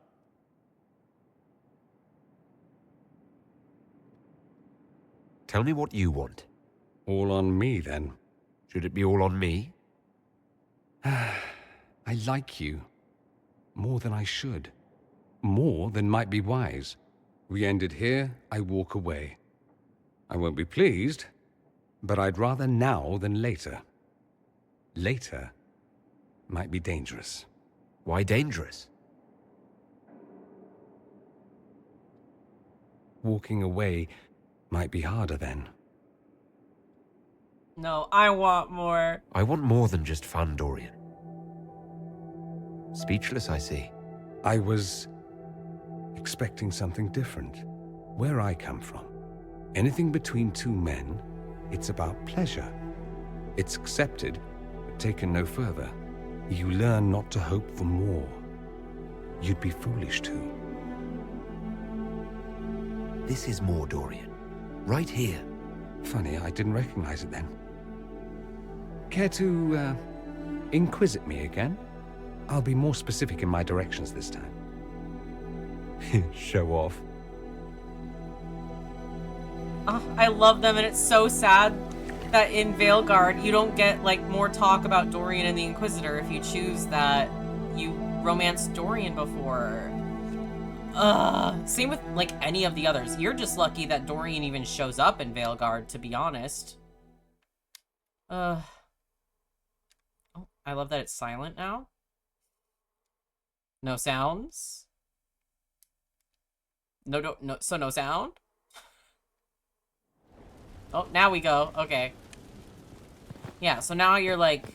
Tell me what you want. All on me, then. Should it be all on me? I like you. More than I should. More than might be wise. We end it here, I walk away. I won't be pleased, but I'd rather now than later. Later might be dangerous. Why dangerous? Walking away might be harder then. No, I want more. I want more than just fun, Dorian. Speechless, I see. I was expecting something different. Where I come from, anything between two men, it's about pleasure. It's accepted, but taken no further. You learn not to hope for more. You'd be foolish to. This is more, Dorian. Right here. Funny, I didn't recognize it then. Care to, inquisit me again? I'll be more specific in my directions this time. Show off. Oh, I love them, and it's so sad that in Veilguard you don't get like more talk about Dorian and the Inquisitor if you choose that you romanced Dorian before. Same with like any of the others. You're just lucky that Dorian even shows up in Veilguard, to be honest. Oh, I love that it's silent now. No sounds. No, so no sound? Oh, now we go. Okay. Yeah, so now you're like...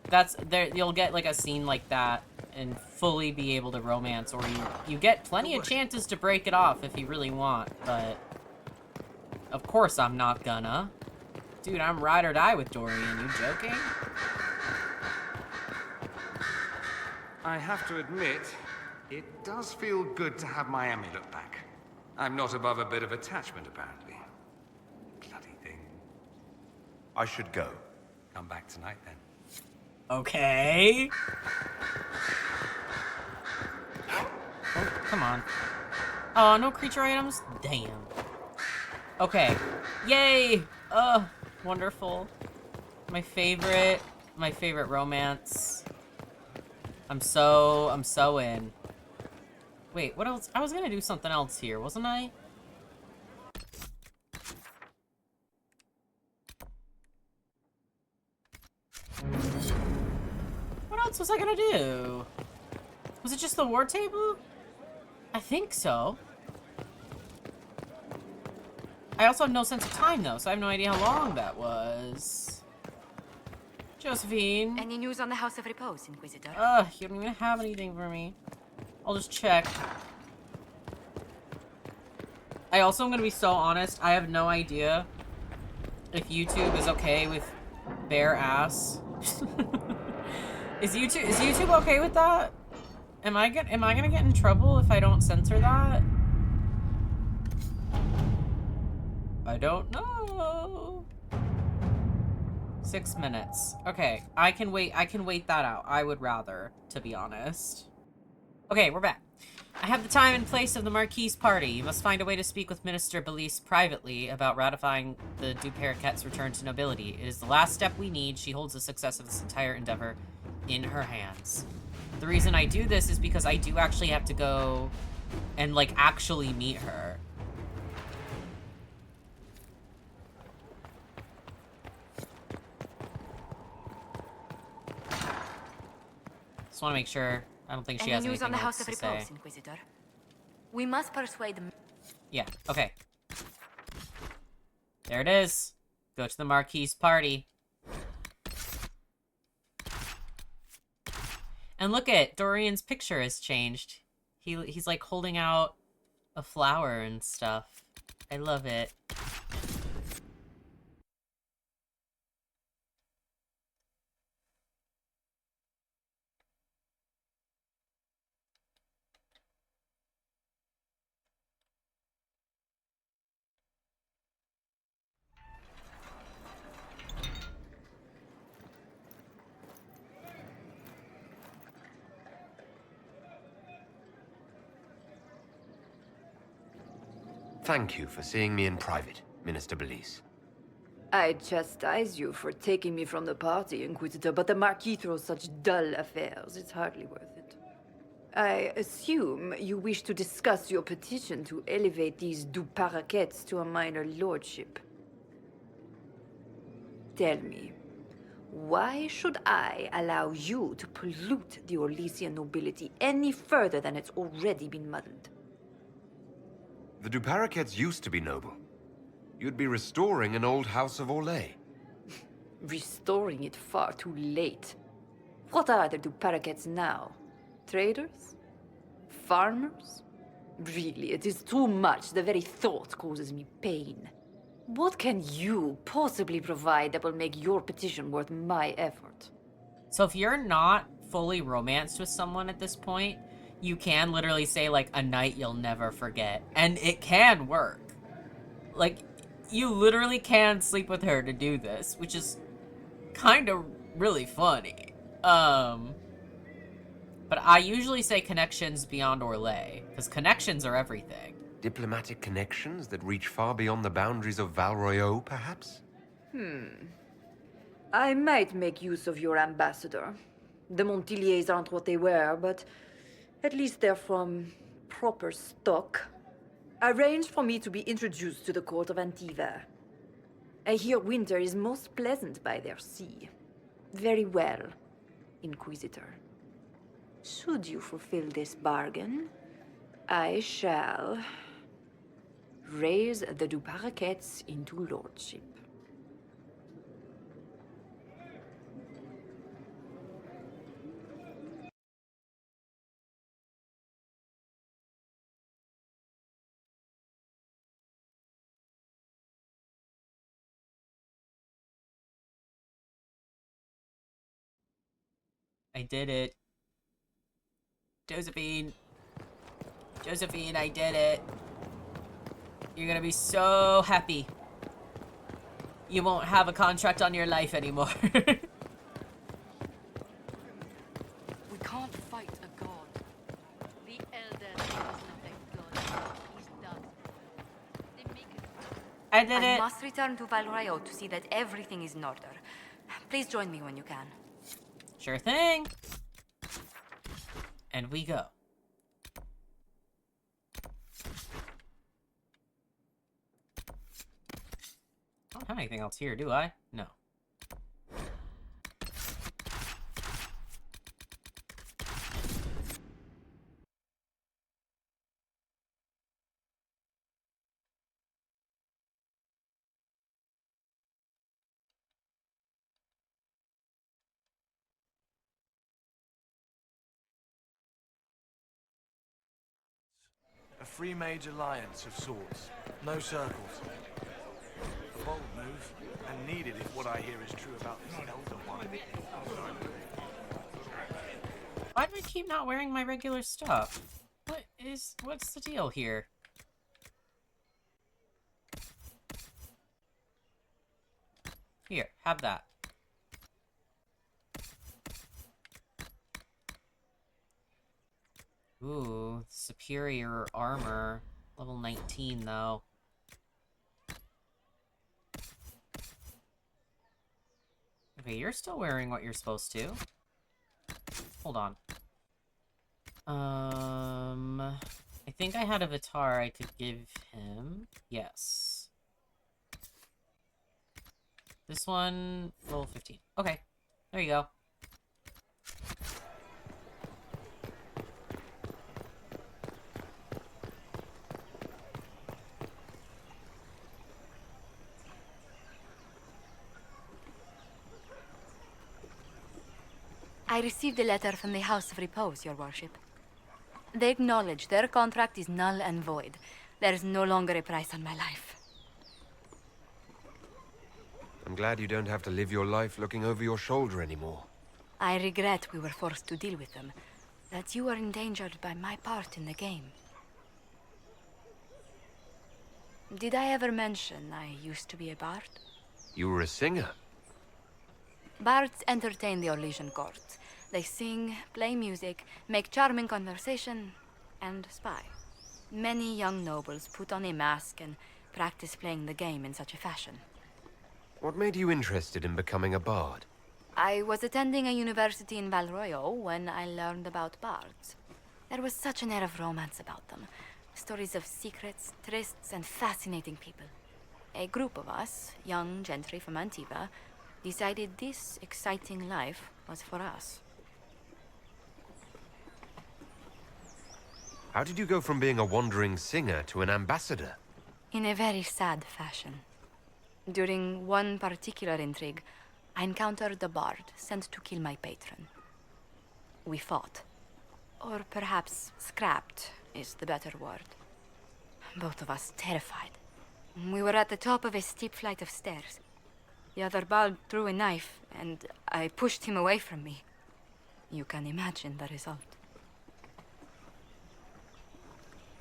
That's... there. You'll get like a scene like that and fully be able to romance, or you get plenty of chances to break it off if you really want, but... Of course I'm not gonna. Dude, I'm ride or die with Dorian. You joking? I have to admit, it does feel good to have my amulet back. I'm not above a bit of attachment, apparently. Bloody thing. I should go. Come back tonight, then. Okay. Oh, come on. Oh, no creature items? Damn. Okay. Yay! Wonderful. My favorite romance. I'm so in. Wait, what else? I was gonna do something else here, wasn't I? else was I gonna do? Was it just the war table? I think so. I also have no sense of time, though, so I have no idea how long that was. Josephine. Any news on the House of Repose, Inquisitor? Ugh, you don't even have anything for me. I'll just check. I also am gonna be so honest, I have no idea if YouTube is okay with bare ass. Is YouTube okay with that? Am I gonna get in trouble if I don't censor that? I don't know. 6 minutes. Okay, I can wait that out. I would rather, to be honest. Okay, we're back. I have the time and place of the Marquis's party. You must find a way to speak with Minister Belize privately about ratifying the Du Paraquet's return to nobility. It is the last step we need. She holds the success of this entire endeavor in her hands. The reason I do this is because I do actually have to go and, like, actually meet her. Just want to make sure. I don't think she has Any news anything on the else House of to Repose, say. Inquisitor? We must persuade them. Yeah, okay. There it is. Go to the Marquis's party. And look at Dorian's picture has changed. He's like holding out a flower and stuff. I love it. Thank you for seeing me in private, Minister Belize. I chastise you for taking me from the party, Inquisitor, but the Marquis throws such dull affairs. It's hardly worth it. I assume you wish to discuss your petition to elevate these Du Paraquets to a minor lordship. Tell me, why should I allow you to pollute the Orlesian nobility any further than it's already been muddled? The Du Paraquets used to be noble. You'd be restoring an old house of Orlais. Restoring it far too late. What are the Du Paraquets now? Traders? Farmers? Really, it is too much. The very thought causes me pain. What can you possibly provide that will make your petition worth my effort? So if you're not fully romanced with someone at this point, you can literally say, like, a night you'll never forget. And it can work. Like, you literally can sleep with her to do this, which is kind of really funny. But I usually say connections beyond Orlais, because connections are everything. Diplomatic connections that reach far beyond the boundaries of Val Royeaux, perhaps? I might make use of your ambassador. The Montiliers aren't what they were, but at least they're from proper stock. Arrange for me to be introduced to the court of Antiva. I hear winter is most pleasant by their sea. Very well, Inquisitor. Should you fulfill this bargain, I shall raise the Du Paraquets into lordship. I did it. Josephine. Josephine, I did it. You're gonna be so happy. You won't have a contract on your life anymore. We can't fight a god. The Elder is not a god. He's done. They make it. I did I it. must return to Val Royeaux to see that everything is in order. Please join me when you can. Sure thing. And we go. I don't have anything else here, do I? No. A free mage alliance of sorts. No circles. A bold move, and needed if what I hear is true about this elder one. Why do I keep not wearing my regular stuff? What's the deal here? Here, have that. Ooh, superior armor. Level 19, though. Okay, you're still wearing what you're supposed to. Hold on. I think I had a Vitar I could give him. Yes. This one, level 15. Okay, there you go. I received a letter from the House of Repose, Your Worship. They acknowledge their contract is null and void. There is no longer a price on my life. I'm glad you don't have to live your life looking over your shoulder anymore. I regret we were forced to deal with them, that you were endangered by my part in the game. Did I ever mention I used to be a bard? You were a singer? Bards entertain the Orlesian court. They sing, play music, make charming conversation, and spy. Many young nobles put on a mask and practice playing the game in such a fashion. What made you interested in becoming a bard? I was attending a university in Valroyo when I learned about bards. There was such an air of romance about them. Stories of secrets, trysts, and fascinating people. A group of us, young gentry from Antiva, decided this exciting life was for us. How did you go from being a wandering singer to an ambassador? In a very sad fashion. During one particular intrigue, I encountered a bard sent to kill my patron. We fought. Or perhaps scrapped is the better word. Both of us terrified. We were at the top of a steep flight of stairs. The other bard threw a knife, and I pushed him away from me. You can imagine the result.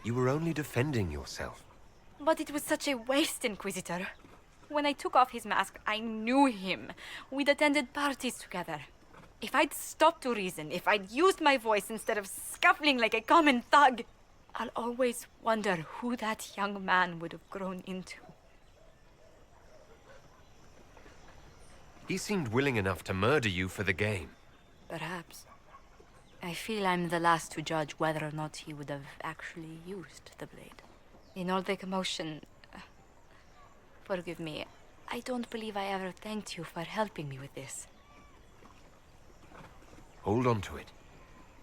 You were only defending yourself. But it was such a waste, Inquisitor. When I took off his mask, I knew him. We'd attended parties together. If I'd stopped to reason, if I'd used my voice instead of scuffling like a common thug, I'll always wonder who that young man would have grown into. He seemed willing enough to murder you for the game. Perhaps. I feel I'm the last to judge whether or not he would have actually used the blade. In all the commotion... Forgive me, I don't believe I ever thanked you for helping me with this. Hold on to it.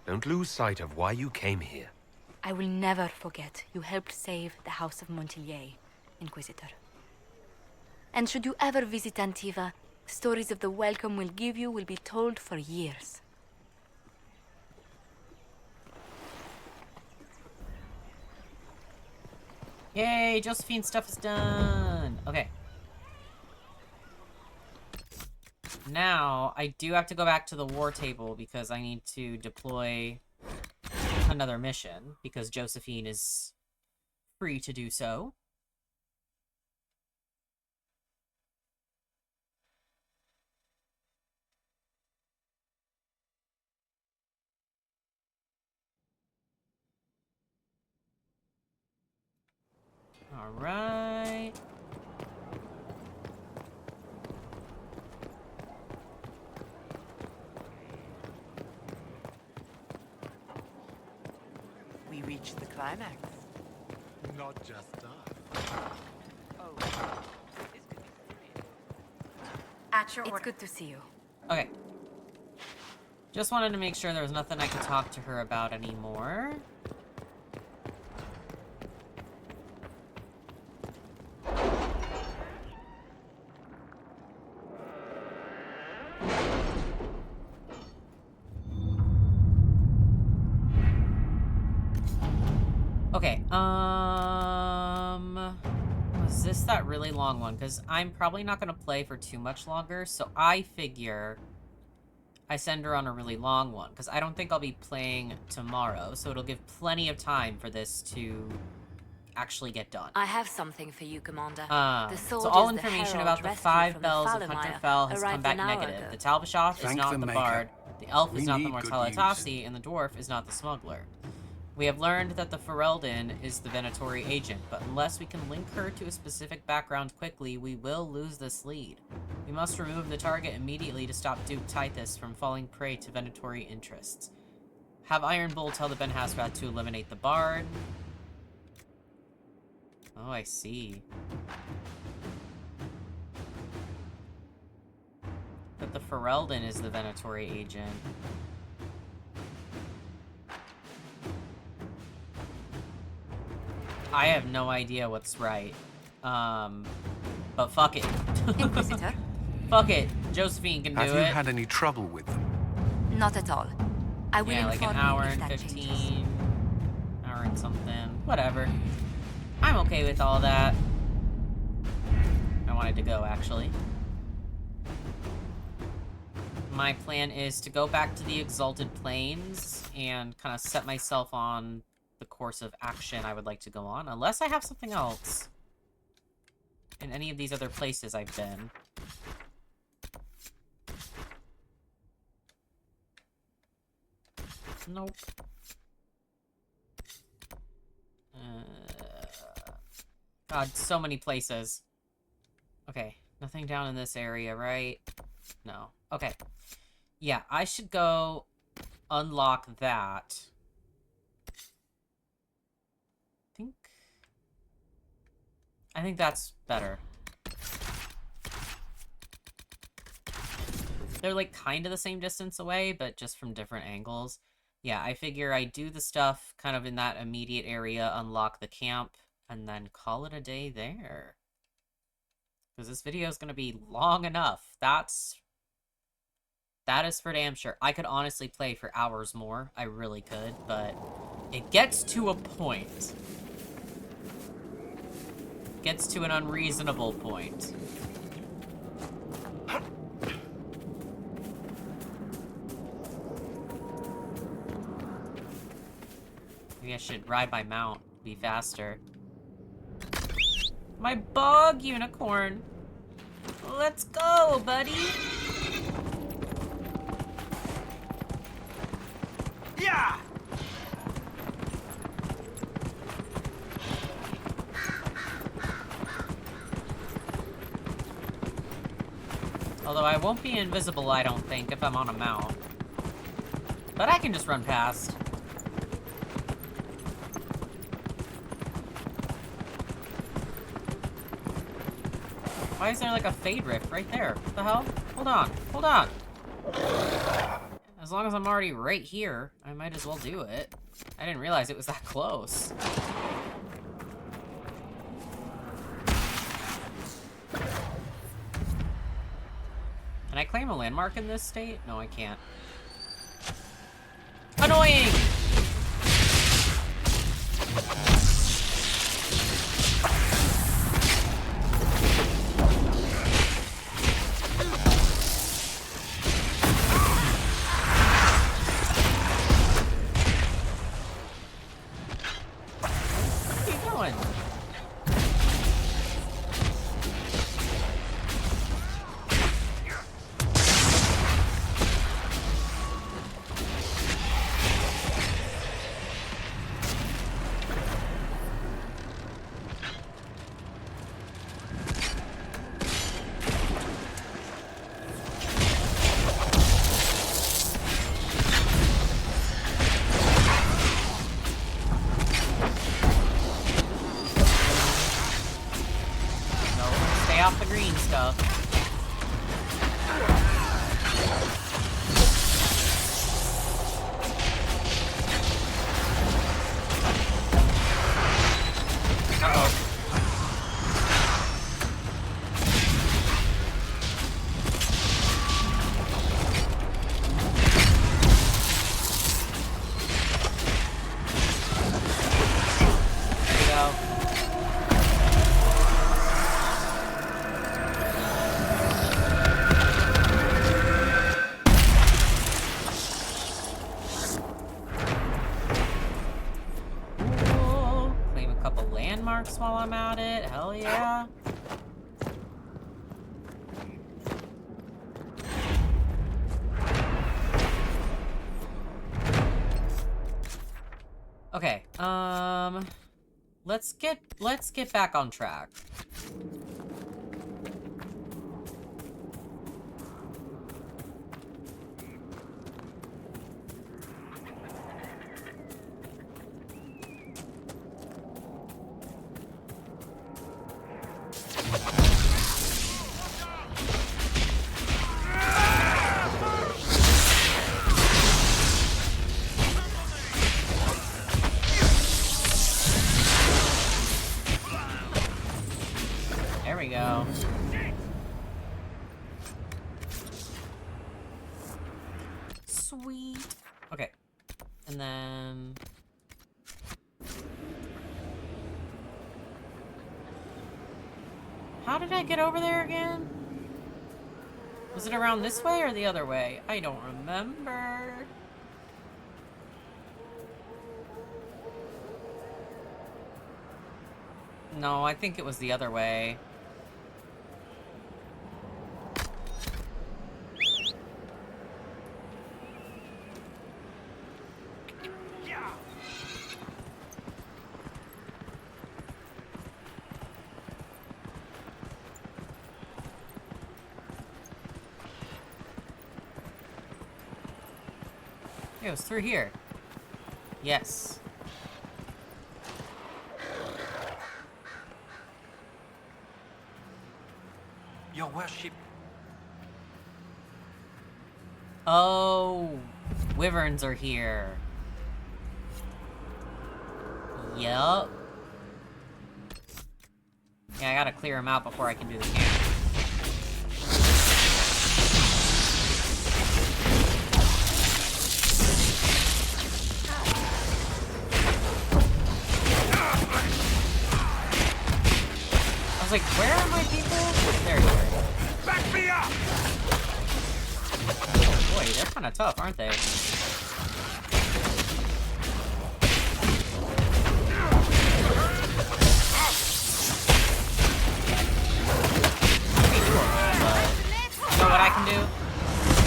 Don't lose sight of why you came here. I will never forget you helped save the House of Montillier, Inquisitor. And should you ever visit Antiva, stories of the welcome we'll give you will be told for years. Yay, Josephine's stuff is done. Okay. Now, I do have to go back to the war table because I need to deploy another mission because Josephine is free to do so. All right. We reached the climax. Not just us. At your It's order. good to see you. Okay. Just wanted to make sure there was nothing I could talk to her about anymore. Okay, was this that really long one? Because I'm probably not going to play for too much longer, so I figure I send her on a really long one, because I don't think I'll be playing tomorrow, so it'll give plenty of time for this to actually get done. I have something for you, Commander. So all information about the 5 bells of Hunterfell has come back negative. The Talbashov is not the Bard, the Elf is not the Mortalatasi, and the Dwarf is not the Smuggler. We have learned that the Ferelden is the Venatori agent, but unless we can link her to a specific background quickly, we will lose this lead. We must remove the target immediately to stop Duke Tithus from falling prey to Venatori interests. Have Iron Bull tell the Ben Hasrat to eliminate the Bard. Oh, I see. But the Ferelden is the Venatori agent. I have no idea what's right. But fuck it. Inquisitor? Fuck it. Josephine can do it. Have you had any trouble with them? Not at all. I will like an inform hour you if and that 15. changes. Hour and something. Whatever. I'm okay with all that. I wanted to go, actually. My plan is to go back to the Exalted Plains and kind of set myself on the course of action I would like to go on, unless I have something else in any of these other places I've been. Nope. God, so many places. Okay, nothing down in this area, right? No. Okay. Yeah, I should go unlock that. I think that's better. They're like kind of the same distance away, but just from different angles. Yeah, I figure I do the stuff kind of in that immediate area, unlock the camp, and then call it a day there. Because this video is going to be long enough. That is for damn sure. I could honestly play for hours more. I really could, but it gets to a point. Gets to an unreasonable point. Maybe I should ride my mount, be faster. My bog unicorn! Let's go, buddy! Yeah! Although I won't be invisible, I don't think, if I'm on a mount. But I can just run past. Why is there like a fade rift right there? What the hell? Hold on, hold on. As long as I'm already right here, I might as well do it. I didn't realize it was that close. Can I claim a landmark in this state? No, I can't. Annoying! Keep going. marks while I'm at it. Hell yeah. Okay, let's get back on track. There we go. Sweet. Okay. And then... How did I get over there again? Was it around this way or the other way? I don't remember. No, I think it was the other way. It was through here. Yes. Your worship. Oh, wyverns are here. Yup. Yeah, I gotta clear them out before I can do the camp. I was like, where are my people? There you are. Back me up! Boy, they're kind of tough, aren't they? You know what I can do?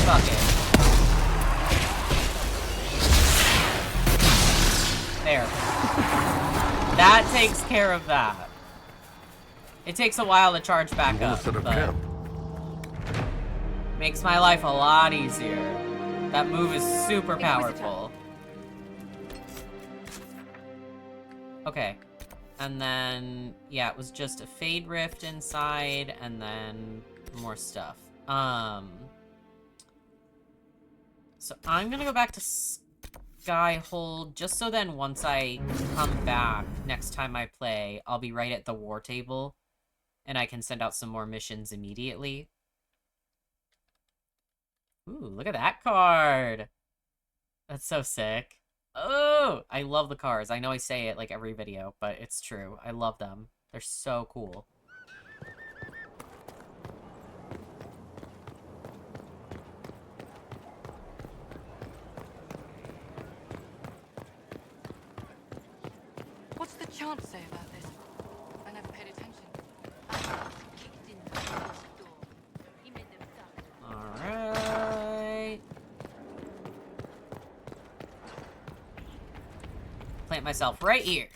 Fuck it. There. That takes care of that. It takes a while to charge back up, but makes my life a lot easier. That move is super powerful. Okay. And then, yeah, it was just a Fade Rift inside, and then more stuff. So I'm gonna go back to Skyhold, just so then once I come back, next time I play, I'll be right at the war table, and I can send out some more missions immediately. Ooh, look at that card! That's so sick. Oh, I love the cards. I know I say it like every video, but it's true. I love them. They're so cool. What's the chant say about this? I never paid attention. Alright. Plant myself right here.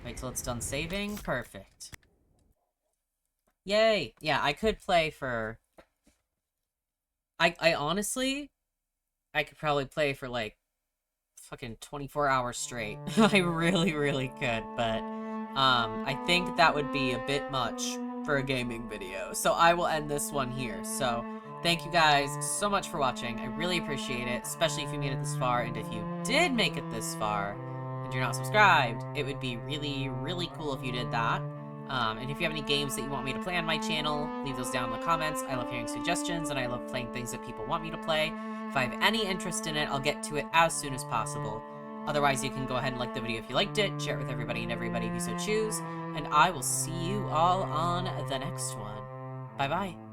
Wait till it's done saving. Perfect. Yay! Yeah, I could play for... I honestly... I could probably play for, like, fucking 24 hours straight. I really, really could, but... I think that would be a bit much for a gaming video. So I will end this one here. So, thank you guys so much for watching. I really appreciate it, especially if you made it this far. And if you did make it this far, and you're not subscribed, it would be really, really cool if you did that. And if you have any games that you want me to play on my channel, leave those down in the comments. I love hearing suggestions, and I love playing things that people want me to play. If I have any interest in it, I'll get to it as soon as possible. Otherwise, you can go ahead and like the video if you liked it, share it with everybody and everybody if you so choose, and I will see you all on the next one. Bye-bye.